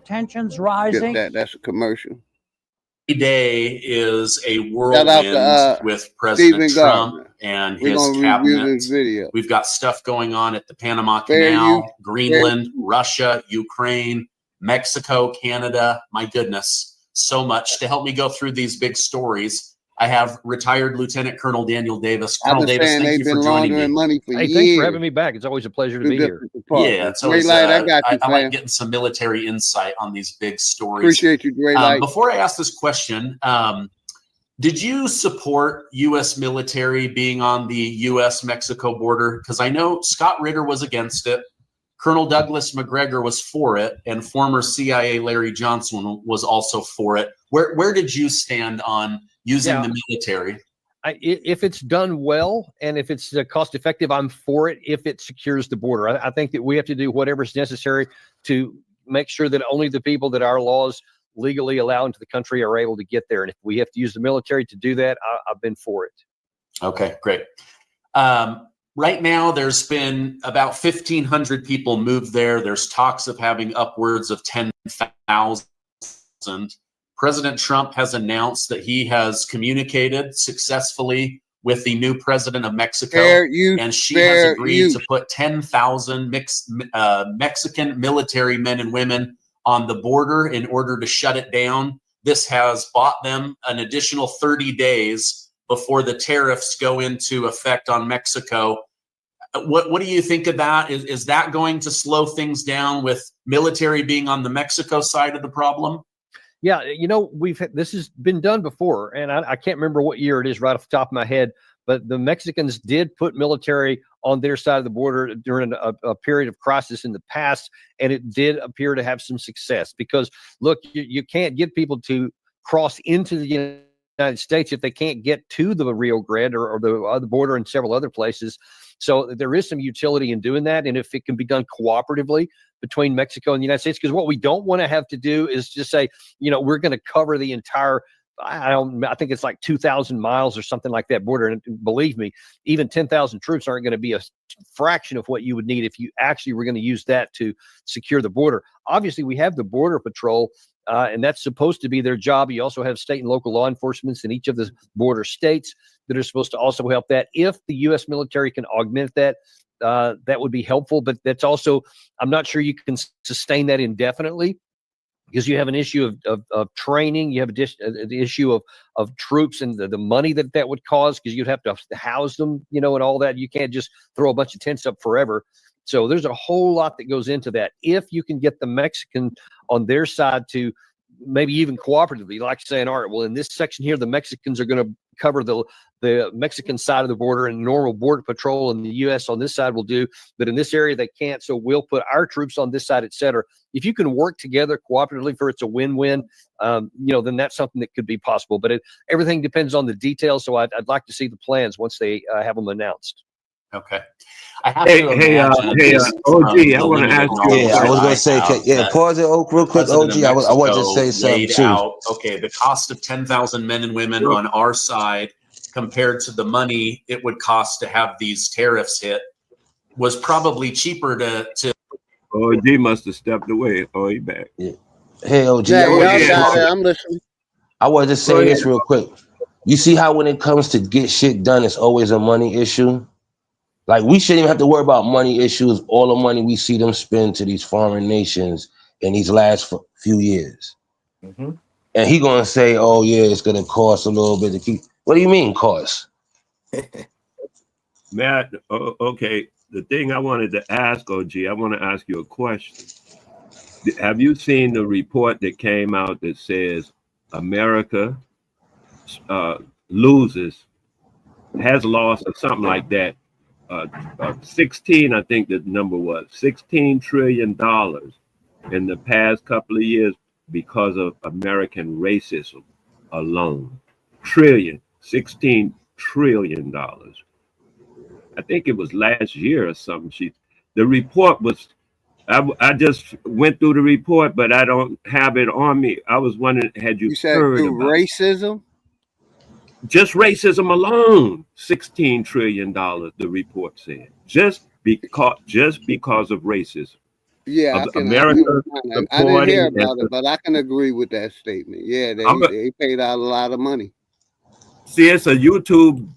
Speaker 2: tensions rising.
Speaker 1: That's a commercial.
Speaker 6: Day is a
Speaker 1: Shout out
Speaker 6: whirlwind
Speaker 1: to
Speaker 6: with President
Speaker 1: Stephen
Speaker 6: Trump
Speaker 1: Gardner.
Speaker 6: and
Speaker 1: We're
Speaker 6: his
Speaker 1: gonna review
Speaker 6: cabinet.
Speaker 1: this video.
Speaker 6: We've got stuff going on at the Panama
Speaker 1: Fair
Speaker 6: Canal,
Speaker 1: use.
Speaker 6: Greenland, Russia, Ukraine, Mexico, Canada. My goodness, so much. To help me go through these big stories, I have retired Lieutenant Colonel Daniel Davis.
Speaker 1: I've
Speaker 6: Colonel
Speaker 1: been
Speaker 6: Davis,
Speaker 1: saying
Speaker 6: thank
Speaker 1: they've
Speaker 6: you
Speaker 1: been
Speaker 6: for joining
Speaker 1: laundering
Speaker 6: me.
Speaker 1: money for
Speaker 3: Hey,
Speaker 1: years.
Speaker 3: thanks for having me back. It's always a pleasure to
Speaker 1: through
Speaker 3: be here.
Speaker 1: different
Speaker 6: Yeah,
Speaker 1: departments.
Speaker 6: it's always,
Speaker 1: Dre Light, I got you,
Speaker 6: I like
Speaker 1: fam.
Speaker 6: getting some military insight on these big stories.
Speaker 1: Appreciate you, Dre Light.
Speaker 6: Before I ask this question, did you support U.S. military being on the U.S.-Mexico border? Because I know Scott Ritter was against it. Colonel Douglas McGregor was for it, and former CIA Larry Johnson was also for it. Where did you stand on using the military?
Speaker 3: If it's done well and if it's cost effective, I'm for it if it secures the border. I think that we have to do whatever's necessary to make sure that only the people that our laws legally allow into the country are able to get there. And if we have to use the military to do that, I've been for it.
Speaker 6: Okay, great. Right now, there's been about 1,500 people moved there. There's talks of having upwards of 10,000. President Trump has announced that he has communicated successfully with the new president of Mexico, and she has agreed to put 10,000 Mexican military men and women on the border in order to shut it down. This has bought them an additional 30 days before the tariffs go into effect on Mexico. What do you think of that? Is that going to slow things down with military being on the Mexico side of the problem?
Speaker 3: Yeah, this has been done before, and I can't remember what year it is right off the top of my head, but the Mexicans did put military on their side of the border during a period of crisis in the past, and it did appear to have some success because, look, you can't get people to cross into the United States if they can't get to the Rio Grande or the other border and several other places. So there is some utility in doing that, and if it can be done cooperatively between Mexico and the United States, because what we don't want to have to do is just say, we're going to cover the entire, I think it's like 2,000 miles or something like that border. And believe me, even 10,000 troops aren't going to be a fraction of what you would need if you actually were going to use that to secure the border. Obviously, we have the Border Patrol, and that's supposed to be their job. You also have state and local law enforcement in each of the border states that are supposed to also help that. If the U.S. military can augment that, that would be helpful. But that's also, I'm not sure you can sustain that indefinitely because you have an issue of training. You have the issue of troops and the money that would cause because you'd have to house them, and all that. You can't just throw a bunch of tents up forever. So there's a whole lot that goes into that. If you can get the Mexican on their side to maybe even cooperatively, like saying, all right, well, in this section here, the Mexicans are going to cover the Mexican side of the border, and normal border patrol in the U.S. on this side will do, but in this area they can't, so we'll put our troops on this side, et cetera. If you can work together cooperatively for it's a win-win, then that's something that could be possible. But everything depends on the details, so I'd like to see the plans once they have them announced.
Speaker 6: Okay. I have
Speaker 11: Hey,
Speaker 6: to
Speaker 11: hey,
Speaker 6: imagine
Speaker 11: hey,
Speaker 6: based
Speaker 11: OG,
Speaker 6: on
Speaker 11: I
Speaker 6: the
Speaker 11: want to
Speaker 6: limited
Speaker 11: ask you a
Speaker 6: knowledge
Speaker 16: Yeah, I
Speaker 6: that
Speaker 16: was
Speaker 11: question.
Speaker 16: gonna
Speaker 6: I
Speaker 16: say,
Speaker 6: have
Speaker 16: yeah,
Speaker 6: that
Speaker 16: pause it, Oak,
Speaker 6: the
Speaker 16: real quick,
Speaker 6: president of
Speaker 16: OG. I wanted to
Speaker 6: Mexico
Speaker 16: say something
Speaker 6: laid
Speaker 16: too.
Speaker 6: out, okay, the cost of 10,000 men and women on our side compared to the money it would cost to have these tariffs hit was probably cheaper to
Speaker 11: OG must have stepped away. Oh, he back.
Speaker 16: Yeah. Hey, OG,
Speaker 1: Yeah,
Speaker 16: I wanted
Speaker 1: y'all
Speaker 16: to say
Speaker 1: got it.
Speaker 16: something.
Speaker 1: I'm listening.
Speaker 16: I wanted to
Speaker 11: Go
Speaker 16: say
Speaker 11: ahead.
Speaker 16: this real quick. You see how when it comes to get shit done, it's always a money issue. Like we shouldn't even have to worry about money issues. All the money we see them spend to these foreign nations in these last few years,
Speaker 18: Mhm.
Speaker 16: and he gonna say, "Oh yeah, it's gonna cost a little bit to keep." What do you mean cost?
Speaker 11: Matt, okay. The thing I wanted to ask, OG, I want to ask you a question. Have you seen the report that came out that says America loses, has lost, or something like that? 16, I think the number was $16 trillion in the past couple of years because of American racism alone. $16 trillion. I think it was last year or something. The report was, I just went through the report, but I don't have it on me. I was wondering, had you
Speaker 1: You said
Speaker 11: heard
Speaker 1: through
Speaker 11: about
Speaker 1: racism?
Speaker 11: just racism alone? $16 trillion, the report said. Just because of racism.
Speaker 1: Yeah,
Speaker 11: Of
Speaker 1: I can
Speaker 11: America
Speaker 1: find that. I didn't hear
Speaker 11: supporting
Speaker 1: about it, but I can agree with that statement. Yeah, they paid out a lot of money.
Speaker 11: see, it's a YouTube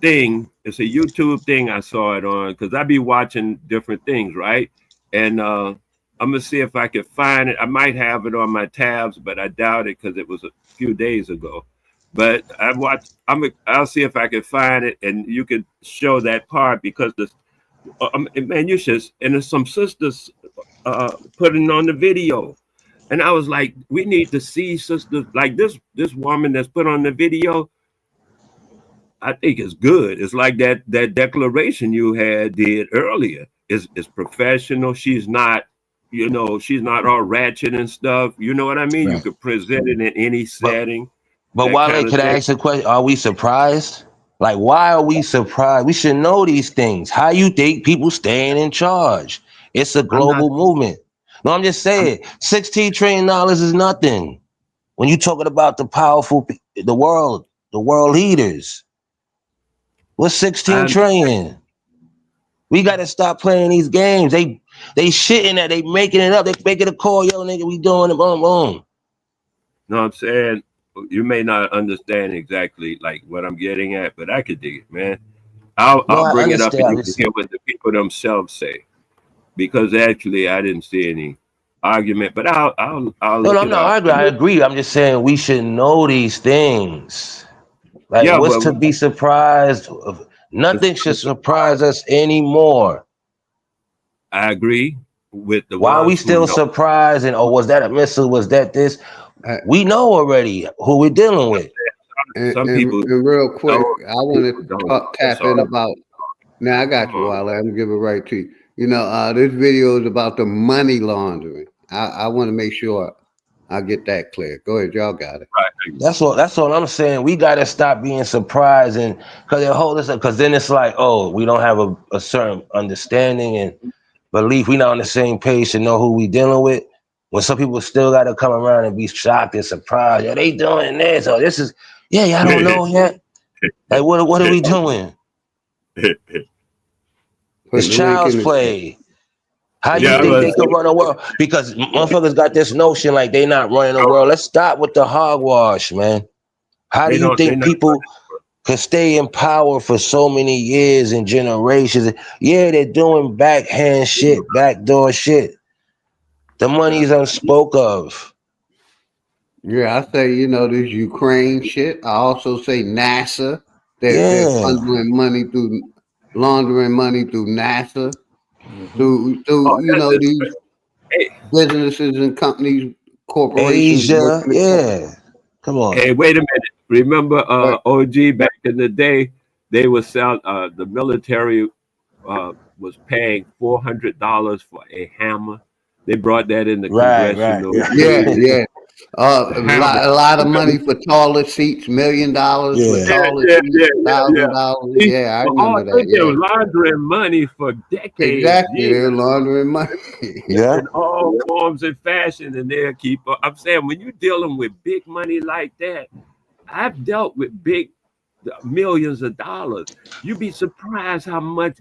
Speaker 11: thing. It's a YouTube thing I saw it on because I be watching different things, right? And I'm gonna see if I can find it. I might have it on my tabs, but I doubt it because it was a few days ago. But I'll see if I can find it, and you can show that part because man, you should. And there's some sisters putting on the video, and I was like, we need to see sisters like this woman that's put on the video. I think it's good. It's like that declaration you did earlier. Is professional. She's not, she's not all ratchet and stuff. You know what I mean? You
Speaker 16: Right.
Speaker 11: could present it in any setting.
Speaker 16: But
Speaker 11: That
Speaker 16: Wale,
Speaker 11: kind of
Speaker 16: can I
Speaker 11: thing.
Speaker 16: ask a question? Are we surprised? Like, why are we surprised? We should know these things. How you think people staying in charge? It's a
Speaker 11: I'm not.
Speaker 16: global movement. No, I'm just saying, $16 trillion is nothing. When you talking about the powerful, the world leaders, what's 16 trillion? We got to stop playing these games. They shitting that. They making it up. They making a call, yo, nigga, we doing it, boom, boom.
Speaker 11: No, I'm saying you may not understand exactly like what I'm getting at, but I could dig it, man.
Speaker 16: No,
Speaker 11: I'll
Speaker 16: I
Speaker 11: bring it up and
Speaker 16: understand.
Speaker 11: you can hear what the people themselves say. Because actually, I didn't see any argument, but I'll
Speaker 16: No,
Speaker 11: look
Speaker 16: I'm
Speaker 11: it
Speaker 16: not
Speaker 11: up.
Speaker 16: arguing. I agree. I'm just saying we should know these things. Like,
Speaker 11: Yeah,
Speaker 16: what's
Speaker 11: well,
Speaker 16: to be surprised of? Nothing should surprise us anymore.
Speaker 11: I agree with the
Speaker 16: Why are we
Speaker 11: ones who
Speaker 16: still
Speaker 11: know.
Speaker 16: surprised? And oh, was that a missile? Was that this? We know already who we're dealing with.
Speaker 11: Some people
Speaker 1: And real quick, I want
Speaker 11: people
Speaker 1: to
Speaker 11: don't.
Speaker 1: tap
Speaker 11: That's all.
Speaker 1: in about. Now I got you, Wale. I'm gonna give it right to you. This video is about the money laundering. I want to make sure I get that clear. Go ahead, y'all got it.
Speaker 16: That's all I'm saying. We gotta stop being surprised and because they hold us up. Because then it's like, oh, we don't have a certain understanding and belief. We not on the same page to know who we dealing with. When some people still gotta come around and be shocked and surprised, yo, they doing this or this is, y'all don't know yet. Like, what are we doing? It's
Speaker 1: the link
Speaker 16: child's
Speaker 1: in the
Speaker 16: play. How you
Speaker 11: Yeah,
Speaker 16: think they could run the world? Because motherfuckers got this notion like they not running the world. Let's stop with the hogwash, man. How do you
Speaker 11: they're
Speaker 16: think
Speaker 11: not.
Speaker 16: people could stay in power for so many years and generations? Yeah, they're doing backhand shit, backdoor shit. The money's unspoke of.
Speaker 1: Yeah, I say this Ukraine shit. I also say NASA. They're
Speaker 16: Yeah.
Speaker 1: laundering money through NASA, through
Speaker 11: Oh,
Speaker 1: these businesses and companies, corporations
Speaker 16: Asia,
Speaker 1: working.
Speaker 16: yeah. Come on.
Speaker 11: Hey, wait a minute. Remember OG back in the day, they would sell the military was paying $400 for a hammer. They brought that in the
Speaker 16: Right.
Speaker 11: congressional.
Speaker 1: Yeah. A lot of money for taller seats, $1 million for
Speaker 11: Yeah,
Speaker 1: taller
Speaker 11: yeah,
Speaker 1: seats,
Speaker 11: yeah, yeah, yeah.
Speaker 1: $1,000.
Speaker 11: See,
Speaker 1: Yeah, I
Speaker 11: all
Speaker 1: remember
Speaker 11: I
Speaker 1: that.
Speaker 11: think they
Speaker 1: Yeah,
Speaker 11: were laundering money for decades,
Speaker 1: exactly.
Speaker 11: years,
Speaker 1: They're laundering money.
Speaker 16: Yeah.
Speaker 11: in all forms and fashion, and they'll keep up. I'm saying when you're dealing with big money like that, I've dealt with big millions of dollars. You'd be surprised how much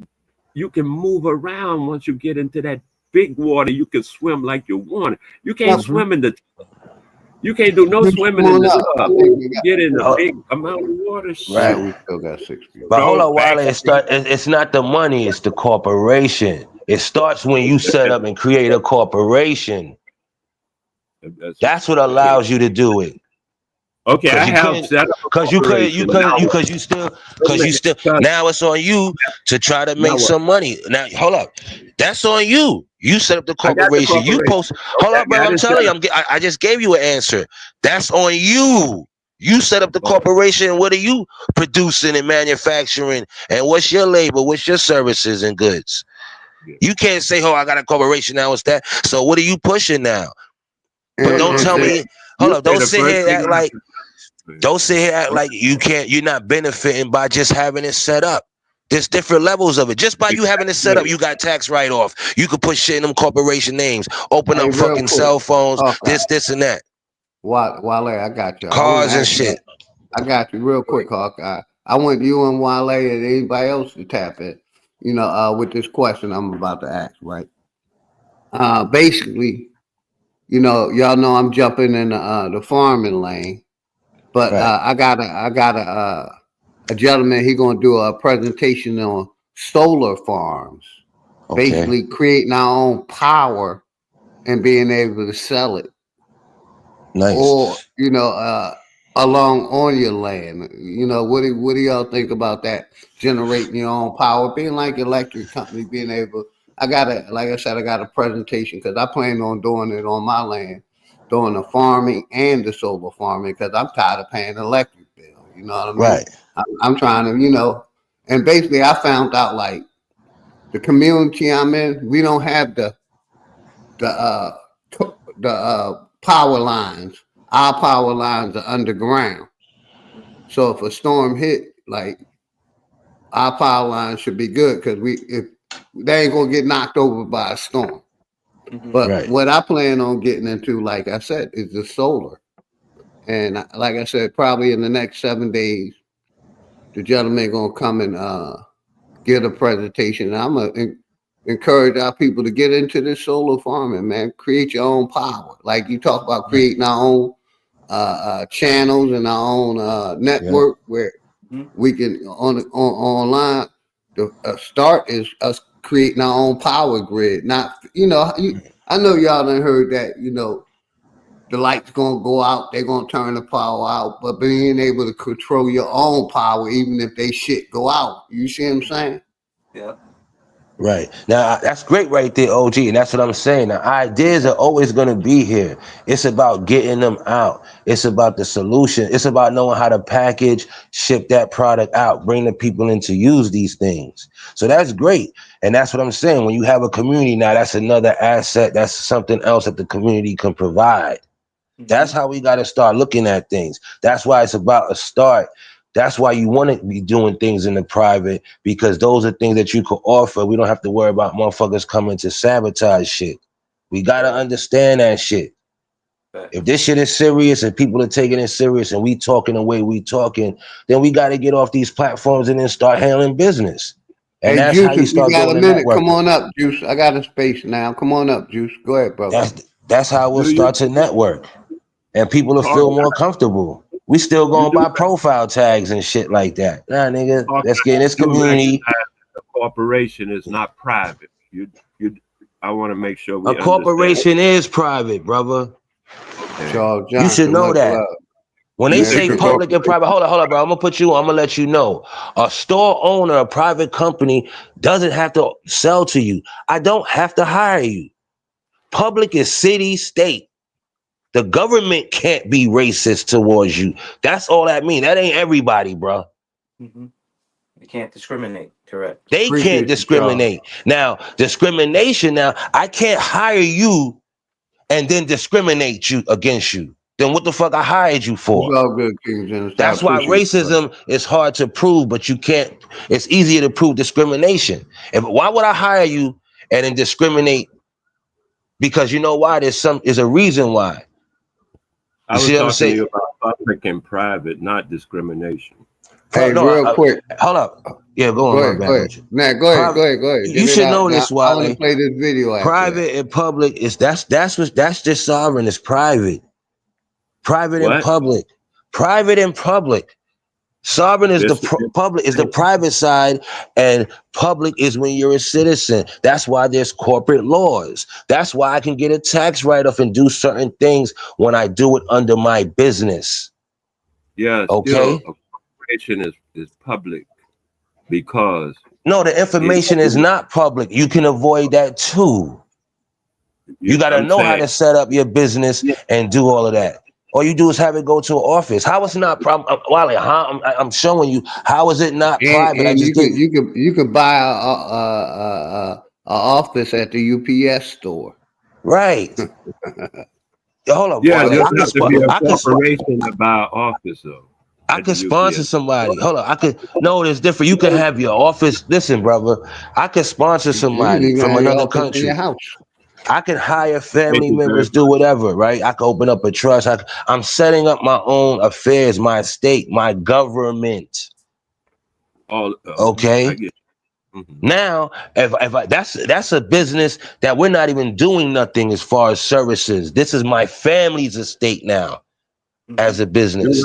Speaker 11: you can move around once you get into that big water. You can swim like you want. You can't
Speaker 1: Well,
Speaker 11: swim in the. You can't do no
Speaker 1: Juice,
Speaker 11: swimming
Speaker 1: come
Speaker 11: in
Speaker 1: on
Speaker 11: the
Speaker 1: up. I
Speaker 11: tub.
Speaker 1: think we got.
Speaker 11: Get in a
Speaker 16: Oh,
Speaker 11: big amount of water.
Speaker 1: Yeah,
Speaker 16: right.
Speaker 11: Shit.
Speaker 1: we still got 6 people.
Speaker 16: But hold
Speaker 11: Go
Speaker 16: on,
Speaker 11: back.
Speaker 16: Wale. It's not the money, it's the corporation. It starts when you set up and create a corporation. That's what allows you to do it.
Speaker 11: Okay, I
Speaker 16: Cause you
Speaker 11: have
Speaker 16: couldn't,
Speaker 11: set up a
Speaker 16: cause you couldn't,
Speaker 11: corporation. Now,
Speaker 16: cause you still. Now it's on you to try to
Speaker 11: now
Speaker 16: make
Speaker 11: what?
Speaker 16: some money. Now hold up, that's on you. You set up the
Speaker 11: I got the
Speaker 16: corporation. You
Speaker 11: corporation.
Speaker 16: post. Hold
Speaker 11: Okay,
Speaker 16: up, bro.
Speaker 11: got
Speaker 16: I'm
Speaker 11: it set
Speaker 16: telling you,
Speaker 11: up.
Speaker 16: I just gave you an answer. That's on you. You set up the corporation. What are you producing and manufacturing? And what's your labor? What's your services and goods? You can't say, "Oh, I got a corporation now." It's that. So what are you pushing now? But don't tell me. Hold
Speaker 11: You
Speaker 16: up.
Speaker 11: say
Speaker 16: Don't
Speaker 11: the
Speaker 16: sit
Speaker 11: first
Speaker 16: here and
Speaker 11: thing
Speaker 16: act
Speaker 11: I
Speaker 16: like. Don't sit here and act like you can't. You're not benefiting by just having it set up. There's different levels of it. Just by you having it set up, you got tax write-off. You could put shit in them corporation names. Open
Speaker 1: Hey,
Speaker 16: up
Speaker 1: real
Speaker 16: fucking
Speaker 1: quick.
Speaker 16: cell phones.
Speaker 1: Okay.
Speaker 16: This and that.
Speaker 1: Wale, I got you. I want
Speaker 16: Cars
Speaker 1: to
Speaker 16: and
Speaker 1: ask you.
Speaker 16: shit.
Speaker 1: I got you real quick, Hawkeye. I want you and Wale and anybody else to tap in. With this question I'm about to ask, right? Basically, y'all know I'm jumping in the farming lane, but
Speaker 16: Right.
Speaker 1: I got a gentleman. He gonna do a presentation on solar farms,
Speaker 16: Okay.
Speaker 1: basically creating our own power and being able to sell it,
Speaker 16: Nice.
Speaker 1: or along on your land. What do y'all think about that? Generating your own power, being like electric company, being able. Like I said, I got a presentation because I plan on doing it on my land, doing the farming and the solar farming because I'm tired of paying electric bill. You know what I mean?
Speaker 16: Right.
Speaker 1: I'm trying to, and basically I found out like the community I'm in, we don't have the power lines. Our power lines are underground. So if a storm hit, like our power lines should be good because if they ain't gonna get knocked over by a storm. But
Speaker 16: Right.
Speaker 1: what I plan on getting into, like I said, is the solar. And like I said, probably in the next 7 days, the gentleman gonna come and give a presentation. And I'm gonna encourage our people to get into this solar farming, man. Create your own power. Like you talk about creating our own channels and our own network where we can online. The start is us creating our own power grid. Not I know y'all done heard that the light's gonna go out, they're gonna turn the power out, but being able to control your own power even if they shit go out. You see what I'm saying?
Speaker 18: Yeah.
Speaker 16: Right. Now, that's great right there, OG. And that's what I'm saying. Now, ideas are always going to be here. It's about getting them out. It's about the solution. It's about knowing how to package, ship that product out, bring the people in to use these things. So that's great. And that's what I'm saying. When you have a community now, that's another asset. That's something else that the community can provide. That's how we got to start looking at things. That's why it's about a start. That's why you want to be doing things in the private, because those are things that you could offer. We don't have to worry about motherfuckers coming to sabotage shit. We got to understand that shit. If this shit is serious and people are taking it serious and we talking the way we talking, then we got to get off these platforms and then start handling business. And
Speaker 1: Hey
Speaker 16: that's
Speaker 1: Juice,
Speaker 16: how you
Speaker 1: if you
Speaker 16: start
Speaker 1: got
Speaker 16: doing
Speaker 1: a
Speaker 16: the
Speaker 1: minute, come
Speaker 16: networking.
Speaker 1: on up, Juice. I got a space now. Come on up, Juice. Go ahead, brother.
Speaker 16: That's how we'll start to network. And people will feel more comfortable. We still going by profile tags and shit like that. Nah, nigga, let's get in this community.
Speaker 11: The corporation is not private. I want to make sure we
Speaker 16: A corporation is private, brother.
Speaker 1: Charles
Speaker 16: You should
Speaker 1: Johnson,
Speaker 16: know
Speaker 1: much
Speaker 16: that.
Speaker 1: love.
Speaker 16: When they say
Speaker 1: American
Speaker 16: public and
Speaker 1: corporation.
Speaker 16: private, hold on, bro. I'm gonna let you know. A store owner, a private company doesn't have to sell to you. I don't have to hire you. Public is city, state. The government can't be racist towards you. That's all that means. That ain't everybody, bro.
Speaker 18: You can't discriminate. Correct.
Speaker 16: They can't discriminate. Now, discrimination, I can't hire you and then discriminate you against you. then what the fuck I hired you for?
Speaker 1: It's all good, King James. I
Speaker 16: That's why
Speaker 1: appreciate it, brother.
Speaker 16: racism is hard to prove, but you can't. It's easier to prove discrimination. Why would I hire you and then discriminate? Because you know why? There's a reason why.
Speaker 11: I
Speaker 16: You
Speaker 11: was
Speaker 16: see what I'm
Speaker 11: talking to
Speaker 16: saying?
Speaker 11: you about public and private, not discrimination.
Speaker 1: Hey, real quick.
Speaker 16: Hold up. Yeah, go on.
Speaker 1: Go
Speaker 16: My
Speaker 1: ahead,
Speaker 16: bad.
Speaker 1: go ahead. Nah, go ahead, go ahead, go ahead.
Speaker 16: You should know this,
Speaker 1: I want to
Speaker 16: Wale.
Speaker 1: play this video after
Speaker 16: Private and public is that's just sovereign. It's private. Private and
Speaker 11: What?
Speaker 16: public. Private and public. Sovereign is public is the private side, and public is when you're a citizen. That's why there's corporate laws. That's why I can get a tax write-off and do certain things when I do it under my business.
Speaker 11: Yeah,
Speaker 16: Okay.
Speaker 11: still, a corporation is public because
Speaker 16: No, the information is not public. You can avoid that too. You got to know how to set up your business and do all of that. All you do is have it go to an office. How it's not problem, Wally? I'm showing you how is it not private.
Speaker 1: And you could buy a office at the UPS store.
Speaker 16: Right. Hold up.
Speaker 11: Yeah,
Speaker 16: Wally.
Speaker 11: there's have to be a corporation about office though.
Speaker 16: I could sponsor somebody. Hold on. No, it's different. You can have your office. Listen, brother. I could sponsor somebody from another country. I can hire family members, do whatever, right? I can open up a trust. I'm setting up my own affairs, my state, my government. Okay. Now, that's a business that we're not even doing nothing as far as services. This is my family's estate now, as a business.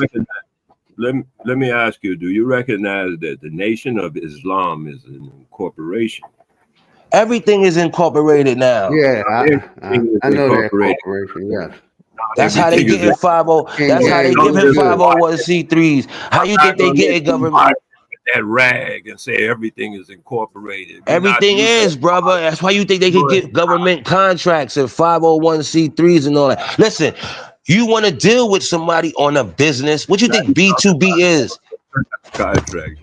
Speaker 11: Let me ask you: do you recognize that the Nation of Islam is an incorporation?
Speaker 16: Everything is incorporated now.
Speaker 1: Yeah, I know that corporation. Yes.
Speaker 16: That's how they get in 50. That's how they give him 501c3s. How you think they get in government?
Speaker 11: That rag and say everything is incorporated.
Speaker 16: Everything is, brother. That's why you think they can get government contracts and 501c3s and all that. Listen, you want to deal with somebody on a business? What you think B2B is?
Speaker 11: Contracts.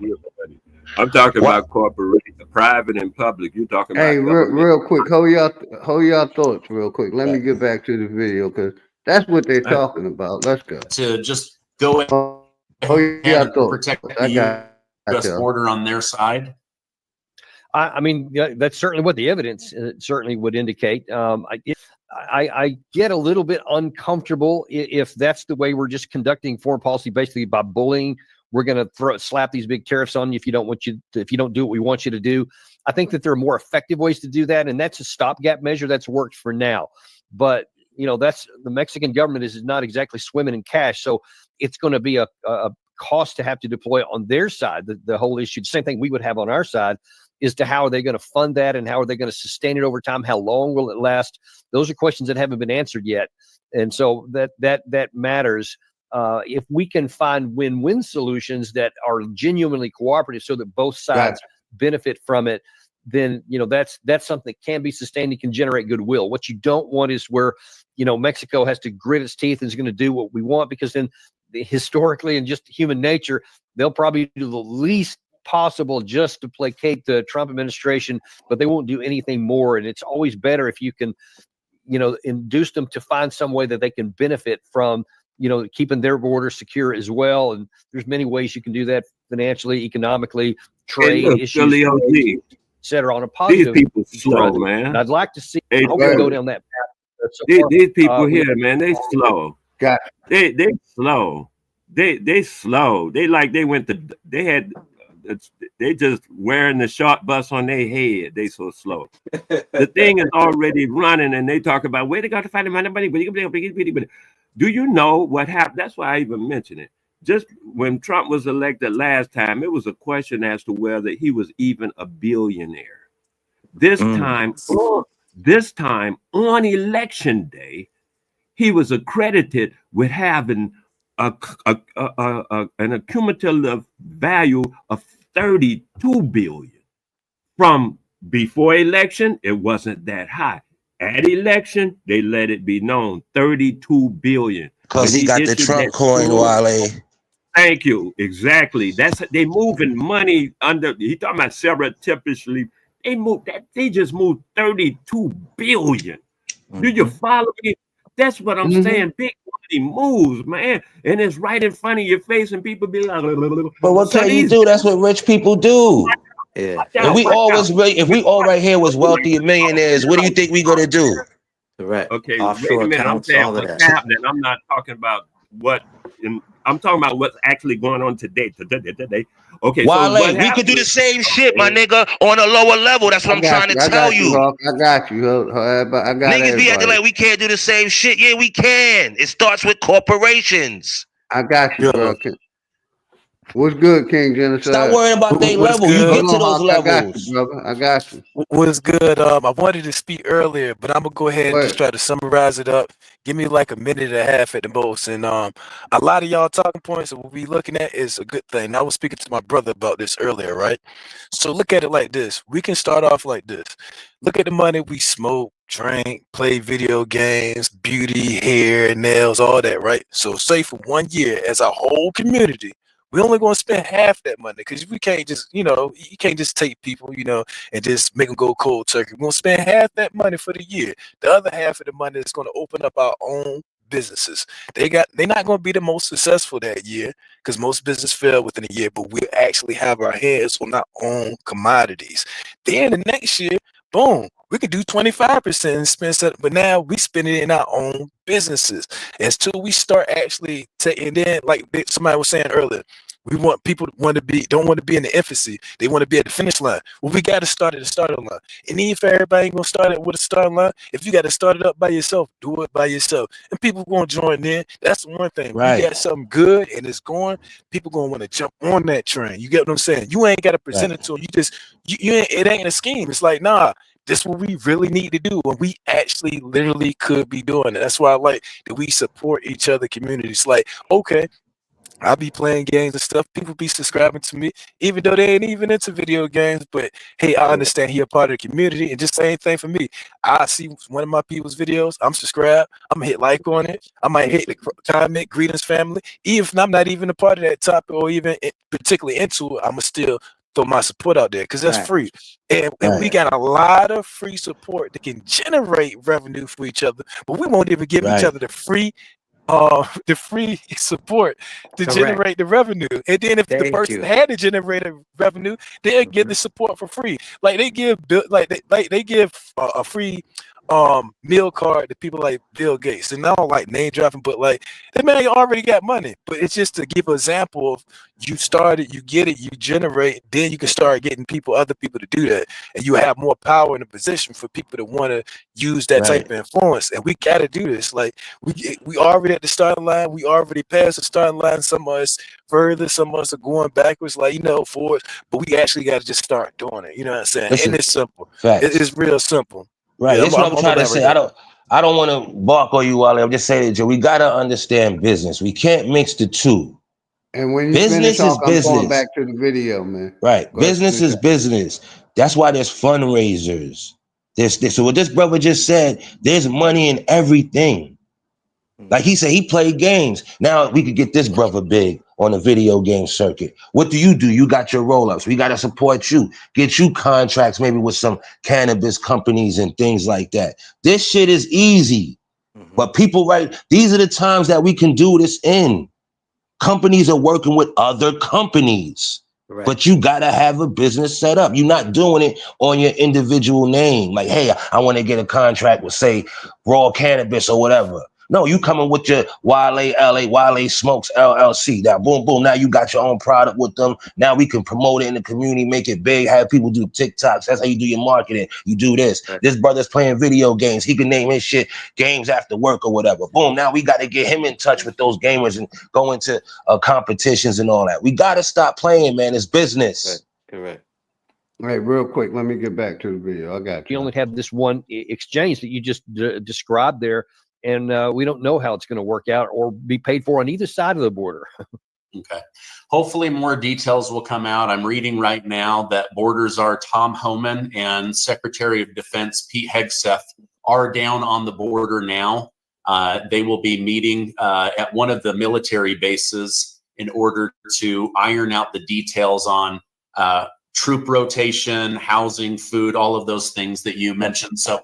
Speaker 11: I'm talking about corporation, private and public. You're talking about.
Speaker 1: Hey, real quick, hold y'all thoughts real quick. Let me get back to the video because that's what they're talking about. Let's go.
Speaker 6: To just go ahead and protect the U.S. border on their side.
Speaker 3: I mean, that's certainly what the evidence certainly would indicate. I get a little bit uncomfortable if that's the way we're just conducting foreign policy, basically by bullying. We're going to slap these big tariffs on you if you don't do what we want you to do. I think that there are more effective ways to do that, and that's a stopgap measure that's worked for now. But that's the Mexican government is not exactly swimming in cash, so it's going to be a cost to have to deploy on their side. The whole issue, the same thing we would have on our side, is to how are they going to fund that and how are they going to sustain it over time? How long will it last? Those are questions that haven't been answered yet, and so that matters. If we can find win-win solutions that are genuinely cooperative so that both sides benefit from it, then that's something that can be sustained and can generate goodwill. What you don't want is where Mexico has to grit its teeth and is going to do what we want, because then historically and just human nature, they'll probably do the least possible just to placate the Trump administration, but they won't do anything more. And it's always better if you can induce them to find some way that they can benefit from keeping their border secure as well. And there's many ways you can do that financially, economically, trade issues, et cetera, on a positive.
Speaker 11: These people slow, man.
Speaker 3: And I'd like to see go down that path.
Speaker 11: These people here, man, they slow. They slow. They slow. They just wearing the short bus on their head. They so slow. The thing is already running, and they talk about where they got to find the money. Do you know what happened? That's why I even mention it. Just when Trump was elected last time, it was a question as to whether he was even a billionaire. This time on election day, he was accredited with having an accumulative value of $32 billion. From before election, it wasn't that high. At election, they let it be known, $32 billion.
Speaker 16: Because he got the Trump coin, Wale.
Speaker 11: Thank you. Exactly. They moving money under. He talking about surreptitiously. They just moved $32 billion. Do you follow me? That's what I'm saying. Big money moves, man, and it's right in front of your face, and people be like,
Speaker 16: but what
Speaker 11: so
Speaker 16: can you
Speaker 11: these
Speaker 16: do? That's what rich people do.
Speaker 18: Yeah.
Speaker 16: If we all right here was wealthy millionaires, what do you think we gonna do?
Speaker 18: Correct.
Speaker 11: Okay,
Speaker 18: Offshore
Speaker 11: wait a minute. I'm
Speaker 18: accounts,
Speaker 11: saying
Speaker 18: all of
Speaker 11: what's
Speaker 18: that.
Speaker 11: happening. I'm not talking about I'm talking about what's actually going on today. Okay, so what
Speaker 16: Wale, we could do the
Speaker 11: happened?
Speaker 16: same shit, my nigga, on a lower level. That's what I'm trying to tell you.
Speaker 1: Hawk. I got you. I got
Speaker 16: Niggas be acting
Speaker 1: everybody.
Speaker 16: like we can't do the same shit. Yeah, we can. It starts with corporations.
Speaker 1: I got you, bro. What's good, King Genocide?
Speaker 16: Stop worrying about their
Speaker 5: What's
Speaker 16: level. You
Speaker 5: good?
Speaker 16: get to those
Speaker 1: I got
Speaker 16: levels.
Speaker 1: you, brother. I got you.
Speaker 5: What's good? I wanted to speak earlier, but I'm gonna go ahead and just try to summarize it up. Give me like a minute and a half at the most. And a lot of y'all talking points that we'll be looking at is a good thing. I was speaking to my brother about this earlier, right? So look at it like this. We can start off like this. Look at the money we smoke, drink, play video games, beauty, hair, nails, all that, right? So say for 1 year as a whole community, we only going to spend half that money because we can't just, you can't just take people, and just make them go cold turkey. We're going to spend half that money for the year. The other half of the money is going to open up our own businesses. They're not going to be the most successful that year because most business fail within a year, but we'll actually have our hands on our own commodities. Then the next year, boom, we could do 25% and spend something, but now we spend it in our own businesses until we start actually taking. Then, like somebody was saying earlier, we want people don't want to be in the infancy. They want to be at the finish line. Well, we got to start at the starting line. And even if everybody ain't gonna start it with a starting line, if you got to start it up by yourself, do it by yourself. And people gonna join in. That's the one thing.
Speaker 16: Right.
Speaker 5: You got something good and it's going, people gonna want to jump on that train. You get what I'm saying? You ain't got to present it to them. It ain't a scheme. It's like, nah, this is what we really need to do, and we actually literally could be doing it. That's why I like that we support each other communities. Like, okay, I'll be playing games and stuff. People be subscribing to me, even though they ain't even into video games. But hey, I understand he a part of the community, and just same thing for me. I see one of my people's videos, I'm subscribed, I'm gonna hit like on it. I might hit the comment, greetings family. Even if I'm not even a part of that topic or even particularly into it, I'ma still throw my support out there because that's free. And we got a lot of free support that can generate revenue for each other, but we won't even give each other the free support to generate the revenue. And then if the person had to generate a revenue, they'll give the support for free. Like they give they give a free meal card to people like Bill Gates. And I don't like name dropping, but like that man already got money. But it's just to give an example of you started, you get it, you generate, then you can start getting other people to do that. And you have more power in a position for people to want to use that type of influence. And we got to do this. Like we already at the starting line. We already passed the starting line. Some of us further, some of us are going backwards, forwards. But we actually got to just start doing it. You know what I'm saying?
Speaker 16: Listen,
Speaker 5: and it's simple.
Speaker 16: facts.
Speaker 5: It's real simple.
Speaker 16: Right.
Speaker 5: Yeah,
Speaker 16: That's what I'm trying to say. I don't want to bark on you, Wale. I'm just saying that, Joe. We got to understand business. We can't mix the two.
Speaker 1: And when you
Speaker 16: business
Speaker 1: finish,
Speaker 16: is
Speaker 1: I'm
Speaker 16: business.
Speaker 1: going back to the video, man.
Speaker 16: Right. Business is business. That's why there's fundraisers. So what this brother just said, there's money in everything. Like he said, he played games. Now we could get this brother big on the video game circuit. What do? You got your roll-ups. We got to support you. Get you contracts maybe with some cannabis companies and things like that. This shit is easy. But people, these are the times that we can do this in. Companies are working with other companies. But you got to have a business set up. You're not doing it on your individual name. Like, hey, I want to get a contract with, say, Raw Cannabis or whatever. No, you coming with your Wale Smokes LLC. Now, boom, boom. Now you got your own product with them. Now we can promote it in the community, make it big, have people do TikToks. That's how you do your marketing. You do this. This brother's playing video games. He can name his shit Games After Work or whatever. Boom. Now we got to get him in touch with those gamers and go into competitions and all that. We got to stop playing, man. It's business.
Speaker 18: Correct.
Speaker 1: Hey, real quick, let me get back to the video. I got you.
Speaker 3: You only have this one exchange that you just described there. And we don't know how it's going to work out or be paid for on either side of the border.
Speaker 6: Okay. Hopefully more details will come out. I'm reading right now that Border Czar Tom Homan and Secretary of Defense Pete Hegseth are down on the border now. They will be meeting at one of the military bases in order to iron out the details on troop rotation, housing, food, all of those things that you mentioned. So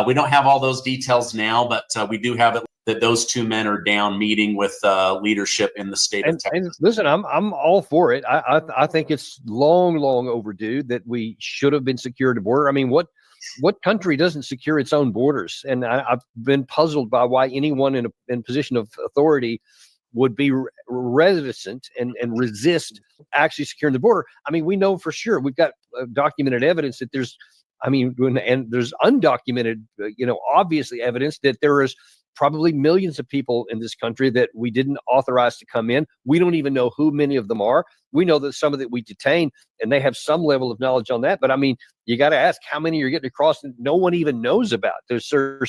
Speaker 6: we don't have all those details now, but we do have it that those two men are down meeting with leadership in the state of Texas.
Speaker 3: And listen, I'm all for it. I think it's long overdue that we should have been secured the border. I mean, what country doesn't secure its own borders? And I've been puzzled by why anyone in a position of authority would be reticent and resist actually securing the border. I mean, we know for sure, we've got documented evidence that there's, and there's undocumented, obviously evidence that there is probably millions of people in this country that we didn't authorize to come in. We don't even know who many of them are. We know that some of that we detain, and they have some level of knowledge on that. But I mean, you got to ask how many you're getting across and no one even knows about. There's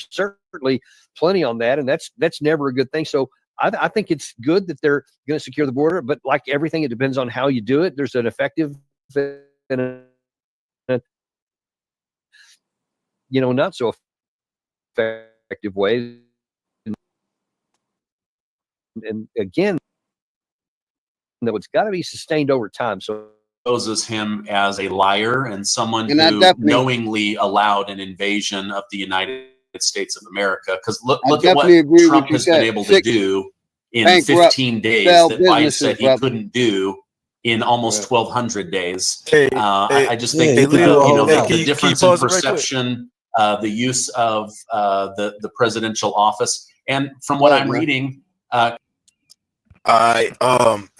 Speaker 3: certainly plenty on that, and that's never a good thing. So I think it's good that they're going to secure the border, but like everything, it depends on how you do it. There's an effective and not so effective way. And again, it's got to be sustained over time. So
Speaker 6: exposes him as a liar and someone
Speaker 1: And I
Speaker 6: who
Speaker 1: definitely-
Speaker 6: knowingly allowed an invasion of the United States of America. Because look
Speaker 1: I
Speaker 6: at what
Speaker 1: definitely agree with
Speaker 6: Trump
Speaker 1: you
Speaker 6: has been
Speaker 1: said.
Speaker 6: able to
Speaker 1: 6
Speaker 6: do in
Speaker 1: bankrupt
Speaker 6: 15 days
Speaker 1: failed
Speaker 6: that Biden
Speaker 1: businesses,
Speaker 6: said he
Speaker 1: brother.
Speaker 6: couldn't do in almost 1,200 days.
Speaker 5: Hey,
Speaker 6: I just think
Speaker 5: hey,
Speaker 6: that
Speaker 5: Leo, hey,
Speaker 6: the
Speaker 5: can you
Speaker 6: difference in
Speaker 5: pause it right quick?
Speaker 6: perception, the use of the presidential office, and from what I'm reading,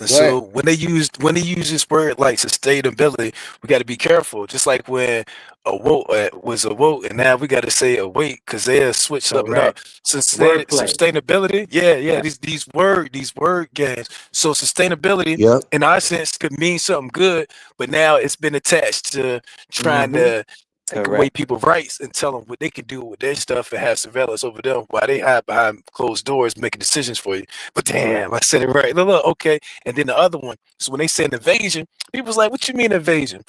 Speaker 5: so when they use this word like sustainability, we got to be careful. Just like when a woke was a woke, and now we got to say awake because they'll switch something up. Sustainability, yeah. These word games. So sustainability,
Speaker 16: Yep.
Speaker 5: in our sense, could mean something good, but now it's been attached to trying to take away people's rights and tell them what they can do with their stuff and have surveillance over them while they hide behind closed doors making decisions for you. But damn, I said it right. Look, okay. And then the other one. So when they say an invasion, people's like, "What you mean invasion?"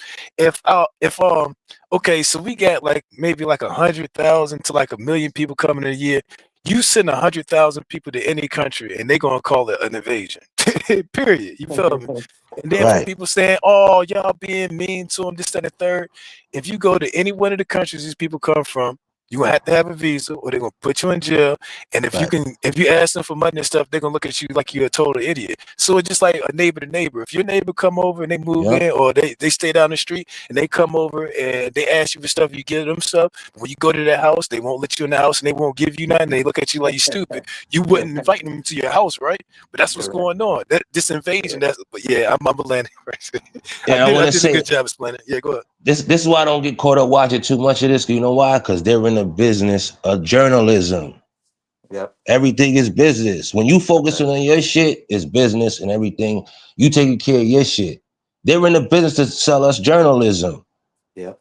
Speaker 5: Okay, so we got like maybe like 100,000 to like 1 million people coming in a year. You send 100,000 people to any country, and they're gonna call it an invasion. Period. You feel me? And then for
Speaker 16: Right.
Speaker 5: people saying, "Oh, y'all being mean to them," this, that, and the third. If you go to any one of the countries these people come from, you gonna have to have a visa, or they're gonna put you in jail. And if you ask them for money and stuff, they're gonna look at you like you're a total idiot. So it's just like a neighbor to neighbor. If your neighbor come over and they move in, or they stay down the street and they come over and they ask you for stuff, you give them stuff. When you go to their house, they won't let you in the house and they won't give you nothing. They look at you like you're stupid. You wouldn't invite them to your house, right? But that's what's going on. This invasion. But yeah, I'm a land.
Speaker 16: Yeah, I
Speaker 5: I
Speaker 16: want to
Speaker 5: did
Speaker 16: say
Speaker 5: a good job explaining. Yeah, go ahead.
Speaker 16: this is why I don't get caught up watching too much of this. You know why? Because they're in the business of journalism.
Speaker 18: Yep.
Speaker 16: Everything is business. When you focusing on your shit, it's business and everything. You taking care of your shit. They're in the business to sell us journalism.
Speaker 18: Yep.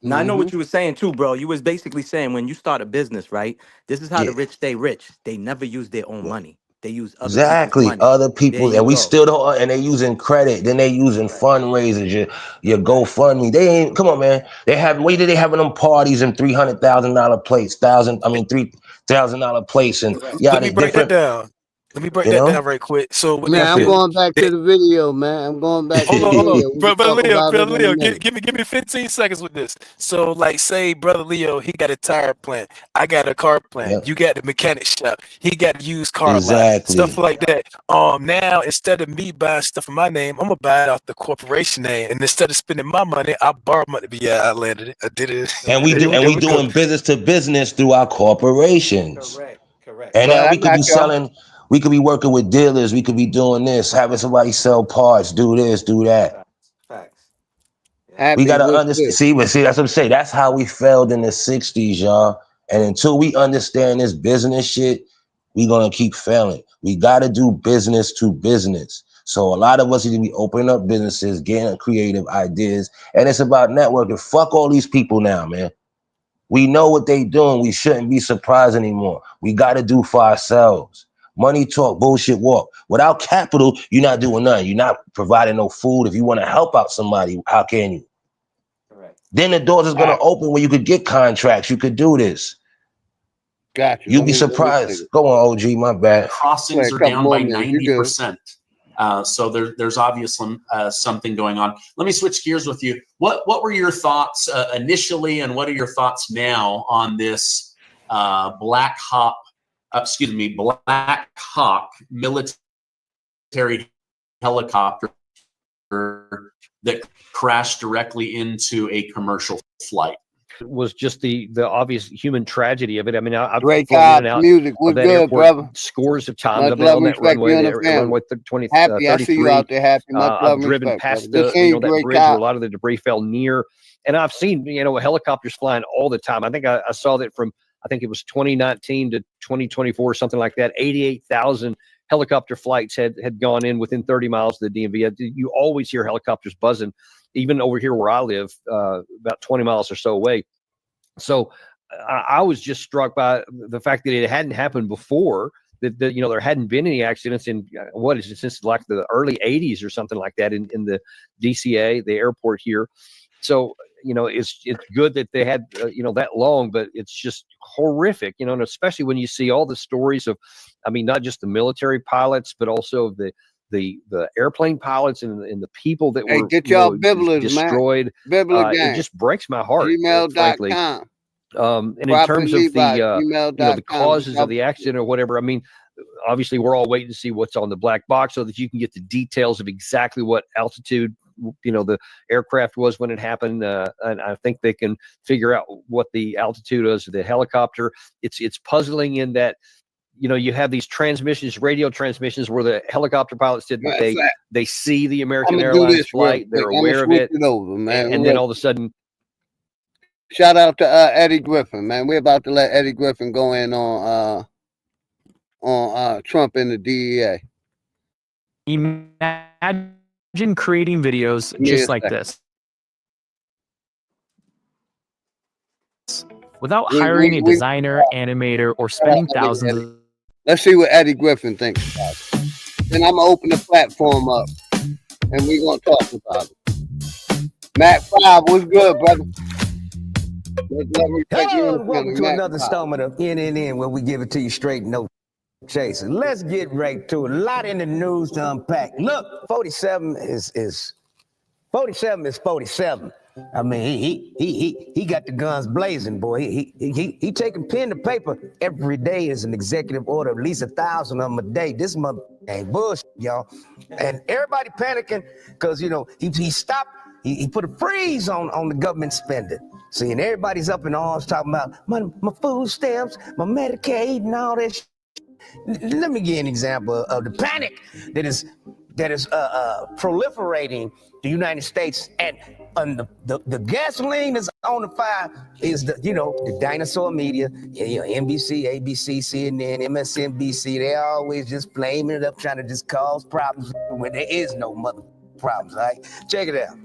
Speaker 18: Now I know what you were saying too, bro. You was basically saying when you start a business, right? This is how the rich stay rich. They never use their own money. They use other
Speaker 16: Exactly,
Speaker 18: people's money.
Speaker 16: other people,
Speaker 18: There
Speaker 16: and
Speaker 18: you
Speaker 16: we
Speaker 18: go.
Speaker 16: still don't. And they using credit, then they using fundraisers, your GoFundMe. They ain't. Come on, man. They have. Wait till they having them parties and $300,000 plates, $3,000 plates, and
Speaker 5: Let me break that
Speaker 16: different.
Speaker 5: down. Let me break
Speaker 16: You
Speaker 5: that
Speaker 16: know?
Speaker 5: down right quick. So what
Speaker 1: Man,
Speaker 5: they
Speaker 1: I'm
Speaker 5: do?
Speaker 1: going back to the video, man. I'm going back to the
Speaker 5: Hold on.
Speaker 1: video. We can
Speaker 5: Brother
Speaker 1: talk
Speaker 5: Leo,
Speaker 1: about it
Speaker 5: Brother
Speaker 1: in a
Speaker 5: Leo,
Speaker 1: minute.
Speaker 5: give me 15 seconds with this. So, like, say, Brother Leo, he got a tire plant. I got a car plant.
Speaker 16: Yep.
Speaker 5: You got the mechanic shop. He got a used car lot.
Speaker 16: Exactly.
Speaker 5: Stuff like that. Now, instead of me buying stuff in my name, I'm going to buy it off the corporation name. And instead of spending my money, I borrow money. But yeah, I landed it. I did it.
Speaker 16: And we do, and we doing business to business through our corporations.
Speaker 18: Correct.
Speaker 16: And
Speaker 1: But
Speaker 16: now
Speaker 1: I
Speaker 16: we could
Speaker 1: got
Speaker 16: be
Speaker 1: y'all.
Speaker 16: selling. We could be working with dealers. We could be doing this, having somebody sell parts, do this, do that.
Speaker 18: Facts.
Speaker 16: We
Speaker 1: Happy
Speaker 16: gotta
Speaker 1: with
Speaker 16: understand.
Speaker 1: this.
Speaker 16: See, that's what I'm saying. That's how we failed in the '60s, y'all. And until we understand this business shit, we gonna keep failing. We gotta do business to business. So a lot of us need to be opening up businesses, getting creative ideas, and it's about networking. Fuck all these people now, man. We know what they doing. We shouldn't be surprised anymore. We gotta do for ourselves. Money talk, bullshit walk. Without capital, you're not doing nothing. You're not providing no food. If you want to help out somebody, how can you? Then the doors is gonna open where you could get contracts. You could do this.
Speaker 1: Got you.
Speaker 16: You'd be surprised. Go on, OG. My bad.
Speaker 6: crossings are down by 90%. So there's obviously something going on. Let me switch gears with you. What were your thoughts initially, and what are your thoughts now on this Black Black Hawk military helicopter that crashed directly into a commercial flight.
Speaker 3: It was just the obvious human tragedy of it. I mean, I've
Speaker 1: Drake
Speaker 3: flown in
Speaker 1: Cobb's
Speaker 3: and out
Speaker 1: music was
Speaker 3: of that
Speaker 1: good,
Speaker 3: airport
Speaker 1: brother.
Speaker 3: scores of times.
Speaker 1: Much
Speaker 3: I've been
Speaker 1: love
Speaker 3: on
Speaker 1: and
Speaker 3: that
Speaker 1: respect, you
Speaker 3: runway,
Speaker 1: and
Speaker 3: the
Speaker 1: the family.
Speaker 3: runway 20,
Speaker 1: Happy, I see you
Speaker 3: 33.
Speaker 1: out there. Happy, much love
Speaker 3: I've
Speaker 1: and
Speaker 3: driven
Speaker 1: respect,
Speaker 3: past
Speaker 1: brother. Good
Speaker 3: the,
Speaker 1: seeing you,
Speaker 3: that
Speaker 1: Drake
Speaker 3: bridge where a
Speaker 1: Cobb.
Speaker 3: lot of the debris fell near, and I've seen helicopters flying all the time. I think I saw that from, I think it was 2019 to 2024, something like that. 88,000 helicopter flights had gone in within 30 miles of the DMV. You always hear helicopters buzzing, even over here where I live, about 20 miles or so away. So I was just struck by the fact that it hadn't happened before, that there hadn't been any accidents in, what is it, since like the early 80s or something like that in the DCA, the airport here. So, it's good that they had, that long, but it's just horrific, and especially when you see all the stories of, I mean, not just the military pilots, but also the airplane pilots and the people that were
Speaker 1: get y'all bibblers,
Speaker 3: destroyed.
Speaker 1: Bibbler
Speaker 3: It
Speaker 1: gang.
Speaker 3: just breaks my heart, frankly.
Speaker 1: Gmail.com.
Speaker 3: And in
Speaker 1: Proper
Speaker 3: terms of
Speaker 1: Levi,
Speaker 3: the
Speaker 1: gmail.com.
Speaker 3: causes of the accident or whatever, I mean, obviously we're all waiting to see what's on the black box so that you can get the details of exactly what altitude the aircraft was when it happened, and I think they can figure out what the altitude is of the helicopter. It's puzzling in that you have these transmissions, radio transmissions, where the helicopter pilot said that they see the American Airlines flight, they're aware of it, and then all of a sudden.
Speaker 1: Shout out to Eddie Griffin, man. We're about to let Eddie Griffin go in on Trump and the DEA.
Speaker 7: Imagine creating videos just like this without hiring a designer, animator, or spending thousands.
Speaker 1: Let's see what Eddie Griffin thinks about it. Then I'm gonna open the platform up, and we're gonna talk about it. Matt 5, what's good, brother?
Speaker 9: Hello and welcome to another installment of In, where we give it to you straight, no chasing. Let's get right to it. A lot in the news to unpack. Look, 47 is 47. I mean, he got the guns blazing, boy. He taking pen to paper every day as an executive order, at least 1,000 of them a day. This mother ain't bullshit, y'all. And everybody panicking because he stopped. He put a freeze on the government spending. See, and everybody's up in arms talking about my food stamps, my Medicaid, and all that shit. Let me give you an example of the panic that is proliferating the United States, and the gasoline that's on the fire is the dinosaur media, NBC, ABC, CNN, MSNBC. They always just flaming it up, trying to just cause problems when there is no mother problems. All right, check it out.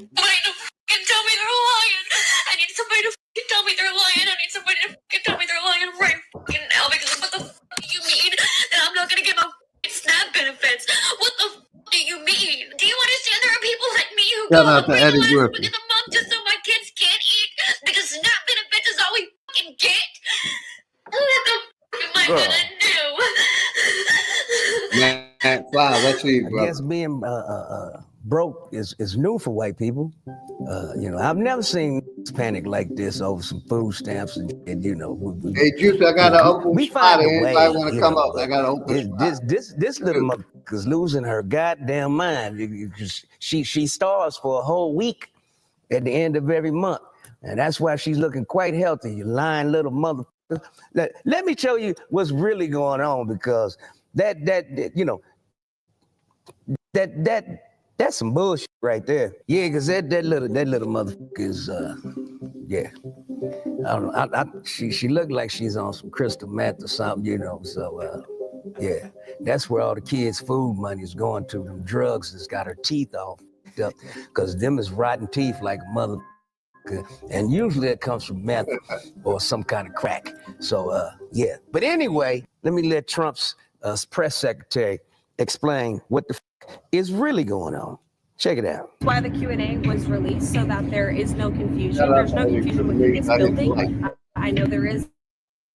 Speaker 12: Tell me they're lying. I need somebody to tell me they're lying. I need somebody to tell me they're lying right now, because what the do you mean that I'm not gonna get my SNAP benefits? What the do you mean? Do you understand there are people like me who
Speaker 1: Shout
Speaker 12: go
Speaker 1: out to
Speaker 12: hungry
Speaker 1: Eddie
Speaker 12: the last
Speaker 1: Griffin.
Speaker 12: week of the month just so my kids can't eat because SNAP benefits is all we fucking get? What the am I gonna do?
Speaker 1: Matt 5, let's see,
Speaker 9: I
Speaker 1: brother.
Speaker 9: guess being broke is new for white people. I've never seen panic like this over some food stamps and
Speaker 1: Hey, Juice, I got an open
Speaker 9: we
Speaker 1: spot.
Speaker 9: find a way.
Speaker 1: Anybody want to come up? I got an open spot.
Speaker 9: This little motherfucker's losing her goddamn mind. She starves for a whole week at the end of every month, and that's why she's looking quite healthy. You lying little motherfucker. Let me tell you what's really going on, because that's some bullshit right there. Yeah, because that little motherfucker is yeah. I don't know. She looked like she's on some crystal meth or something, So yeah, that's where all the kids' food money is going to. Them drugs that's got her teeth all fucked up, because them is rotten teeth like a mother. And usually it comes from meth or some kind of crack. So yeah. But anyway, let me let Trump's press secretary explain what the is really going on. Check it out.
Speaker 24: That's why the Q&A was released, so that there is no confusion. There's no confusion with who gets building. I know there is,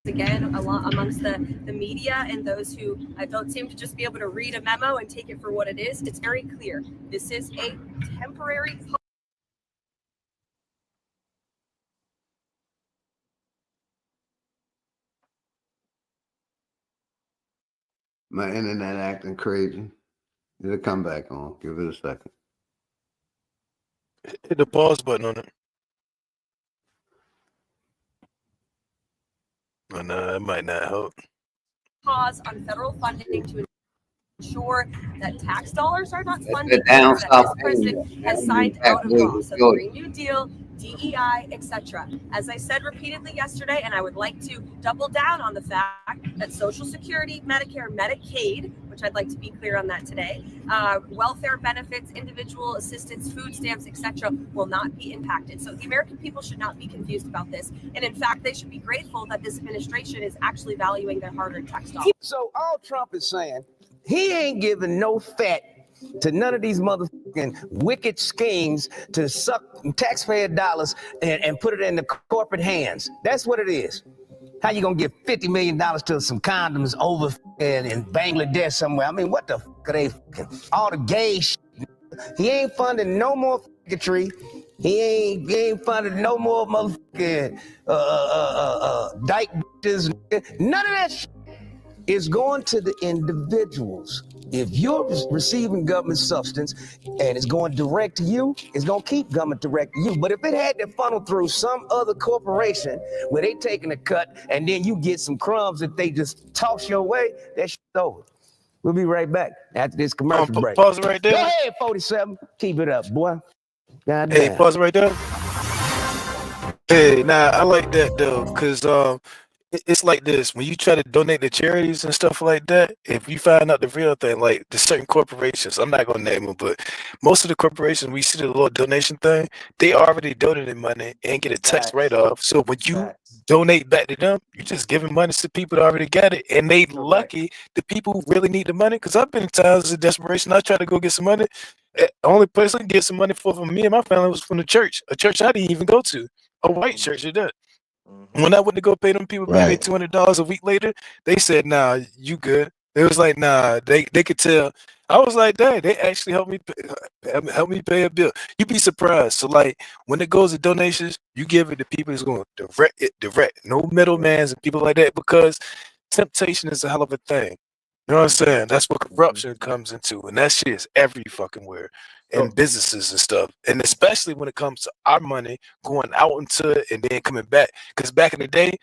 Speaker 24: again, a lot amongst the media and those who don't seem to just be able to read a memo and take it for what it is. It's very clear. This is a temporary
Speaker 1: My internet acting crazy. It'll come back on. Give it a second.
Speaker 5: Hit the pause button on it. Oh, no, that might not help.
Speaker 24: Pause on federal funding to ensure that tax dollars are not
Speaker 1: That's
Speaker 24: funding
Speaker 1: the down
Speaker 24: things that
Speaker 1: south
Speaker 24: this president
Speaker 1: thing.
Speaker 24: has signed out of law. So the Green New Deal, DEI, etc. As I said repeatedly yesterday, and I would like to double down on the fact that Social Security, Medicare, Medicaid, which I'd like to be clear on that today, welfare benefits, individual assistance, food stamps, etc., will not be impacted. So the American people should not be confused about this. And in fact, they should be grateful that this administration is actually valuing their hard-earned tax dollars.
Speaker 9: So all Trump is saying, he ain't giving no fat to none of these motherfucking wicked schemes to suck taxpayer dollars and put it in the corporate hands. That's what it is. How you gonna give $50 million to some condoms over in Bangladesh somewhere? I mean, what the fuck are they fucking? All the gay shit. He ain't funding no more fucketry. He ain't funding no more motherfucking dyke bitches. None of that shit is going to the individuals. If you're receiving government substance and it's going direct to you, it's going to keep government direct to you. But if it had to funnel through some other corporation where they taking a cut and then you get some crumbs that they just toss your way, that shit's over. We'll be right back after this commercial break.
Speaker 5: Pause it right there.
Speaker 9: Go ahead, 47. Keep it up, boy. God
Speaker 5: Hey,
Speaker 9: damn.
Speaker 5: pause it right there. Hey, nah, I like that though, because it's like this. When you try to donate to charities and stuff like that, if you find out the real thing, like the certain corporations, I'm not gonna name them, but most of the corporations, we see the little donation thing, they already donated money and get a tax write-off. So when you donate back to them, you're just giving money to people that already got it, and they lucky the people who really need the money. Because I've been in times of desperation. I tried to go get some money. The only person I could get some money for me and my family was from the church, a church I didn't even go to, a white church at that. When I went to go pay them people back their $200 a week later, they said, "Nah, you good." They was like, "Nah," they could tell. I was like, "Dang, they actually helped me pay a bill." You'd be surprised. So like when it goes to donations, you give it to people that's going direct, no middlemans and people like that, because temptation is a hell of a thing. You know what I'm saying? That's what corruption comes into, and that shit is every fucking where. In businesses and stuff, and especially when it comes to our money going out into it and then coming back. Because back in the day,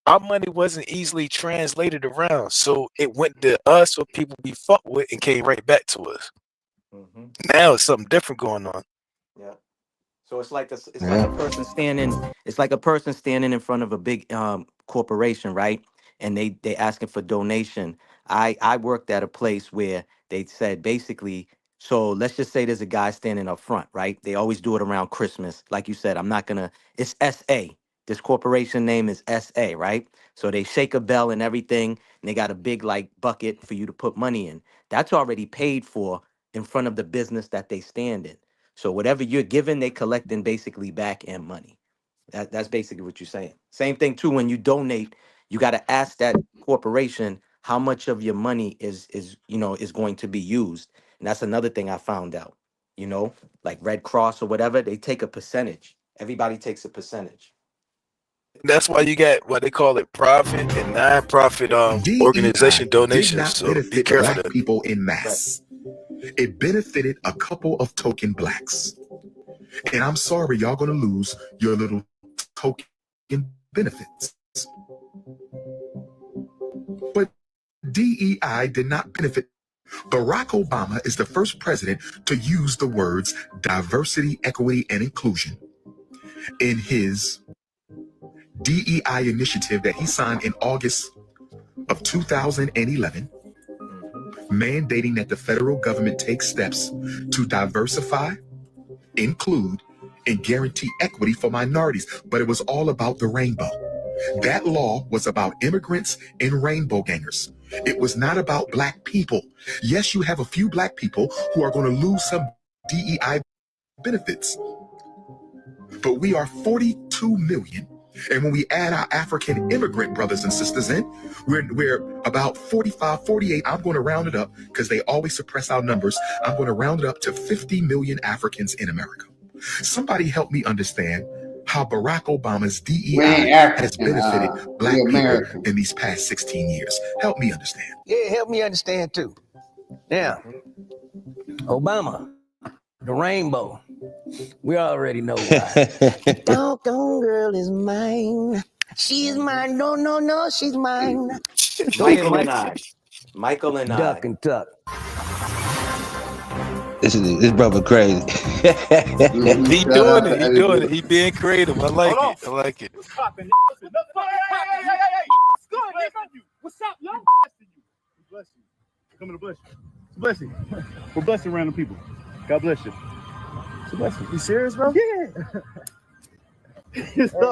Speaker 5: our money wasn't easily translated around, so it went to us or people we fuck with and came right back to us. Now it's something different going on.
Speaker 18: Yeah. So it's like like a person standing. It's like a person standing in front of a big corporation, right? And they asking for donation. I worked at a place where they said basically. So let's just say there's a guy standing up front, right? They always do it around Christmas. Like you said, I'm not gonna. It's SA. This corporation name is SA, right? So they shake a bell and everything, and they got a big like bucket for you to put money in. That's already paid for in front of the business that they stand in. So whatever you're giving, they collecting basically back end money. That's basically what you're saying. Same thing too. When you donate, you got to ask that corporation how much of your money is going to be used. And that's another thing I found out. Like Red Cross or whatever, they take a percentage. Everybody takes a percentage.
Speaker 5: That's why you got what they call it profit and non-profit organization donations. So be careful.
Speaker 10: Black people in mass. It benefited a couple of token blacks. And I'm sorry, y'all gonna lose your little token benefits. But DEI did not benefit. Barack Obama is the first president to use the words diversity, equity, and inclusion in his DEI initiative that he signed in August of 2011, mandating that the federal government take steps to diversify, include, and guarantee equity for minorities. But it was all about the rainbow. That law was about immigrants and rainbow gangers. It was not about black people. Yes, you have a few black people who are going to lose some DEI benefits, but we are 42 million. And when we add our African immigrant brothers and sisters in, we're about 45, 48. I'm going to round it up because they always suppress our numbers. I'm going to round it up to 50 million Africans in America. Somebody help me understand how Barack Obama's
Speaker 1: We ain't
Speaker 10: DEI has
Speaker 1: African,
Speaker 10: benefited Black
Speaker 1: we
Speaker 10: people
Speaker 1: American.
Speaker 10: in these past 16 years. Help me understand.
Speaker 9: Yeah, help me understand too. Now, Obama, the rainbow. We already know why. Doggone girl is mine. She's mine. No, no, no, she's mine. Go ahead,
Speaker 18: Michael
Speaker 9: Mike.
Speaker 18: and I. Michael and
Speaker 9: Duck
Speaker 18: I.
Speaker 9: and tuck.
Speaker 16: This brother crazy.
Speaker 5: He doing it. He doing it. He being creative. I like it. I like it.
Speaker 8: What's poppin'? Hey. What's up, yo? Bless you. Coming to bless you. It's a blessing. We're blessing random people. God bless you. It's a blessing. You serious, bro? Yeah.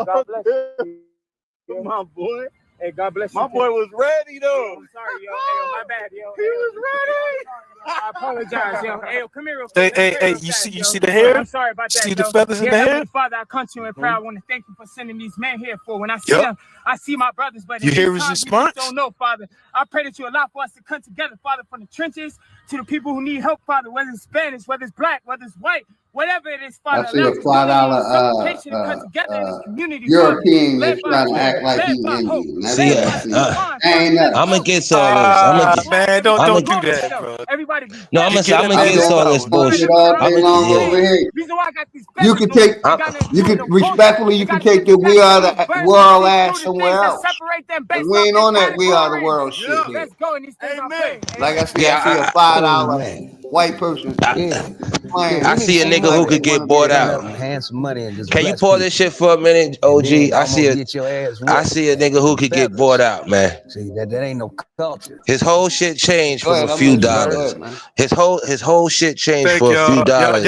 Speaker 8: God bless you. My boy. Hey, God bless you. My boy was ready, though. I'm sorry, yo. Hey, my bad, yo. He was ready. I apologize, yo. Hey, come here real quick.
Speaker 5: Hey, you see the hair?
Speaker 8: I'm sorry about that.
Speaker 5: See the feathers in
Speaker 8: Dear
Speaker 5: the hair?
Speaker 8: Heavenly Father, I come to you in prayer. I want to thank you for sending these men here for. When I see them, I see my brothers, but
Speaker 5: You
Speaker 8: in
Speaker 5: hear
Speaker 8: these
Speaker 5: his
Speaker 8: times, we
Speaker 5: response?
Speaker 8: just don't know, Father. I pray that you allow for us to come together, Father, from the trenches to the people who need help, Father, whether it's Spanish, whether it's black, whether it's white, whatever it is, Father.
Speaker 1: I see
Speaker 8: Allow
Speaker 1: a
Speaker 8: the community and
Speaker 1: $5
Speaker 8: supplication to come together in this community,
Speaker 1: European
Speaker 8: Father.
Speaker 1: that's trying to act like he
Speaker 8: Led by hope.
Speaker 1: Indian. That's
Speaker 16: See,
Speaker 1: what I see. Ain't nothing.
Speaker 16: I'm against all this.
Speaker 5: Man, don't
Speaker 16: I'm
Speaker 5: do
Speaker 16: against.
Speaker 5: that, bro.
Speaker 8: Everybody be
Speaker 16: No, I'm
Speaker 5: Get him
Speaker 16: against
Speaker 5: that
Speaker 16: all this
Speaker 5: power.
Speaker 16: bullshit.
Speaker 1: All day long over here.
Speaker 8: Reason why I got these
Speaker 1: You can take, you can respectfully, you can take your we are the world ass somewhere else.
Speaker 8: separate them
Speaker 1: But
Speaker 8: based
Speaker 1: we
Speaker 8: off
Speaker 1: ain't
Speaker 8: their
Speaker 1: on that we are the
Speaker 8: categories.
Speaker 1: world shit here.
Speaker 8: Let's go in these things. Amen.
Speaker 1: Like I see,
Speaker 16: Yeah,
Speaker 1: I see a $5 white person playing.
Speaker 16: I see a nigga who could get bought out.
Speaker 9: Handsome money and just
Speaker 16: Can you
Speaker 9: bless
Speaker 16: pause
Speaker 9: people.
Speaker 16: this shit for a minute, OG?
Speaker 9: Then
Speaker 16: I see
Speaker 9: almost
Speaker 16: a,
Speaker 9: get your ass
Speaker 16: I
Speaker 9: whooped.
Speaker 16: see a nigga who could get bought out, man.
Speaker 9: See, that ain't no culture.
Speaker 16: His whole shit changed
Speaker 1: Go
Speaker 16: from
Speaker 1: ahead,
Speaker 16: a
Speaker 1: I'm
Speaker 16: few
Speaker 1: listening. Go
Speaker 16: dollars.
Speaker 1: ahead, man.
Speaker 16: His whole shit changed
Speaker 5: Thank
Speaker 16: for a few
Speaker 5: y'all.
Speaker 16: dollars.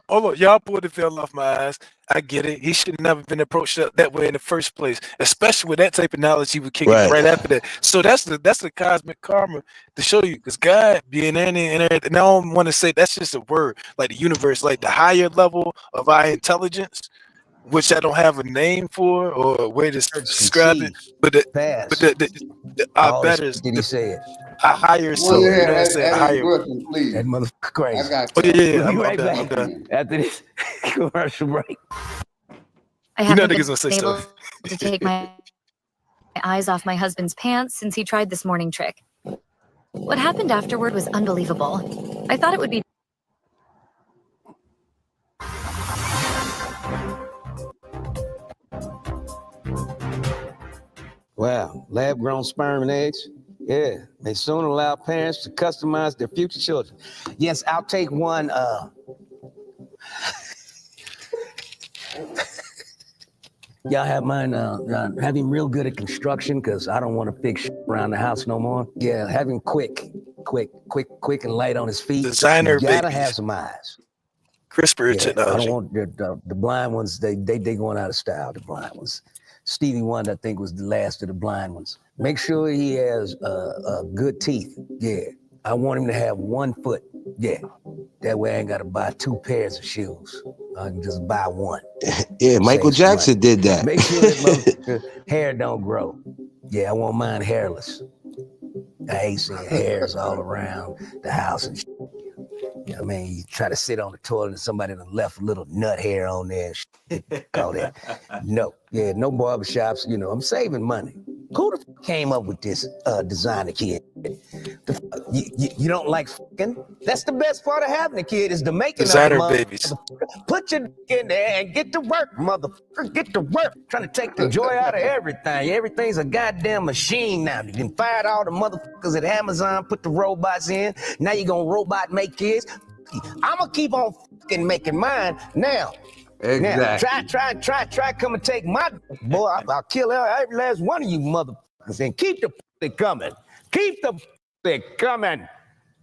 Speaker 5: Hold on. Y'all pulled the veil off my eyes. I get it. He should have never been approached that way in the first place, especially with that type of knowledge he would kick it right after that. So that's the cosmic karma to show you, because God being in it and everything. And I don't want to say that's just a word, like the universe, like the higher level of our intelligence, which I don't have a name for or a way to describe it, but our
Speaker 9: All
Speaker 5: better,
Speaker 9: did he say it?
Speaker 5: a higher
Speaker 1: Go
Speaker 5: soul. You know
Speaker 1: ahead,
Speaker 5: what I'm saying? A
Speaker 1: Eddie
Speaker 5: higher.
Speaker 1: Brooklyn, please.
Speaker 9: That motherfucker crazy.
Speaker 1: I got
Speaker 5: Oh yeah.
Speaker 9: We'll be
Speaker 5: I'm
Speaker 9: right
Speaker 5: done. I'm
Speaker 9: back
Speaker 5: done.
Speaker 9: after this commercial break.
Speaker 21: I
Speaker 5: You know
Speaker 21: haven't
Speaker 5: niggas gonna say
Speaker 21: been able
Speaker 5: stuff.
Speaker 21: to take my eyes off my husband's pants since he tried this morning trick. What happened afterward was unbelievable. I thought it would be
Speaker 9: Wow, lab-grown sperm and eggs. Yeah, they soon allow parents to customize their future children. Yes, I'll take one. Y'all have mine. Have him real good at construction, because I don't want to fix shit around the house no more. Yeah, have him quick and light on his feet.
Speaker 5: Designer
Speaker 9: You gotta
Speaker 5: babies.
Speaker 9: have some eyes.
Speaker 5: CRISPR
Speaker 9: Yeah, I
Speaker 5: technology.
Speaker 9: don't want the blind ones. They going out of style. The blind ones. Stevie Wonder, I think, was the last of the blind ones. Make sure he has good teeth. Yeah, I want him to have 1 foot. Yeah, that way I ain't gotta buy 2 pairs of shoes. I can just buy one.
Speaker 16: Yeah, Michael
Speaker 9: Save some
Speaker 16: Jackson
Speaker 9: money.
Speaker 16: did that.
Speaker 9: Make sure that motherfucker hair don't grow. Yeah, I want mine hairless. I hate seeing hairs all around the house and shit. You know what I mean? You try to sit on the toilet and somebody done left a little nut hair on there and shit. Call that. No. Yeah, no barbershops. You know, I'm saving money. Who the f- came up with this designer kid? You don't like fucking? That's the best part of having a kid, is the making
Speaker 5: Designer
Speaker 9: of it,
Speaker 5: babies.
Speaker 9: Put your dick in there and get to work, motherfucker. Get to work. Trying to take the joy out of everything. Everything's a goddamn machine now. You can fire all the motherfuckers at Amazon, put the robots in. Now you're gonna robot make kids. I'm gonna keep on fucking making mine now.
Speaker 1: Exactly.
Speaker 9: Now, try, come and take my boy. I'll kill every last one of you motherfuckers. And keep the f***ing coming. Keep the f***ing coming.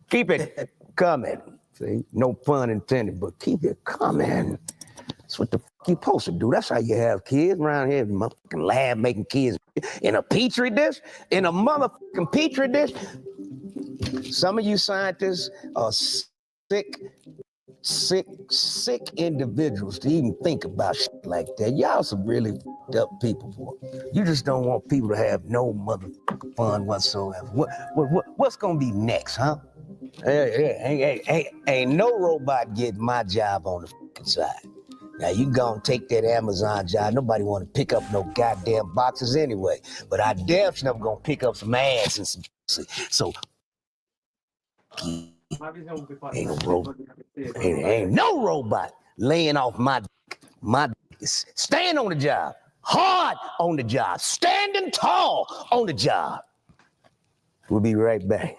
Speaker 9: Keep it coming. See, no pun intended, but keep it coming. That's what the f*** you supposed to do. That's how you have kids around here in the motherfucking lab making kids in a petri dish, in a motherfucking petri dish. Some of you scientists are sick individuals to even think about shit like that. Y'all some really f***ed up people, boy. You just don't want people to have no motherfucking fun whatsoever. What's gonna be next, huh? Ain't no robot getting my job on the fucking side. Now you gonna take that Amazon job. Nobody want to pick up no goddamn boxes anyway. But I damn sure I'm gonna pick up some ass and some pussy. So ain't no robot laying off my dick. My dick is staying on the job, hard on the job, standing tall on the job. We'll be right back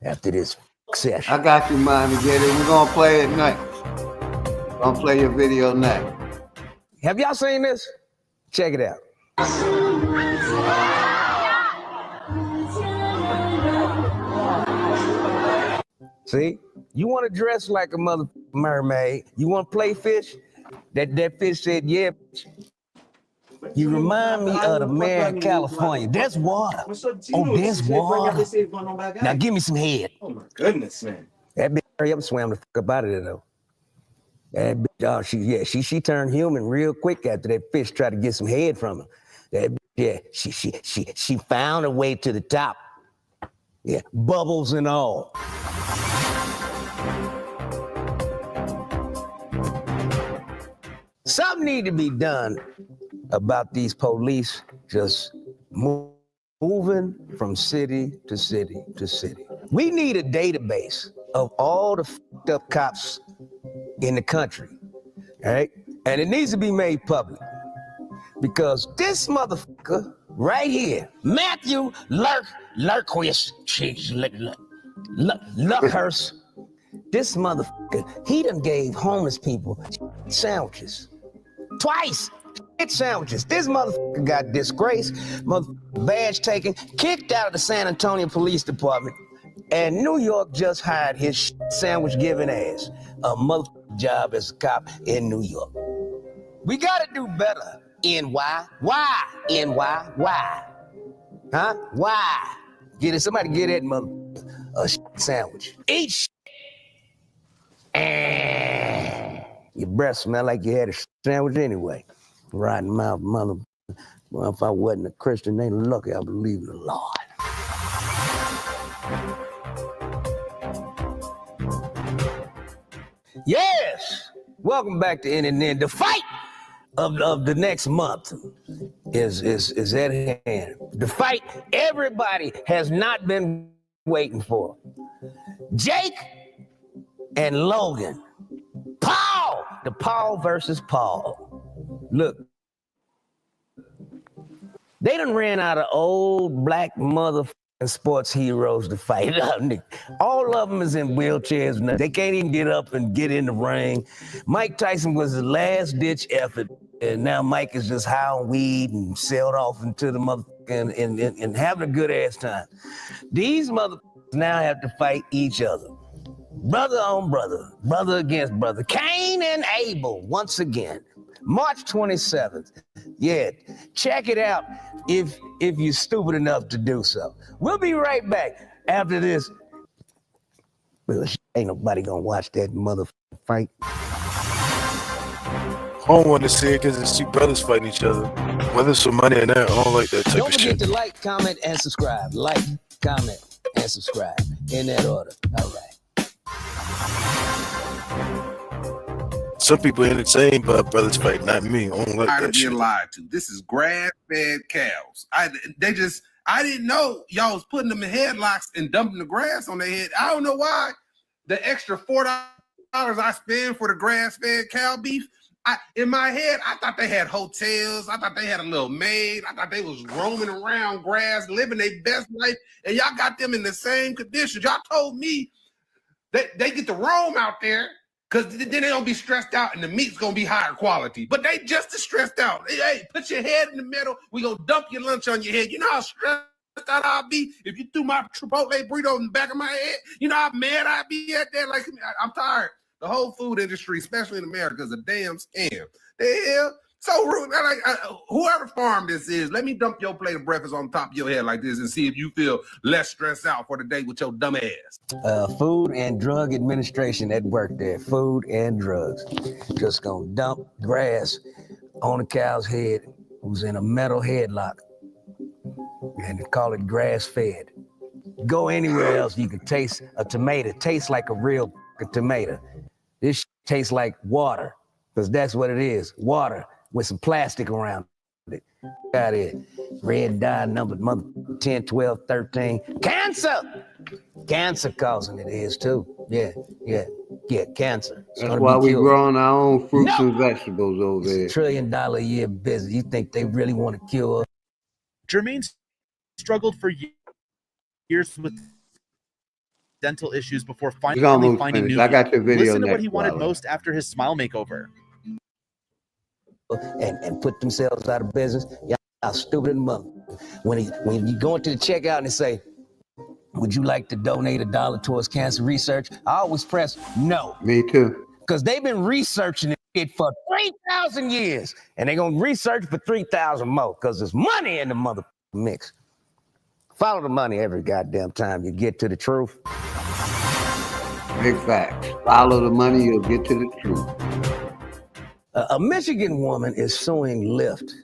Speaker 9: after this session.
Speaker 1: I got you, man, to get it. We're gonna play it next. We're gonna play your video next.
Speaker 9: Have y'all seen this? Check it out. See, you want to dress like a mother mermaid. You want to play fish? That fish said, yeah. You remind me of the man in California. There's water. Oh, there's water. Now give me some head.
Speaker 18: Oh my goodness, man.
Speaker 9: That bitch hurry up and swam the fuck up out of there though. That bitch, she turned human real quick after that fish tried to get some head from her. That bitch, she found a way to the top. Yeah, bubbles and all. Something need to be done about these police just moving from city to city to city. We need a database of all the fucked up cops in the country, all right? And it needs to be made public because this motherfucker right here, Matthew Lurkhurst, this motherfucker, he done gave homeless people sandwiches. Twice. Sandwiches. This motherfucker got disgraced, badge taken, kicked out of the San Antonio Police Department, and New York just hired his sandwich giving ass a motherfucking job as a cop in New York. We gotta do better. NY. Why? NY. Why? Huh? Why? Somebody get that motherfucker a sandwich. Eat your breath smell like you had a sandwich anyway. Rotten mouth mother. Well, if I wasn't a Christian, they lucky I believe in the Lord. Yes! Welcome back to NNN. The fight of the next month is at hand. The fight everybody has not been waiting for. Jake and Logan. Paul! The Paul versus Paul. Look, they done ran out of old black motherfucking sports heroes to fight. All of them is in wheelchairs. They can't even get up and get in the ring. Mike Tyson was the last ditch effort. And now Mike is just high on weed and sailed off into the motherfucking and having a good ass time. These motherfuckers now have to fight each other. Brother on brother, brother against brother. Cain and Abel once again. March 27th. Yeah, check it out if you're stupid enough to do so. We'll be right back after this. Well, ain't nobody gonna watch that motherfucking fight.
Speaker 5: I don't want to see it because it's two brothers fighting each other. Whether it's for money or not, I don't like that type
Speaker 9: Don't
Speaker 5: of
Speaker 9: forget
Speaker 5: shit.
Speaker 9: to like, comment, and subscribe. Like, comment, and subscribe. In that order. All right.
Speaker 5: Some people entertain but brothers fight, not me. I don't like
Speaker 13: Tired
Speaker 5: that
Speaker 13: of being
Speaker 5: shit.
Speaker 13: lied to. This is grass-fed cows. I didn't know y'all was putting them in headlocks and dumping the grass on their head. I don't know why. The extra $4 I spend for the grass-fed cow beef, in my head, I thought they had hotels. I thought they had a little maid. I thought they was roaming around grass, living their best life. And y'all got them in the same conditions. Y'all told me that they get to roam out there because then they don't be stressed out and the meat's going to be higher quality. But they just as stressed out. Hey, put your head in the middle. We going to dump your lunch on your head. You know how stressed out I'll be if you threw my Chipotle burrito in the back of my head? You know how mad I'd be at that? Like, I'm tired. The whole food industry, especially in America, is a damn scam. The hell? So rude. Whoever farm this is, let me dump your plate of breakfast on top of your head like this and see if you feel less stressed out for the day with your dumb ass.
Speaker 9: Food and Drug Administration at work there. Food and drugs. Just gonna dump grass on a cow's head who's in a metal headlock and call it grass-fed. Go anywhere else, you can taste a tomato. Tastes like a real tomato. This tastes like water because that's what it is. Water with some plastic around it. Got it. Red dye number 10, 12, 13. Cancer! Cancer causing it is too. Yeah, cancer.
Speaker 1: That's why we growing our own fruits and vegetables over there.
Speaker 9: It's $1 trillion a year business. You think they really want to cure?
Speaker 15: Jermaine struggled for years with dental issues before finally finding new.
Speaker 1: I got your video.
Speaker 15: Listen to what he wanted most after his smile makeover.
Speaker 9: And put themselves out of business. Y'all stupid as mother. When you go into the checkout and they say, would you like to donate $1 towards cancer research? I always press no.
Speaker 1: Me too.
Speaker 9: Because they've been researching it for 3,000 years. And they're going to research for 3,000 more because there's money in the mother mix. Follow the money every goddamn time you get to the truth.
Speaker 1: Big facts. Follow the money, you'll get to the truth.
Speaker 9: A Michigan woman is suing Lyft.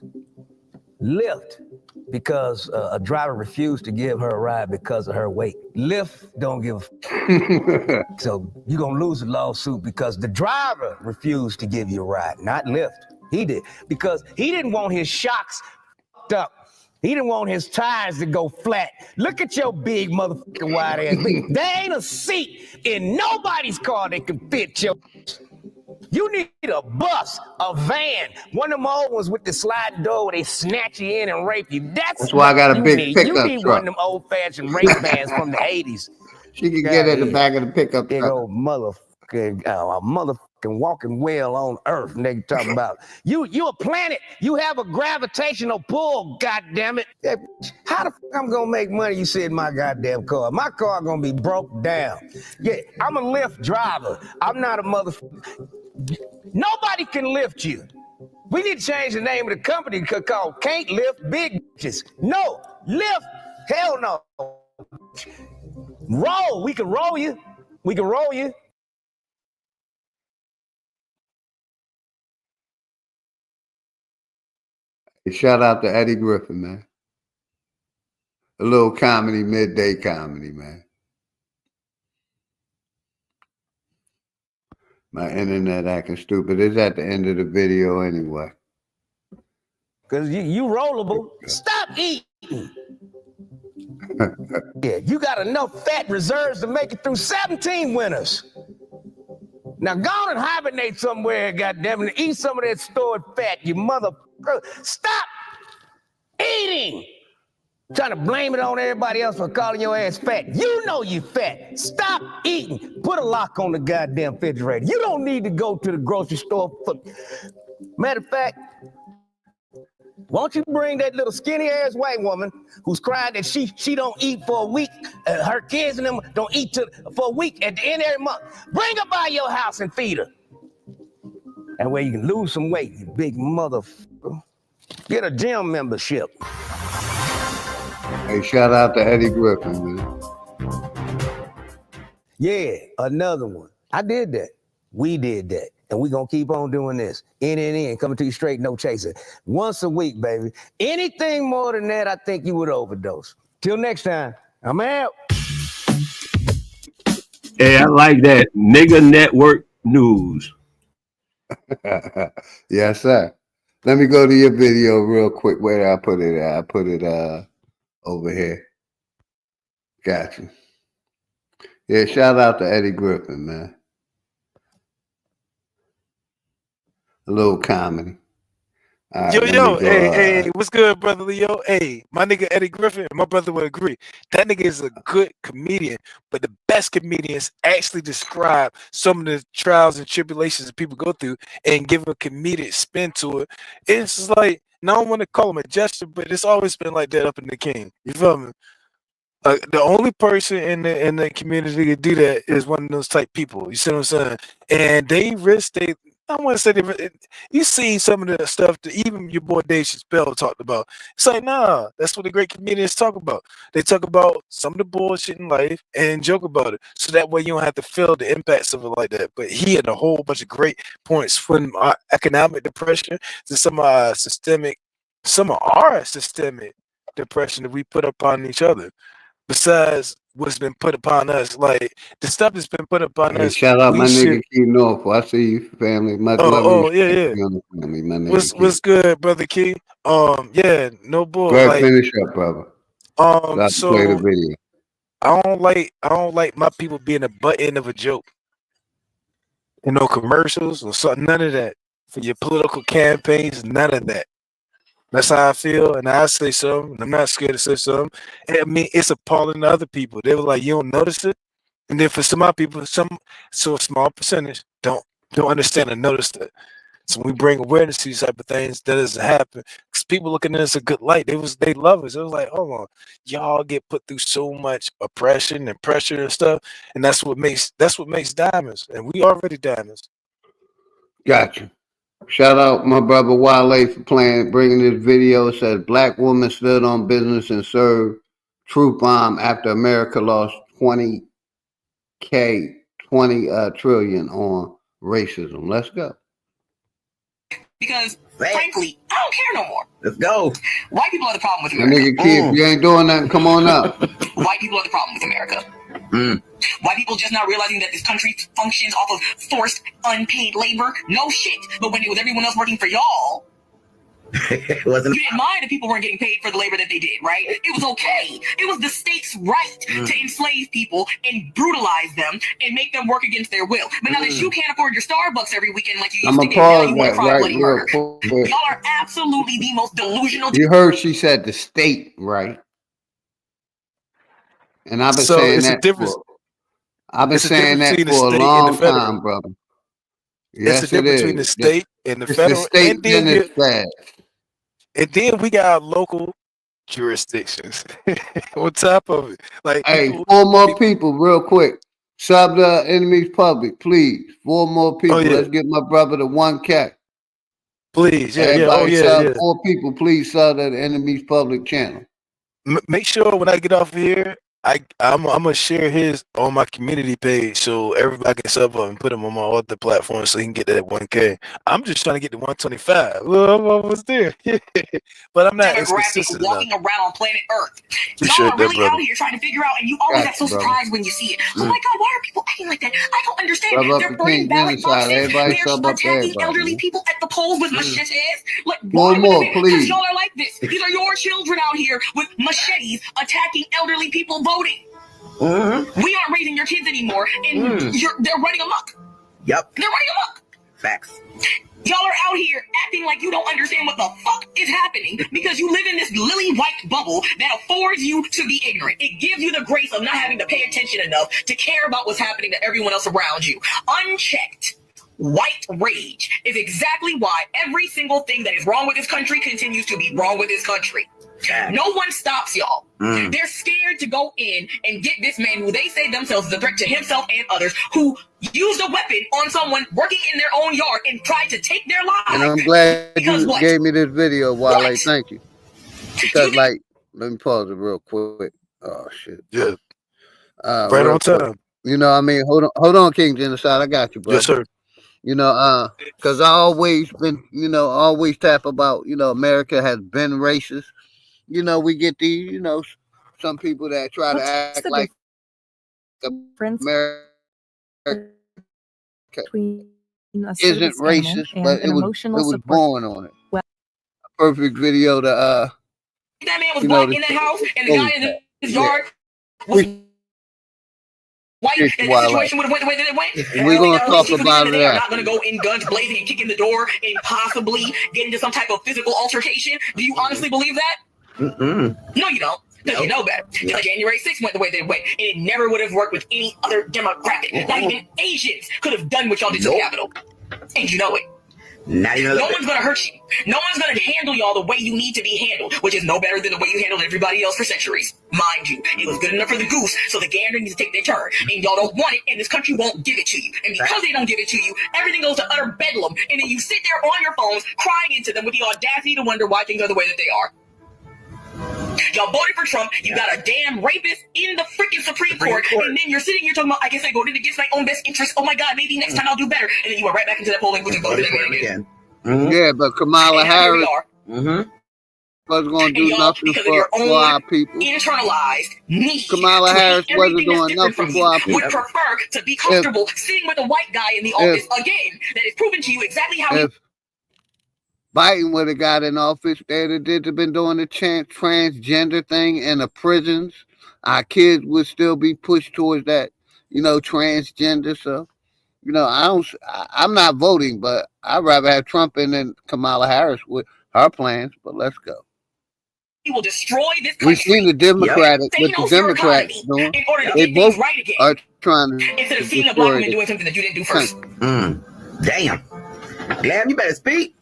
Speaker 9: Because a driver refused to give her a ride because of her weight. Lyft don't give a So you're going to lose the lawsuit because the driver refused to give you a ride, not Lyft. He did. Because he didn't want his shocks fucked up. He didn't want his tires to go flat. Look at your big motherfucking wide ass. There ain't a seat in nobody's car that can fit your. You need a bus, a van, one of them old ones with the sliding door where they snatch you in and rape you. That's
Speaker 1: why I got a big
Speaker 9: need.
Speaker 1: pickup
Speaker 9: You need
Speaker 1: truck.
Speaker 9: one of them old-fashioned rape vans from the 80s.
Speaker 1: She can get in the back of the pickup
Speaker 9: Big
Speaker 1: truck.
Speaker 9: old motherfucking, a motherfucking walking whale on Earth. And they talk about you a planet. You have a gravitational pull. God damn it! How the fuck I'm gonna make money? You sit in my goddamn car. My car gonna be broke down. Yeah, I'm a Lyft driver. I'm not a motherfucker. Nobody can lift you. We need to change the name of the company called Can't Lift Big Bitches. No, lift. Hell no. Roll. We can roll you. We can roll you.
Speaker 1: Shout out to Eddie Griffin, man. A little comedy, midday comedy, man. My internet acting stupid. It's at the end of the video anyway.
Speaker 9: Because you rollable. Stop eating. Yeah, you got enough fat reserves to make it through 17 winters. Now go on and hibernate somewhere, goddamn it, and eat some of that stored fat, you motherfucker. Stop eating. Trying to blame it on everybody else for calling your ass fat. You know you fat. Stop eating. Put a lock on the goddamn refrigerator. You don't need to go to the grocery store. Matter of fact, won't you bring that little skinny ass white woman who's crying that she don't eat for a week, her kids and them don't eat for a week at the end of every month. Bring her by your house and feed her. And where you can lose some weight, you big motherfucker. Get a gym membership.
Speaker 1: Hey, shout out to Eddie Griffin, man.
Speaker 9: Yeah, another one. I did that. We did that. And we're going to keep on doing this. In, coming to you straight, no chaser. Once a week, baby. Anything more than that, I think you would overdose. Till next time, I'm out.
Speaker 11: Hey, I like that. Nigga Network News.
Speaker 1: Yes, sir. Let me go to your video real quick. Where did I put it at? I put it over here. Gotcha. Yeah, shout out to Eddie Griffin, man. A little comedy. All right,
Speaker 5: Yo, hey, what's good, brother Leo? Hey, my nigga Eddie Griffin, my brother would agree. That nigga is a good comedian, but the best comedians actually describe some of the trials and tribulations that people go through and give a comedic spin to it. It's just like, I don't want to call him a gesture, but it's always been like that up in the King. You feel me? The only person in the community to do that is one of those type people. You see what I'm saying? And they risk they. I want to say you see some of the stuff that even your boy Dave Chappelle talked about. It's like, nah, that's what the great comedians talk about. They talk about some of the bullshit in life and joke about it. So that way you don't have to feel the impacts of it like that. But he had a whole bunch of great points from economic depression to some of our systemic depression that we put upon each other. Besides what's been put upon us. Like the stuff that's been put upon
Speaker 1: Hey,
Speaker 5: us,
Speaker 1: shout out
Speaker 5: we
Speaker 1: my
Speaker 5: should.
Speaker 1: nigga Key North. I see you, family. Much love and
Speaker 5: Oh, yeah,
Speaker 1: respect
Speaker 5: yeah.
Speaker 1: to you, family, my nigga Key.
Speaker 5: What's good, brother Key? Yeah, no bull.
Speaker 1: Go ahead,
Speaker 5: Like,
Speaker 1: finish up, brother. About to play the
Speaker 5: so
Speaker 1: video.
Speaker 5: I don't like my people being a butt end of a joke. No commercials or something, none of that. For your political campaigns, none of that. That's how I feel, and I say something. I'm not scared to say something. And I mean, it's appalling to other people. They were like, "You don't notice it," and then for some other people, so a small percentage don't understand and notice that. So when we bring awareness to these type of things, that doesn't happen because people looking at us a good light. They love us. It was like, hold on, y'all get put through so much oppression and pressure and stuff, and that's what makes diamonds, and we already diamonds.
Speaker 1: Gotcha. Shout out my brother Wale for bringing this video. It says black woman stood on business and served truth bomb after America lost 20 trillion on racism. Let's go.
Speaker 17: Because, frankly, I don't care no more.
Speaker 1: Let's go.
Speaker 17: White people are the problem with
Speaker 1: My
Speaker 17: America.
Speaker 1: nigga Key, if you ain't doing nothing, come on up.
Speaker 17: White people are the problem with America. White people just not realizing that this country functions off of forced, unpaid labor. No shit. But when it was everyone else working for y'all, you didn't mind if people weren't getting paid for the labor that they did, right? It was okay. It was the state's right to enslave people and brutalize them and make them work against their will. But now that you can't afford your Starbucks every weekend like you used to get, now you want to fry bloody murder. Y'all are absolutely the most delusional.
Speaker 1: You heard she said the state, right? And I've been
Speaker 5: So
Speaker 1: saying
Speaker 5: it's a
Speaker 1: that
Speaker 5: difference.
Speaker 1: I've been
Speaker 5: It's a
Speaker 1: saying
Speaker 5: difference
Speaker 1: that
Speaker 5: between the
Speaker 1: for a
Speaker 5: state and the
Speaker 1: long
Speaker 5: federal.
Speaker 1: time, brother.
Speaker 5: It's the
Speaker 1: Yes, it
Speaker 5: difference between the
Speaker 1: is.
Speaker 5: state and the
Speaker 1: It's the
Speaker 5: federal,
Speaker 1: state,
Speaker 5: and then
Speaker 1: then it's fed.
Speaker 5: we got our local jurisdictions on top of it. Like
Speaker 1: Hey,
Speaker 5: people,
Speaker 1: 4 more people, real quick. Sub the enemies public, please. 4 more people.
Speaker 5: yeah.
Speaker 1: Let's get my brother to 1K.
Speaker 5: please, yeah,
Speaker 1: Everybody sub
Speaker 5: yeah.
Speaker 1: 4 people, please sub the enemies public channel.
Speaker 5: Make sure when I get off of here, I'm gonna share his on my community page so everybody can sub up and put him on my other platform so he can get that 1K. I'm just trying to get to 125. Well, I'm almost there, but I'm not as
Speaker 17: Demographic
Speaker 5: consistent enough.
Speaker 17: walking around on planet Earth.
Speaker 5: Appreciate
Speaker 17: Y'all are
Speaker 5: that,
Speaker 17: really
Speaker 5: brother.
Speaker 17: out here trying to figure out, and you always act so
Speaker 1: brother.
Speaker 17: surprised when you see it. Oh my God, why are people acting like that? I don't understand.
Speaker 1: Sub up
Speaker 17: They're
Speaker 1: the
Speaker 17: burning
Speaker 1: King
Speaker 17: ballot
Speaker 1: Genocide.
Speaker 17: boxes.
Speaker 1: Everybody
Speaker 17: They're
Speaker 1: sub up
Speaker 17: attacking
Speaker 1: everybody.
Speaker 17: elderly
Speaker 1: Man.
Speaker 17: people at the polls with machetes. Like,
Speaker 1: 4
Speaker 17: why would
Speaker 1: more,
Speaker 17: they? Because
Speaker 1: please.
Speaker 17: y'all are like this. These are your children out here with machetes attacking elderly people voting. We aren't raising your kids anymore, and they're running amok.
Speaker 19: Yep.
Speaker 17: They're running amok.
Speaker 19: Facts.
Speaker 17: Y'all are out here acting like you don't understand what the fuck is happening because you live in this lily white bubble that affords you to be ignorant. It gives you the grace of not having to pay attention enough to care about what's happening to everyone else around you. Unchecked white rage is exactly why every single thing that is wrong with this country continues to be wrong with this country. No one stops y'all. They're scared to go in and get this man who they say themselves is a threat to himself and others, who used a weapon on someone working in their own yard and tried to take their lives.
Speaker 1: And I'm glad
Speaker 17: Because
Speaker 1: you
Speaker 17: what?
Speaker 1: gave me this video, Wale. Thank you. Because, like, let me pause it real quick. Oh, shit.
Speaker 5: Yeah.
Speaker 1: Right
Speaker 5: Right
Speaker 1: on
Speaker 5: on
Speaker 1: time.
Speaker 5: time.
Speaker 1: You know what I mean? Hold on, King Genocide. I got you, brother.
Speaker 5: Yes, sir.
Speaker 1: You know, because I always been, always tap about, America has been racist. We get these, some people that try to act like America isn't racist, but it was born on it. A perfect video to
Speaker 17: that man was black in that house, and the guy in his yard was white, and the situation would have went the way that it went.
Speaker 1: And we're going to talk about it.
Speaker 17: They are not going to go in guns blazing and kick in the door and possibly get into some type of physical altercation. Do you honestly believe that? No, you don't. Because you know better. January 6th went the way that it went, and it never would have worked with any other demographic. Not even Asians could have done what y'all did to the Capitol. And you know it.
Speaker 19: Now you know
Speaker 17: no one's going to hurt you. No one's going to handle y'all the way you need to be handled, which is no better than the way you handled everybody else for centuries. Mind you, it was good enough for the goose, so the gander needs to take their turn. And y'all don't want it, and this country won't give it to you. And because they don't give it to you, everything goes to utter bedlam. And then you sit there on your phones crying into them with the audacity to wonder why things are the way that they are. Y'all voted for Trump. You got a damn rapist in the freaking Supreme Court. And then you're sitting here talking about, I guess I voted against my own best interest. Oh my God, maybe next time I'll do better. And then you went right back into that polling booth and voted again.
Speaker 1: Yeah, but Kamala Harris. wasn't going to do
Speaker 17: y'all,
Speaker 1: nothing
Speaker 17: because of your
Speaker 1: for
Speaker 17: own
Speaker 1: our people.
Speaker 17: internalized need
Speaker 1: Kamala
Speaker 17: to hate
Speaker 1: Harris wasn't
Speaker 17: everything that's
Speaker 1: doing
Speaker 17: different
Speaker 1: nothing
Speaker 17: from
Speaker 1: for
Speaker 17: you,
Speaker 1: our
Speaker 17: would
Speaker 1: people.
Speaker 17: prefer to be comfortable sitting with a white guy in the office again that is proven to you exactly how
Speaker 1: If Biden would have got in office, they'd have been doing the transgender thing in the prisons. Our kids would still be pushed towards that, transgender stuff. I'm not voting, but I'd rather have Trump in than Kamala Harris with her plans. But let's go.
Speaker 17: he will destroy this country.
Speaker 1: We've seen the Democratic
Speaker 17: Take
Speaker 1: what the
Speaker 17: notes your
Speaker 1: Democrats
Speaker 17: economy
Speaker 1: doing.
Speaker 17: in order to
Speaker 1: They
Speaker 17: get things
Speaker 1: both
Speaker 17: right again.
Speaker 1: are trying to
Speaker 17: Instead of seeing a black
Speaker 1: destroy
Speaker 17: woman
Speaker 1: the
Speaker 17: doing something that you didn't do first.
Speaker 19: Damn. Lamb, you better speak.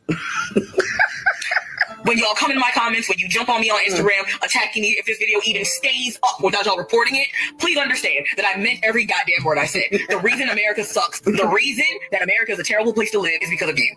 Speaker 17: When y'all come in my comments, when you jump on me on Instagram, attacking me, if this video even stays up without y'all reporting it, please understand that I meant every goddamn word I said. The reason America sucks, the reason that America is a terrible place to live is because of you.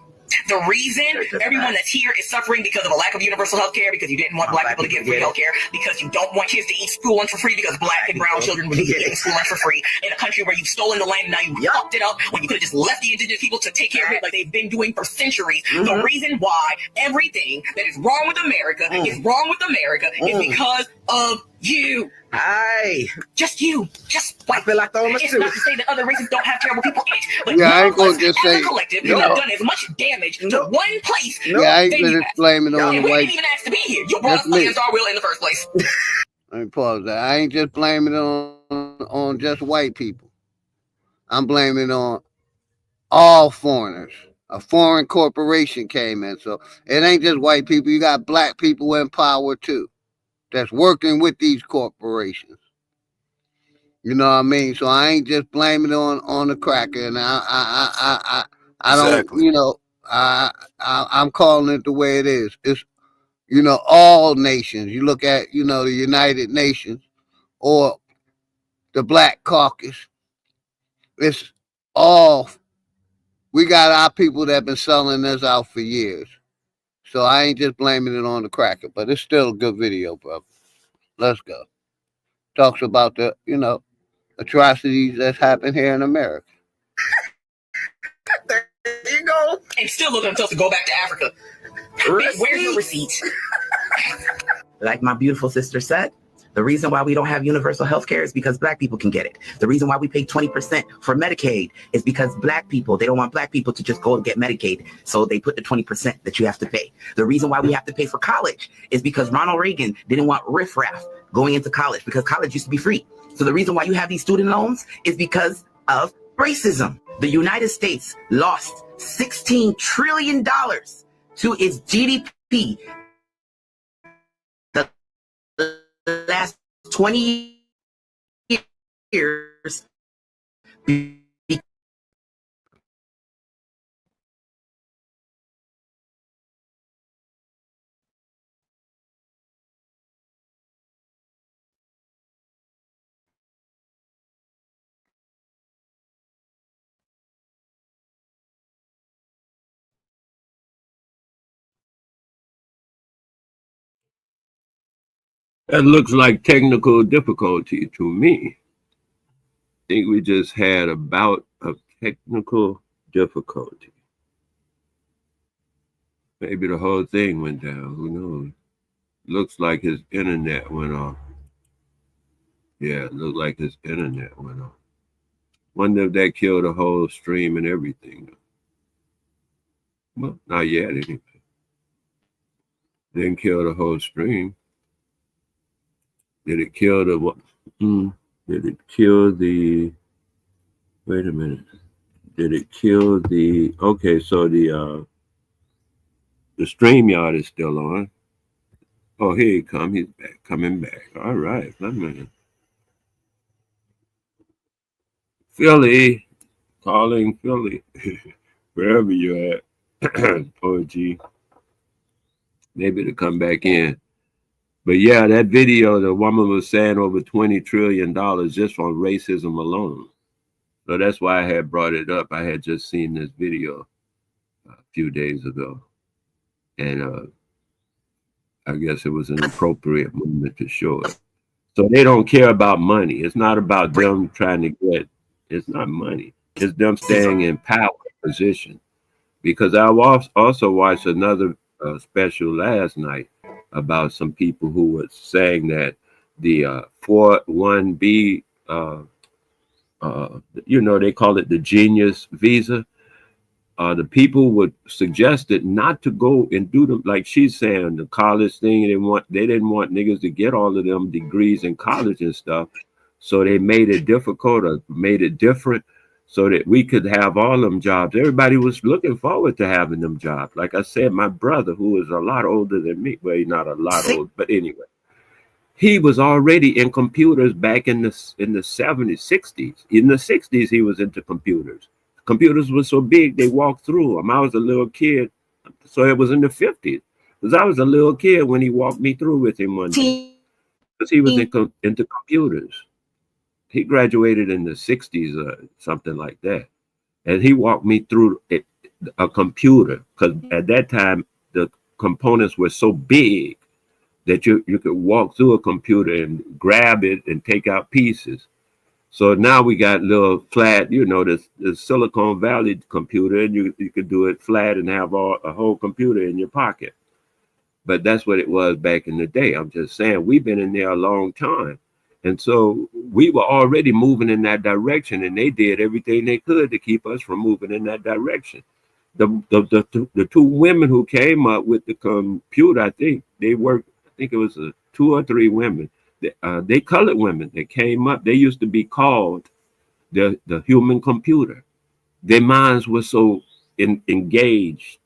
Speaker 17: The reason everyone that's here is suffering because of a lack of universal health care, because you didn't want black people to get free health care, because you don't want kids to eat school lunch for free, because black and brown children would be eating school lunch for free in a country where you've stolen the land and now you fucked it up when you could have just left the indigenous people to take care of it like they've been doing for centuries. The reason why everything that is wrong with America is wrong with America is because of you.
Speaker 19: Aye.
Speaker 17: Just you. Just white.
Speaker 19: I feel like throwing my
Speaker 17: It's
Speaker 19: suit.
Speaker 17: not to say that other races don't have terrible people in it, but
Speaker 1: Yeah, I
Speaker 17: none
Speaker 1: ain't
Speaker 17: of
Speaker 1: gonna
Speaker 17: us
Speaker 1: just
Speaker 17: as
Speaker 1: say-
Speaker 17: a collective
Speaker 1: No.
Speaker 17: have done as much damage to one place
Speaker 1: Yeah, I ain't
Speaker 17: than you
Speaker 1: gonna
Speaker 17: have.
Speaker 1: blame it on
Speaker 17: And
Speaker 1: the
Speaker 17: we
Speaker 1: white.
Speaker 17: didn't even ask to be here. You brought
Speaker 1: That's
Speaker 17: us
Speaker 1: me.
Speaker 17: against our will in the first place.
Speaker 1: Let me pause that. I ain't just blaming it on just white people. I'm blaming it on all foreigners. A foreign corporation came in, so it ain't just white people. You got black people in power too, that's working with these corporations. You know what I mean? So I ain't just blaming it on the cracker, and I
Speaker 5: Exactly.
Speaker 1: don't, I'm calling it the way it is. It's all nations. You look at the United Nations or the Black Caucus. It's all we got our people that have been selling this out for years. So I ain't just blaming it on the cracker, but it's still a good video, brother. Let's go. Talks about the atrocities that's happened here in America.
Speaker 19: There you go.
Speaker 17: And still looking until to go back to Africa. Bitch, where's your receipts?
Speaker 19: Like my beautiful sister said, the reason why we don't have universal health care is because black people can get it. The reason why we pay 20% for Medicaid is because black people, they don't want black people to just go and get Medicaid. So they put the 20% that you have to pay. The reason why we have to pay for college is because Ronald Reagan didn't want riffraff going into college because college used to be free. So the reason why you have these student loans is because of racism. The United States lost $16 trillion to its GDP the last 20 years
Speaker 11: That looks like technical difficulty to me. I think we just had a bout of technical difficulty. Maybe the whole thing went down. Who knows? Looks like his internet went off. Yeah, it looked like his internet went off. Wonder if that killed the whole stream and everything. Well, not yet, anyway. Didn't kill the whole stream. Did it kill the what? Did it kill the? Wait a minute. Did it kill the? Okay, so the StreamYard is still on. Oh, here he comes. He's back, coming back. All right, wait a minute. Philly, calling Philly, wherever you're at. OG, maybe to come back in. But yeah, that video, the woman was saying over $20 trillion just on racism alone. So that's why I had brought it up. I had just seen this video a few days ago. And I guess it was an appropriate moment to show it. So they don't care about money. It's not about them trying to get, it's not money. It's them staying in power position. Because I also watched another special last night about some people who were saying that the 401B, they call it the genius visa. The people would suggest it not to go and do them, like she's saying, the college thing. They didn't want niggas to get all of them degrees in college and stuff. So they made it difficult or made it different so that we could have all them jobs. Everybody was looking forward to having them jobs. Like I said, my brother, who is a lot older than me, well, he's not a lot old, but anyway, he was already in computers back in the 70s, 60s. In the 60s, he was into computers. Computers were so big, they walked through them. I was a little kid, so it was in the 50s. Because I was a little kid when he walked me through with him one day. Because he was into computers. He graduated in the 60s or something like that. And he walked me through a computer. Because at that time, the components were so big that you could walk through a computer and grab it and take out pieces. So now we got little flat, the Silicon Valley computer, and you could do it flat and have a whole computer in your pocket. But that's what it was back in the day. I'm just saying, we've been in there a long time. And so we were already moving in that direction, and they did everything they could to keep us from moving in that direction. The two women who came up with the computer, I think it was 2 or 3 women. They colored women that came up. They used to be called the human computer. Their minds were so engaged.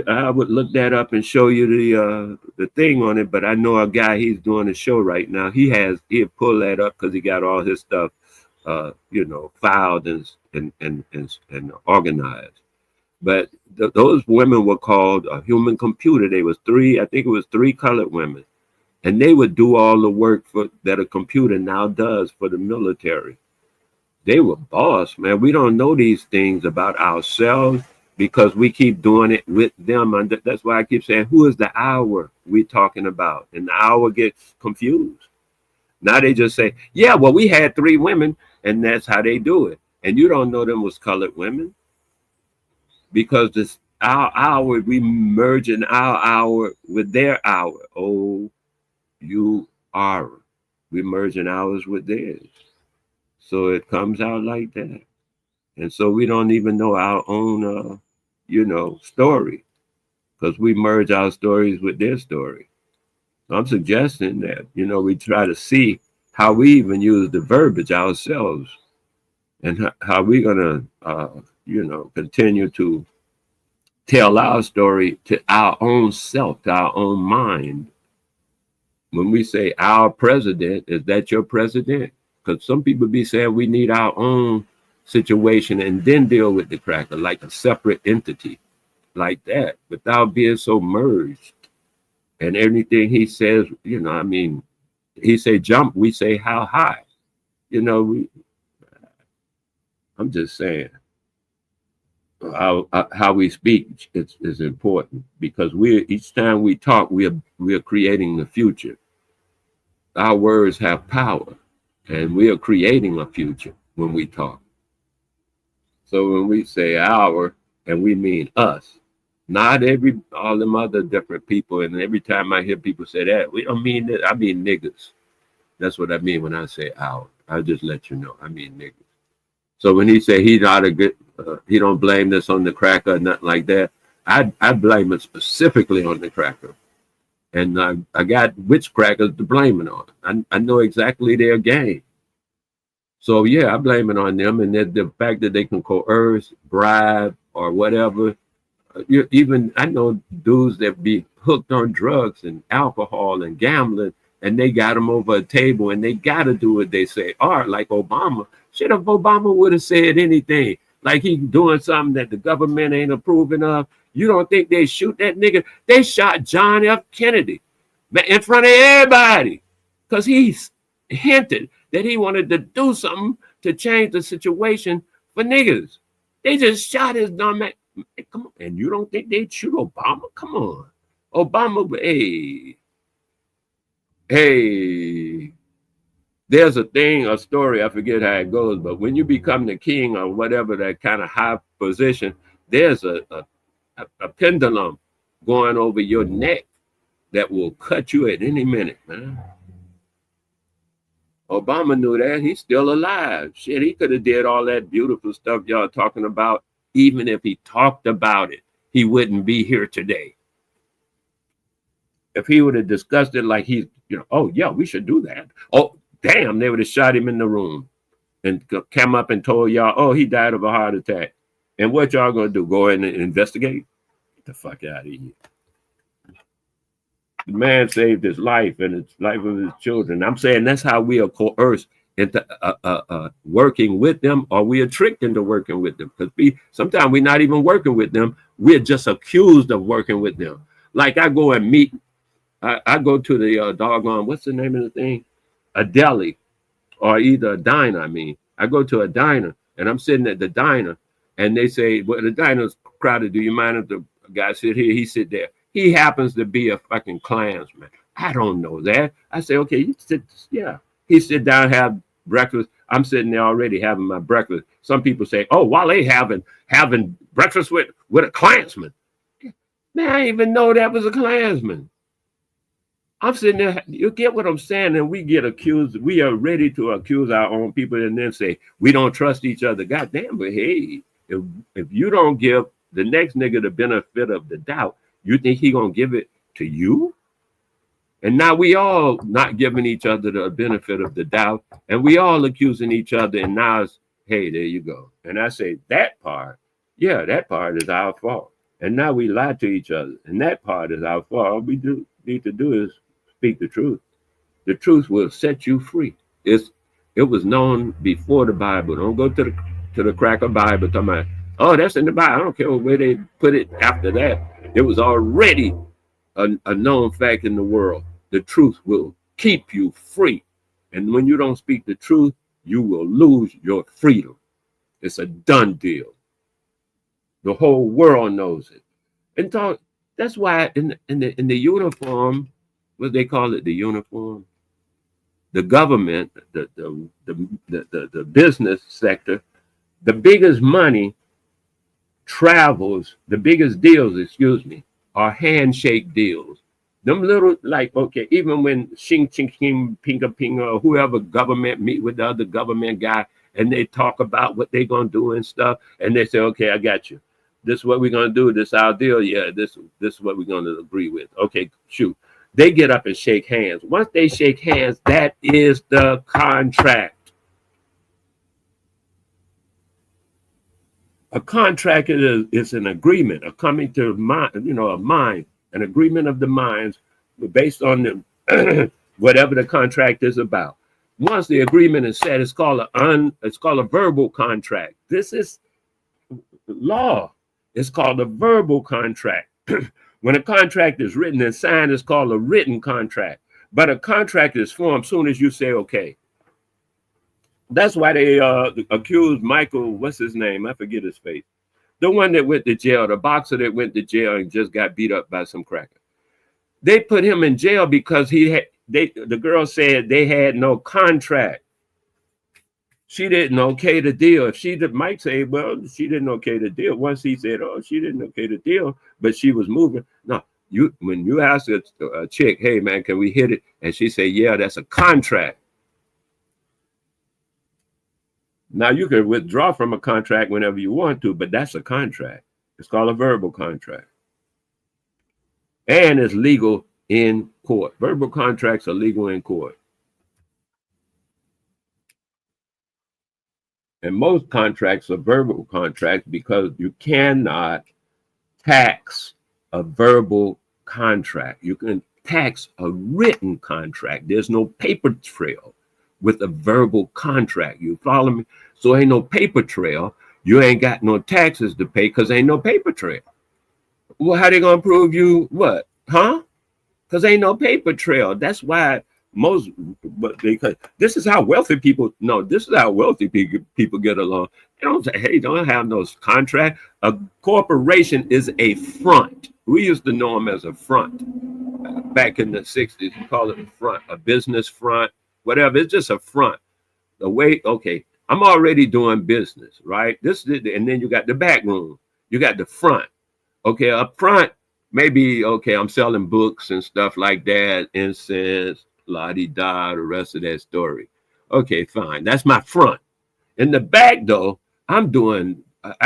Speaker 11: I would look that up and show you the thing on it, but I know a guy, he's doing a show right now. He'll pull that up because he got all his stuff filed and organized. But those women were called a human computer. They was 3, I think it was 3 colored women. And they would do all the work that a computer now does for the military. They were boss, man. We don't know these things about ourselves because we keep doing it with them. And that's why I keep saying, who is the hour we talking about? And the hour gets confused. Now they just say, yeah, well, we had 3 women, and that's how they do it. And you don't know them was colored women because this our hour, we merging our hour with their hour. Oh, you are. We're merging ours with theirs. So it comes out like that. And so we don't even know our own, story because we merge our stories with their story. I'm suggesting that, we try to see how we even use the verbiage ourselves and how we're going to, continue to tell our story to our own self, to our own mind. When we say our president, is that your president? Because some people be saying we need our own situation and then deal with the cracker like a separate entity like that without being so merged. And anything he says, he say jump, we say how high. I'm just saying how we speak is important because each time we talk, we are creating the future. Our words have power, and we are creating a future when we talk. So when we say our, and we mean us, not all them other different people. And every time I hear people say that, we don't mean that. I mean niggas. That's what I mean when I say our. I'll just let you know. I mean niggas. So when he say he not a good, he don't blame this on the cracker or nothing like that. I blame it specifically on the cracker. And I got which crackers to blame it on. I know exactly their game. So yeah, I blame it on them. And the fact that they can coerce, bribe, or whatever. I know dudes that be hooked on drugs and alcohol and gambling, and they got them over a table and they got to do what they say. Or like Obama. Shit, if Obama would have said anything, like he doing something that the government ain't approving of, you don't think they shoot that nigga? They shot John F. Kennedy in front of everybody because he hinted that he wanted to do something to change the situation for niggas. They just shot his dumb ass. Come on, and you don't think they'd shoot Obama? Come on. Obama, hey. There's a story, I forget how it goes, but when you become the king or whatever, that kind of high position, there's a pendulum going over your neck. that will cut you at any minute, man. Obama knew that. He's still alive. Shit, he could have did all that beautiful stuff y'all talking about. Even if he talked about it, he wouldn't be here today. If he would have discussed it like he's, oh yeah, we should do that. Oh, damn, they would have shot him in the room and come up and told y'all, oh, he died of a heart attack. And what y'all gonna do? Go in and investigate? Get the fuck out of here. The man saved his life and the life of his children. I'm saying that's how we are coerced into working with them, or we are tricked into working with them. Because sometimes we're not even working with them. We're just accused of working with them. Like I go and meet, I go to the doggone, what's the name of the thing? A deli, or either a diner, I mean. I go to a diner and I'm sitting at the diner and they say, well, the diner's crowded. Do you mind if the guy sit here? He sit there. He happens to be a fucking Klansman. I don't know that. I say, okay, you sit, yeah. He sit down, have breakfast. I'm sitting there already having my breakfast. Some people say, oh, while they having breakfast with a Klansman. Man, I didn't even know that was a Klansman. I'm sitting there, you get what I'm saying, and we get accused. We are ready to accuse our own people and then say, we don't trust each other. God damn, but hey, if you don't give the next nigga the benefit of the doubt, you think he gonna give it to you? And now we all not giving each other the benefit of the doubt, and we all accusing each other, and now it's, hey, there you go. And I say, that part, yeah, that part is our fault. And now we lie to each other, and that part is our fault. All we need to do is speak the truth. The truth will set you free. It was known before the Bible. Don't go to the cracker Bible talking about, oh, that's in the Bible. I don't care where they put it after that. It was already a known fact in the world. The truth will keep you free. And when you don't speak the truth, you will lose your freedom. It's a done deal. The whole world knows it. And that's why in the uniform, what they call it, the uniform, the government, the business sector, the biggest money travels, the biggest deals, are handshake deals. Them little, like, okay, even when Xing Jinping, Pinga Pinga, or whoever government meet with the other government guy and they talk about what they're going to do and stuff, and they say, okay, I got you. This is what we're going to do. This is our deal. Yeah, this is what we're going to agree with. Okay, shoot. They get up and shake hands. Once they shake hands, that is the contract. A contract is an agreement, a coming to mind, a mind, an agreement of the minds based on the whatever the contract is about. Once the agreement is set, it's called a verbal contract. This is law. It's called a verbal contract. When a contract is written and signed, it's called a written contract. But a contract is formed as soon as you say okay. That's why they accused Michael, what's his name? I forget his face. The one that went to jail, the boxer that went to jail and just got beat up by some cracker. They put him in jail because the girl said they had no contract. She didn't okay the deal. If she might say, well, she didn't okay the deal. Once he said, oh, she didn't okay the deal, but she was moving. No, when you ask a chick, hey man, can we hit it? And she say, yeah, that's a contract. Now you can withdraw from a contract whenever you want to, but that's a contract. It's called a verbal contract. And it's legal in court. Verbal contracts are legal in court. And most contracts are verbal contracts because you cannot tax a verbal contract. You can tax a written contract. There's no paper trail with a verbal contract. You follow me? So ain't no paper trail. You ain't got no taxes to pay because ain't no paper trail. Well, how they gonna prove you what? Huh? Because ain't no paper trail. That's why because this is how wealthy people people get along. They don't say, hey, don't have no contract. A corporation is a front. We used to know them as a front. Back in the 60s, we call it a front, a business front, whatever. It's just a front. The way, okay, I'm already doing business, right? And then you got the back room. You got the front. Okay, up front, maybe, okay, I'm selling books and stuff like that, incense, la-di-da, the rest of that story. Okay, fine. That's my front. In the back, though, I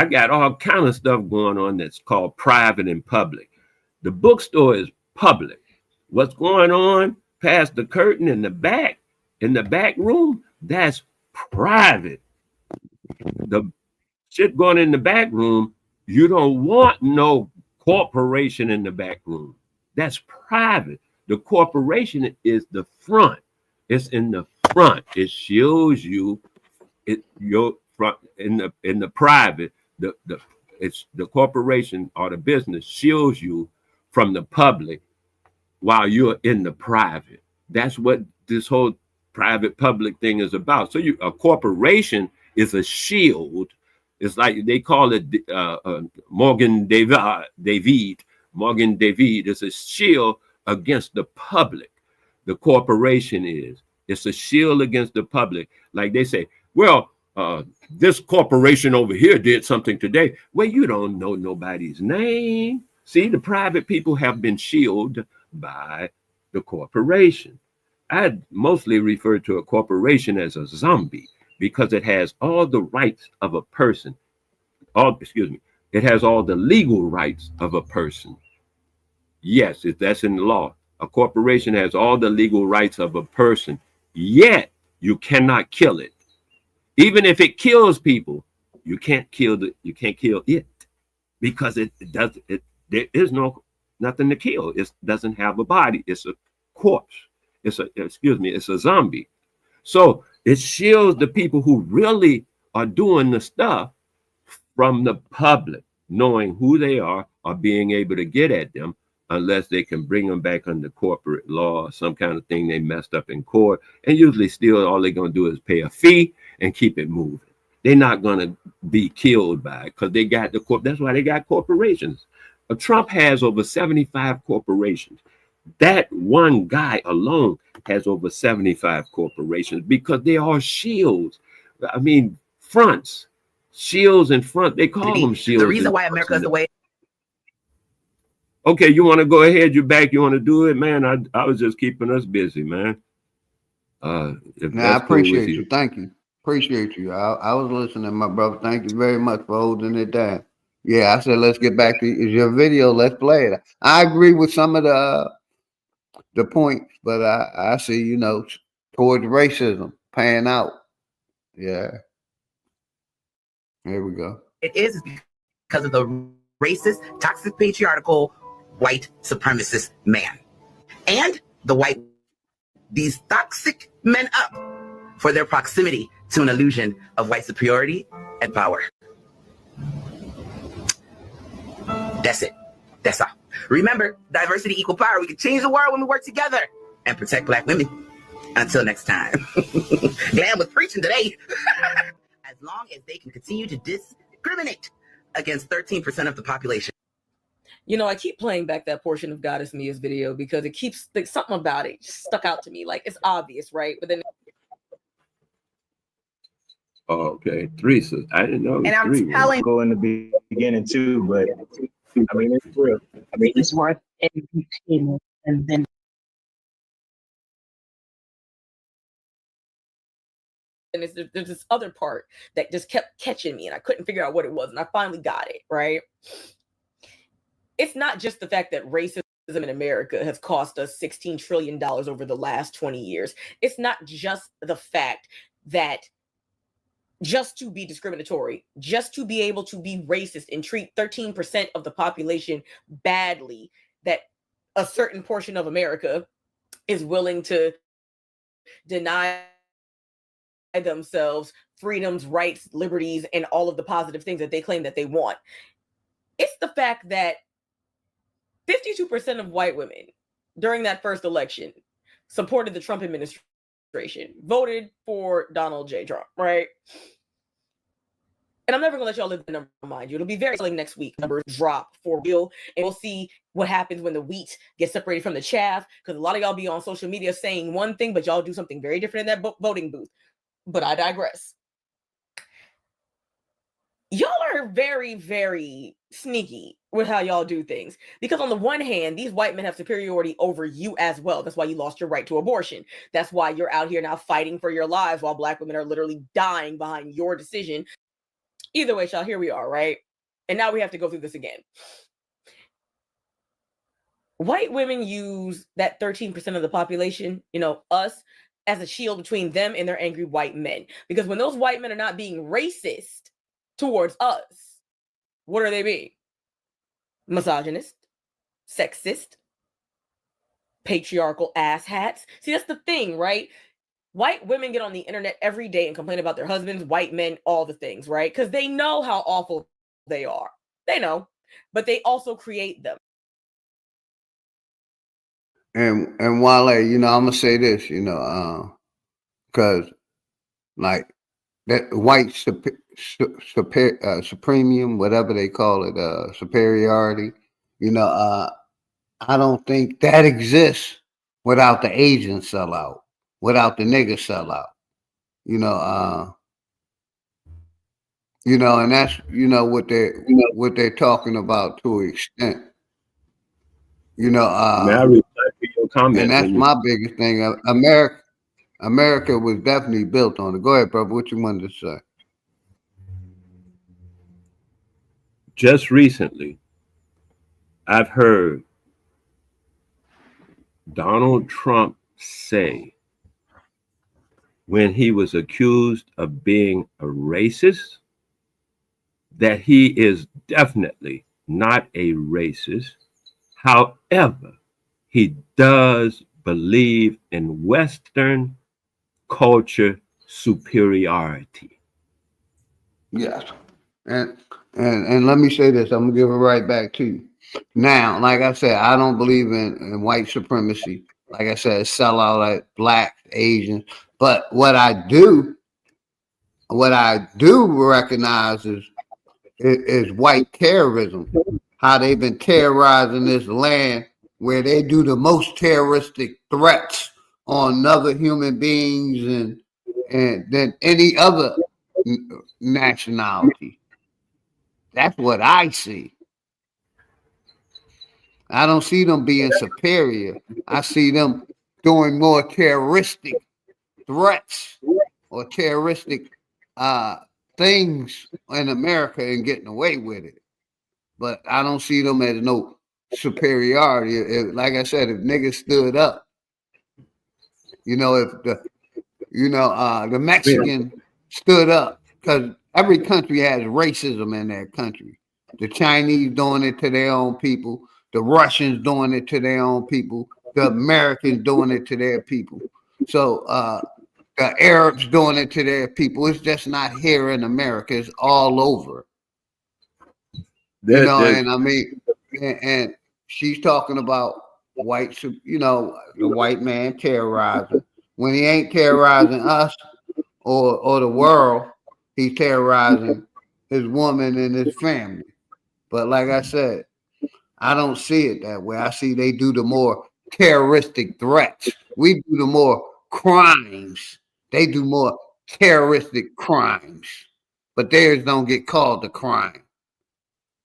Speaker 11: got all kind of stuff going on that's called private and public. The bookstore is public. What's going on past the curtain in the back room, that's private. The shit going in the back room, you don't want no corporation in the back room. That's private. The corporation is the front. It's in the front. It shows you your front in the private. It's the corporation or the business shields you from the public while you're in the private. That's what this whole private public thing is about. So a corporation is a shield. It's like they call it Morgan David. Morgan David is a shield against the public. The corporation is. It's a shield against the public. Like they say, well, this corporation over here did something today. Well, you don't know nobody's name. See, the private people have been shielded by the corporation. I mostly refer to a corporation as a zombie because it has all the rights of a person. It has all the legal rights of a person. Yes, that's in the law. A corporation has all the legal rights of a person, yet you cannot kill it. Even if it kills people, you can't kill it because there is nothing to kill. It doesn't have a body. It's a corpse. It's a zombie. So it shields the people who really are doing the stuff from the public, knowing who they are or being able to get at them, unless they can bring them back under corporate law or some kind of thing they messed up in court. And usually still all they're going to do is pay a fee and keep it moving. They're not going to be killed by it because they got that's why they got corporations. Trump has over 75 corporations. That one guy alone has over 75 corporations because they are shields. I mean, fronts, shields in front. They call them shields.
Speaker 19: The reason why America is the way.
Speaker 11: Okay, you want to go ahead? You're back. You want to do it, man? I was just keeping us busy, man.
Speaker 1: I appreciate you. Thank you. Appreciate you. I was listening, my brother. Thank you very much for holding it down. Yeah, I said let's get back to your video. Let's play it. I agree with some of the points, but I see, towards racism paying out. Yeah. Here we go.
Speaker 19: It is because of the racist, toxic, patriarchal, white supremacist man. And these toxic men up for their proximity to an illusion of white superiority and power. That's it. That's all. Remember, diversity equal power. We can change the world when we work together and protect Black women. Until next time. Glam was preaching today. As long as they can continue to discriminate against 13% of the population.
Speaker 4: I keep playing back that portion of Goddess Mia's video because it keeps something about it just stuck out to me. Like, it's obvious, right? But then
Speaker 11: okay, three. I didn't know.
Speaker 20: And I'm telling go in the beginning too, but I mean it's real. I mean it's worth educating, and then
Speaker 4: and there's this other part that just kept catching me, and I couldn't figure out what it was, and I finally got it right. It's not just the fact that racism in America has cost us $16 trillion over the last 20 years. It's not just the fact that just to be discriminatory, just to be able to be racist and treat 13% of the population badly, that a certain portion of America is willing to deny themselves freedoms, rights, liberties, and all of the positive things that they claim that they want. It's the fact that 52% of white women during that first election supported the Trump administration, voted for Donald J. Trump, right? And I'm never gonna let y'all live the number, mind you. It'll be very telling next week. Numbers drop for real, and we'll see what happens when the wheat gets separated from the chaff. Because a lot of y'all be on social media saying one thing, but y'all do something very different in that voting booth. But I digress. y'all are very, very sneaky with how y'all do things. Because on the one hand, these white men have superiority over you as well. That's why you lost your right to abortion. That's why you're out here now fighting for your lives while Black women are literally dying behind your decision. Either way, y'all, here we are, right? And now we have to go through this again. White women use that 13% of the population, you know, us, as a shield between them and their angry white men. Because when those white men are not being racist towards us, what are they being? Misogynist, sexist, patriarchal asshats. See, that's the thing, right? White women get on the internet every day and complain about their husbands, white men, all the things, right? Because they know how awful they are. They know, but they also create them.
Speaker 1: And Wale, you know, I'm gonna say this, you know, because like that white supremium, whatever they call it, superiority, you know, I don't think that exists without the Asian sellout, without the nigger sellout, you know, and that's, you know, what they're talking about to an extent, you know,
Speaker 11: May I reply to your comment?
Speaker 1: and that's my biggest thing. America was definitely built on it. Go ahead, brother. What you wanted to say?
Speaker 11: Just recently, I've heard Donald Trump say, when he was accused of being a racist, that he is definitely not a racist. However, he does believe in Western culture superiority.
Speaker 1: Yes. And let me say this, I'm gonna give it right back to you. Now, like I said, I don't believe in white supremacy. Like I said, sell out like Black, Asians. But what I do recognize is white terrorism. How they've been terrorizing this land, where they do the most terroristic threats on other human beings and than any other nationality. That's what I see. I don't see them being superior. I see them doing more terroristic threats or terroristic things in America and getting away with it. But I don't see them as no superiority. Like I said, if niggas stood up, you know, if the Mexican stood up, because every country has racism in their country. The Chinese doing it to their own people, the Russians doing it to their own people, the Americans doing it to their people. So the Arabs doing it to their people. It's just not here in America. It's all over. And I mean, and she's talking about white, you know, the white man terrorizing. When he ain't terrorizing us or the world, he's terrorizing his woman and his family. But like I said, I don't see it that way. I see they do the more terroristic threats. We do the more crimes. They do more terroristic crimes. But theirs don't get called a crime.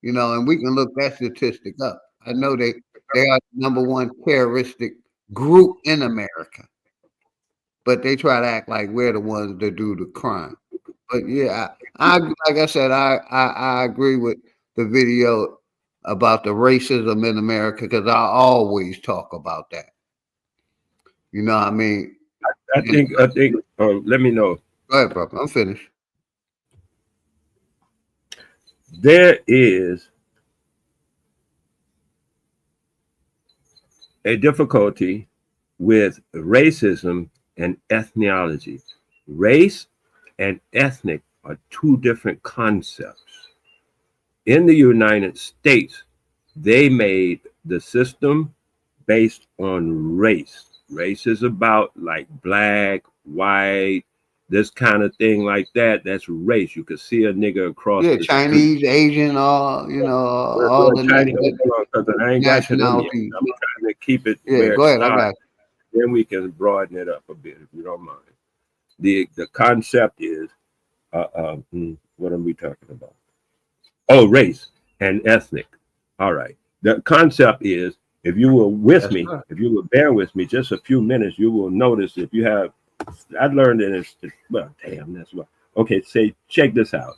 Speaker 1: You know, and we can look that statistic up. I know they are the #1 terroristic group in America. But they try to act like we're the ones that do the crime. But yeah, I like I said, I agree with the video about the racism in America, because I always talk about that. You know what I mean?
Speaker 11: I think, let me know.
Speaker 1: Go ahead, brother. I'm finished.
Speaker 11: There is a difficulty with racism and ethnology. Race and ethnic are two different concepts. In the United States, they made the system based on race. Race is about like black, white, this kind of thing like that. That's race. You could see a nigga across the
Speaker 1: Chinese,
Speaker 11: street.
Speaker 1: Asian, all all the
Speaker 11: Because I ain't got to them yet. I'm trying to keep it where
Speaker 1: go ahead,
Speaker 11: it
Speaker 1: I got
Speaker 11: starts. Then we can broaden it up a bit, if you don't mind. The concept is, what are we talking about? Oh, race and ethnic. All right. The concept is, if you will with me, if you will bear with me just a few minutes, you will notice if you have, I learned in it, well, damn, that's what. Okay, say, check this out.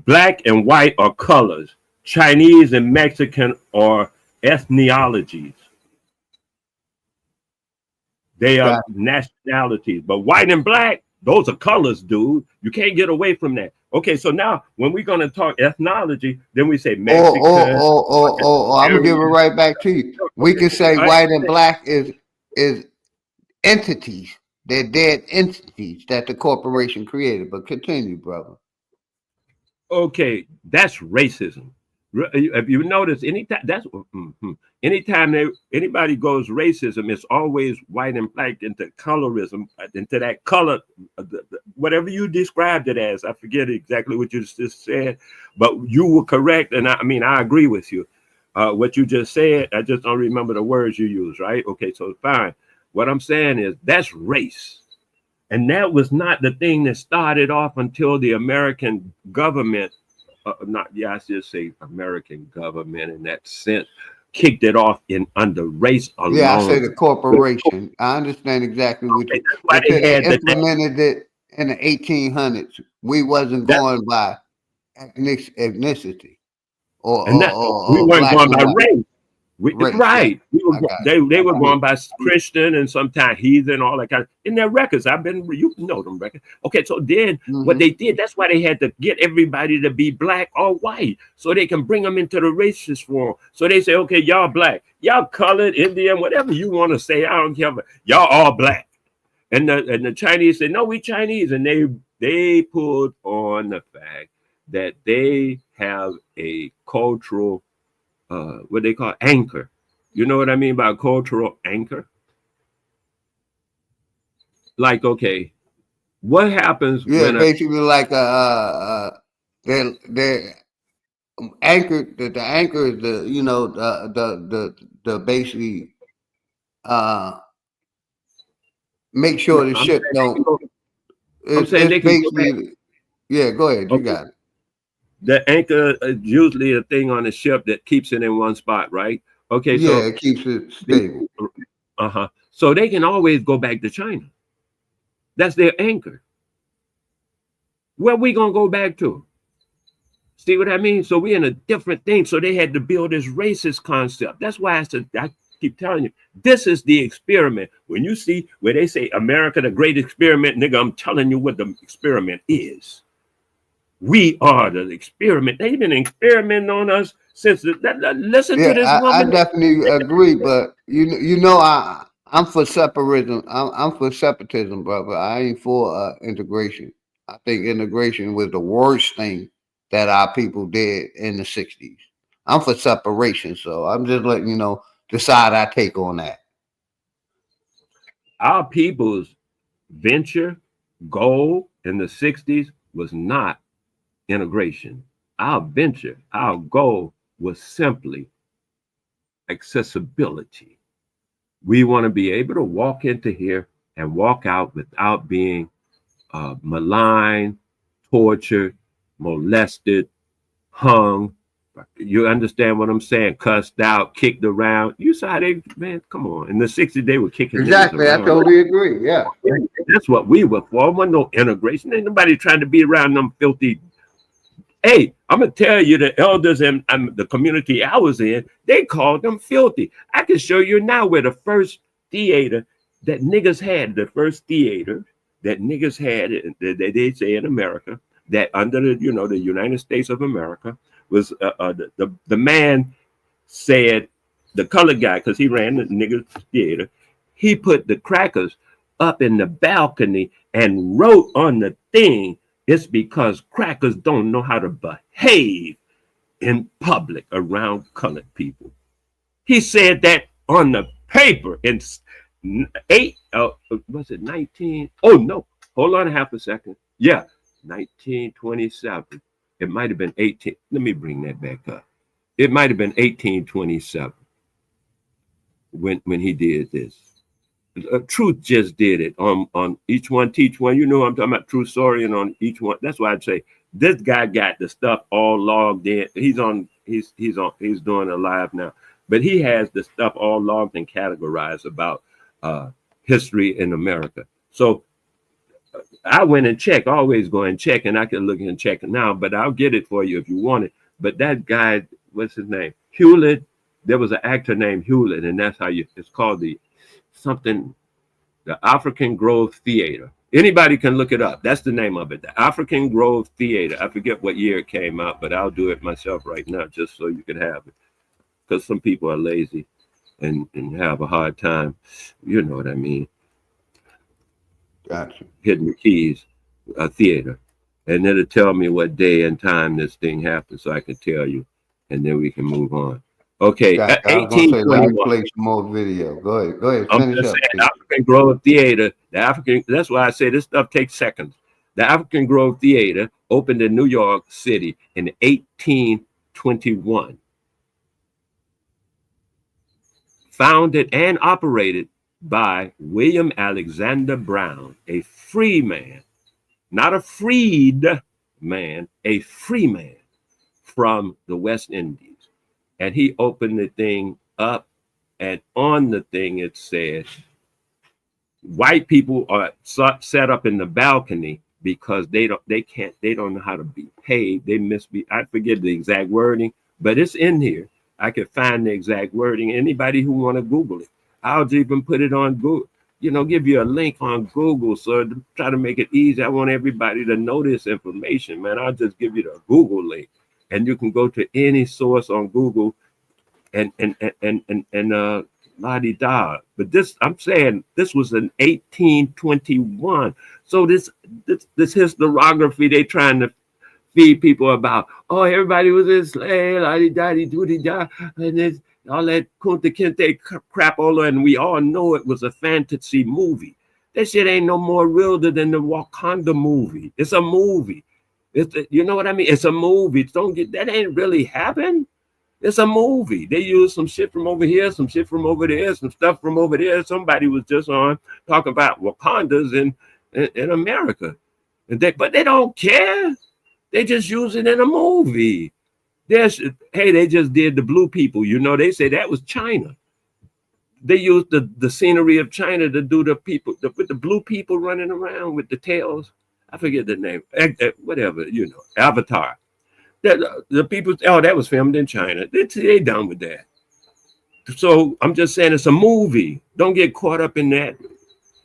Speaker 11: Black and white are colors. Chinese and Mexican are ethnologies. They are nationalities, but white and black, those are colors, dude. You can't get away from that. Okay, so now when we're going to talk ethnology, then we say Mexican.
Speaker 1: I'm gonna give it right back to you. We can say white and black is entities. They're dead entities that the corporation created. But continue, brother.
Speaker 11: Okay, that's racism. If you notice, anytime anybody goes racism, it's always white and black into colorism, into that color, whatever you described it as. I forget exactly what you just said, but you were correct, and I mean I agree with you. What you just said, I just don't remember the words you used. Right? Okay, so fine. What I'm saying is that's race. And that was not the thing that started off until the American government, I should say American government in that sense, kicked it off under race alone.
Speaker 1: Yeah, I say the corporation. I understand exactly what you implemented it in the 1800s. We wasn't going by ethnicity or
Speaker 11: we weren't going by race. Right. They were going by Christian and sometimes heathen, all that kind of, in their records. You know them records. Okay, so then what they did, that's why they had to get everybody to be black or white so they can bring them into the racist form. So they say, okay, y'all black, y'all colored, Indian, whatever you want to say, I don't care, but y'all all black. And the Chinese said, no, we Chinese. And they pulled on the fact that they have a cultural what they call anchor. You know what I mean by cultural anchor? Like, okay, what happens when
Speaker 1: basically like they're anchored. The anchor is the basically make sure the ship don't.
Speaker 11: I'm saying they can
Speaker 1: basically, yeah, go ahead, you got it.
Speaker 11: The anchor is usually a thing on the ship that keeps it in one spot, right? Okay, so
Speaker 1: it keeps it stable.
Speaker 11: So they can always go back to China. That's their anchor. Where we gonna go back to? See what I mean? So we're in a different thing. So they had to build this racist concept. That's why I keep telling you, this is the experiment. When you see where they say America, the great experiment, nigga, I'm telling you what the experiment is. We are the experiment. They've been experimenting on us since. Listen to this woman.
Speaker 1: I definitely agree, but I'm for separatism. I'm for separatism, brother. I ain't for integration. I think integration was the worst thing that our people did in the 60s. I'm for separation, so I'm just letting you know the side I take on that.
Speaker 11: Our people's venture goal in the 60s was not integration. Our venture, our goal was simply accessibility. We want to be able to walk into here and walk out without being maligned, tortured, molested, hung. You understand what I'm saying? Cussed out, kicked around. You saw they, man, come on. In the 60s, they were kicking.
Speaker 1: Exactly. I totally agree. Yeah.
Speaker 11: That's what we were for. There wasn't no integration. Ain't nobody trying to be around them filthy. Hey, I'm going to tell you, the elders in the community I was in, they called them filthy. I can show you now where the first theater that niggas had, the first theater that niggas had, they say in America, that under the United States of America, was the man said, the colored guy, because he ran the niggas theater, he put the crackers up in the balcony and wrote on the thing, it's because crackers don't know how to behave in public around colored people. He said that on the paper in 19? Oh no, hold on half a second. Yeah, 1927. It might have been 18. Let me bring that back up. It might have been 1827 when he did this. Truth just did it on Each One Teach One. You know I'm talking about True Story, and on Each One. That's why I'd say This guy got the stuff all logged in. He's doing a live now, but he has the stuff all logged and categorized about history in America. So I went and checked, always go and check, and I can look and check it now, but I'll get it for you if you want it. But that guy, what's his name? Hewlett. There was an actor named Hewlett, and that's how it's called the African Grove Theater. Anybody can look it up. That's the name of it, the African Grove Theater. I forget what year it came out, but I'll do it myself right now just so you can have it. Because some people are lazy and have a hard time. You know what I mean.
Speaker 1: Gotcha.
Speaker 11: Hitting the keys, a theater. And it'll tell me what day and time this thing happened so I can tell you. And then we can move on. Okay,
Speaker 1: I was gonna say, let's
Speaker 11: 1821.
Speaker 1: play some more video. Go ahead.
Speaker 11: I'm
Speaker 1: Finish
Speaker 11: just
Speaker 1: up.
Speaker 11: saying, African Grove Theater, that's why I say this stuff takes seconds. The African Grove Theater opened in New York City in 1821. Founded and operated by William Alexander Brown, a free man, not a freed man, a free man from the West Indies. And he opened the thing up, and on the thing it said, white people are set up in the balcony because they don't know how to be paid. I forget the exact wording, but it's in here. I can find the exact wording. Anybody who want to Google it, I'll even put it on Google, give you a link on Google. So to try to make it easy, I want everybody to know this information, man. I'll just give you the Google link, and you can go to any source on Google and la-di-da. But I'm saying this was in 1821. So this historiography, they trying to feed people about, oh, everybody was enslaved, la-di-da-di-do-di-da, and this, all that Kunta Kinte crap all over, and we all know it was a fantasy movie. That shit ain't no more real than the Wakanda movie. It's a movie. You know what I mean? It's a movie. That ain't really happened. It's a movie. They use some shit from over here, some shit from over there, some stuff from over there. Somebody was just on talking about Wakandas in America. But they don't care. They just use it in a movie. They just did the blue people. They say that was China. They used the scenery of China to do the people, with the blue people running around with the tails. I forget the name. Whatever, Avatar. The people, that was filmed in China. They done with that. So I'm just saying it's a movie. Don't get caught up in that.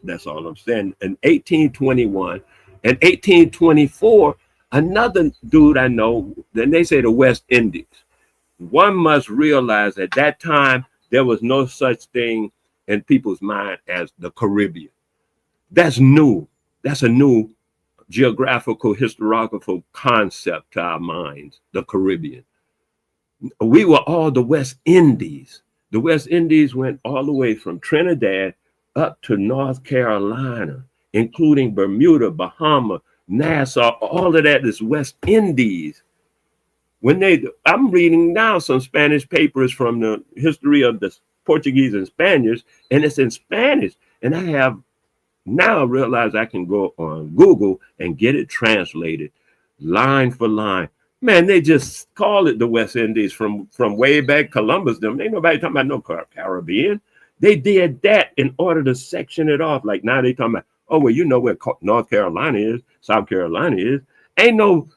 Speaker 11: That's all I'm saying. In 1821 and 1824, another dude I know, then they say the West Indies. One must realize at that time, there was no such thing in people's mind as the Caribbean. That's new. That's a new geographical, historiographical concept to our minds, the Caribbean. We were all the West Indies. The West Indies went all the way from Trinidad up to North Carolina, including Bermuda, Bahama, Nassau, all of that is West Indies. I'm reading now some Spanish papers from the history of the Portuguese and Spaniards, and it's in Spanish. And I have now realized I can go on Google and get it translated line for line. Man, they just call it the West Indies from way back Columbus. Them ain't nobody talking about no Caribbean. They did that in order to section it off. Like now they talking about, oh, well, you know where North Carolina is, South Carolina is. Ain't no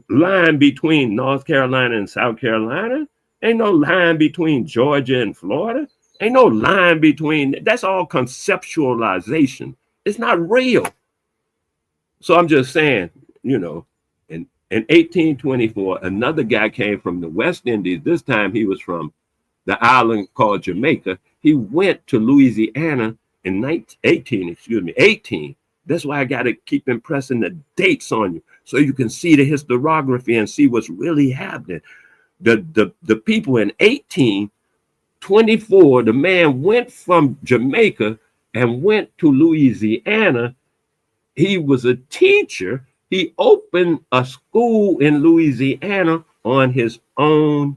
Speaker 11: line between North Carolina and South Carolina. Ain't no line between Georgia and Florida. Ain't no line between, that's all conceptualization. It's not real. So I'm just saying, in 1824, another guy came from the West Indies. This time he was from the island called Jamaica. He went to Louisiana in 18. That's why I got to keep impressing the dates on you so you can see the historiography and see what's really happening. The people in 1824, the man went from Jamaica and went to Louisiana. He was a teacher. He opened a school in Louisiana on his own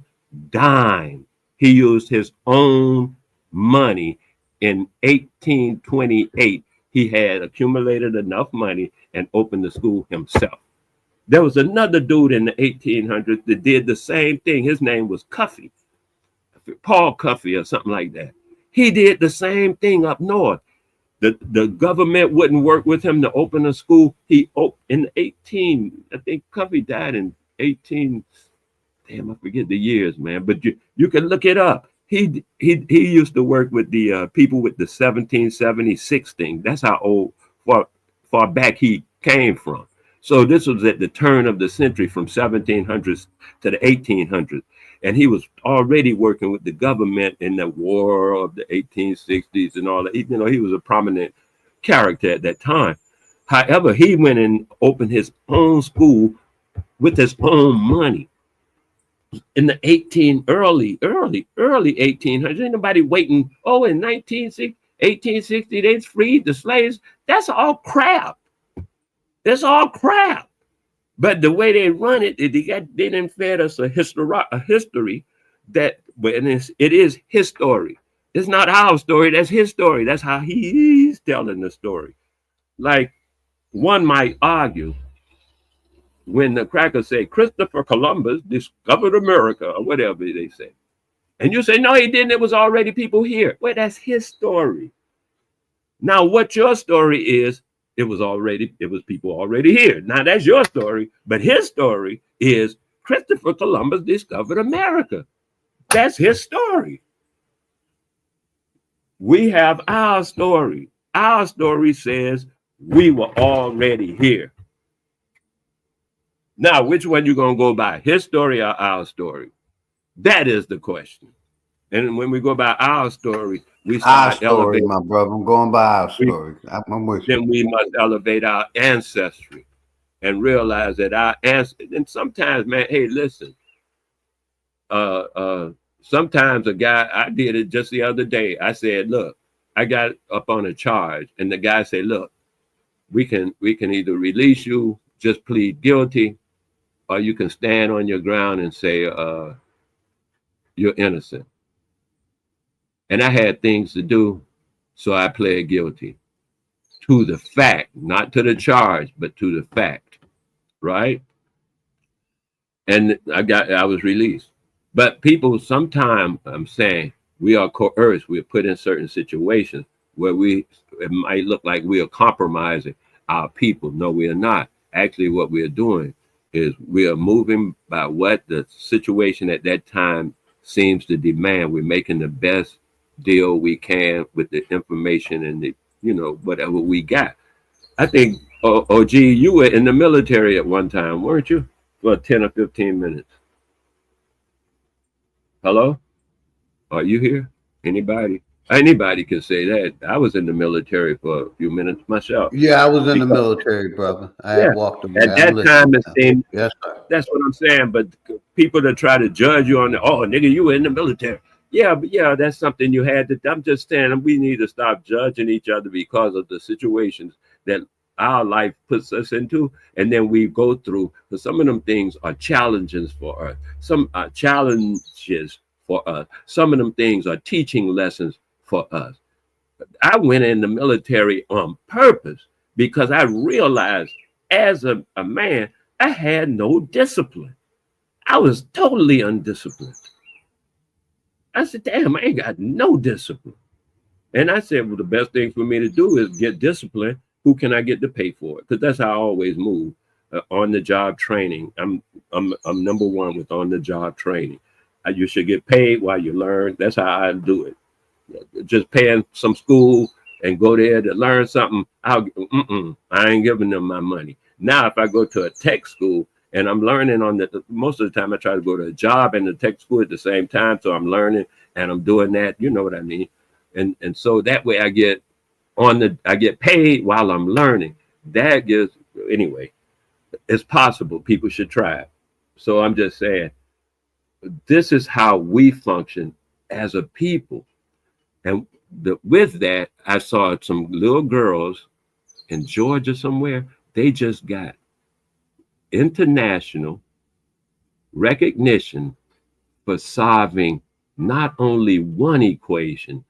Speaker 11: dime. He used his own money in 1828 he had accumulated enough money and opened the school himself. There was another dude in the 1800s that did the same thing. His name was Cuffy, Paul Cuffy or something like that. He did the same thing up north. The government wouldn't work with him to open a school. He in 18, I think Cuffy died in 18, damn, I forget the years, man, but you can look it up. He used to work with the people with the 1776 thing. That's how old, far back he came from. So this was at the turn of the century, from 1700s to the 1800s. And he was already working with the government in the war of the 1860s and all that. You know, he was a prominent character at that time. However, he went and opened his own school with his own money in the early 1800s. Ain't nobody waiting. Oh, in 1860, they freed the slaves. That's all crap. That's all crap. But the way they run it, they didn't feed us a history that, but it is his story. It's not our story. That's his story. That's how he's telling the story. Like one might argue, when the crackers say Christopher Columbus discovered America or whatever they say, and you say, no, he didn't. It was already people here. Well, that's his story. Now, what your story is, it was people already here. Now that's your story, but his story is Christopher Columbus discovered America. That's his story. We have our story. Our story says we were already here. Now, which one you gonna go by? His story or our story? That is the question. And when we go by our story, we
Speaker 1: our
Speaker 11: start
Speaker 1: story,
Speaker 11: elevating.
Speaker 1: my brother. I'm going by our story. I'm with you.
Speaker 11: Then we must elevate our ancestry and realize that our ancestry. And sometimes, man, hey, listen. Sometimes a guy, I did it just the other day. I said, look, I got up on a charge, and the guy said, look, we can either release you, just plead guilty, or you can stand on your ground and say you're innocent. And I had things to do, so I pled guilty to the fact, not to the charge, but to the fact, right? And I was released. But people, sometimes, I'm saying, we are coerced. We're put in certain situations where it might look like we are compromising our people. No, we are not. Actually, what we are doing is we are moving by what the situation at that time seems to demand. We're making the best deal we can with the information and the, whatever we got. I think, OG, you were in the military at one time, weren't you? For 10 or 15 minutes. Hello? Are you here? Anybody? Anybody can say that. I was in the military for a few minutes myself.
Speaker 1: Yeah, I was in the military, brother. I had walked away.
Speaker 11: At that time, it seemed, yes, sir. That's what I'm saying. But people that try to judge you on oh, nigga, you were in the military. Yeah, but yeah, that's something you had to. I'm just saying we need to stop judging each other because of the situations that our life puts us into, and then we go through. Because some of them things are challenges for us. Some are challenges for us. Some of them things are teaching lessons for us. I went in the military on purpose because I realized as a man, I had no discipline. I was totally undisciplined. I said, damn, I ain't got no discipline. And I said, well, the best thing for me to do is get discipline. Who can I get to pay for it? Because that's how I always move. On the job training. I'm number one with on the job training. You should get paid while you learn. That's how I do it. Just paying some school and go there to learn something. I ain't giving them my money. Now, if I go to a tech school and I'm learning most of the time I try to go to a job and the tech school at the same time. So I'm learning and I'm doing that. You know what I mean? And so that way I get paid while I'm learning. That gives, anyway, it's possible. People should try it. So I'm just saying, this is how we function as a people. And with that, I saw some little girls in Georgia somewhere. They just got international recognition for solving not only one equation,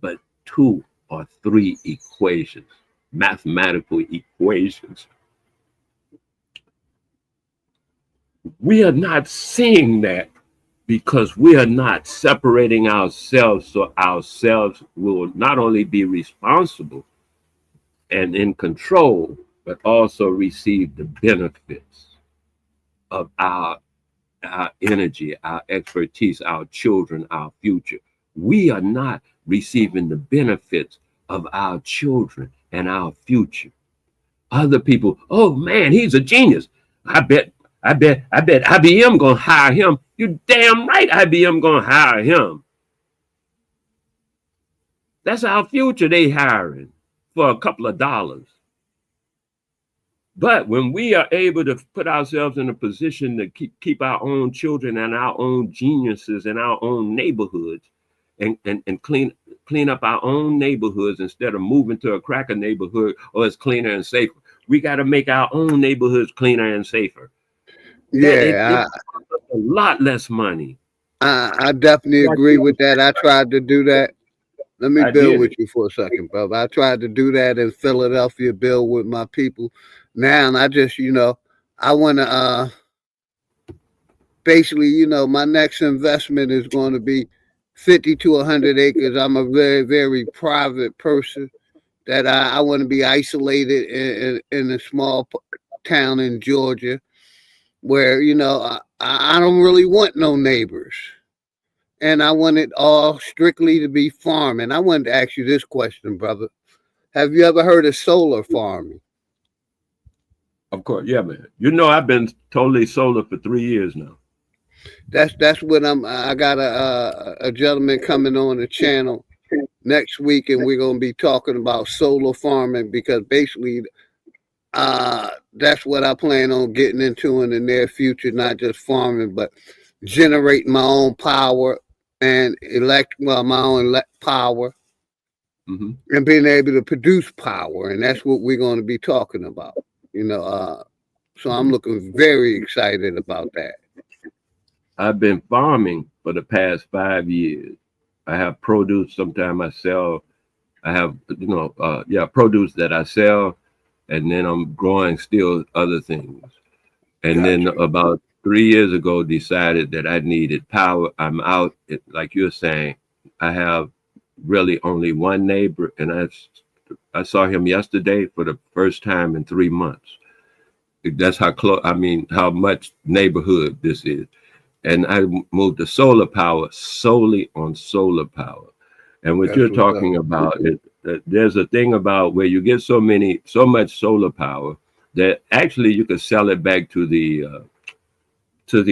Speaker 11: but 2 or 3 equations. mathematical equations. We are not seeing that because we are not separating ourselves, so ourselves will not only be responsible and in control, but also receive the benefits of our energy, our expertise, our children, our future. We are not receiving the benefits of our children and our future. Other people, oh man, he's a genius. I bet IBM gonna hire him. You damn right IBM gonna hire him. That's our future they hiring for a couple of dollars. But when we are able to put ourselves in a position to keep our own children and our own geniuses in our own neighborhoods and clean up our own neighborhoods instead of moving to a cracker neighborhood or it's cleaner and safer. We got to make our own neighborhoods cleaner and safer.
Speaker 1: Yeah,
Speaker 11: it a lot less money.
Speaker 1: I definitely agree with that. I tried to do that. Let me build with you for a second, brother. I tried to do that in Philadelphia, build with my people. Now, and I just, I want to basically, my next investment is going to be 50 to 100 acres. I'm a very, very private person that I want to be isolated in a small town in Georgia where, I don't really want no neighbors. And I want it all strictly to be farming. I wanted to ask you this question, brother. Have you ever heard of solar farming?
Speaker 11: Of course, yeah, man. I've been totally solar for 3 years now.
Speaker 1: That's what I got a gentleman coming on the channel next week, and we're gonna be talking about solar farming because basically that's what I plan on getting into in the near future, not just farming, but generating my own power and my own power and being able to produce power. And that's what we're going to be talking about, so I'm looking very excited about that.
Speaker 11: I've been farming for the past 5 years. I have produce. Sometimes I sell. I have, produce that I sell, and then I'm growing still other things. And then about 3 years ago, decided that I needed power. I'm out, like you're saying, I have really only one neighbor, and I saw him yesterday for the first time in 3 months. That's how close, how much neighborhood this is. And I moved to solar power, solely on solar power. And what you're talking about is there's a thing about where you get so much solar power that actually you can sell it back to the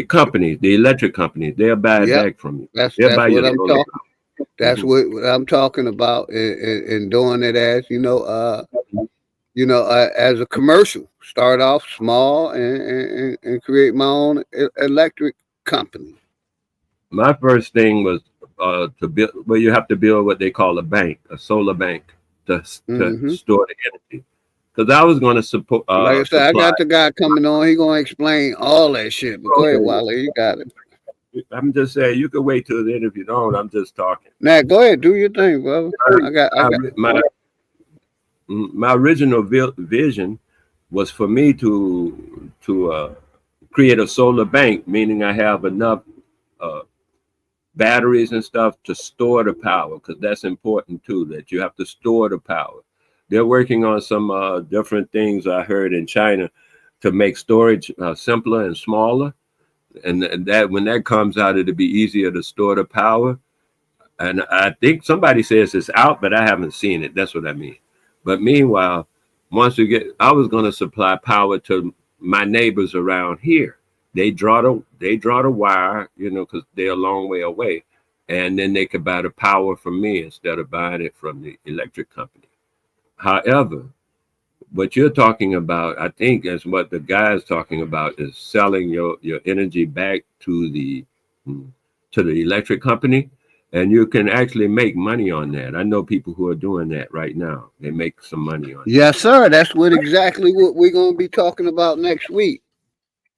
Speaker 11: companies, the electric companies. They'll buy it back from you.
Speaker 1: That's what I'm talking. That's what I'm talking about, and doing it as as a commercial. Start off small and create my own electric company.
Speaker 11: My first thing was to build. Well, you have to build what they call a bank, a solar bank, to store the energy. Because I was going to support.
Speaker 1: Like I said, I got the guy coming on. He's going to explain all that shit. But go ahead, Wally. You got it.
Speaker 11: I'm just saying, you can wait till the end if you don't. I'm just talking.
Speaker 1: Now, go ahead. Do your thing, brother. I got
Speaker 11: my original vision was for me to create a solar bank, meaning I have enough batteries and stuff to store the power, because that's important too, that you have to store the power. They're working on some different things I heard in China to make storage simpler and smaller. And that when that comes out, it'll be easier to store the power. And I think somebody says it's out, but I haven't seen it. That's what I mean. But meanwhile, I was going to supply power to my neighbors around here. They draw the wire, because they're a long way away. And then they could buy the power from me instead of buying it from the electric company. However, what you're talking about, I think, is what the guy is talking about, is selling your energy back to the electric company, and you can actually make money on that. I know people who are doing that right now. They make some money on it.
Speaker 1: Yes, sir. That's exactly what we're going to be talking about next week.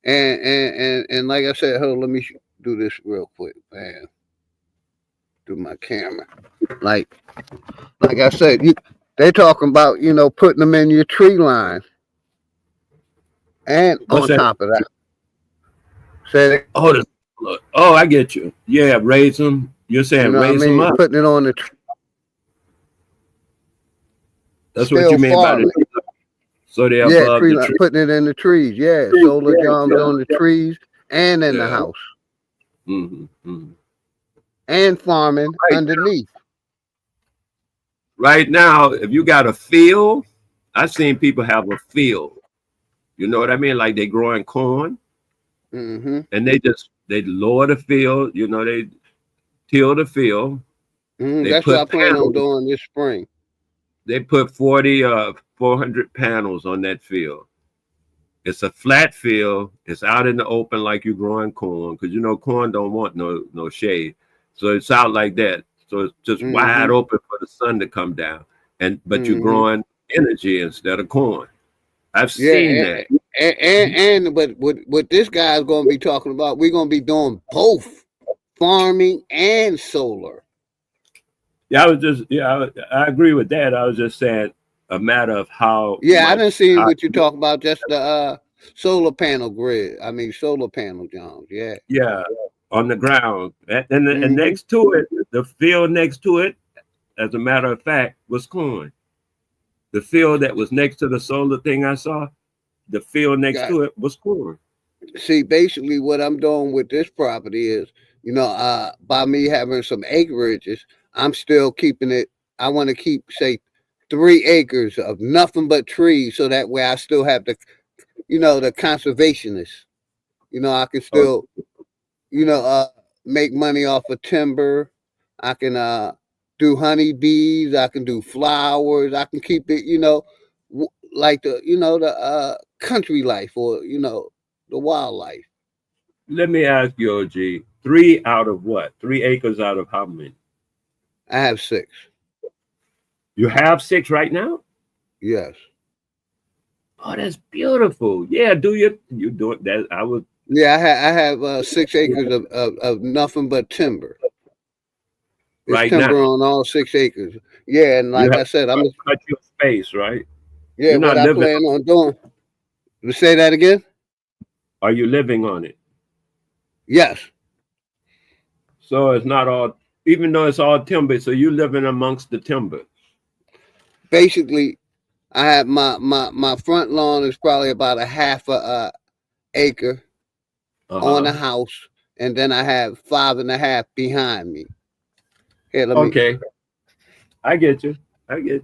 Speaker 1: And like I said, hold on, let me do this real quick, man. Do my camera. Like I said, They talking about, you know, putting them in your tree line. And
Speaker 11: What's
Speaker 1: on
Speaker 11: that?
Speaker 1: top of that, say,
Speaker 11: Oh, I get you. Yeah, raise them. You're
Speaker 1: you
Speaker 11: saying
Speaker 1: know what I
Speaker 11: raise them
Speaker 1: mean?
Speaker 11: up.
Speaker 1: Putting it on the tree.
Speaker 11: That's what
Speaker 1: Still
Speaker 11: you mean by
Speaker 1: farming.
Speaker 11: the. So they're
Speaker 1: Yeah,
Speaker 11: above
Speaker 1: tree
Speaker 11: the
Speaker 1: line,
Speaker 11: tree.
Speaker 1: putting it in the trees. Yeah, solar jobs on the trees and in the
Speaker 11: Yeah.
Speaker 1: house.
Speaker 11: Mm-hmm.
Speaker 1: And farming underneath.
Speaker 11: Right now, if you got a field, I've seen people have a field. You know what I mean? Like they growing corn,
Speaker 1: Mm-hmm.
Speaker 11: and they lower the field. You know, they till the field. They
Speaker 1: That's what I
Speaker 11: put
Speaker 1: plan on
Speaker 11: panels.
Speaker 1: doing this spring.
Speaker 11: They put 400 panels on that field. It's a flat field. It's out in the open like you're growing corn, because you know corn don't want no shade. So it's out like that. So it's just wide open for the sun to come down. But you're growing energy instead of corn. I've seen that.
Speaker 1: But what this guy's going to be talking about, we're going to be doing both farming and solar.
Speaker 11: Yeah, I agree with that. I was just saying a matter of how.
Speaker 1: Yeah, I didn't see what you talk about, just the solar panel grid. I mean, solar panel, John. Yeah.
Speaker 11: Yeah, on the ground. And next to it, the field next to it, as a matter of fact, was corn. The field that was next to the solar thing I saw, the field next to it was corn.
Speaker 1: See, basically what I'm doing with this property is, you know, by me having some acreages, I'm still keeping it. I want to keep, say, 3 acres of nothing but trees, so that way I still have the, you know, the conservationists. You know, I can still, you know, make money off of timber. I can do honeybees. I can do flowers. I can keep it, you know, like the, you know, the country life, or, you know, the wildlife.
Speaker 11: Let me ask you, OG, 3 out of what? 3 acres out of how many?
Speaker 1: I have 6.
Speaker 11: You have 6 right now?
Speaker 1: Yes.
Speaker 11: Oh, that's beautiful. Yeah, you doing that? I would.
Speaker 1: Yeah, I have 6 acres of nothing but timber. It's
Speaker 11: Right
Speaker 1: timber
Speaker 11: now.
Speaker 1: on all 6 acres. Yeah, and like I said, I'm
Speaker 11: cut your space, right?
Speaker 1: Yeah,
Speaker 11: You're
Speaker 1: what
Speaker 11: not
Speaker 1: I
Speaker 11: living.
Speaker 1: plan on doing. Say that again?
Speaker 11: Are you living on it?
Speaker 1: Yes.
Speaker 11: So it's not all, even though it's all timber, so you're living amongst the timber.
Speaker 1: Basically, I have my front lawn is probably about a half a acre on the house, and then I have 5.5 behind me. Here, let me.
Speaker 11: Okay. I get you.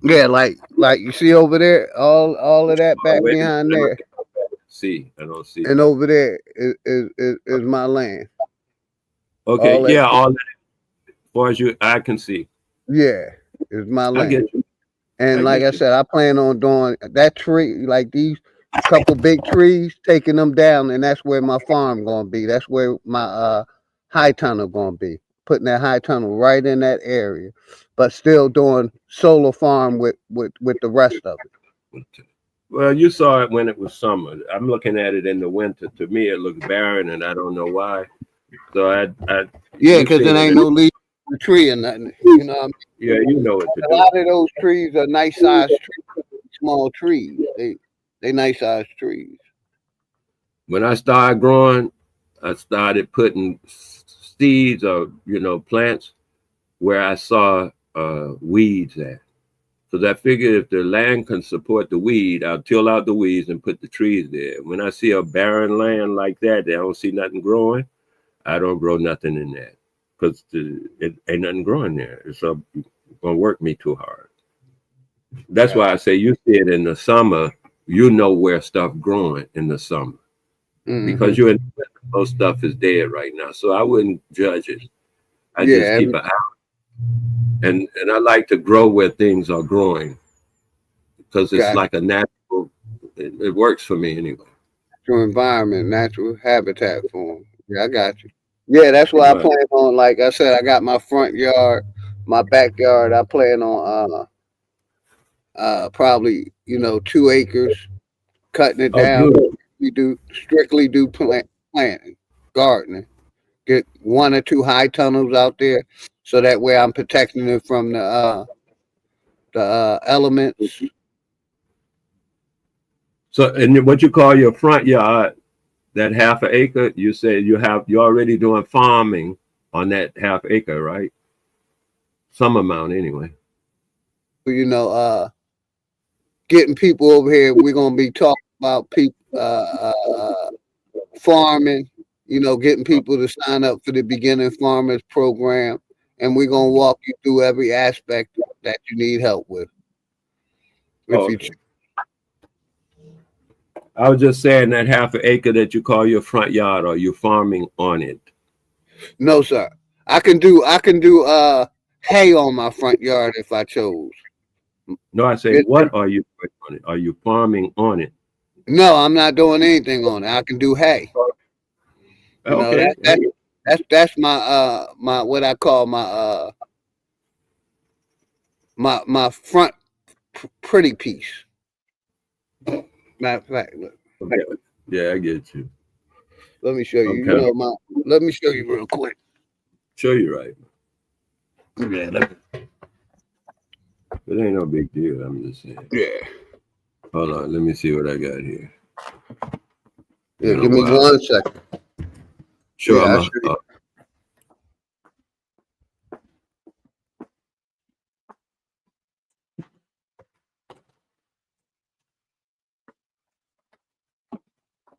Speaker 1: Yeah, like you see over there, all of that back behind there.
Speaker 11: See, I don't see.
Speaker 1: And over there is my land.
Speaker 11: Okay,
Speaker 1: all that,
Speaker 11: all that, as far as I can see.
Speaker 1: Yeah, it's my land.
Speaker 11: I get you.
Speaker 1: And like I said, I plan on doing that tree, like these couple big trees, taking them down, and that's where my farm gonna be. That's where my high tunnel gonna be. Putting that high tunnel right in that area, but still doing solar farm with the rest of it.
Speaker 11: Well, you saw it when it was summer. I'm looking at it in the winter. To me, it looks barren, and I don't know why. So
Speaker 1: yeah, because it ain't no leaf on the tree or nothing. You know what I mean?
Speaker 11: Yeah, you know what to
Speaker 1: A
Speaker 11: do.
Speaker 1: lot of those trees are nice sized trees, small trees. They nice sized trees.
Speaker 11: When I started growing, I started putting seeds of plants where I saw weeds at. Because I figured if the land can support the weed, I'll till out the weeds and put the trees there. When I see a barren land like that, I don't see nothing growing, I don't grow nothing in that. Because it ain't nothing growing there. It's going to work me too hard. That's why I say you see it in the summer, you know where stuff growing in the summer. Because you're in the winter, most stuff is dead right now. So I wouldn't judge it. I just keep an eye. And I like to grow where things are growing, because it's like a natural, it works for me anyway.
Speaker 1: Natural environment, natural habitat for them. Yeah, I got you. Yeah, that's what I plan on. Like I said, I got my front yard, my backyard. I plan on probably 2 acres, cutting it down. We strictly do planting, gardening. Get 1 or 2 high tunnels out there, so that way I'm protecting it from the the elements.
Speaker 11: So, and what you call your front yard, that half an acre, you said you're already doing farming on that half acre, right? Some amount anyway.
Speaker 1: You know, getting people over here. We're gonna be talking about people farming. You know, getting people to sign up for the beginning farmers program, and we're gonna walk you through every aspect that you need help with.
Speaker 11: Oh, okay. I was just saying that half an acre that you call your front yard, or you farming on it?
Speaker 1: No, sir. I can do hay on my front yard if I chose.
Speaker 11: No, I say, what are you doing on it? Are you farming on it?
Speaker 1: No, I'm not doing anything on it. I can do hay. You know,
Speaker 11: Okay.
Speaker 1: that's my my what I call my my front pretty piece. Matter of fact, look.
Speaker 11: Okay. Yeah, I get you.
Speaker 1: Let me show you.
Speaker 11: Okay.
Speaker 1: You know, let me show you real quick.
Speaker 11: Show you right.
Speaker 1: Yeah,
Speaker 11: it ain't no big deal. I'm just saying.
Speaker 1: Yeah.
Speaker 11: Hold on. Let me see what I got here.
Speaker 1: Yeah, give me 1 second.
Speaker 11: Sure.
Speaker 1: Yeah,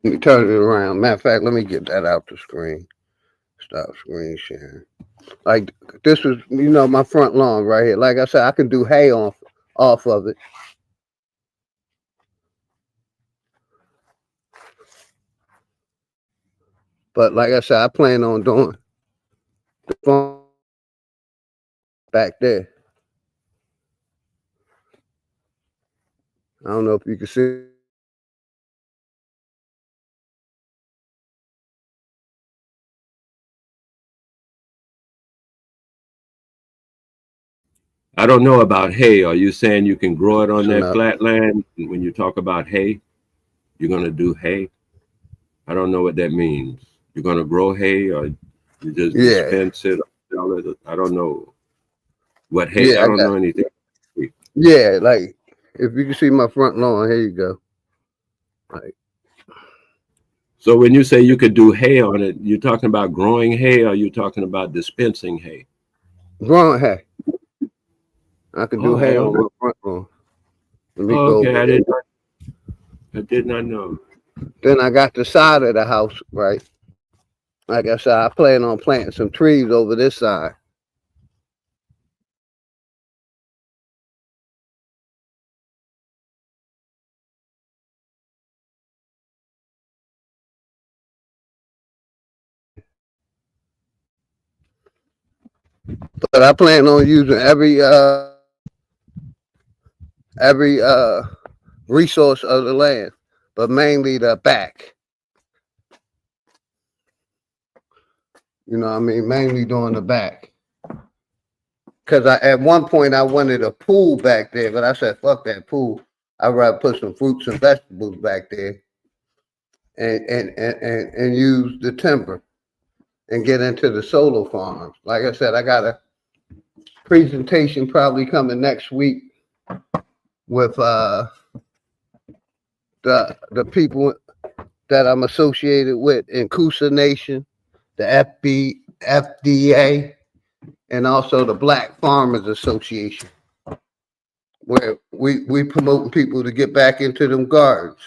Speaker 1: let me turn it around. Matter of fact, let me get that out the screen. Stop screen sharing. Like this was, you know, my front lawn right here. Like I said, I can do hay off of it. But like I said, I plan on doing the farm back there. I don't know if you can see.
Speaker 11: I don't know about hay. Are you saying you can grow it on that flat land? When you talk about hay, you're going to do hay? I don't know what that means. You're going to grow hay, or you just dispense it? I don't know what hay. I don't know anything.
Speaker 1: Yeah, like if you can see my front lawn, here you go. Like,
Speaker 11: so when you say you could do hay on it, you're talking about growing hay, or you're talking about dispensing hay?
Speaker 1: Growing hay. I can do hay on my front lawn.
Speaker 11: Okay, I did not know.
Speaker 1: Then I got the side of the house, right? Like I said, I plan on planting some trees over this side. But I plan on using every resource of the land, but mainly the back. You know what I mean? Mainly doing the back. Because at one point I wanted a pool back there, but I said, fuck that pool. I'd rather put some fruits and vegetables back there and use the timber and get into the solar farms. Like I said, I got a presentation probably coming next week with the people that I'm associated with in Coosa Nation, the FDA, and also the Black Farmers Association, where we promoting people to get back into them gardens,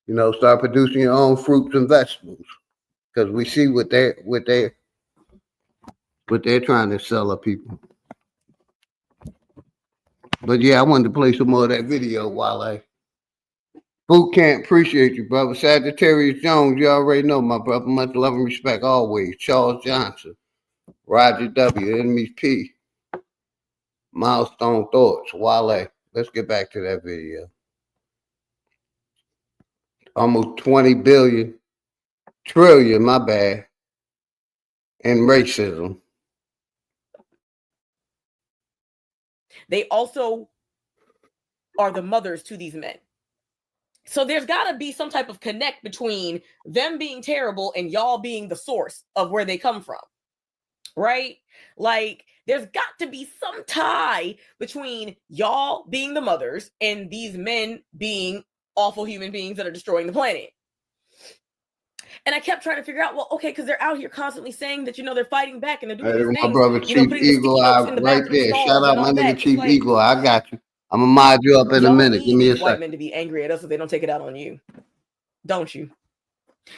Speaker 1: you know, start producing your own fruits and vegetables, because we see what they're trying to sell our people. But yeah, I wanted to play some more of that video while Boot Camp, appreciate you, brother. Sagittarius Jones, you already know, my brother. Much love and respect always. Charles Johnson, Roger W, Enemies P, Milestone Thoughts, Wale. Let's get back to that video. Almost 20 trillion, my bad, in racism.
Speaker 4: They also are the mothers to these men. So there's got to be some type of connect between them being terrible and y'all being the source of where they come from, right? Like, there's got to be some tie between y'all being the mothers and these men being awful human beings that are destroying the planet. And I kept trying to figure out, well, okay, because they're out here constantly saying that, they're fighting back and they're doing these
Speaker 1: My
Speaker 4: things,
Speaker 1: brother Chief
Speaker 4: putting the sticky
Speaker 1: Eagle
Speaker 4: notes
Speaker 1: Eye
Speaker 4: in the
Speaker 1: right
Speaker 4: bathroom
Speaker 1: there.
Speaker 4: stalls
Speaker 1: Shout out
Speaker 4: and
Speaker 1: my
Speaker 4: all
Speaker 1: nigga
Speaker 4: that.
Speaker 1: Chief
Speaker 4: Like,
Speaker 1: Eagle Eye. I got you. I'm gonna mod you up in a
Speaker 4: y'all
Speaker 1: minute. Give
Speaker 4: need
Speaker 1: me a
Speaker 4: these white
Speaker 1: second.
Speaker 4: men to be angry at us so they don't take it out on you, don't you?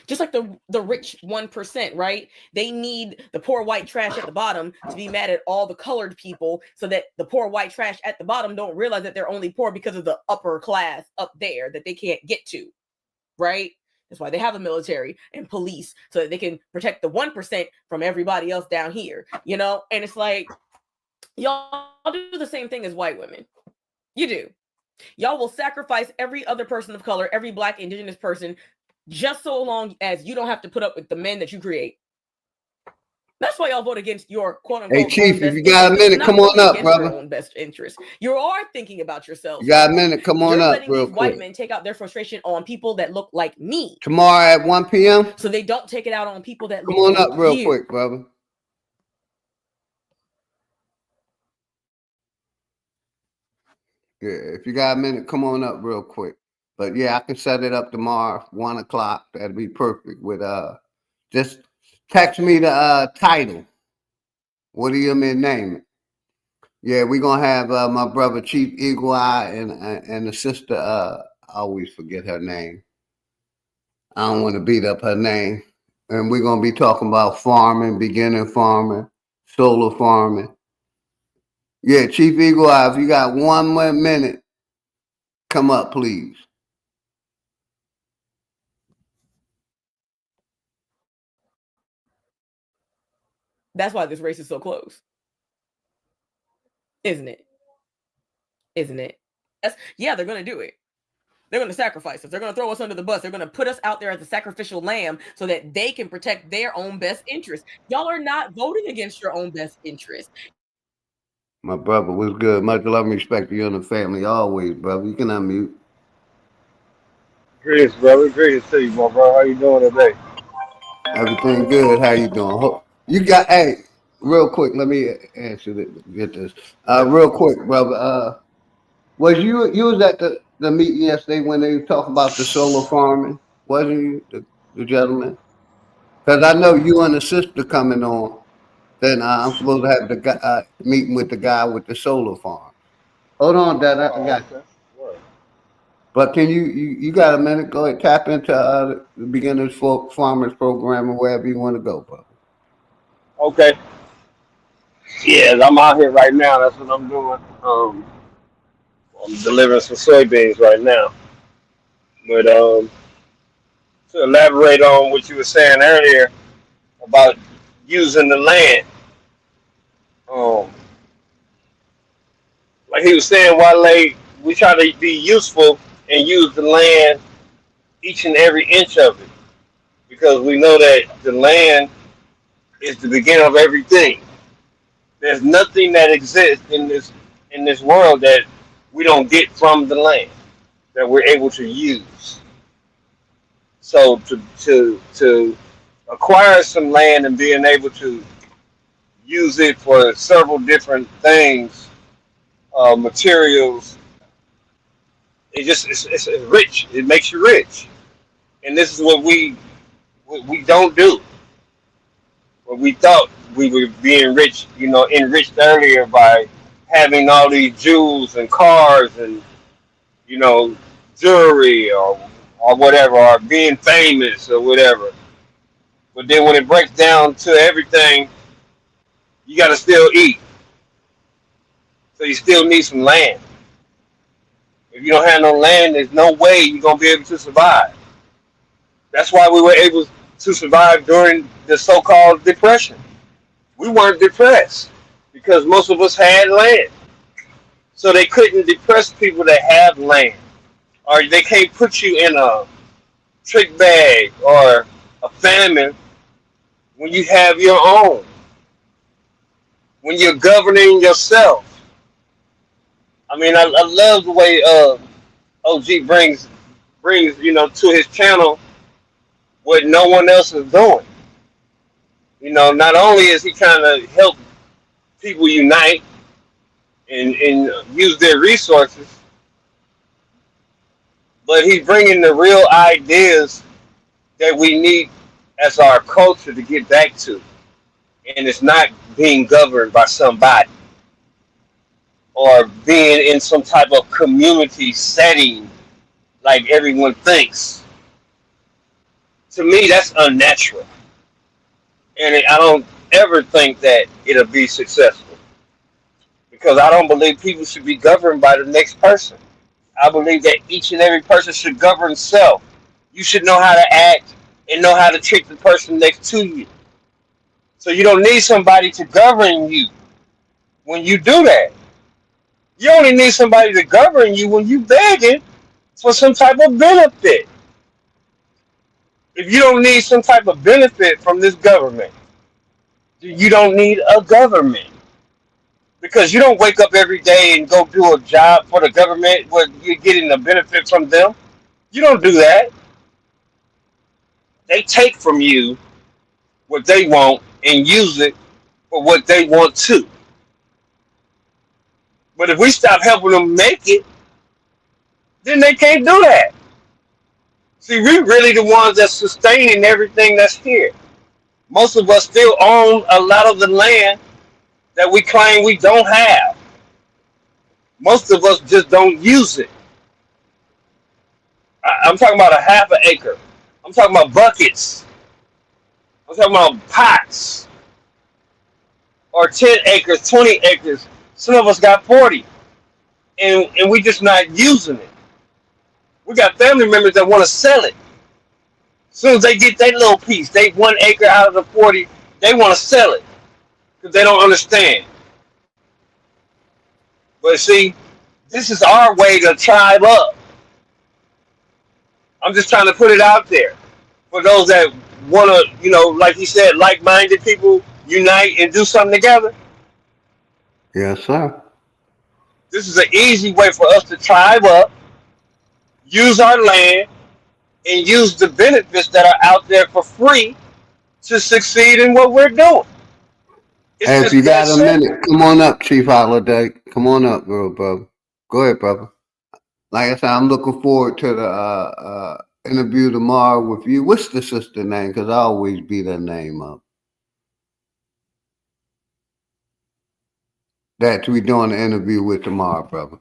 Speaker 4: Just like the rich 1%, right? They need the poor white trash at the bottom to be mad at all the colored people so that the poor white trash at the bottom don't realize that they're only poor because of the upper class up there that they can't get to, right? That's why they have a military and police so that they can protect the 1% from everybody else down here, And it's like, y'all do the same thing as white women. You do. Y'all will sacrifice every other person of color, every Black, indigenous person, just so long as you don't have to put up with the men that you create. That's why y'all vote against your quote unquote.
Speaker 1: Hey Chief,
Speaker 4: own
Speaker 1: if
Speaker 4: best
Speaker 1: you got a
Speaker 4: interest.
Speaker 1: minute, come on
Speaker 4: Really
Speaker 1: up,
Speaker 4: against
Speaker 1: brother.
Speaker 4: your own best interest. You are thinking about yourselves.
Speaker 1: You got a minute, come on
Speaker 4: You're
Speaker 1: up
Speaker 4: letting
Speaker 1: real
Speaker 4: these white
Speaker 1: quick.
Speaker 4: men take out their frustration on people that look like me.
Speaker 1: Tomorrow at 1 p.m.
Speaker 4: So they don't take it out on people that
Speaker 1: Come
Speaker 4: look
Speaker 1: on
Speaker 4: like
Speaker 1: up real
Speaker 4: you.
Speaker 1: quick, brother. Yeah, if you got a minute, come on up real quick. But yeah, I can set it up tomorrow, 1 o'clock. That'd be perfect. With just text me the title. What do you mean name it? Yeah, we're gonna have my brother Chief Eagle Eye and the sister. I always forget her name. I don't want to beat up her name. And we're gonna be talking about farming, beginning farming, solar farming. Yeah, Chief Eagle Eye, if you got 1 more minute, come up, please.
Speaker 4: That's why this race is so close. Isn't it? Isn't it? Yeah, they're going to do it. They're going to sacrifice us. They're going to throw us under the bus. They're going to put us out there as a sacrificial lamb so that they can protect their own best interest. Y'all are not voting against your own best interest.
Speaker 1: My brother was good. Much love and respect to you and the family always, brother. You can unmute.
Speaker 2: Greetings, brother. Greetings to you, my bro. How you doing today?
Speaker 1: Everything good. How you doing? You got, hey, real quick, let me answer this, get this. Real quick, brother. Was you was at the meeting yesterday when they talked about the solar farming? Wasn't you, the gentleman? Because I know you and the sister coming on. Then I'm supposed to have the guy meeting with the guy with the solar farm. Hold on, Dad. I got you. But can you got a minute? Go ahead, tap into the Beginners for Farmers program or wherever you want to go, brother.
Speaker 2: Okay. Yeah, I'm out here right now. That's what I'm doing. I'm delivering some soybeans right now. But to elaborate on what you were saying earlier about using the land, like he was saying, Wale, we try to be useful and use the land, each and every inch of it, because we know that the land is the beginning of everything. There's nothing that exists in this world that we don't get from the land that we're able to use. So to acquire some land and being able to use it for several different things, materials, it's rich. It makes you rich, and this is what we don't do. What we thought we were being rich, enriched earlier by having all these jewels and cars and jewelry or whatever, or being famous or whatever. But then when it breaks down to everything, you got to still eat. So you still need some land. If you don't have no land, there's no way you're going to be able to survive. That's why we were able to survive during the so-called depression. We weren't depressed because most of us had land. So they couldn't depress people that have land. Or they can't put you in a trick bag or a famine when you have your own. When you're governing yourself. I mean, I love the way OG brings to his channel what no one else is doing. Not only is he trying to help people unite and use their resources, but he's bringing the real ideas that we need as our culture to get back to, and it's not being governed by somebody or being in some type of community setting like everyone thinks. To me, that's unnatural, and I don't ever think that it'll be successful because I don't believe people should be governed by the next person. I believe that each and every person should govern self. You should know how to act and know how to treat the person next to you. So you don't need somebody to govern you when you do that. You only need somebody to govern you when you begging for some type of benefit. If you don't need some type of benefit from this government, you don't need a government. Because you don't wake up every day and go do a job for the government where you're getting a benefit from them. You don't do that. They take from you what they want and use it for what they want to. But if we stop helping them make it, then they can't do that. See, we really the ones that's sustaining everything that's here. Most of us still own a lot of the land that we claim we don't have. Most of us just don't use it. I'm talking about a half an acre. I'm talking about buckets. I'm talking about pots. Or 10 acres, 20 acres. Some of us got 40. And we just not using it. We got family members that want to sell it. As soon as they get that little piece, they 1 acre out of the 40, they want to sell it. Because they don't understand. But see, this is our way to tribe up. I'm just trying to put it out there. For those that want to, like you said, like-minded people unite and do something together.
Speaker 1: Yes, sir.
Speaker 2: This is an easy way for us to tribe up, use our land, and use the benefits that are out there for free to succeed in what we're doing. It's
Speaker 1: Hey, if
Speaker 2: just
Speaker 1: you
Speaker 2: that
Speaker 1: got a
Speaker 2: simple.
Speaker 1: minute, come on up, Chief Holiday. Come on up, brother. Go ahead, brother. Like I said, I'm looking forward to the interview tomorrow with you. What's the sister name? Because I always beat her name up. That we doing the interview with tomorrow, brother.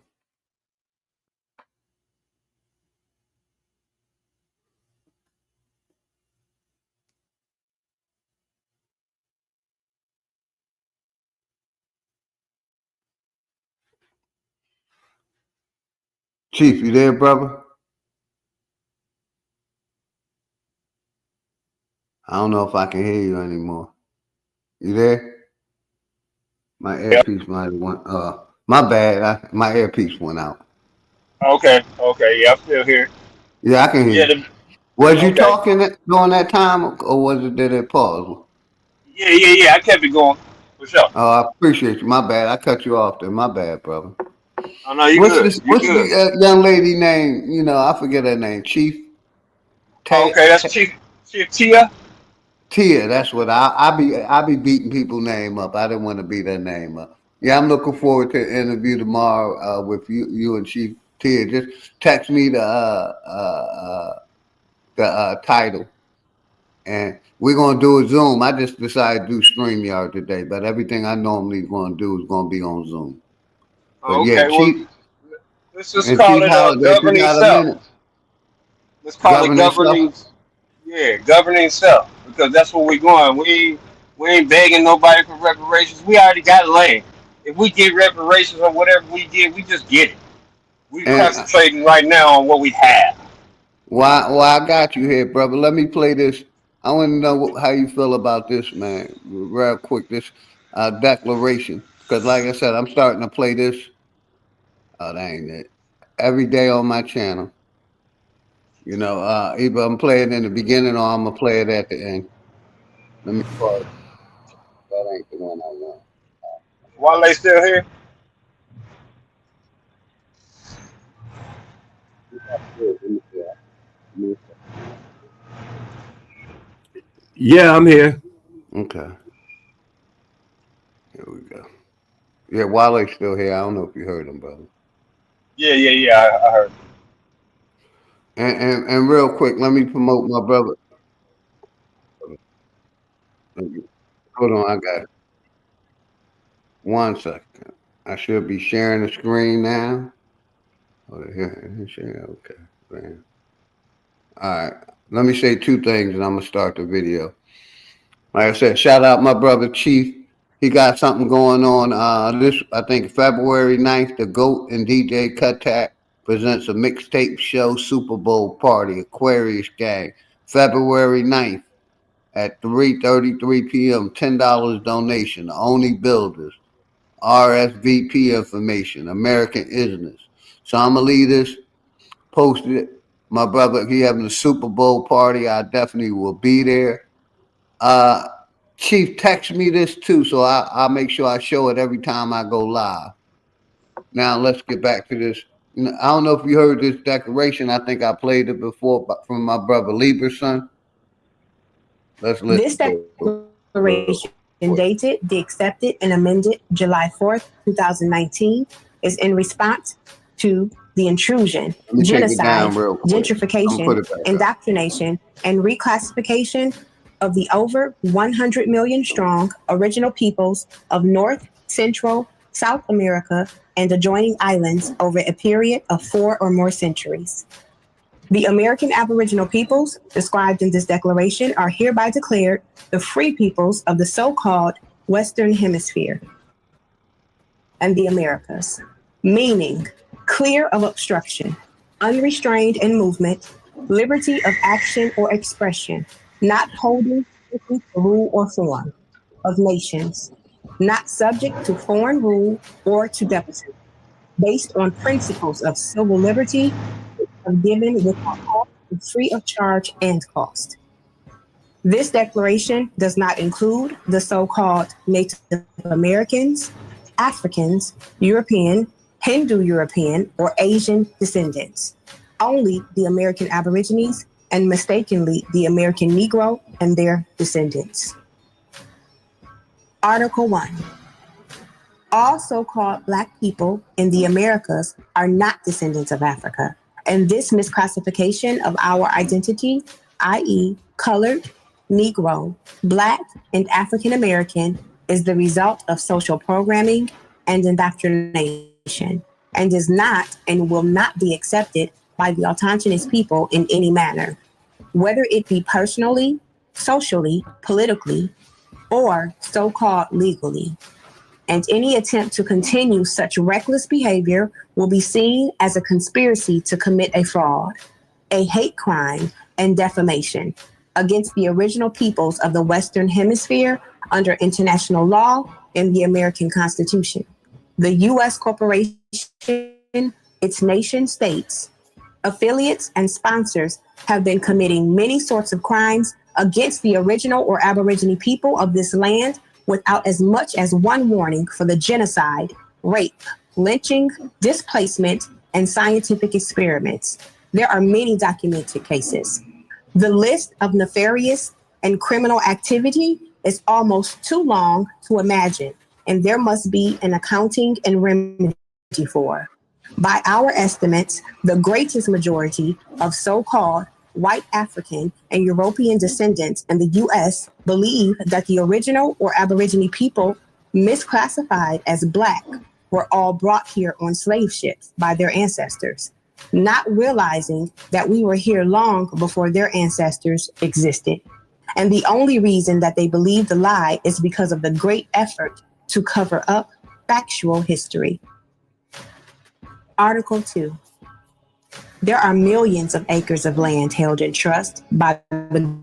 Speaker 1: Chief, you there, brother? I don't know if I can hear you anymore. You there? My earpiece might have went. My bad. My earpiece went out.
Speaker 2: Okay, yeah, I'm still here.
Speaker 1: Yeah, I can hear
Speaker 2: Yeah,
Speaker 1: you. Was you
Speaker 2: okay.
Speaker 1: talking during that time, or was it did it pause?
Speaker 2: Yeah, I kept it going, for sure.
Speaker 1: Oh, I appreciate you. My bad. I cut you off there. My bad, brother.
Speaker 2: Oh, no, you
Speaker 1: What's
Speaker 2: good.
Speaker 1: this?
Speaker 2: You
Speaker 1: What's
Speaker 2: good.
Speaker 1: the young lady name? I forget her name. Chief.
Speaker 2: Okay, that's Chief Tia.
Speaker 1: Tia. That's what I be beating people's name up. I didn't want to beat her name up. Yeah, I'm looking forward to the interview tomorrow with you and Chief Tia. Just text me the title, and we're gonna do a Zoom. I just decided to do StreamYard today, but everything I normally gonna do is gonna be on Zoom. But yeah,
Speaker 2: Okay, well,
Speaker 1: Chief
Speaker 2: let's just
Speaker 1: and
Speaker 2: call
Speaker 1: Chief
Speaker 2: it
Speaker 1: Holiday, if you
Speaker 2: governing
Speaker 1: got a
Speaker 2: self.
Speaker 1: minute,
Speaker 2: Let's call it
Speaker 1: governing stuff.
Speaker 2: governing self, because that's where we're going. We ain't begging nobody for reparations. We already got land. If we get reparations or whatever we get, we just get it. We
Speaker 1: And
Speaker 2: concentrating right now on what we have.
Speaker 1: why I got you here, brother? Let me play this. I want to know how you feel about this, man. Real quick, this declaration, because like I said, I'm starting to play this. Oh, that ain't it. Every day on my channel. Either I'm playing in the beginning or I'm gonna play it at the end. Let me pause. That ain't the one I want.
Speaker 2: While they still here,
Speaker 11: Yeah, I'm here.
Speaker 1: Okay. Here we go. Yeah, Wale's still here. I don't know if you heard him, brother.
Speaker 2: Yeah. I heard.
Speaker 1: And real quick, let me promote my brother. Hold on, I got it. 1 second. I should be sharing the screen now. Oh, here, share. Okay, man. All right. Let me say 2 things, and I'm gonna start the video. Like I said, shout out my brother Chief. He got something going on. This I think February 9th, the GOAT and DJ Cuttack presents a mixtape show Super Bowl party, Aquarius Gang, February 9th at 3:33 p.m. $10 donation. Only builders. RSVP information. American Isness. So I'm gonna leave this posted. My brother, he having a Super Bowl party. I definitely will be there. Chief, text me this too, so I'll make sure I show it every time I go live. Now let's get back to this. I don't know if you heard this declaration. I think I played it before from my brother Lieberson. Let's listen.
Speaker 6: This declaration, dated, accepted, and amended July 4th, 2019, is in response to the intrusion, genocide, gentrification, indoctrination, and reclassification of the over 100 million strong original peoples of North, Central, South America, and adjoining islands over a period of 4 or more centuries. The American Aboriginal peoples described in this declaration are hereby declared the free peoples of the so-called Western Hemisphere and the Americas, meaning clear of obstruction, unrestrained in movement, liberty of action or expression, not holding to rule or form of nations, not subject to foreign rule or to deficit, based on principles of civil liberty, given without cost, free of charge and cost. This declaration does not include the so-called Native Americans, Africans, European, Hindu European, or Asian descendants. Only the American Aborigines and mistakenly the American Negro and their descendants. Article 1. All so-called Black people in the Americas are not descendants of Africa, and this misclassification of our identity, i.e. colored, Negro, Black, and African American, is the result of social programming and indoctrination, and is not and will not be accepted by the autonomous people in any manner, whether it be personally, socially, politically, or so-called legally. And any attempt to continue such reckless behavior will be seen as a conspiracy to commit a fraud, a hate crime, and defamation against the original peoples of the Western Hemisphere under international law and the American Constitution. The U.S. corporation, its nation states, affiliates, and sponsors have been committing many sorts of crimes against the original or Aborigine people of this land without as much as one warning for the genocide, rape, lynching, displacement, and scientific experiments. There are many documented cases. The list of nefarious and criminal activity is almost too long to imagine, and there must be an accounting and remedy for. By our estimates, the greatest majority of so-called white African and European descendants in the U.S. believe that the original or Aborigine people misclassified as Black were all brought here on slave ships by their ancestors, not realizing that we were here long before their ancestors existed. And the only reason that they believe the lie is because of the great effort to cover up factual history. Article 2. There are millions of acres of land held in trust by the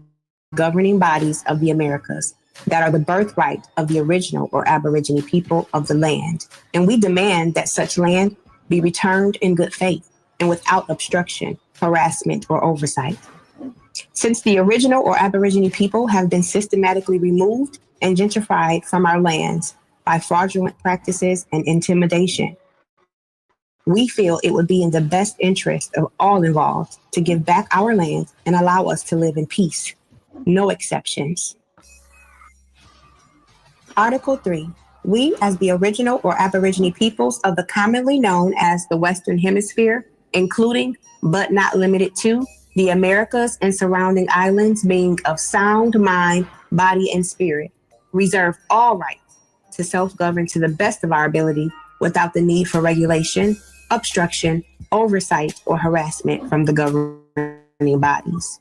Speaker 6: governing bodies of the Americas that are the birthright of the original or Aborigine people of the land. And we demand that such land be returned in good faith and without obstruction, harassment, or oversight. Since the original or Aborigine people have been systematically removed and gentrified from our lands by fraudulent practices and intimidation, we feel it would be in the best interest of all involved to give back our land and allow us to live in peace. No exceptions. Article 3. We, as the original or Aborigine peoples of the commonly known as the Western Hemisphere, including but not limited to the Americas and surrounding islands, being of sound mind, body, and spirit, reserve all rights to self-govern to the best of our ability without the need for regulation, obstruction, oversight, or harassment from the governing bodies.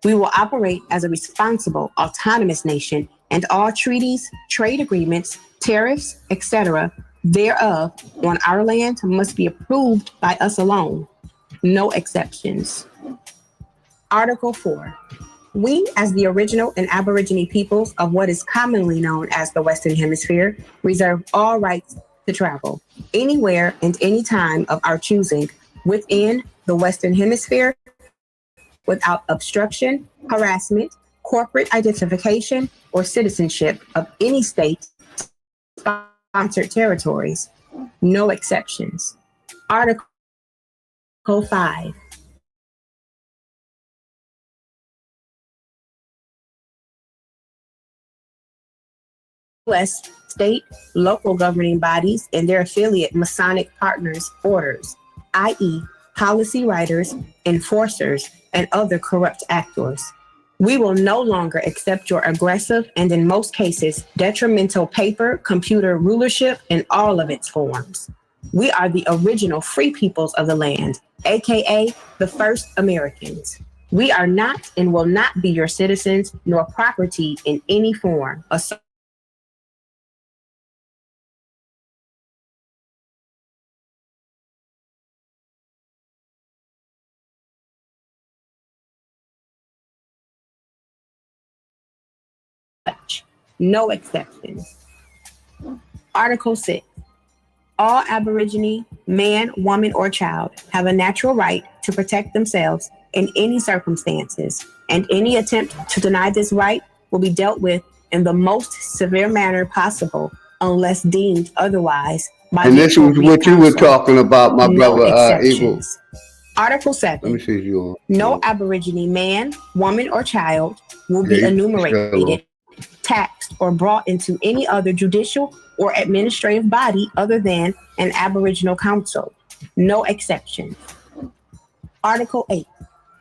Speaker 6: We will operate as a responsible, autonomous nation, and all treaties, trade agreements, tariffs, etc. thereof on our land must be approved by us alone. No exceptions. Article 4. We, as the original and Aborigine peoples of what is commonly known as the Western Hemisphere, reserve all rights to travel anywhere and any time of our choosing within the Western Hemisphere without obstruction, harassment, corporate identification, or citizenship of any state-sponsored territories. No exceptions. Article 5. U.S. state, local governing bodies, and their affiliate Masonic partners' orders, i.e., policy writers, enforcers, and other corrupt actors. We will no longer accept your aggressive and, in most cases, detrimental paper, computer rulership in all of its forms. We are the original free peoples of the land, aka the first Americans. We are not and will not be your citizens nor property in any form. No exceptions. Article 6. All Aborigine, man, woman, or child have a natural right to protect themselves in any circumstances, and any attempt to deny this right will be dealt with in the most severe manner possible unless deemed otherwise by
Speaker 1: And
Speaker 6: the
Speaker 1: this was what you were talking about, my
Speaker 6: No
Speaker 1: brother Eagle.
Speaker 6: exceptions. Article 7.
Speaker 1: Let me see if you on.
Speaker 6: No Aborigine man, woman, or child will be
Speaker 1: Yeah,
Speaker 6: enumerated, taxed, or brought into any other judicial or administrative body other than an Aboriginal council. No exceptions. Article 8.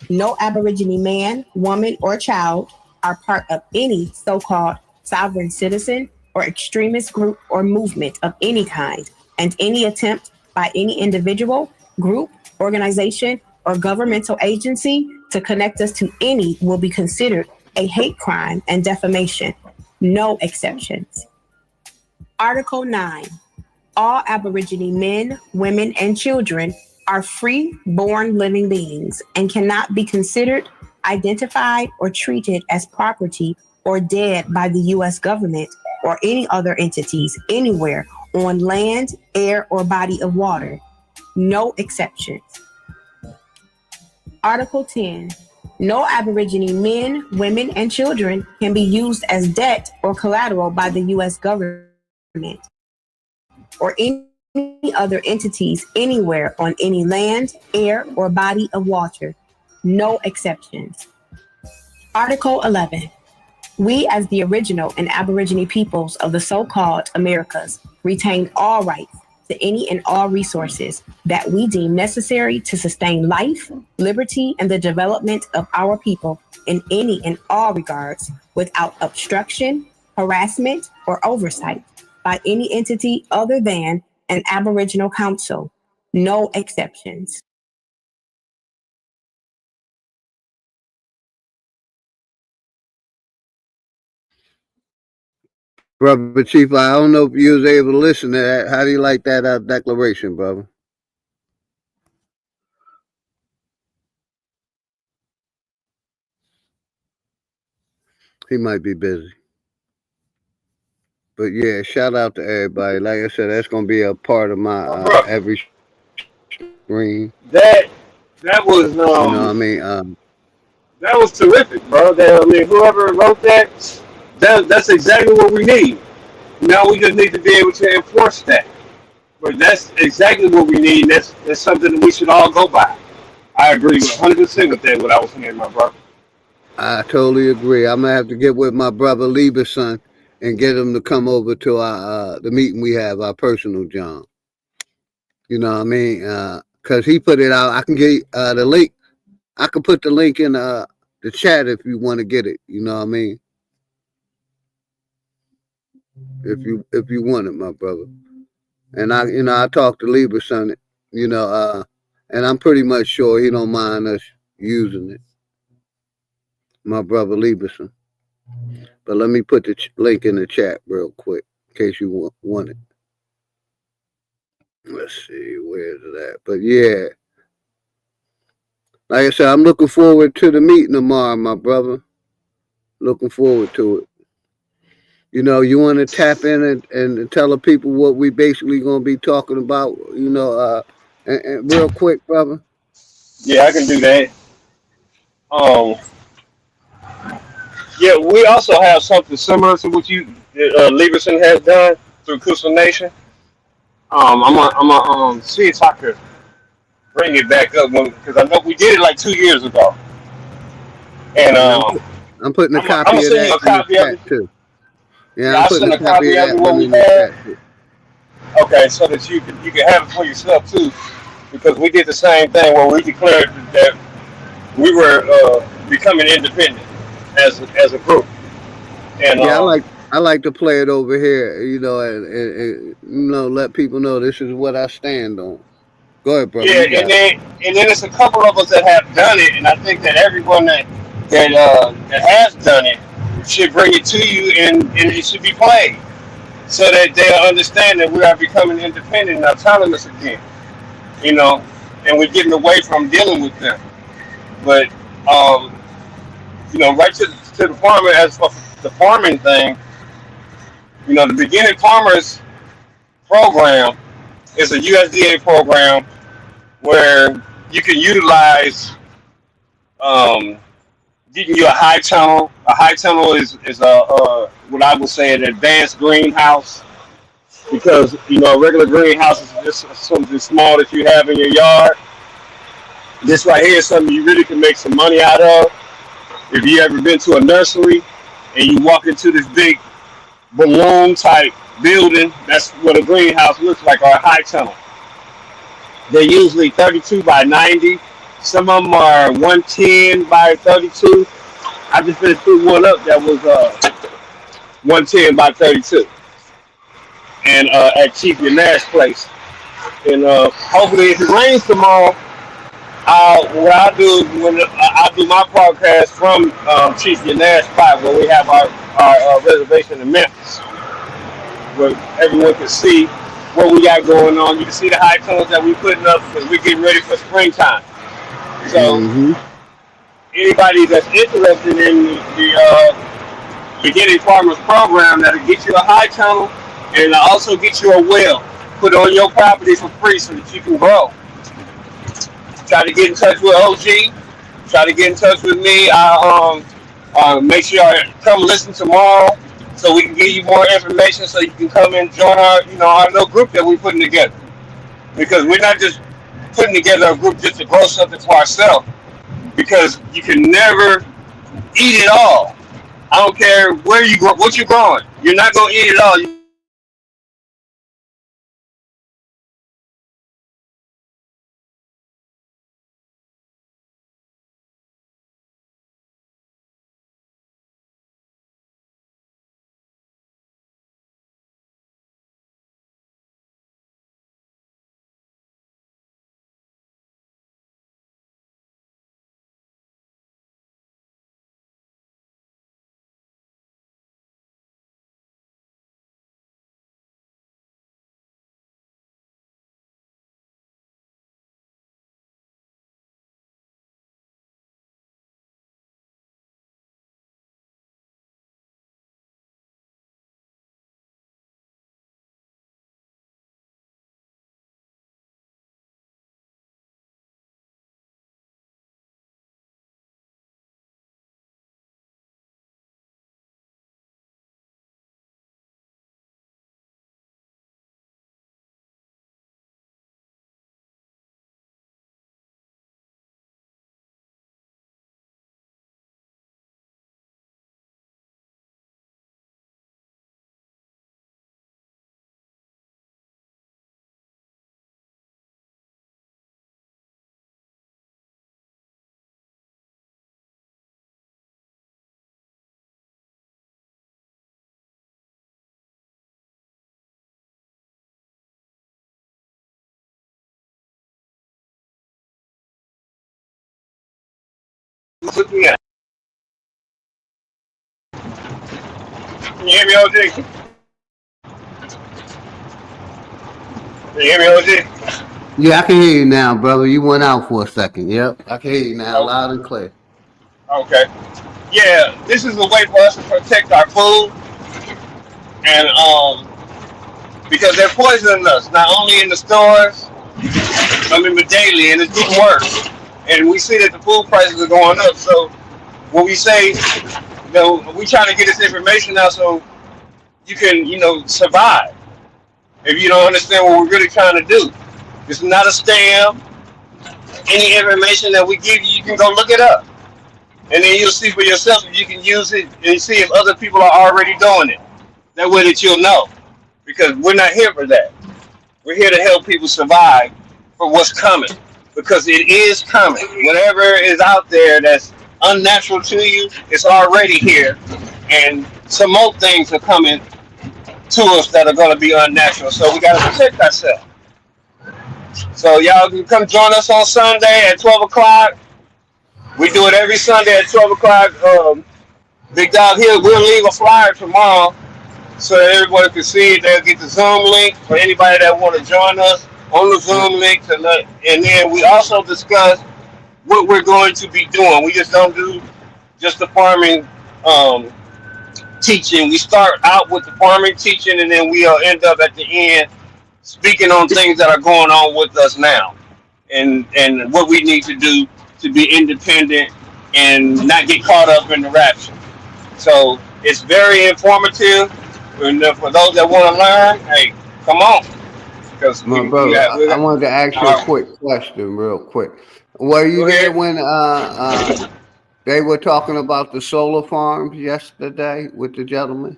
Speaker 6: No Aborigine man, woman, or child are part of any so-called sovereign citizen or extremist group or movement of any kind, and any attempt by any individual, group, organization, or governmental agency to connect us to any will be considered a hate crime and defamation. No exceptions. Article 9. All Aborigine men, women, and children are free, born living beings and cannot be considered, identified, or treated as property or dead by the U.S. government or any other entities anywhere on land, air, or body of water. No exceptions. Article 10. No Aborigine men, women, and children can be used as debt or collateral by the U.S. government or any other entities anywhere on any land, air, or body of water. No exceptions. Article 11. We, as the original and Aborigine peoples of the so-called Americas, retain all rights to any and all resources that we deem necessary to sustain life, liberty, and the development of our people in any and all regards without obstruction, harassment, or oversight by any entity other than an Aboriginal council. No exceptions.
Speaker 1: Brother Chief, I don't know if you was able to listen to that. How do you like that declaration, brother? He might be busy. But yeah, shout out to everybody. Like I said, that's going to be a part of my every stream.
Speaker 2: That was
Speaker 1: you know what I mean?
Speaker 2: That was terrific, bro. Whoever wrote that's exactly what we need. Now we just need to be able to enforce that. But that's exactly what we need. That's something that we should all go by. I agree 100% with that. What I was saying, my brother.
Speaker 1: I totally agree. I'm gonna have to get with my brother Lieberson and get him to come over to our the meeting we have, our personal John. You know what I mean? Cause he put it out. I can get the link. I can put the link in the chat if you want to get it. You know what I mean? If you want it, my brother. And I talked to Libras on it. And I'm pretty much sure he don't mind us using it. My brother Lieberson. But let me put the link in the chat real quick in case you want it. Let's see, where's it at? But yeah, like I said, I'm looking forward to the meeting tomorrow, my brother. Looking forward to it. You want to tap in and tell the people what we basically going to be talking about, and real quick, brother.
Speaker 2: Yeah, I can do that. Yeah, we also have something similar to what you Lieberson has done through Coastal Nation. I'm gonna see if I could bring it back up because I know we did it like 2 years ago. And
Speaker 1: I'm putting a
Speaker 2: I'm
Speaker 1: copy
Speaker 2: gonna
Speaker 1: of
Speaker 2: send you
Speaker 1: that
Speaker 2: a
Speaker 1: in the
Speaker 2: copy of
Speaker 1: chat
Speaker 2: it.
Speaker 1: too. Yeah,
Speaker 2: Yeah,
Speaker 1: I'm
Speaker 2: I'll
Speaker 1: putting
Speaker 2: send
Speaker 1: a
Speaker 2: a
Speaker 1: copy
Speaker 2: copy
Speaker 1: of
Speaker 2: of it
Speaker 1: that
Speaker 2: what
Speaker 1: one
Speaker 2: we
Speaker 1: in the
Speaker 2: had.
Speaker 1: chat too.
Speaker 2: Okay, so that you can have it for yourself too, because we did the same thing where we declared that we were becoming independent as a group. And
Speaker 1: Yeah, I like to play it over here, and let people know this is what I stand on. Go ahead, brother.
Speaker 2: yeah,
Speaker 1: You got it.
Speaker 2: and then it's a couple of us that have done it, and I think that everyone that has done it should bring it to you, and it should be played so that they'll understand that we are becoming independent and autonomous again. You know, and we're getting away from dealing with them. But right to the farmer as for the farming thing, the beginning farmers program is a USDA program where you can utilize getting you a high tunnel. A high tunnel is what I would say an advanced greenhouse because a regular greenhouse is just something small that you have in your yard. This right here is something you really can make some money out of. If you ever been to a nursery and you walk into this big balloon type building, that's what a greenhouse looks like, or a high tunnel. They're usually 32 by 90. Some of them are 110 by 32. I just finished putting one up that was 110 by 32, and at Chief Yanash's place. And hopefully, if it rains tomorrow, what I do is when I do my podcast from Chief Yanash's spot where we have our reservation in Memphis, where everyone can see what we got going on. You can see the high tunnels that we're putting up because we're getting ready for springtime. So anybody that's interested in the beginning farmers program, that'll get you a high tunnel and also get you a well put on your property for free so that you can grow. Try to get in touch with OG. Try to get in touch with me. Make sure you come listen tomorrow so we can give you more information so you can come and join our little group that we're putting together. Because we're not just putting together a group just to grow something for ourselves. Because you can never eat it all. I don't care where you grow, what you're growing. You're not gonna eat it all. Yeah. Can you hear me, OG? Can you hear me, OG?
Speaker 1: Yeah, I can hear you now, brother. You went out for a second. Yep, I can hear you now,
Speaker 2: Oh,
Speaker 1: loud and clear.
Speaker 2: okay. Yeah, this is a way for us to protect our food, and because they're poisoning us not only in the stores, but daily, and it's getting worse. And we see that the food prices are going up. So when we say, we trying to get this information out so you can, survive. If you don't understand what we're really trying to do, it's not a scam. Any information that we give you, you can go look it up, and then you'll see for yourself if you can use it and see if other people are already doing it. That way that you'll know, because we're not here for that. We're here to help people survive for what's coming, because it is coming. Whatever is out there that's unnatural to you, it's already here, and some more things are coming to us that are going to be unnatural. So we got to protect ourselves. So y'all can come join us on Sunday at 12 o'clock. We do it every Sunday at 12 o'clock. Big Dog here, we'll leave a flyer tomorrow so that everybody can see it. They'll get the Zoom link for anybody that want to join us on the Zoom link. And then we also discuss what we're going to be doing. We just don't do just the farming teaching. We start out with the farming teaching, and then we'll end up at the end speaking on things that are going on with us now, and what we need to do to be independent and not get caught up in the rapture. So it's very informative. And for those that want to learn, hey, come on. Because
Speaker 1: My brother, I wanted to ask you a quick question, real quick. Were you there when they were talking about the solar farms yesterday with the gentleman?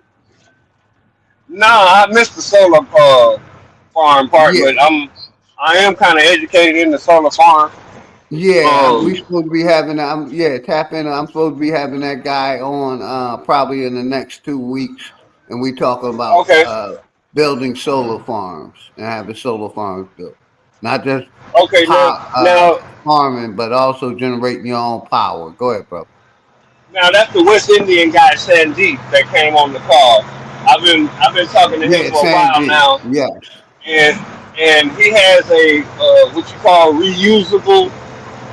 Speaker 2: No, I missed the solar farm part,
Speaker 1: Yeah.
Speaker 2: but I am kind of educated in the solar farm.
Speaker 1: Yeah, we supposed to be having. Tap in. I'm supposed to be having that guy on probably in the next 2 weeks, and we talking about building solar farms and having solar farms built, not just
Speaker 2: now
Speaker 1: farming, but also generating your own power. Go ahead, bro.
Speaker 2: Now that's the West Indian guy Sandeep that came on the call. I've been talking to him for a while now.
Speaker 1: Yes.
Speaker 2: And he has a what you call reusable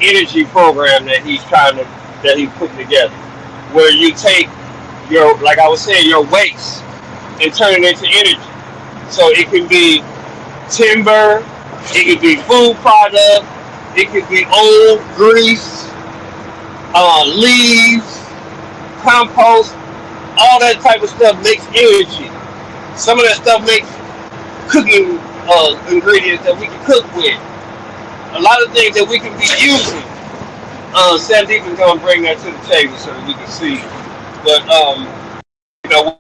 Speaker 2: energy program that he's putting together, where you take your, like I was saying, your waste and turn it into energy. So it can be timber, it could be food product, it could be old grease, leaves, compost, all that type of stuff makes energy. Some of that stuff makes cooking ingredients that we can cook with. A lot of things that we can be using. Sandeep is going to bring that to the table so that we can see. But, you know,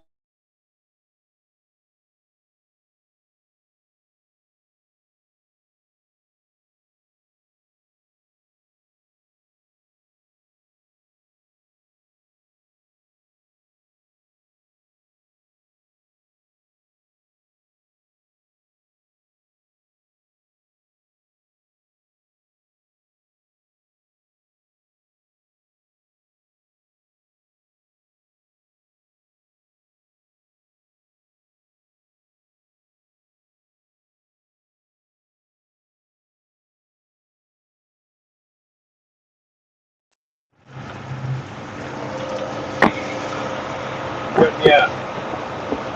Speaker 2: yeah.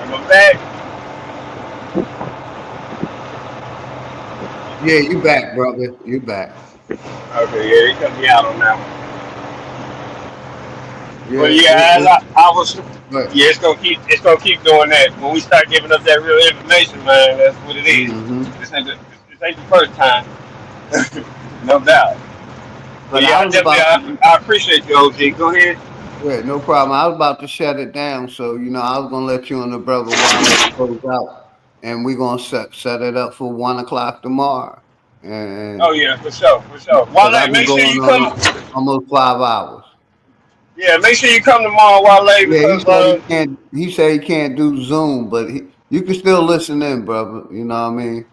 Speaker 2: Am I back?
Speaker 1: Yeah, you back, brother. You back.
Speaker 2: Okay, yeah, he cut me out on that one.
Speaker 1: Yeah,
Speaker 2: but yeah, I was. Yeah, it's gonna keep doing that. When we start giving up that real information, man, that's what it is. This ain't the first time, no doubt. But yeah, I appreciate you, OG. Go ahead.
Speaker 1: Yeah, no problem. I was about to shut it down, so I was gonna let you and the brother Wallace close out, and we're gonna set it up for 1 o'clock tomorrow. And
Speaker 2: oh yeah, for sure. Wale, make sure you come.
Speaker 1: Almost 5 hours.
Speaker 2: Yeah, make sure you come tomorrow, Wale. Because
Speaker 1: he said he can't do Zoom, but you can still listen in, brother. You know what I mean?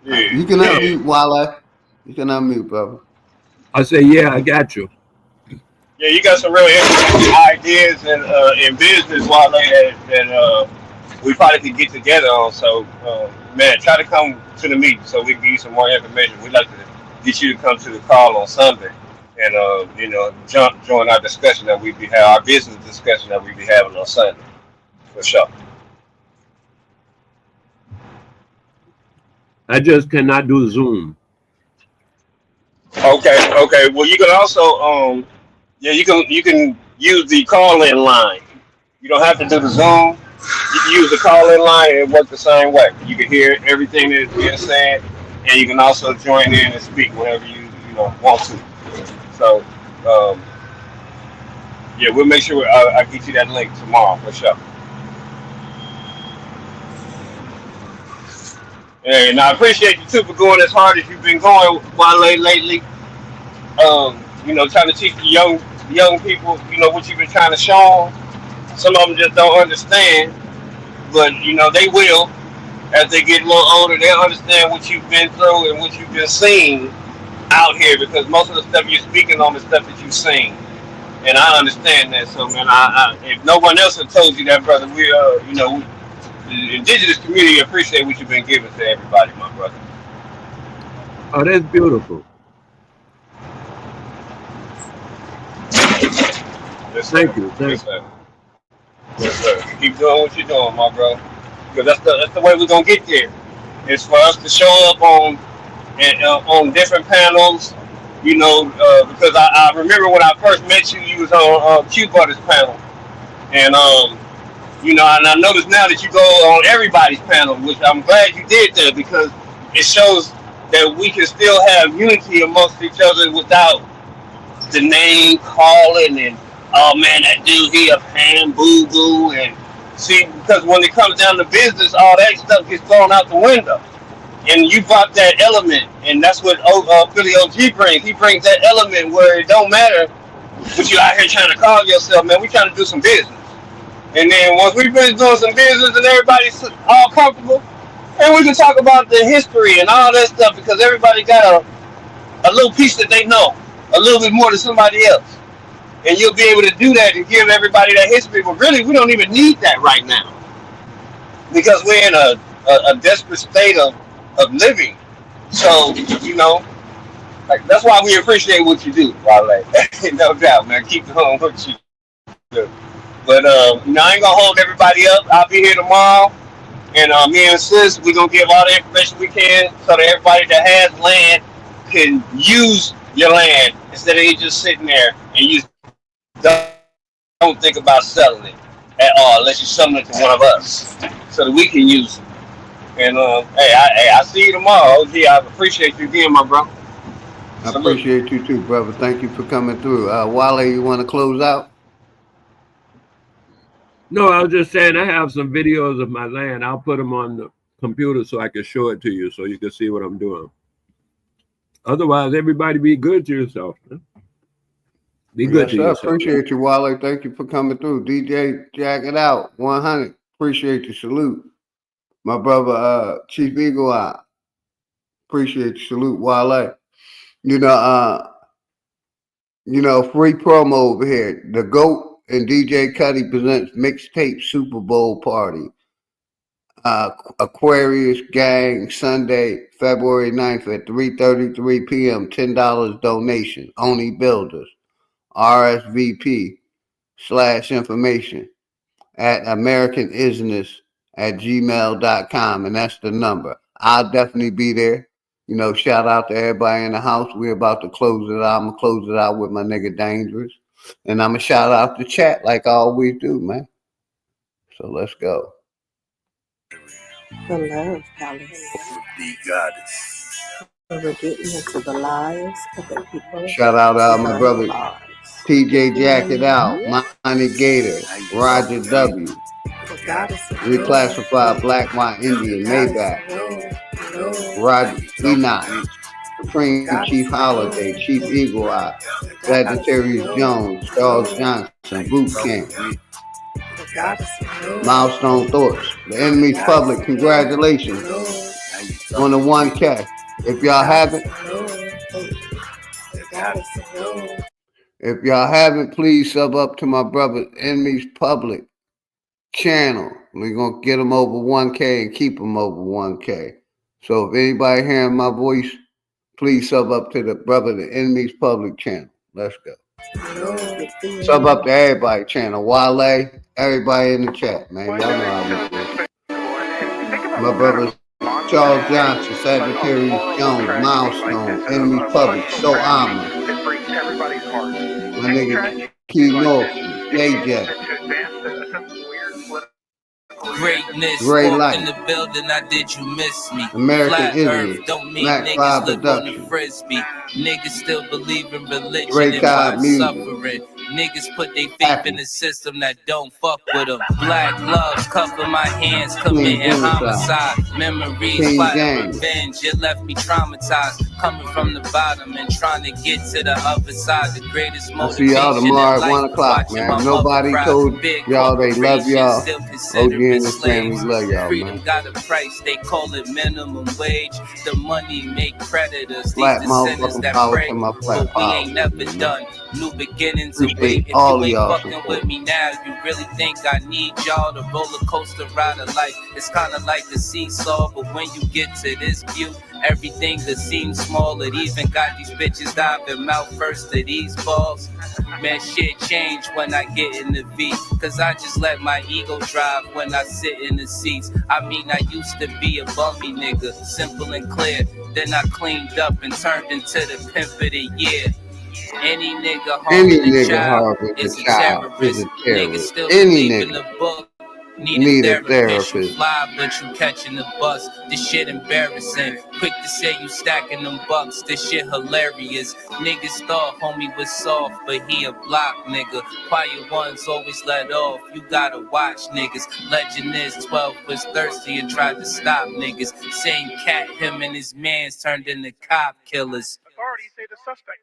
Speaker 2: Yeah.
Speaker 1: You can unmute, Wale. You can unmute, brother.
Speaker 11: I say, yeah, I got you.
Speaker 2: Yeah, you got some really interesting ideas in business, Wale, that we probably could get together on. So, man, try to come to the meeting so we can give you some more information. We'd like to get you to come to the call on Sunday and, join our discussion that we be having, our business discussion that we be having on Sunday, for sure.
Speaker 11: I just cannot do Zoom.
Speaker 2: Okay. Well, you can also, you can use the call-in line. You don't have to do the Zoom. You can use the call-in line and it works the same way. You can hear everything that's being said, and you can also join in and speak whenever you want to. So, yeah, we'll make sure I get you that link tomorrow for sure. And I appreciate you too for going as hard as you've been going, Wale, lately. Trying to teach the young people, what you've been trying to show them. Some of them just don't understand, but they will as they get a little older. They'll understand what you've been through and what you've been seeing out here, because most of the stuff you're speaking on is stuff that you've seen, and I understand that. So, man, I if no one else has told you that, brother, we the indigenous community appreciate what you've been giving to everybody, my brother.
Speaker 11: Oh, that's beautiful.
Speaker 2: Yes,
Speaker 11: Thank you.
Speaker 2: Yes, sir. Yes, sir. Keep doing what you're doing, my bro. Because that's the way we're gonna get there. It's for us to show up on different panels. Because I remember when I first met you, you was on Q Butter's panel, and and I notice now that you go on everybody's panel, which I'm glad you did that, because it shows that we can still have unity amongst each other without the name calling and, oh man, that dude he a pan boo boo, and see, because when it comes down to business, all that stuff gets thrown out the window. And you brought that element, and that's what Philly OG brings. He brings that element where it don't matter what you out here trying to call yourself, man. We trying to do some business. And then once we've been doing some business and everybody's all comfortable, and we can talk about the history and all that stuff, because everybody got a little piece that they know, a little bit more than somebody else. And you'll be able to do that and give everybody that history. But really, we don't even need that right now, because we're in a desperate state of living. So, like, that's why we appreciate what you do, Wale. No doubt, man. Keep doing what you do. But, I ain't going to hold everybody up. I'll be here tomorrow. And me and Sis, we're going to give all the information we can so that everybody that has land can use your land instead of you just sitting there and you don't think about selling it at all unless you're selling it to one of us so that we can use it. And, hey, I see you tomorrow. OG, I appreciate you again, my bro.
Speaker 1: I appreciate you too, brother. Thank you for coming through. Wale, you want to close out?
Speaker 11: No, I was just saying I have some videos of my land. I'll put them on the computer so I can show it to you so you can see what I'm doing. Otherwise, everybody be good to yourself. Man. Be good to yourself.
Speaker 1: I appreciate you, Wale. Thank you for coming through. DJ, Jack It Out, 100. Appreciate you. Salute. My brother, Chief Eagle Eye. Appreciate you. Salute, Wale. Free promo over here. The GOAT and DJ Cuddy presents Mixtape Super Bowl Party. Aquarius Gang, Sunday, February 9th at 3:33 p.m. $10 donation. Only builders. RSVP/information at americanisness@gmail.com, and that's the number. I'll definitely be there. Shout out to everybody in the house. We're about to close it out. I'm going to close it out with my nigga Dangerous. And I'm going to shout out the chat like I always do, man. So let's go.
Speaker 6: The Love Palace. We're getting into the lives of the people.
Speaker 1: Shout out my brother TJ Jack It Out, Monty Gator, Roger W, Reclassified Black White Indian, Maybach, Roger Enoch, Supreme Chief Holiday, Chief Eagle Eye, Sagittarius Jones, Charles Johnson, Boot Camp, Milestone Thoughts, The Enemy's Public, congratulations on the 1K. If y'all haven't, If y'all haven't, please sub up to my brother Enemies Public channel. We're going to get them over 1K and keep them over 1K. So if anybody hearing my voice, please sub up to the brother the Enemies Public channel. Let's go. Sub up to everybody channel. Wale, everybody in the chat, man. Y'all know how we do. My brother Charles Johnson, Sagittarius Jones, Milestone, Enemies Public, So Armor. My nigga Key Norton, JJ.
Speaker 3: Greatness
Speaker 1: Gray
Speaker 3: walked
Speaker 1: Light.
Speaker 3: in the building, I did you miss me?
Speaker 1: American
Speaker 3: Flat
Speaker 1: Israel.
Speaker 3: Earth don't mean
Speaker 1: Mac
Speaker 3: niggas
Speaker 1: 5
Speaker 3: live on
Speaker 1: Production.
Speaker 3: the frisbee. Niggas still believe in religion
Speaker 1: Drake
Speaker 3: and
Speaker 1: Cobb
Speaker 3: mind
Speaker 1: Music.
Speaker 3: suffering. Niggas put their faith in the system that don't fuck with them. Black gloves cover my hands, committing homicide. Memories,
Speaker 1: King
Speaker 3: plotting
Speaker 1: James.
Speaker 3: revenge. It left me traumatized. Coming from the bottom and trying to get to the other side. The greatest
Speaker 1: I'll see y'all
Speaker 3: motivation
Speaker 1: tomorrow
Speaker 3: in
Speaker 1: at 1
Speaker 3: life was
Speaker 1: o'clock,
Speaker 3: watching
Speaker 1: man.
Speaker 3: my
Speaker 1: If
Speaker 3: mother
Speaker 1: nobody
Speaker 3: cry.
Speaker 1: told
Speaker 3: Big
Speaker 1: y'all they love
Speaker 3: corporations
Speaker 1: y'all,
Speaker 3: still
Speaker 1: OG
Speaker 3: consider
Speaker 1: and
Speaker 3: us
Speaker 1: his family
Speaker 3: slaves.
Speaker 1: love y'all,
Speaker 3: Freedom
Speaker 1: man.
Speaker 3: got a price, they call it minimum wage. The money make predators,
Speaker 1: Flat
Speaker 3: these the sinners
Speaker 1: motherfucking
Speaker 3: that
Speaker 1: power
Speaker 3: pray.
Speaker 1: to my flat
Speaker 3: But we
Speaker 1: power.
Speaker 3: ain't never done. New beginnings await.
Speaker 1: Appreciate
Speaker 3: If
Speaker 1: all
Speaker 3: you
Speaker 1: of
Speaker 3: ain't
Speaker 1: y'all
Speaker 3: fucking
Speaker 1: support.
Speaker 3: with me now, you really think I need y'all? The roller coaster ride of life. It's kinda like a seesaw, but when you get to this view, everything that seems small. It even got these bitches diving mouth first to these balls. Man, shit change when I get in the V. Cause I just let my ego drive when I sit in the seats. I mean, I used to be a bummy nigga, simple and clear. Then I cleaned up and turned into the pimp of the year. Any nigga
Speaker 1: Any
Speaker 3: harming a
Speaker 1: nigga
Speaker 3: child
Speaker 1: harming
Speaker 3: is
Speaker 1: a
Speaker 3: a
Speaker 1: child is
Speaker 3: terrorist.
Speaker 1: a
Speaker 3: Niggas
Speaker 1: terrorist.
Speaker 3: still
Speaker 1: Any
Speaker 3: believe in
Speaker 1: nigga
Speaker 3: the book. Need
Speaker 1: need
Speaker 3: a
Speaker 1: a
Speaker 3: therapist. You
Speaker 1: therapist.
Speaker 3: fly, but you catching the bus. This shit embarrassing. Quick to say you stacking them bucks. This shit hilarious. Niggas thought homie was soft, but he a block nigga. Quiet ones always let off. You gotta watch niggas. Legend is 12 was thirsty and tried to stop niggas. Same cat, him and his mans turned into cop killers.
Speaker 15: Authorities say the suspect,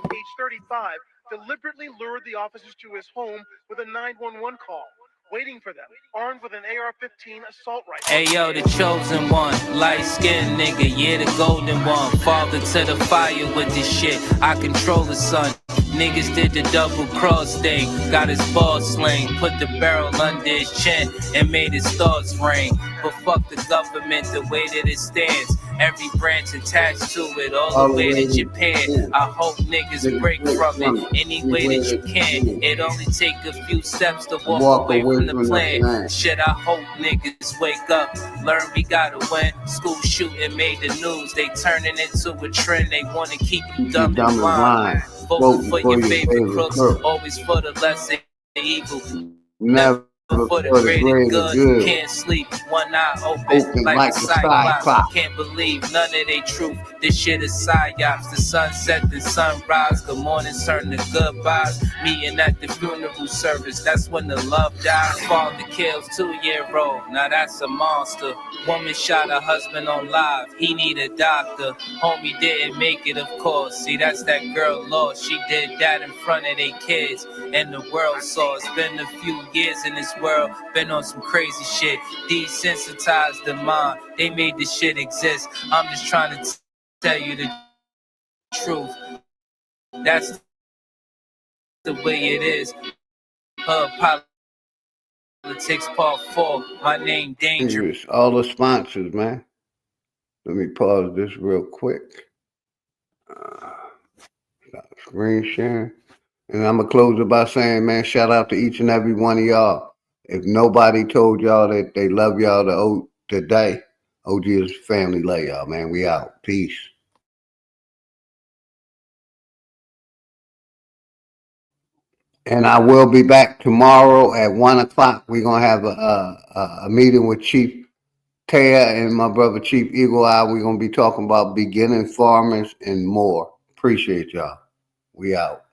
Speaker 15: age 35, deliberately lured the officers to his home with a 911 call, waiting for them, armed with an AR-15 assault rifle.
Speaker 3: Hey yo, the chosen one, light skinned nigga, yeah, the golden one. Father to the fire with this shit, I control the sun. Niggas did the double cross thing, got his ball sling, put the barrel under his chin and made his thoughts ring. But fuck the government the way that it stands. Every branch attached to it, all the way to Japan. I hope niggas break from it any way that you can. It only take a few steps to walk away from the plan. Shit, I hope niggas wake up, learn we gotta win. School shooting made the news, they turning into a trend. They wanna keep you dumb and blind. Voting for your favorite crooks, always for the lesser evil.
Speaker 1: Never
Speaker 3: For the greater good, can't sleep, one eye open like a cyclops. Can't believe none of they truth. This shit is psyops. The sunset, the sunrise. Good morning, turn to goodbyes. Meeting at the funeral service. That's when the love dies. Father kills 2-year-old. Now that's a monster. Woman shot her husband on live. He need a doctor. Homie didn't make it, of course. See, that's that girl lost. She did that in front of their kids, and the world saw. It's been a few years in this world, been on some crazy shit. Desensitized the mind, they made this shit exist. I'm just trying to tell you the truth. That's the way it is. Politics Part 4. My name Dangerous.
Speaker 1: All the sponsors, man. Let me pause this real quick. Stop screen sharing. And I'm going to close it by saying, man, shout out to each and every one of y'all. If nobody told y'all that they love y'all today, OG is family love y'all, man. We out. Peace. And I will be back tomorrow at 1 o'clock. We're going to have a meeting with Chief Taya and my brother Chief Eagle Eye. We're going to be talking about beginning farmers and more. Appreciate y'all. We out.